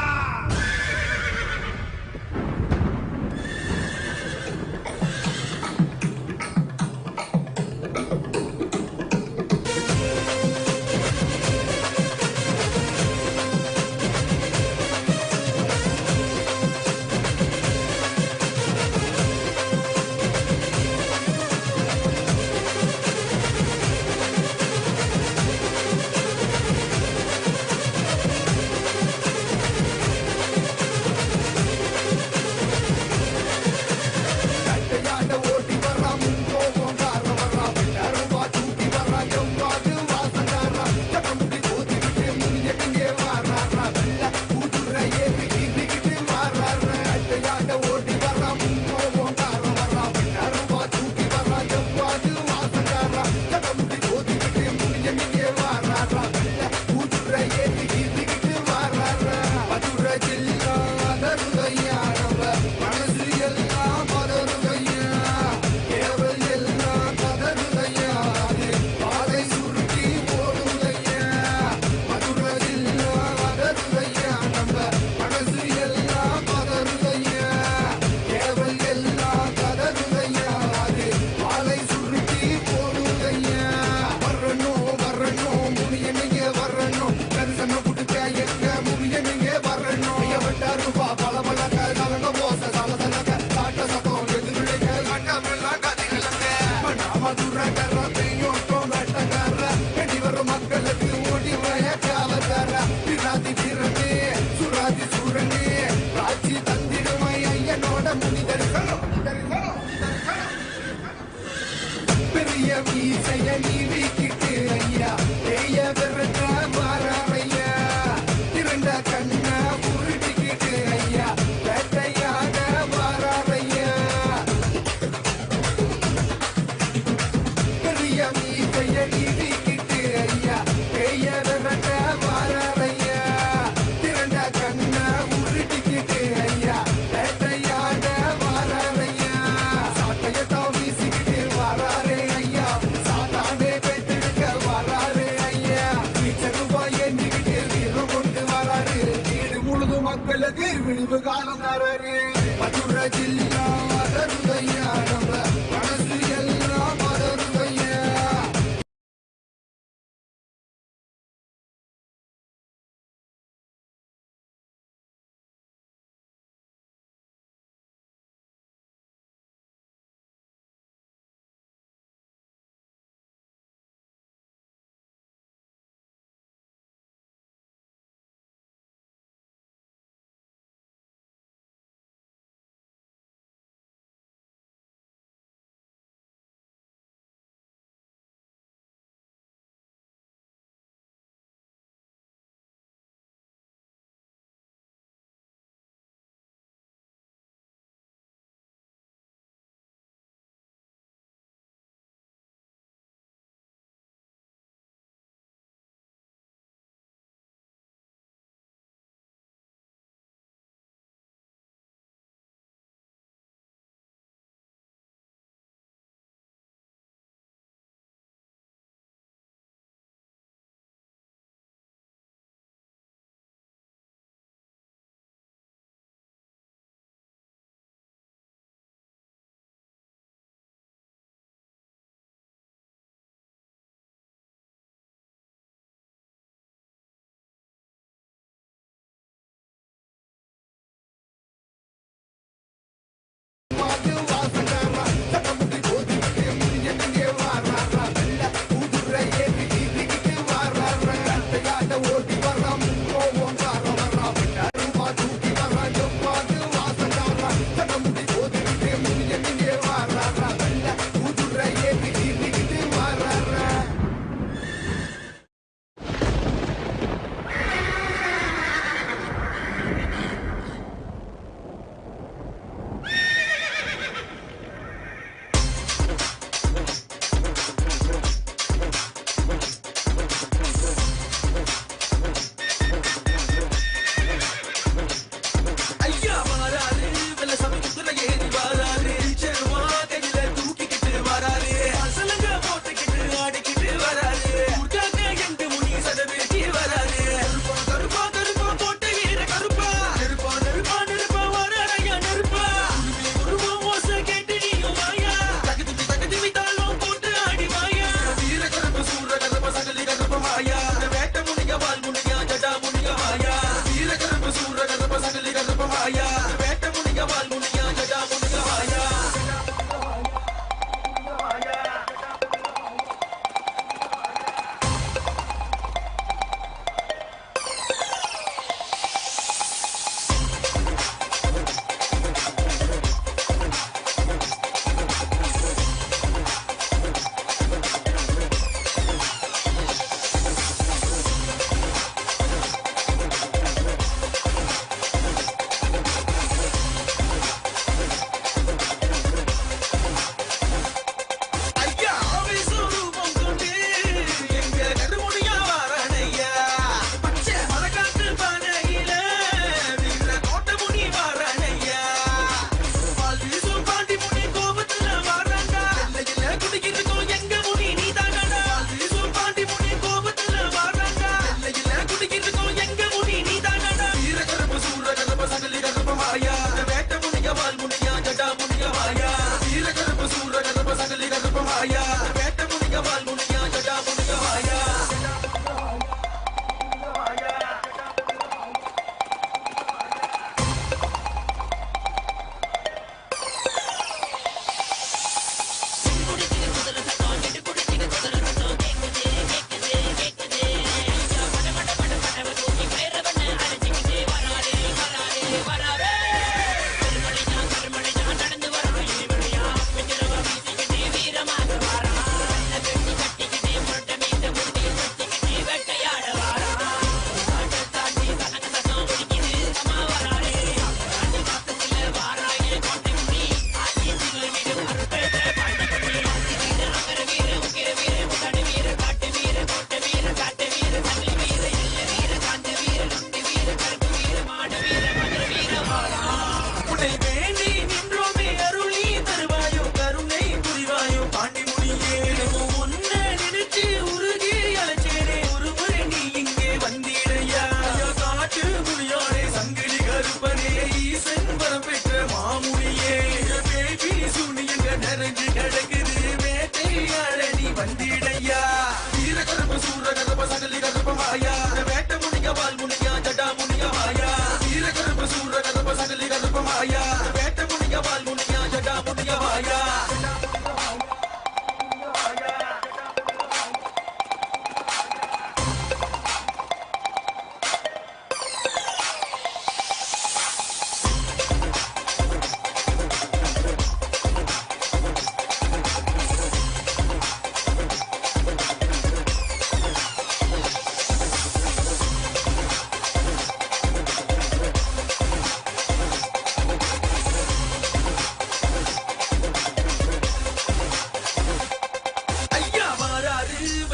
மக்களுக்கு விழிவு காலம் மதுரை ஜில்லா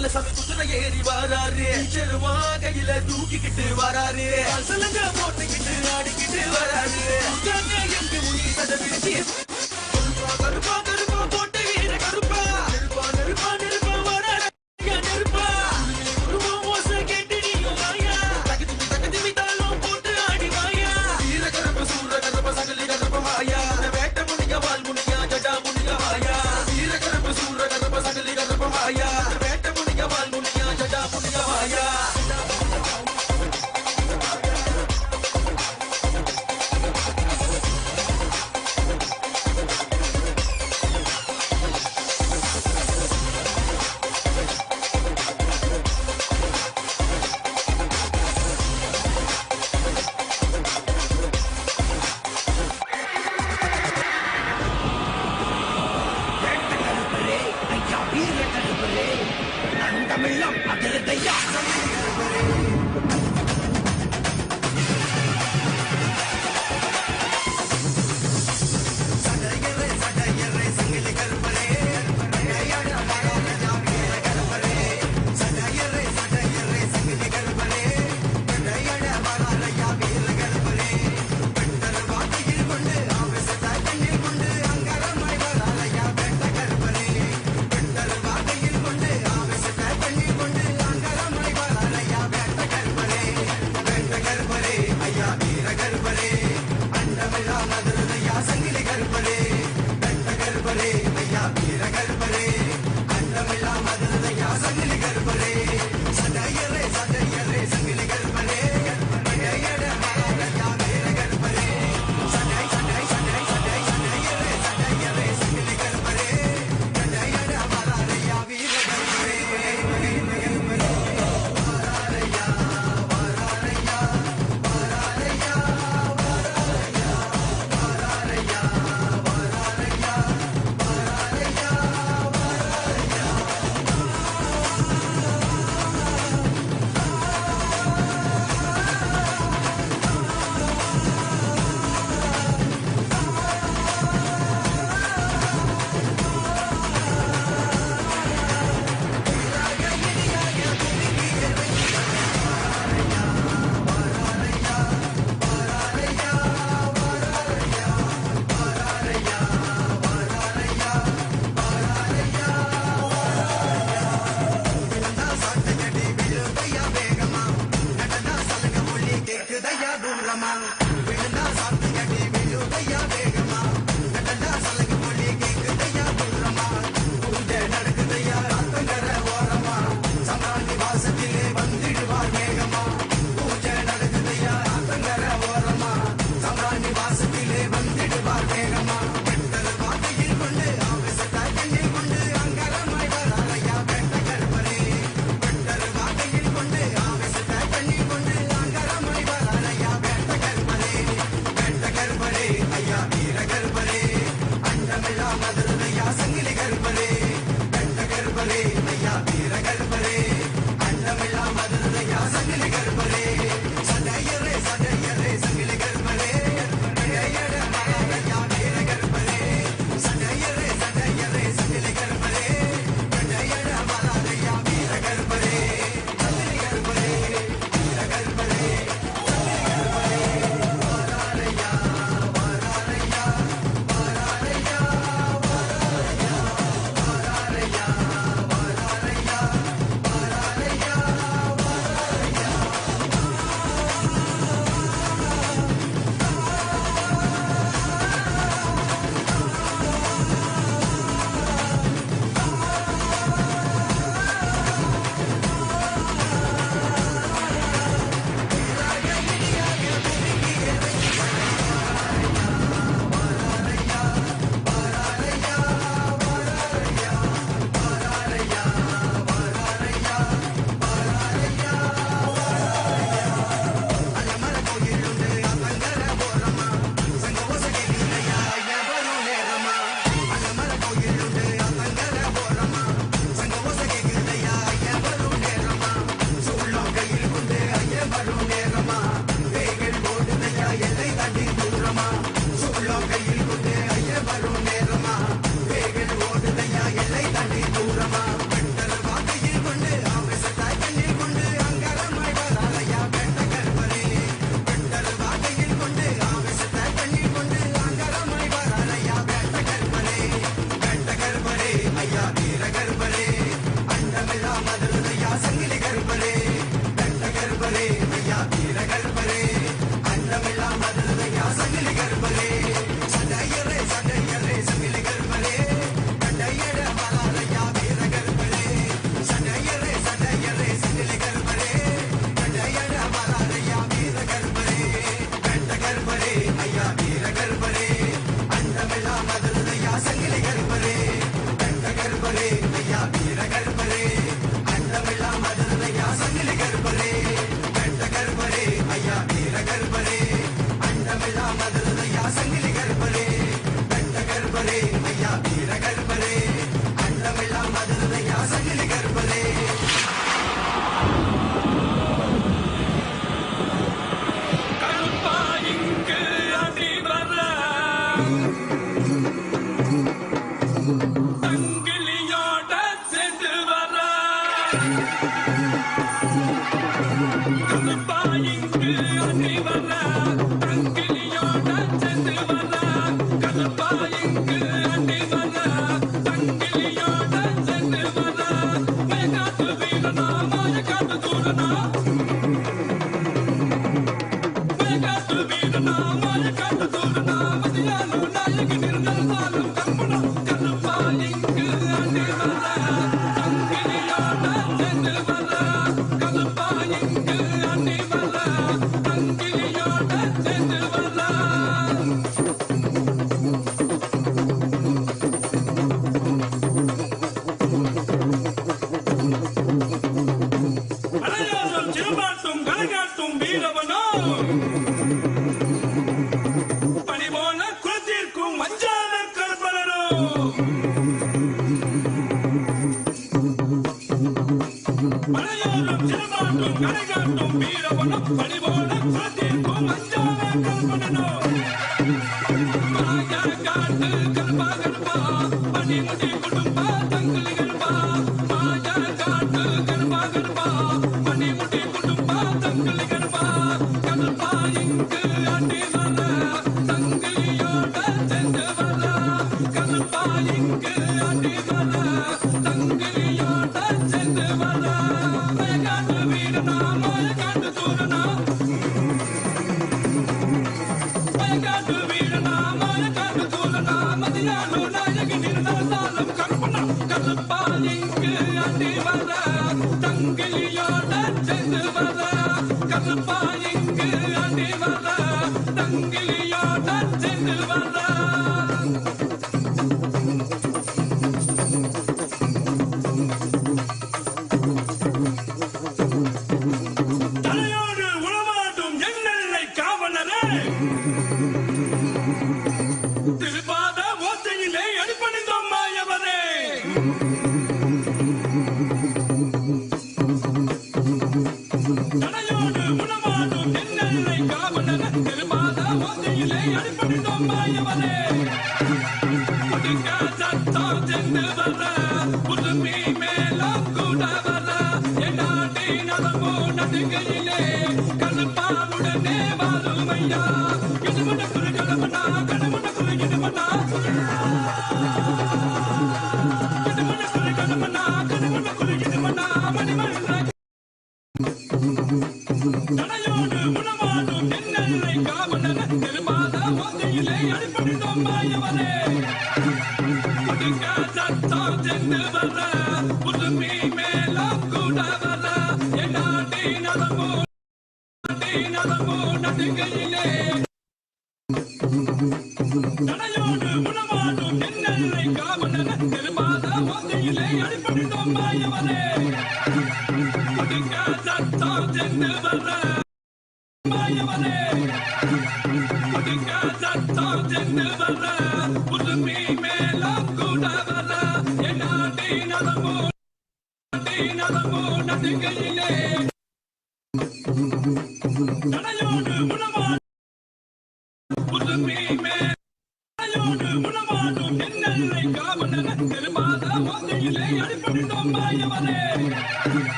கடல்ல சமி குதிரை ஏறி வராரு செருவா கையில தூக்கிக்கிட்டு வராரு அசலங்க போட்டுக்கிட்டு ஆடிக்கிட்டு வராரு எங்க முனி சதவிருத்தி கருப்பா கருப்பா போட்டு வீர கருப்பா நெருப்பா நெருப்பா நெருப்பா வராரு நெருப்பா உருவம் மோச கேட்டு நீயும் வாயா தகுதி தாளம் போட்டு ஆடி வாயா வீர கருப்ப சூர கருப்ப சகலி கருப்ப வாயா வேட்ட முனிக வால் முனியா ஜடா முனிக வாயா வீர கருப்ப சூர கருப்ப சகலி கருப்ப வாயா வேட்ட முனிக வால் முனியா ஜடா முனிக வாயா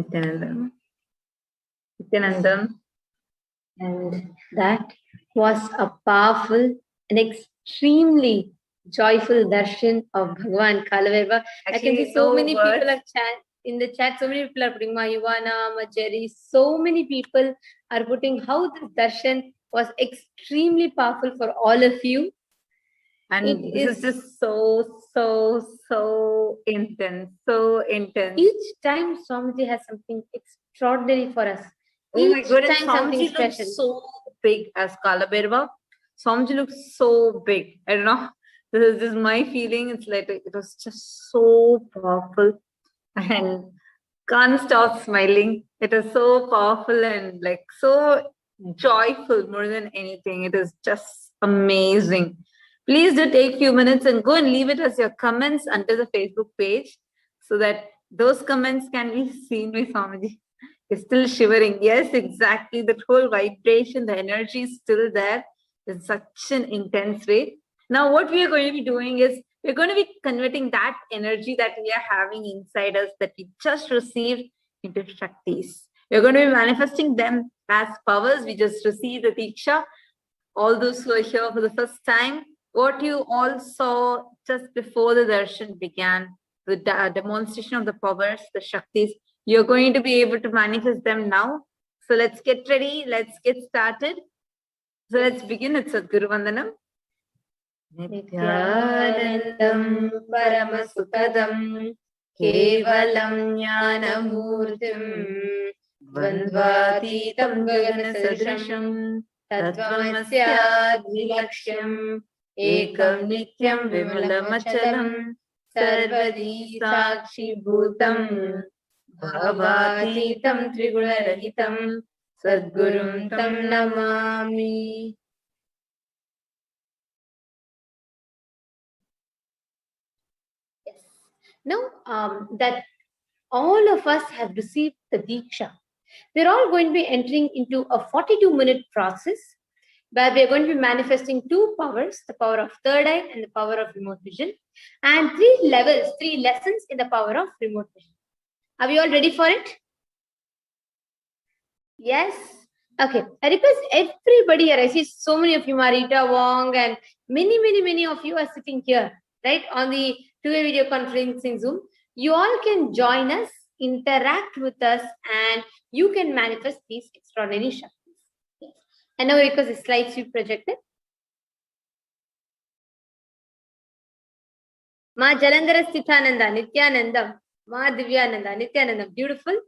Nityanandam. Nityanandam. And that was a powerful and extremely joyful darshan of Bhagavan Kalabhairava. I can see so many people are in the chat. So many people are putting Mayuvana, Majeri. So many people are putting how this darshan was extremely powerful for all of you. And this is just so intense, so intense. Each time Swamiji has something extraordinary for us. Oh my Each goodness, time something Swamiji special. looks so big as Kalabhairava. Swamiji looks so big. I don't know. This is my feeling. It's like it was just so powerful and can't stop smiling. It is so powerful and like so joyful more than anything. It is just amazing. Please do take a few minutes and go and leave it as your comments under the Facebook page so that those comments can be seen by Swamiji. He's still shivering. Yes, exactly. That whole vibration, the energy is still there in such an intense way. Now, what we are going to be doing is we're going to be converting that energy that we are having inside us that we just received into Shaktis. We're going to be manifesting them as powers. We just received the Diksha. All those who are here for the first time, what you all saw just before the darshan began, the demonstration of the powers, the Shaktis, you're going to be able to manifest them now. So let's get ready. Let's get started. So let's begin. It's Sadguru Vandanam. Nityanandam Paramasukadam Kevalam Jnanamurtim Dvandvatitam Gaganasadrasham Tattvamasya Ekam Nityam Vimalamachalam Sarvadi Sakshi Bhutam Bhavatitam Triguna-rahitam Sadgurum Tam Namami. Yes. Now that all of us have received the Diksha, we're all going to be entering into a 42-minute process where we are going to be manifesting two powers, the power of third eye and the power of remote vision, and 3 levels, 3 lessons in the power of remote vision. Are we all ready for it? Yes. Okay. I request everybody here. I see so many of you, Marita Wong, and many of you are sitting here, right, on the two-way video conferencing Zoom. You all can join us, interact with us, and you can manifest these extraordinary Shaktis. Yes. And now, because the slides you projected. Ma Jalandhara Stithananda, Nityanandam, Ma Divyananda, Nityanandam. Beautiful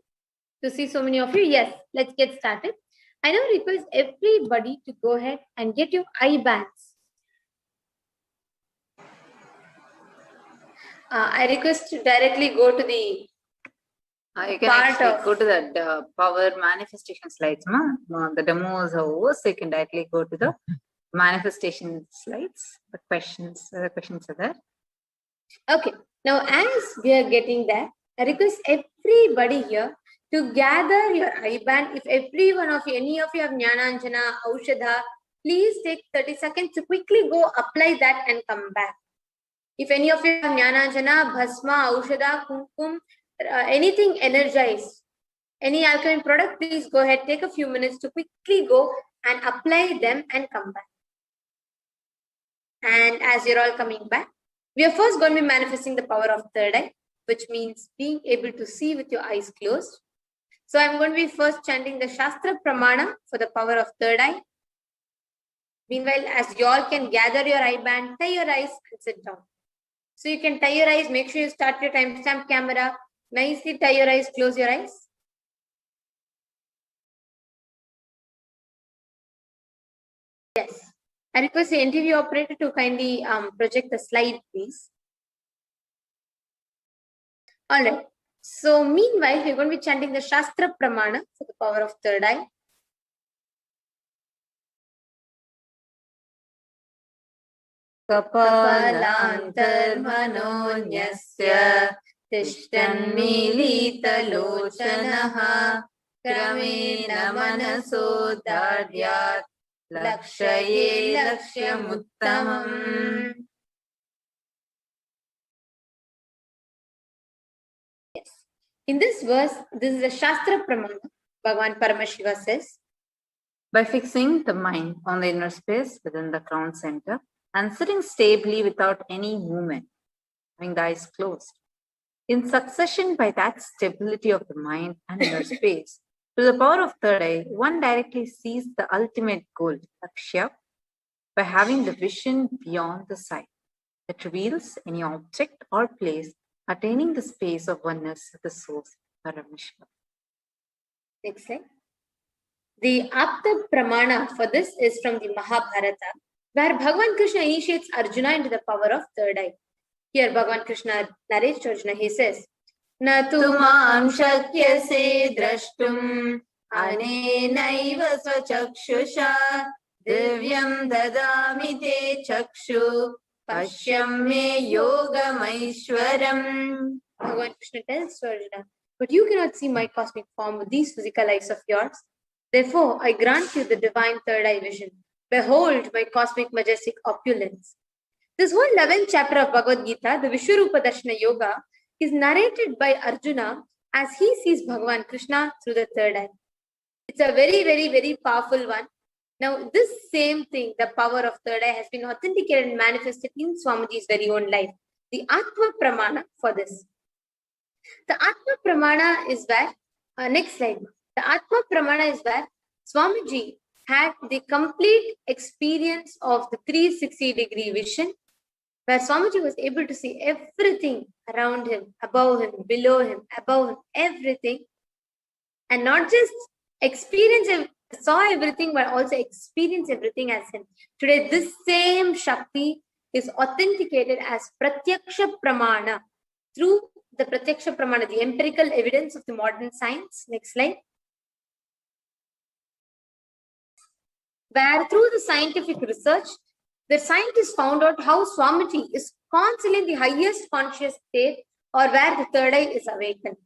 to see so many of you. Yes, let's get started. I now request everybody to go ahead and get your eye bands. I request to directly go to the you can actually go to the power manifestation slides. The demos are over, so you can directly go to the manifestation slides. The questions are there. Okay. Now, as we are getting there, I request everybody here to gather your eye band. If every one of you, any of you have Jnananjana, Aushadha, please take 30 seconds to quickly go apply that and come back. If any of you have Jnananjana, Bhasma, Aushadha, Kumkum, anything energized, any alkaline product, please go ahead, take a few minutes to quickly go and apply them and come back. And as you're all coming back, we are first going to be manifesting the power of third eye, which means being able to see with your eyes closed. So I'm going to be first chanting the Shastra Pramana for the power of third eye. Meanwhile, as you all can gather your eye band, tie your eyes and sit down. So you can tie your eyes, make sure you start your timestamp camera, nicely tie your eyes, close your eyes. Yes. I request the interview operator to kindly project the slide, please. All right. So meanwhile, we're going to be chanting the Shastra Pramana for the power of third eye. Kapalantarmanonyasya tishtanmilitalochanaha kramena manasodaryat lakshaye lakshyamuttamam. Yes. In this verse, this is a Shastra Pramana. Bhagavan Paramashiva says, by fixing the mind on the inner space within the crown center and sitting stably without any movement, having the eyes closed, in succession by that stability of the mind and inner space, to the power of third eye, one directly sees the ultimate goal, Lakshya, by having the vision beyond the sight that reveals any object or place attaining the space of oneness of the source, Parameshwar. Next slide. The Apta Pramana for this is from the Mahabharata, where Bhagavan Krishna initiates Arjuna into the power of third eye. Here Bhagavan Krishna narrates to Arjuna, he says, Na tu mam shakyase drashtum anenaiva svachakshusha divyam dadami te chakshu pashyam me yogamaishwaram. Bhagavan Krishna tells to Arjuna, but you cannot see my cosmic form with these physical eyes of yours. Therefore, I grant you the divine third eye vision. Behold my cosmic majestic opulence. This whole 11th chapter of Bhagavad Gita, the Vishwarupa Darshana Yoga, is narrated by Arjuna as he sees Bhagavan Krishna through the third eye. It's a very, very, very powerful one. Now, this same thing, the power of third eye, has been authenticated and manifested in Swamiji's very own life. The Atma Pramana for this. The Atma Pramana is where, next slide. The Atma Pramana is where Swamiji had the complete experience of the 360-degree vision, where Swamiji was able to see everything around him, above him, below him, above him, everything. And not just experience, saw everything, but also experience everything as him. Today, this same Shakti is authenticated as Pratyaksha Pramana through the Pratyaksha Pramana, the empirical evidence of the modern science. Next slide. Where through the scientific research, the scientists found out how Swamiji is constantly in the highest conscious state, or where the third eye is awakened.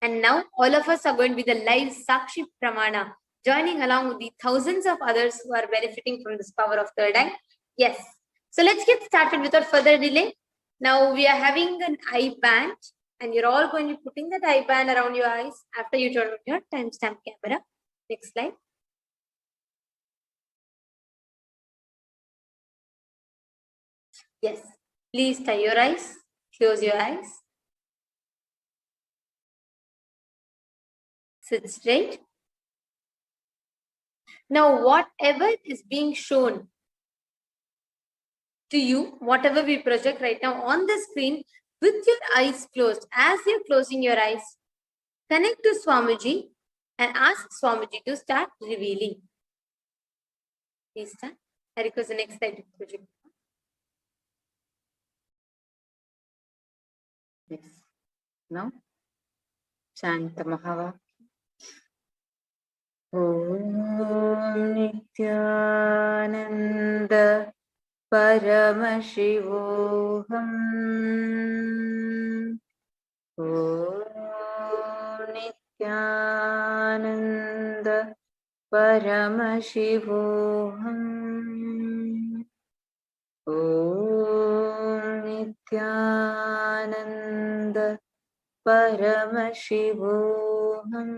And now all of us are going to be the live Sakshi Pramana, joining along with the thousands of others who are benefiting from this power of third eye. Yes. So let's get started without further delay. Now we are having an eye band, and you're all going to be putting that eye band around your eyes after you turn on your timestamp camera. Next slide. Yes, please tie your eyes, close your eyes, sit straight. Now, whatever is being shown to you, whatever we project right now on the screen, with your eyes closed, as you're closing your eyes, connect to Swamiji and ask Swamiji to start revealing. Please start. I request the next slide to project. Yes. Now, chant the Mahavakya. Om Nityananda Paramashivoham. Om Nityananda Paramashivoham. Om Nityananda Paramashivoham.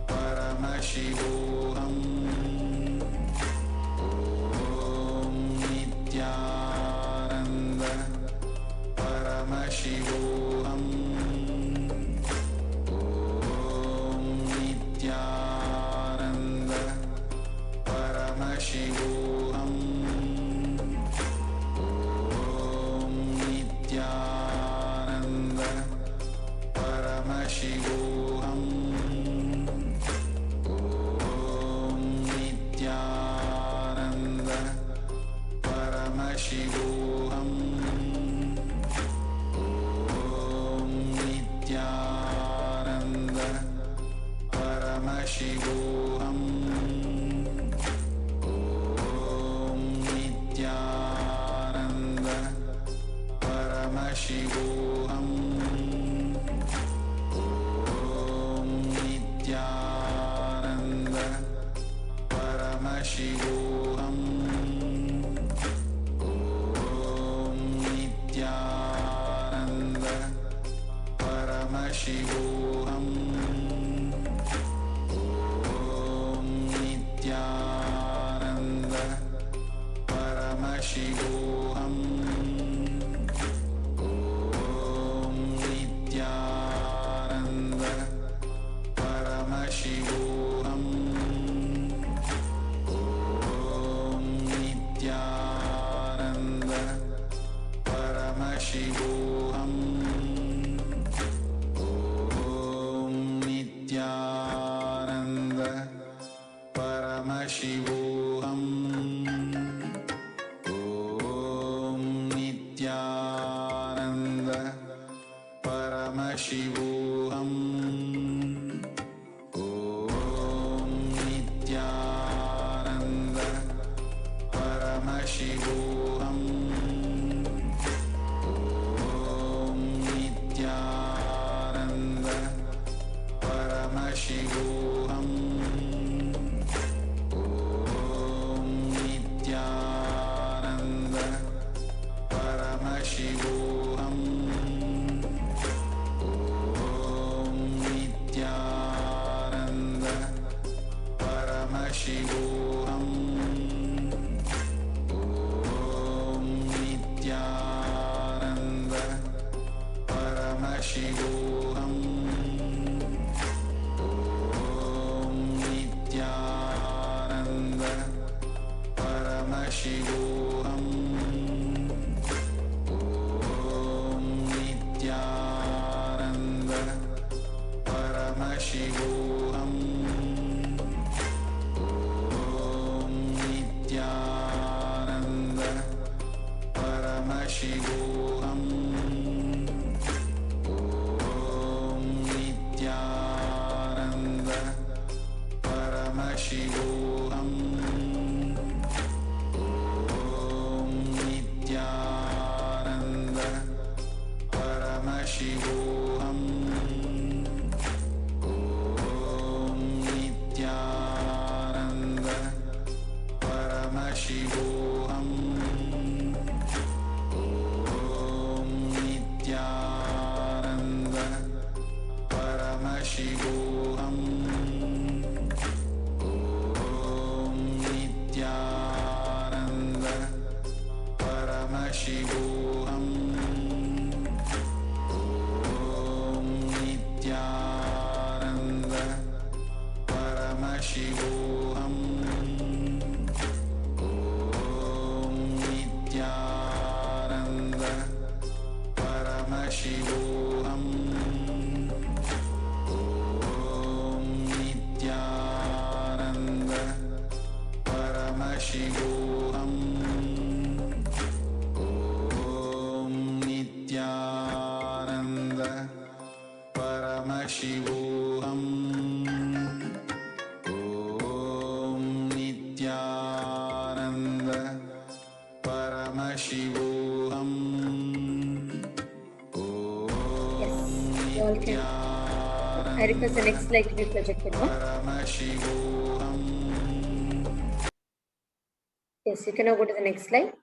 Paramashivoham. Om Nityananda Paramashivoham. Om Nityananda Paramashivoham. Om Nityananda Paramashivoham. Paramashivoham. Om Nityananda Paramashivoham. Om Nityananda Paramashivoham. Om Nityananda Paramashivoham. Om Nityananda Paramashivoham. Om Nityananda Paramashivoham. Om Nityananda Paramashivoham. Om Nityananda Paramashivoham. Om Nityananda Paramashivoham. Om Nityananda Paramashivoham. Om Nityananda Paramashivoham. Om Nityananda Paramashivoham. Om Nityananda Paramashivoham. Om Nityananda Paramashivoham. Om Nityananda Paramashivoham. Om Nityananda Paramashivoham. Om Nityananda Paramashivoham. Om Nityananda Paramashivoham. Om Nityananda Paramashivoham. Om Nityananda Paramashivoham. Om Nityananda Paramashivoham. Om Nityananda Paramashivoham. Om Nityananda Paramashivoham. Om Nityananda Paramashivoham. You all can. I request the next slide to be projected. No? Yes, you can now go to the next slide.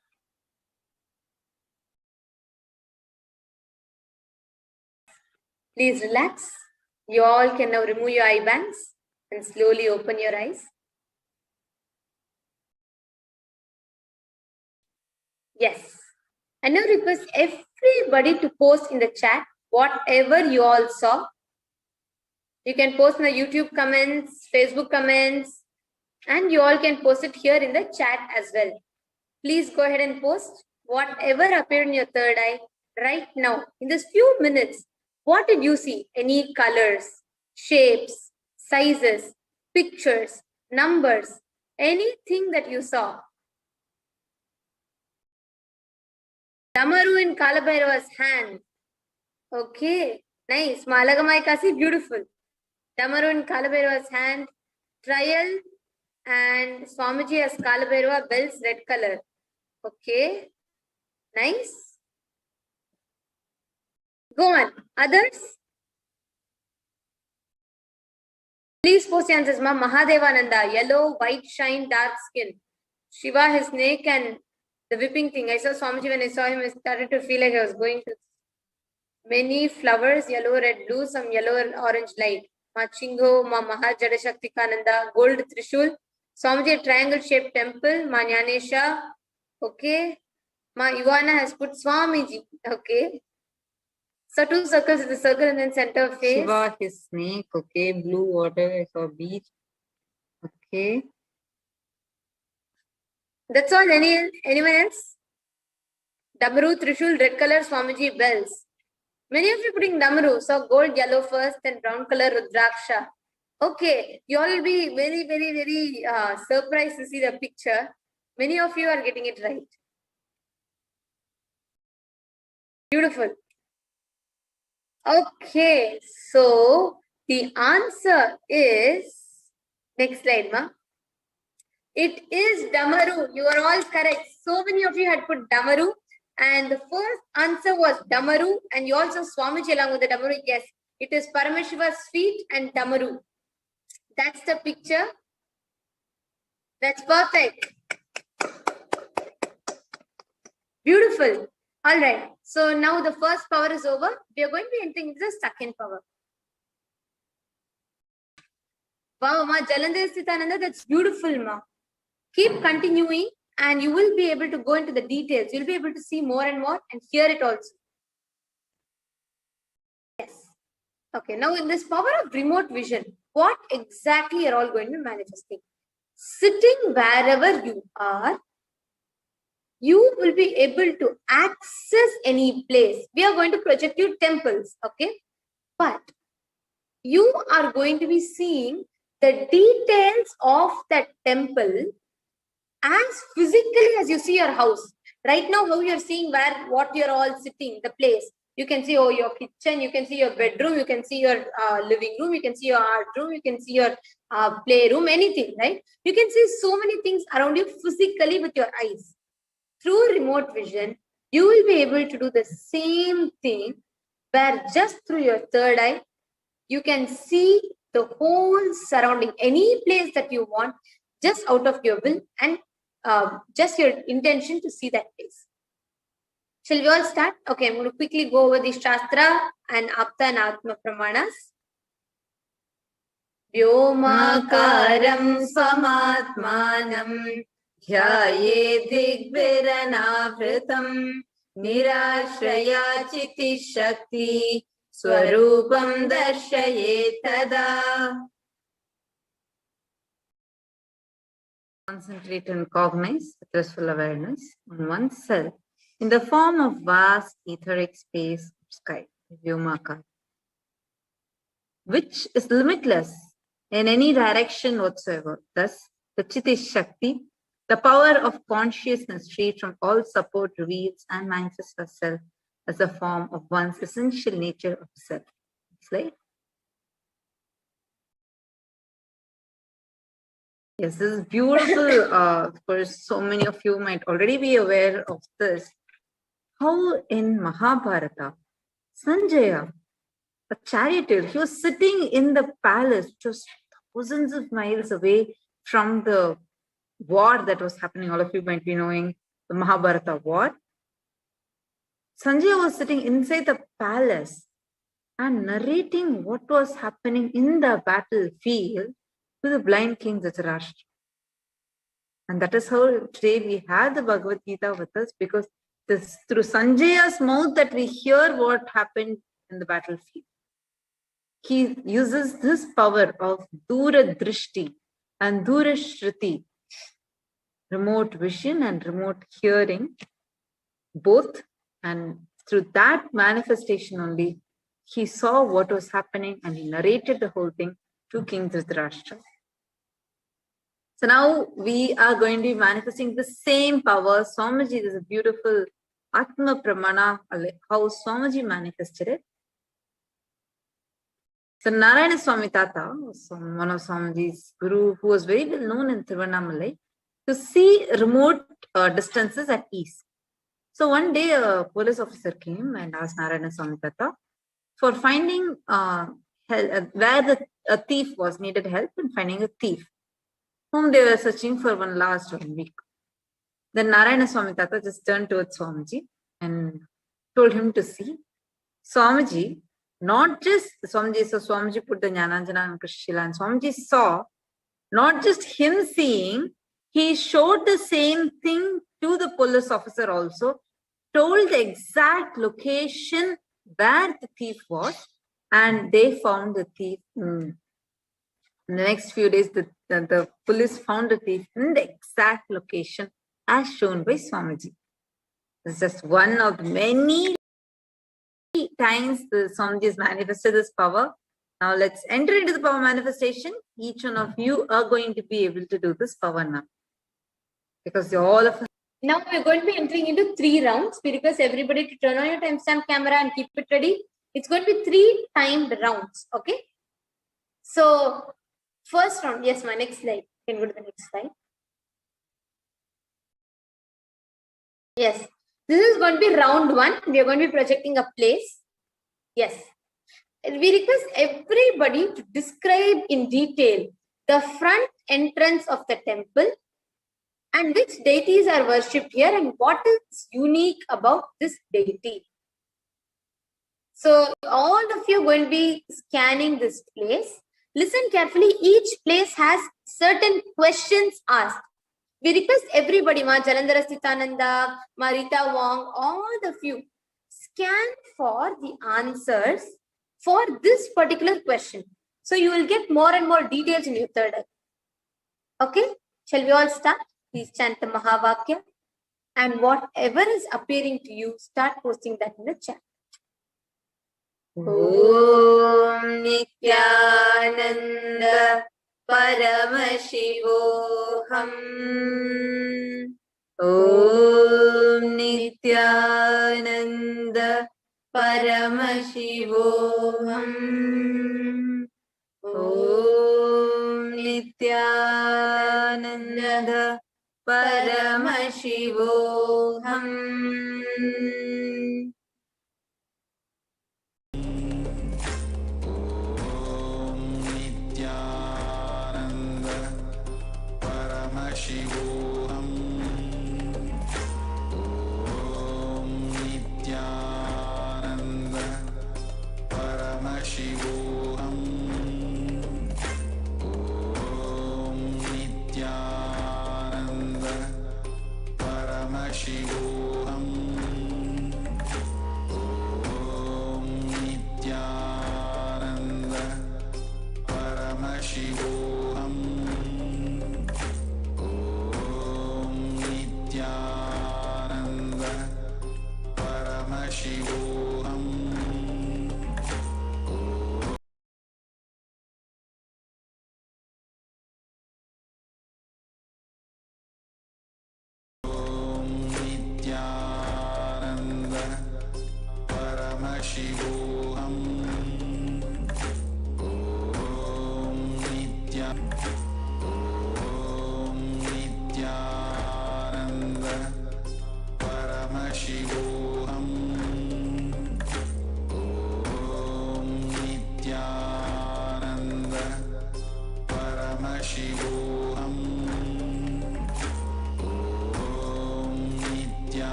Please relax. You all can now remove your eye bands and slowly open your eyes. Yes. I now request everybody to post in the chat whatever you all saw. You can post in the YouTube comments, Facebook comments, and you all can post it here in the chat as well. Please go ahead and post whatever appeared in your third eye right now. In this few minutes, what did you see? Any colors, shapes, sizes, pictures, numbers, anything that you saw? Damaru in Kalabhairava's hand. Okay, nice. Malagamayakasi, beautiful. Damaru in Kalabhairava's hand. Trial and Swamiji as Kalabhairava, bells, red color. Okay, nice. Go on. Others? Please post your answers. Mahadevananda, yellow, white shine, dark skin. Shiva, his snake, and the whipping thing. I saw Swamiji when I saw him, I started to feel like I was going to many flowers, yellow, red, blue, some yellow and orange light. Machingo, Maha Shakti Kananda, gold Trishul. Swamiji, triangle shaped temple. Ma Nyanesha. Okay. Ma Ivana has put Swamiji. Okay. So 2 circles in the circle and then center face. Shiva, his snake. Okay. Blue water. I saw beach. Okay. That's all. Anyone else? Damaru, Trishul, red color, Swamiji, bells. Many of you putting Damaru. So gold, yellow first, then brown color, Rudraksha. Okay, you all will be very, very, very surprised to see the picture. Many of you are getting it right. Beautiful. Okay, so the answer is, next slide, ma. It is Damaru. You are all correct. So many of you had put Damaru, and the first answer was Damaru, and you also Swamiji along with the Damaru. Yes, it is Parameshiva's feet and Damaru. That's the picture. That's perfect. Beautiful. All right. So now the first power is over. We are going to be entering the second power. Wow, Ma Jalandhar Sthitananda, that's beautiful, Ma. Keep continuing and you will be able to go into the details. You'll be able to see more and more and hear it also. Yes. Okay, now in this power of remote vision, what exactly are all going to be manifesting? Sitting wherever you are, you will be able to access any place. We are going to project you temples, okay? But you are going to be seeing the details of that temple as physically as you see your house. Right now, how you are seeing what you are all sitting, the place. You can see your kitchen, you can see your bedroom, you can see your living room, you can see your art room, you can see your playroom, anything, right? You can see so many things around you physically with your eyes. Through remote vision, you will be able to do the same thing where just through your third eye, you can see the whole surrounding, any place that you want, just out of your will and just your intention to see that place. Shall we all start? Okay, I'm going to quickly go over the Shastra and Apta and Atma Pramanas. Vyomakaram Swamatmanam Dhyaye Digviranavritam Nirashraya Chiti Shakti Swarupam Darshaye Tada. Concentrate and cognize with restful awareness on oneself in the form of vast etheric space of sky, Vyomakara, which is limitless in any direction whatsoever. Thus, the Chiti Shakti, the power of consciousness free from all support, reveals and manifests herself as a form of one's essential nature of self. Slide. Yes, this is beautiful. Of course, so many of you might already be aware of this. How in Mahabharata, Sanjaya, a charioteer, he was sitting in the palace just thousands of miles away from the war that was happening. All of you might be knowing the Mahabharata war. Sanjaya was sitting inside the palace and narrating what was happening in the battlefield to the blind king Dhritarashtra. And that is how today we have the Bhagavad Gita with us, because this through Sanjaya's mouth that we hear what happened in the battlefield. He uses this power of Dura Drishti and Dura Shruti, remote vision and remote hearing, both, and through that manifestation only, he saw what was happening and he narrated the whole thing to King Dhritarashtra. So now we are going to be manifesting the same power. Swamiji, this is a beautiful Atma Pramana, how Swamiji manifested it. So Narayana Swami Tata, one of Swamiji's guru, who was very well known in Tiruvannamalai, to see remote distances at ease. So one day a police officer came and asked Narayana Swami Tata for finding where a thief was, needed help in finding a thief, whom they were searching for 1 week. Then Narayana Swami Tata just turned towards Swamiji and told him to see. Swamiji, not just Swamiji, so Swamiji put the Jnananjana and Krishila, and Swamiji saw, not just him seeing, he showed the same thing to the police officer also, told the exact location where the thief was, and they found the thief. In the next few days, the police found the thief in the exact location as shown by Swamiji. This is just one of many times the Swamiji has manifested this power. Now let's enter into the power manifestation. Each one of you are going to be able to do this power now. Because you're all of us. Now we're going to be entering into 3 rounds. We request everybody to turn on your timestamp camera and keep it ready. It's going to be 3 timed rounds. Okay. So first round. Yes, my next slide. You can go to the next slide. Yes. This is going to be round 1. We are going to be projecting a place. Yes. We request everybody to describe in detail the front entrance of the temple and which deities are worshipped here and what is unique about this deity. So all of you are going to be scanning this place. Listen carefully. Each place has certain questions asked. We request everybody, Ma Jalandhara Sthitananda, Marita Wong, all of you, scan for the answers for this particular question. So you will get more and more details in your third eye. Okay, shall we all start? Please chant the Mahavakya. And whatever is appearing to you, start posting that in the chat. Om Nityananda Paramashivoham. Om Nityananda Paramashivoham. Om Nityananda Paramashivoham.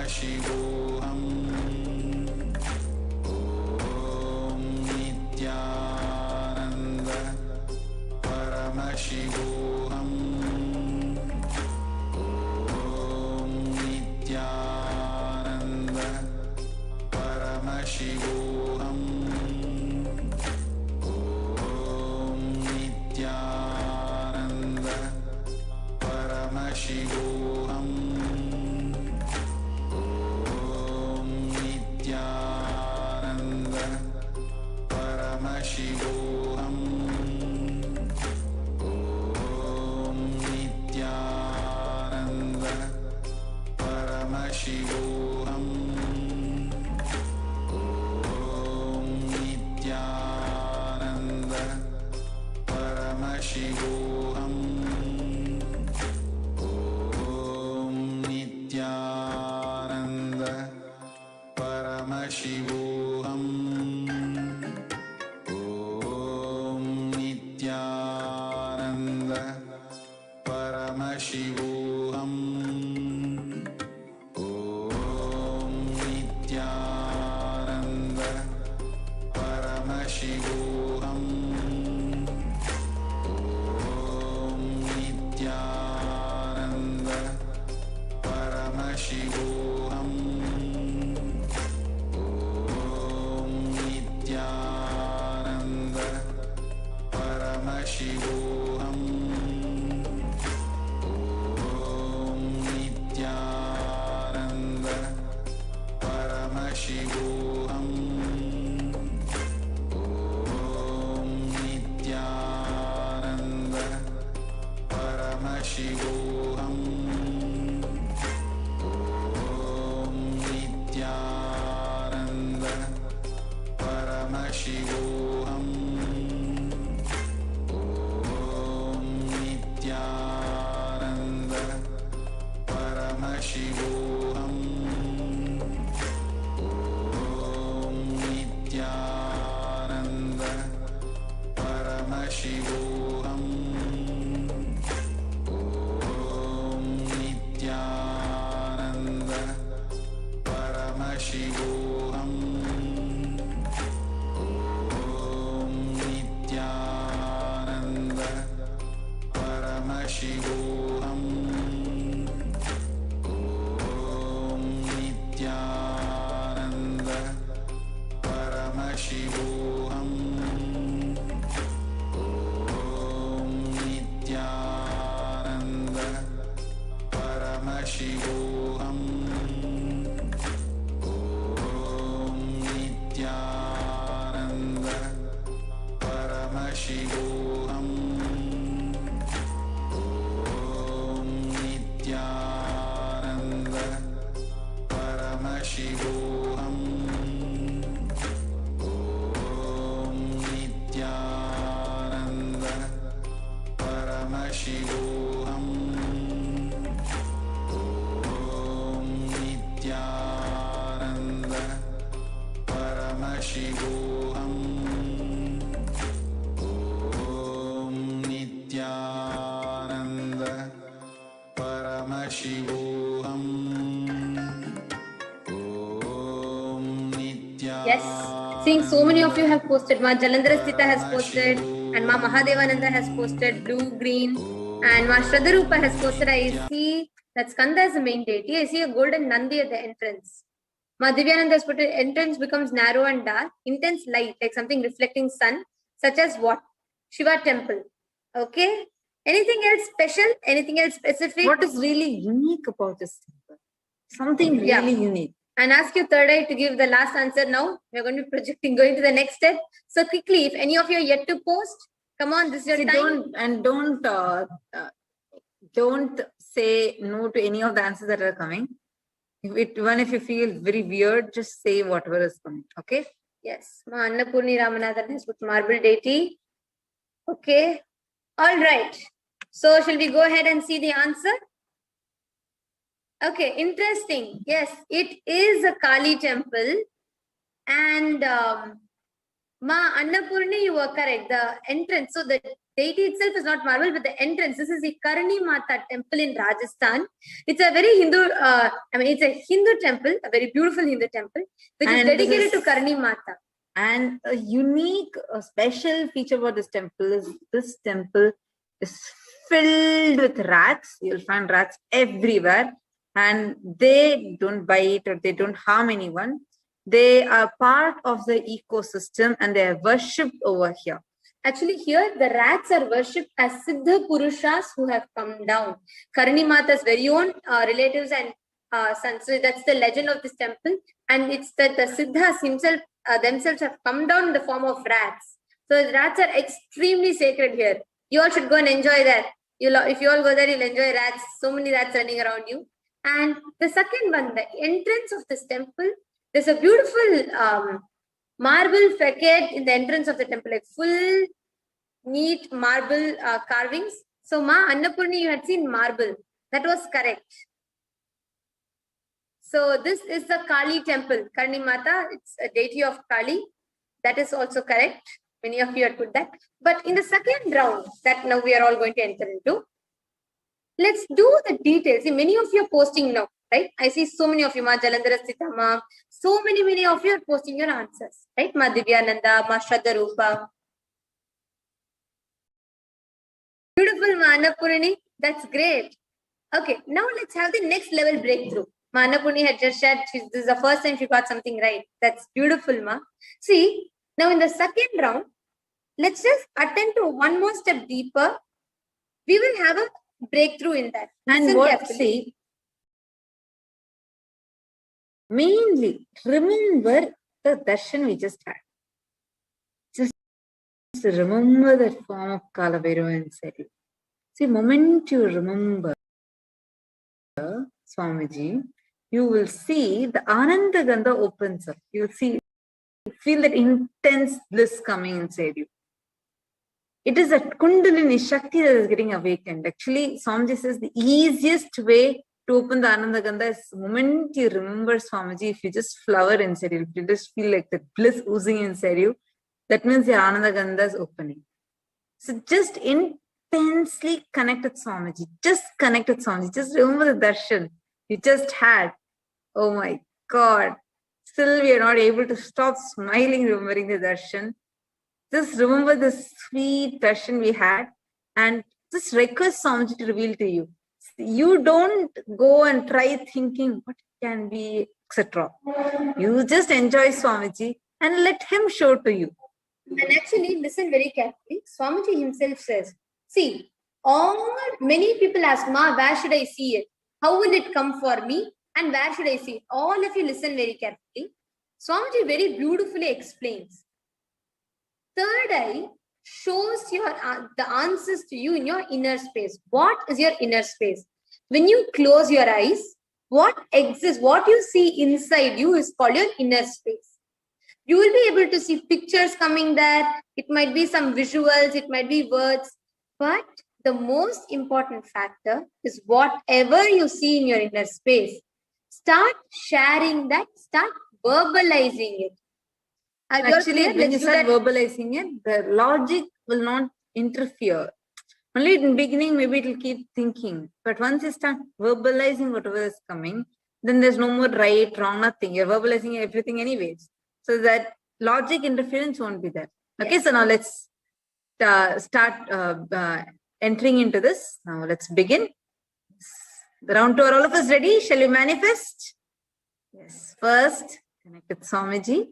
Shivoham. Yes, seeing so many of you have posted. Ma Jalandhara Sthita has posted, and Ma Mahadevananda has posted blue, green, and Ma Shraddharupa has posted. I see that Skanda is the main deity. I see a golden Nandi at the entrance. Ma Divyananda has put it, entrance becomes narrow and dark, intense light, like something reflecting sun, such as what? Shiva temple. Okay. Anything else special? Anything else specific? What is really unique about this temple? Something really unique. And ask your third eye to give the last answer now. We're going to be projecting, going to the next step. So quickly, if any of you are yet to post, come on, this is your time. Don't say no to any of the answers that are coming. Even if you feel very weird, just say whatever is coming. Okay? Yes. Ma Annapurni Ramanathan has put marble deity. Okay. All right. So shall we go ahead and see the answer? Okay, interesting. Yes, it is a Kali temple. And Ma Annapurni, you were correct. The entrance, so the deity itself is not marble, but the entrance. This is the Karani Mata temple in Rajasthan. It's a very Hindu, it's a Hindu temple, a very beautiful Hindu temple, which is dedicated to Karani Mata. And a unique, special feature about this temple is filled with rats. You'll find rats everywhere. And they don't bite or they don't harm anyone. They are part of the ecosystem and they are worshipped over here. Actually, here the rats are worshipped as Siddha Purushas who have come down. Karani Mata's very own relatives and sons. So that's the legend of this temple. And it's that the Siddhas themselves have come down in the form of rats. So rats are extremely sacred here. You all should go and enjoy that. If you all go there, you'll enjoy rats. So many rats running around you. And the second one, the entrance of this temple, there's a beautiful marble facade in the entrance of the temple, like full neat marble carvings. So Ma Annapurni, you had seen marble. That was correct. So this is the Kali temple, Karni Mata. It's a deity of Kali. That is also correct. Many of you had put that. But in the second round that now we are all going to enter into, let's do the details. See, many of you are posting now, right? I see so many of you, Ma Jalandhara Sthitama. So many of you are posting your answers, right? Ma Divyananda, Ma Shraddha Rupa. Beautiful, Ma Annapurni. That's great. Okay, now let's have the next level breakthrough. Ma Annapurni had just shared, this is the first time she got something right. That's beautiful, Ma. See, now in the second round, let's just attend to one more step deeper. We will have a breakthrough in that. And what, see, mainly remember the darshan we just had. Just remember that form of Kalabhairava and Seti. See, moment you remember Swamiji, you will see the Ananda Gandha opens up. You will see, feel that intense bliss coming inside you. It is a Kundalini Shakti that is getting awakened. Actually, Swamiji says the easiest way to open the Ananda Gandha is the moment you remember Swamiji, if you just flower inside you, if you just feel like the bliss oozing inside you, that means your Ananda Gandha is opening. So just intensely connect with Swamiji. Just connect with Swamiji. Just remember the darshan you just had. Oh my God. Still we are not able to stop smiling remembering the darshan. Just remember the sweet darshan we had and just request Swamiji to reveal to you. You don't go and try thinking what can be, etc. You just enjoy Swamiji and let him show to you. And actually, listen very carefully. Swamiji himself says, see, many people ask, Ma, where should I see it? How will it come for me? And where should I see it? All of you listen very carefully. Swamiji very beautifully explains. Third eye shows the answers to you in your inner space. What is your inner space? When you close your eyes, what exists, what you see inside you is called your inner space. You will be able to see pictures coming there. It might be some visuals, it might be words. But the most important factor is whatever you see in your inner space, start sharing that, start verbalizing it. Actually, when you start verbalizing it, the logic will not interfere. Only in the beginning, maybe it will keep thinking. But once you start verbalizing whatever is coming, then there's no more right, wrong, nothing. You're verbalizing everything anyways. So that logic interference won't be there. Okay, yes. So now let's start entering into this. Now let's begin. The round two, are all of us ready? Shall we manifest? Yes. First, connect with Swamiji.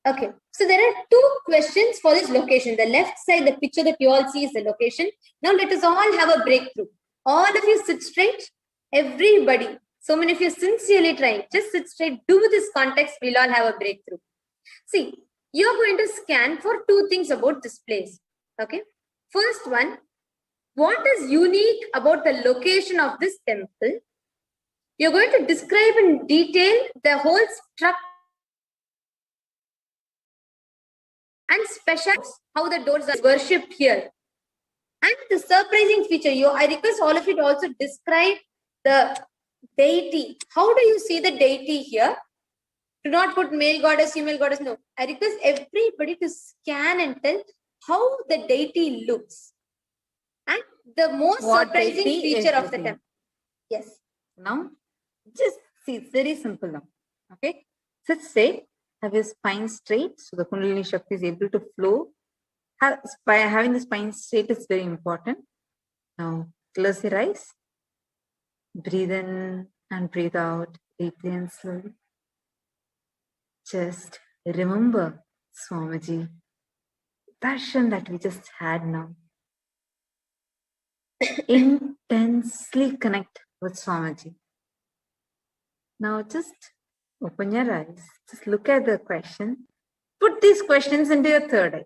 Okay, so there are two questions for this location. The left side, the picture that you all see is the location. Now let us all have a breakthrough. All of you sit straight. Everybody. So many of you sincerely trying. Just sit straight. Do this context. We'll all have a breakthrough. See, you're going to scan for two things about this place. Okay. First one, what is unique about the location of this temple? You're going to describe in detail the whole structure and special how the doors are worshipped here. And the surprising feature, I request all of you to also describe the deity. How do you see the deity here? Do not put male goddess, female goddess. No. I request everybody to scan and tell how the deity looks. And the most surprising feature of the temple. Yes. Now, just see, it's very simple now. Okay. Let's say, have your spine straight, so the Kundalini Shakti is able to flow. By having the spine straight is very important. Now, close your eyes. Breathe in and breathe out deeply and slowly. Just remember, Swamiji, darshan that we just had now. Intensely connect with Swamiji. Now, just open your eyes. Just look at the question. Put these questions into your third eye.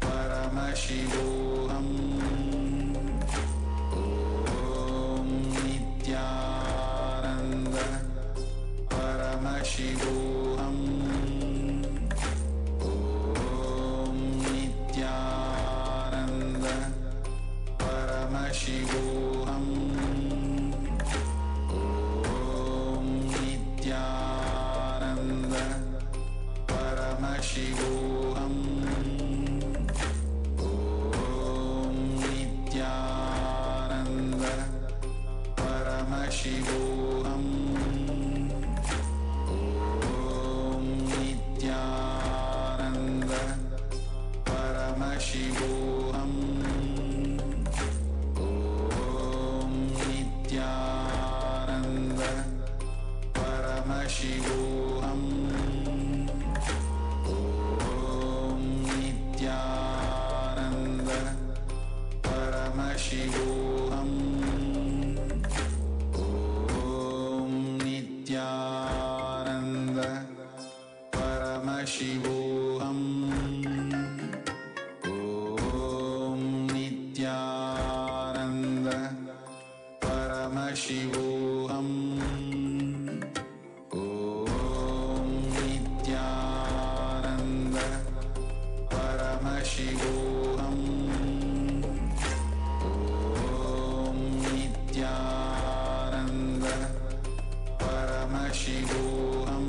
Paramashivoham. Om Nityananda Paramashivoham. Om Nityananda Paramashivoham. Om Nityananda Paramashivoham. Om Nityananda Paramashivoham. Om Nityananda Paramashivoham. Om Nityananda Paramashivoham. Om Nityananda Paramashivoham. Om Nityananda Paramashivoham. Om Nityananda Paramashivoham. Om Nityananda Paramashivoham. Om Nityananda Paramashivoham.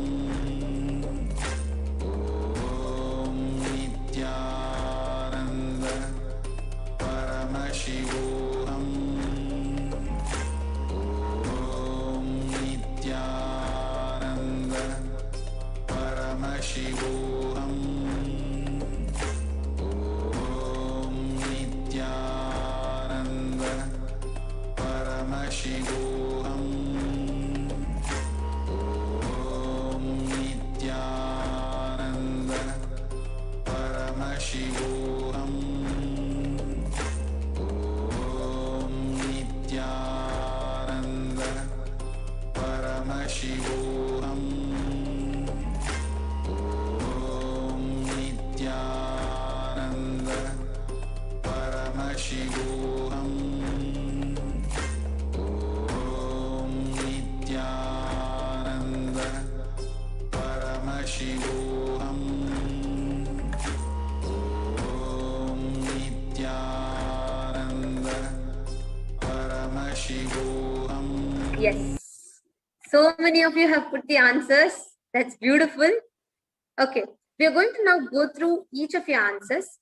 Om Nityananda Paramashivoham. Om Nityananda Paramashivoham. Om Nityananda Paramashivoham. Om Nityananda Paramashivoham. Om Nityananda Paramashivoham. Om Nityananda Paramashivoham. Om Nityananda Paramashivoham. Om Nityananda Paramashivoham. Yes. So many of you have put the answers. That's beautiful. Okay. We are going to now go through each of your answers.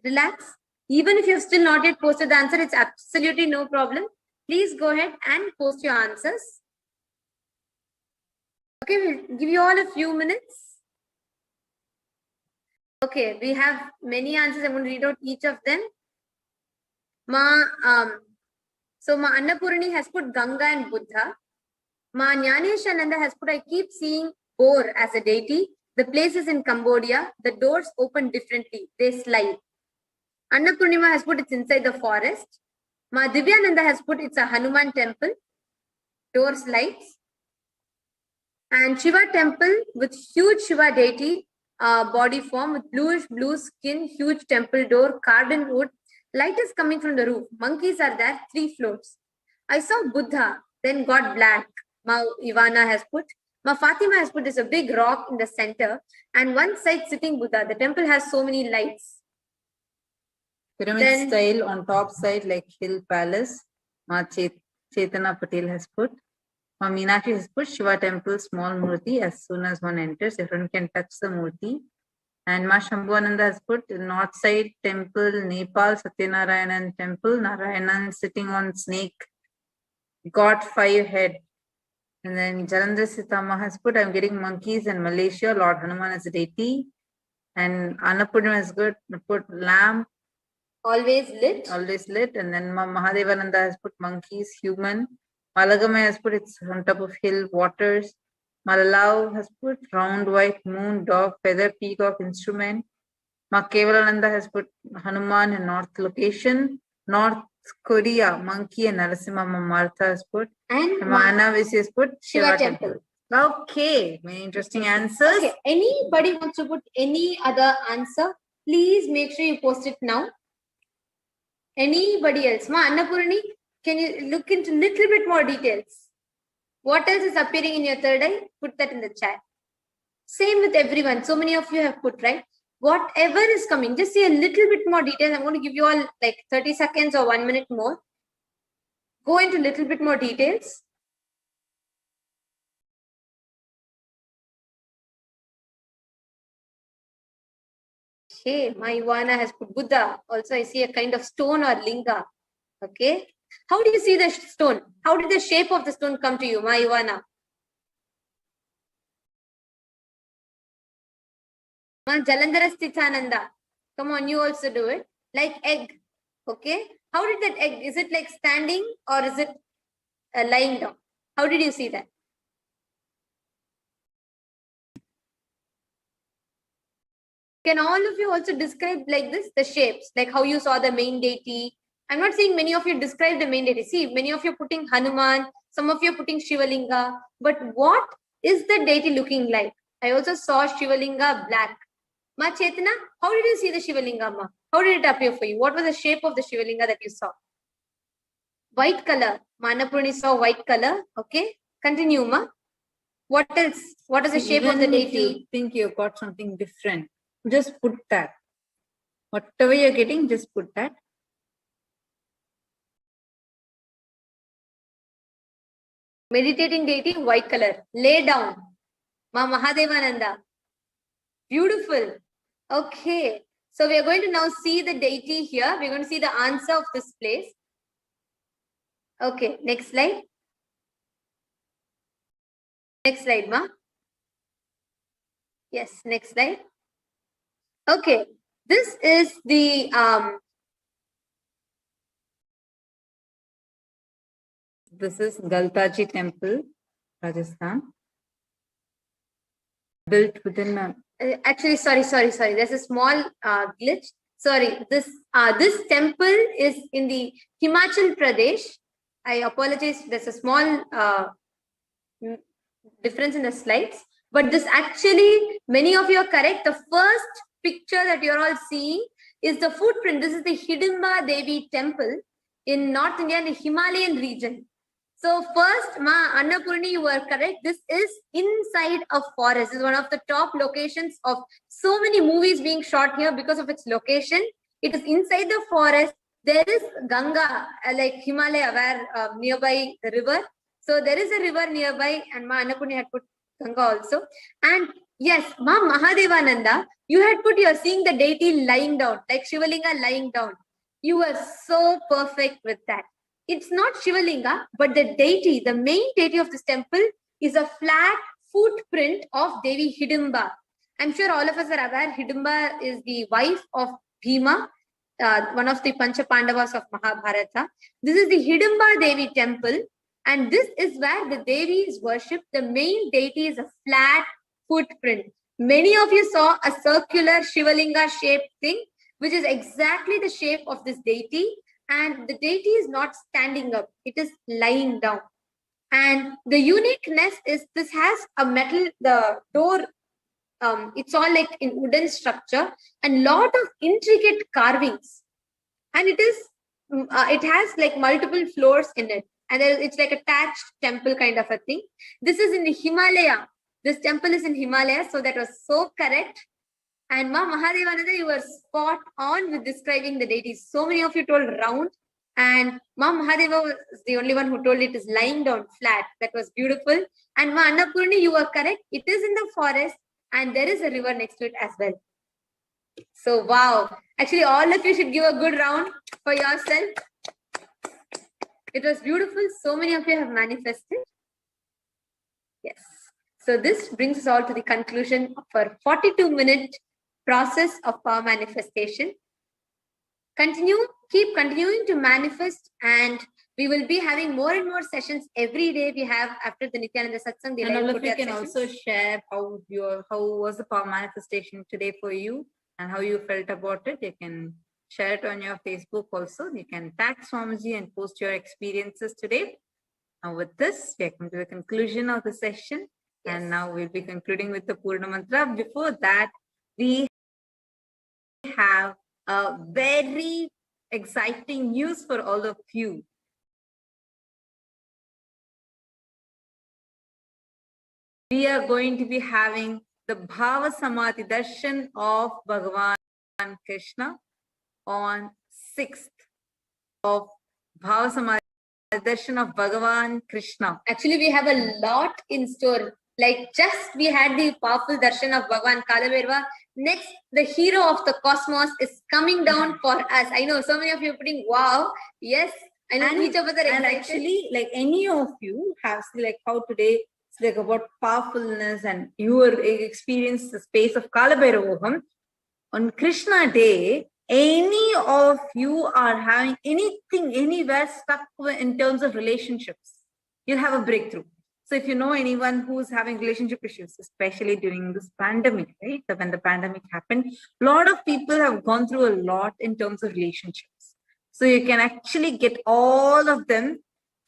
Relax. Even if you have still not yet posted the answer, it's absolutely no problem. Please go ahead and post your answers. Okay, we'll give you all a few minutes. Okay, we have many answers. I'm going to read out each of them. So Ma Annapurani has put Ganga and Buddha. Ma Jnaneshananda has put, I keep seeing boar as a deity. The place is in Cambodia. The doors open differently. They slide. Annapurnima has put it's inside the forest. Ma Divyananda has put it's a Hanuman temple. Door slides. And Shiva temple with huge Shiva deity body form with bluish blue skin, huge temple door, carved in wood. Light is coming from the roof. Monkeys are there, 3 floors. I saw Buddha, then got black. Ma Ivana has put. Ma Fatima has put there's a big rock in the center and one side sitting Buddha. The temple has so many lights. Pyramid style on top side like hill palace. Ma Chaitana Patel has put. Ma Meenakshi has put Shiva temple small murti. As soon as one enters, everyone can touch the murti. And Ma Shambhuananda has put north side temple, Nepal, Satyanarayanan temple. Narayanan sitting on snake. Got 5 head. And then Jalandhar Sitama has put, I'm getting monkeys in Malaysia. Lord Hanuman is a deity. And Annapurnima is good. Put lamp. Always lit. Always lit. And then Mahadevananda has put monkeys, human. Malagama has put it's on top of hill, waters. Malalau has put round white moon, dog, feather, peacock, instrument. Ma Kevalananda has put Hanuman in north location. North Korea, monkey and Narasimha Martha has put. And Manavisi has put Shiva temple. Okay, many interesting answers. Okay, anybody wants to put any other answer? Please make sure you post it now. Anybody else? Ma Annapurni, can you look into little bit more details? What else is appearing in your third eye? Put that in the chat. Same with everyone. So many of you have put, right? Whatever is coming, just see a little bit more details. I'm going to give you all like 30 seconds or 1 minute more. Go into little bit more details. Okay, my Ivana has put Buddha. Also, I see a kind of stone or linga. Okay. How do you see the stone? How did the shape of the stone come to you, my Ivana? Ma Jalandhara Stithananda. Come on, you also do it. Like egg. Okay. How did that egg? Is it like standing or is it lying down? How did you see that? Can all of you also describe like this, the shapes, like how you saw the main deity? I'm not saying many of you describe the main deity. See, many of you are putting Hanuman, some of you are putting Shivalinga. But what is the deity looking like? I also saw Shivalinga black. Ma Chetana, how did you see the Shivalinga, ma? How did it appear for you? What was the shape of the Shivalinga that you saw? White color. Ma Annapurni saw white color. Okay. Continue, ma. What else? What is the shape of the deity? If you think you've got something different, just put that. Whatever you're getting, just put that. Meditating deity, white color. Lay down. Ma Mahadevananda. Beautiful. Okay. So we are going to now see the deity here. We're going to see the answer of this place. Okay. Next slide. Next slide, ma. Yes. Next slide. Okay. This is the This is Galtaji Temple, Rajasthan. Built within a... Actually, sorry. There's a small glitch. Sorry. This temple is in the Himachal Pradesh. I apologize. There's a small difference in the slides. But this actually, many of you are correct. The first picture that you're all seeing is the footprint. This is the Hidimba Devi temple in North India, in the Himalayan region. So first, Ma Annapurni, you were correct. This is inside a forest. This is one of the top locations of so many movies being shot here because of its location. It is inside the forest. There is Ganga, like Himalaya, where nearby the river. So there is a river nearby, and Ma Annapurni had put Ganga also. And yes, Ma Mahadevananda, you had put, you're seeing the deity lying down, like Shivalinga lying down. You were so perfect with that. It's not Shivalinga, but the deity, the main deity of this temple is a flat footprint of Devi Hidimba. I'm sure all of us are aware Hidimba is the wife of Bhima, one of the Pancha Pandavas of Mahabharata. This is the Hidimba Devi temple, and this is where the Devi is worshipped. The main deity is a flat footprint. Many of you saw a circular Shivalinga shaped thing, which is exactly the shape of this deity. And the deity is not standing up, it is lying down. And the uniqueness is this has a metal, the door, it's all like in wooden structure and lot of intricate carvings. And it is, it has like multiple floors in it. And it's like attached temple kind of a thing. This is in the Himalaya. This temple is in Himalaya. So that was so correct. And Ma Mahadevananda, you were spot on with describing the deity. So many of you told round, and Ma Mahadeva was the only one who told it is lying down flat. That was beautiful. And Ma Annapurni, you were correct. It is in the forest, and there is a river next to it as well. So wow! Actually, all of you should give a good round for yourself. It was beautiful. So many of you have manifested. Yes. So this brings us all to the conclusion of our 42-minute process of power manifestation. Keep continuing to manifest, and we will be having more and more sessions every day. We have after the Nityananda Satsang. And all of you can also share how was the power manifestation today for you and how you felt about it. You can share it on your Facebook also. You can tag Swamiji and post your experiences today. Now with this, we are coming to the conclusion of the session. And now we'll be concluding with the Purna Mantra. Before that, we have a very exciting news for all of you. We are going to be having the Bhava Samadhi Darshan of Bhagavan Krishna on 6th of Bhava Samadhi Darshan of Bhagavan Krishna. Actually, we have a lot in store. Like just we had the powerful darshan of Bhagavan Kalabhairava. Next, the hero of the cosmos is coming down for us. I know so many of you are putting wow. Yes, I know each of us are excited. And actually, like any of you have like how today it's like about powerfulness and your experience the space of Kalabhairava. On Krishna Day, any of you are having anything anywhere stuck in terms of relationships, you'll have a breakthrough. So if you know anyone who's having relationship issues, especially during this pandemic, right? When the pandemic happened, a lot of people have gone through a lot in terms of relationships. So you can actually get all of them,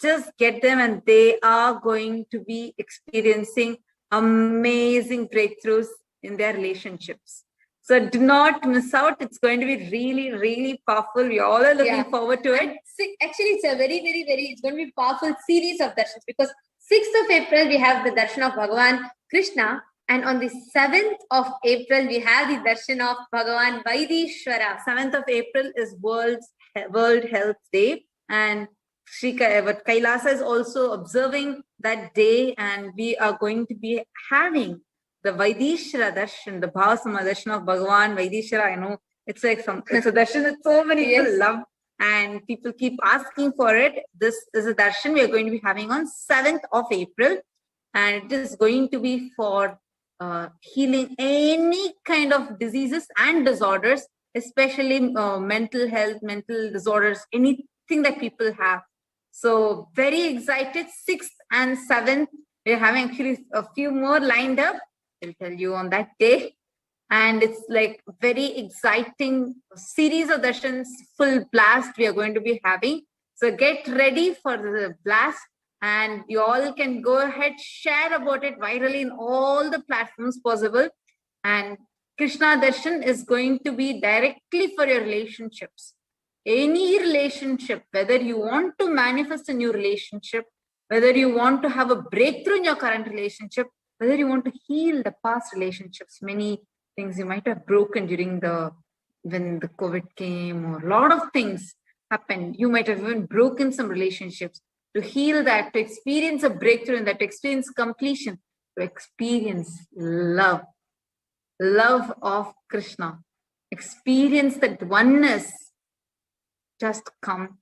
just get them, and they are going to be experiencing amazing breakthroughs in their relationships. So do not miss out. It's going to be really, really powerful. We all are looking forward to it. Actually, it's a very, very, it's going to be powerful series of darshans because 6th of April, we have the darshan of Bhagavan Krishna. And on the 7th of April, we have the darshan of Bhagavan Vaidishwara. 7th of April is World Health Day. And Kailasa is also observing that day. And we are going to be having the Vaidishwara darshan, the Bhava Samadhi Darshan of Bhagavan Vaidishwara. I know it's like it's a darshan that so many people love. And people keep asking for it. This is a darshan we are going to be having on 7th of April. And it is going to be for healing any kind of diseases and disorders, especially mental health, mental disorders, anything that people have. So very excited. 6th and 7th, we're having actually a few more lined up. I'll tell you on that day. And it's like very exciting series of darshans, full blast we are going to be having. So get ready for the blast, and you all can go ahead, share about it virally in all the platforms possible. And Krishna Darshan is going to be directly for your relationships. Any relationship, whether you want to manifest a new relationship, whether you want to have a breakthrough in your current relationship, whether you want to heal the past relationships, many things you might have broken during when the COVID came, or a lot of things happened. You might have even broken some relationships. To heal that, to experience a breakthrough in that, to experience completion, to experience love of Krishna, experience that oneness, just come.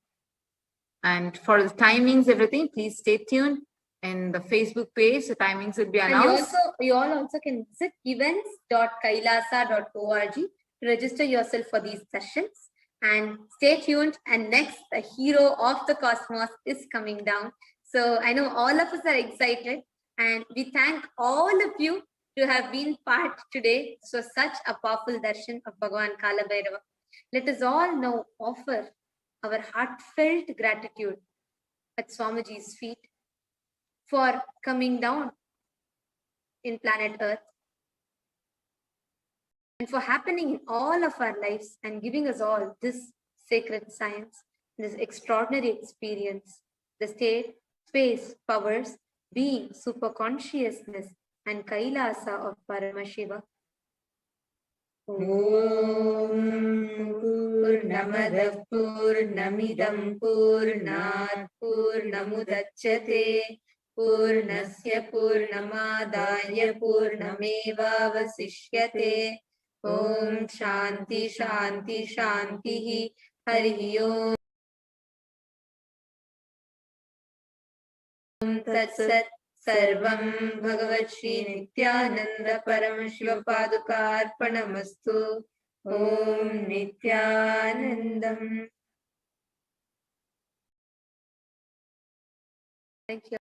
And for the timings, everything, please stay tuned. In the Facebook page, the timings will be announced. And you all also can visit events.kailasa.org to register yourself for these sessions. And stay tuned. And next, the hero of the cosmos is coming down. So I know all of us are excited. And we thank all of you to have been part today. So such a powerful darshan of Bhagavan Kalabhairava. Let us all now offer our heartfelt gratitude at Swamiji's feet for coming down in planet Earth and for happening in all of our lives and giving us all this sacred science, this extraordinary experience, the state, space, powers, being, super consciousness, and Kailasa of Paramashiva. Purnamadav Purnamidam Purnat Purnamudachyate Purnasya Purnamadaya Purnamevavasishyate. Om Shanti Shanti Shanti Hari Om Tat Sat Sarvam Bhagavat Shri Nityananda Paramashiva Padukarpanamastu. Om Nityanandam. Thank you.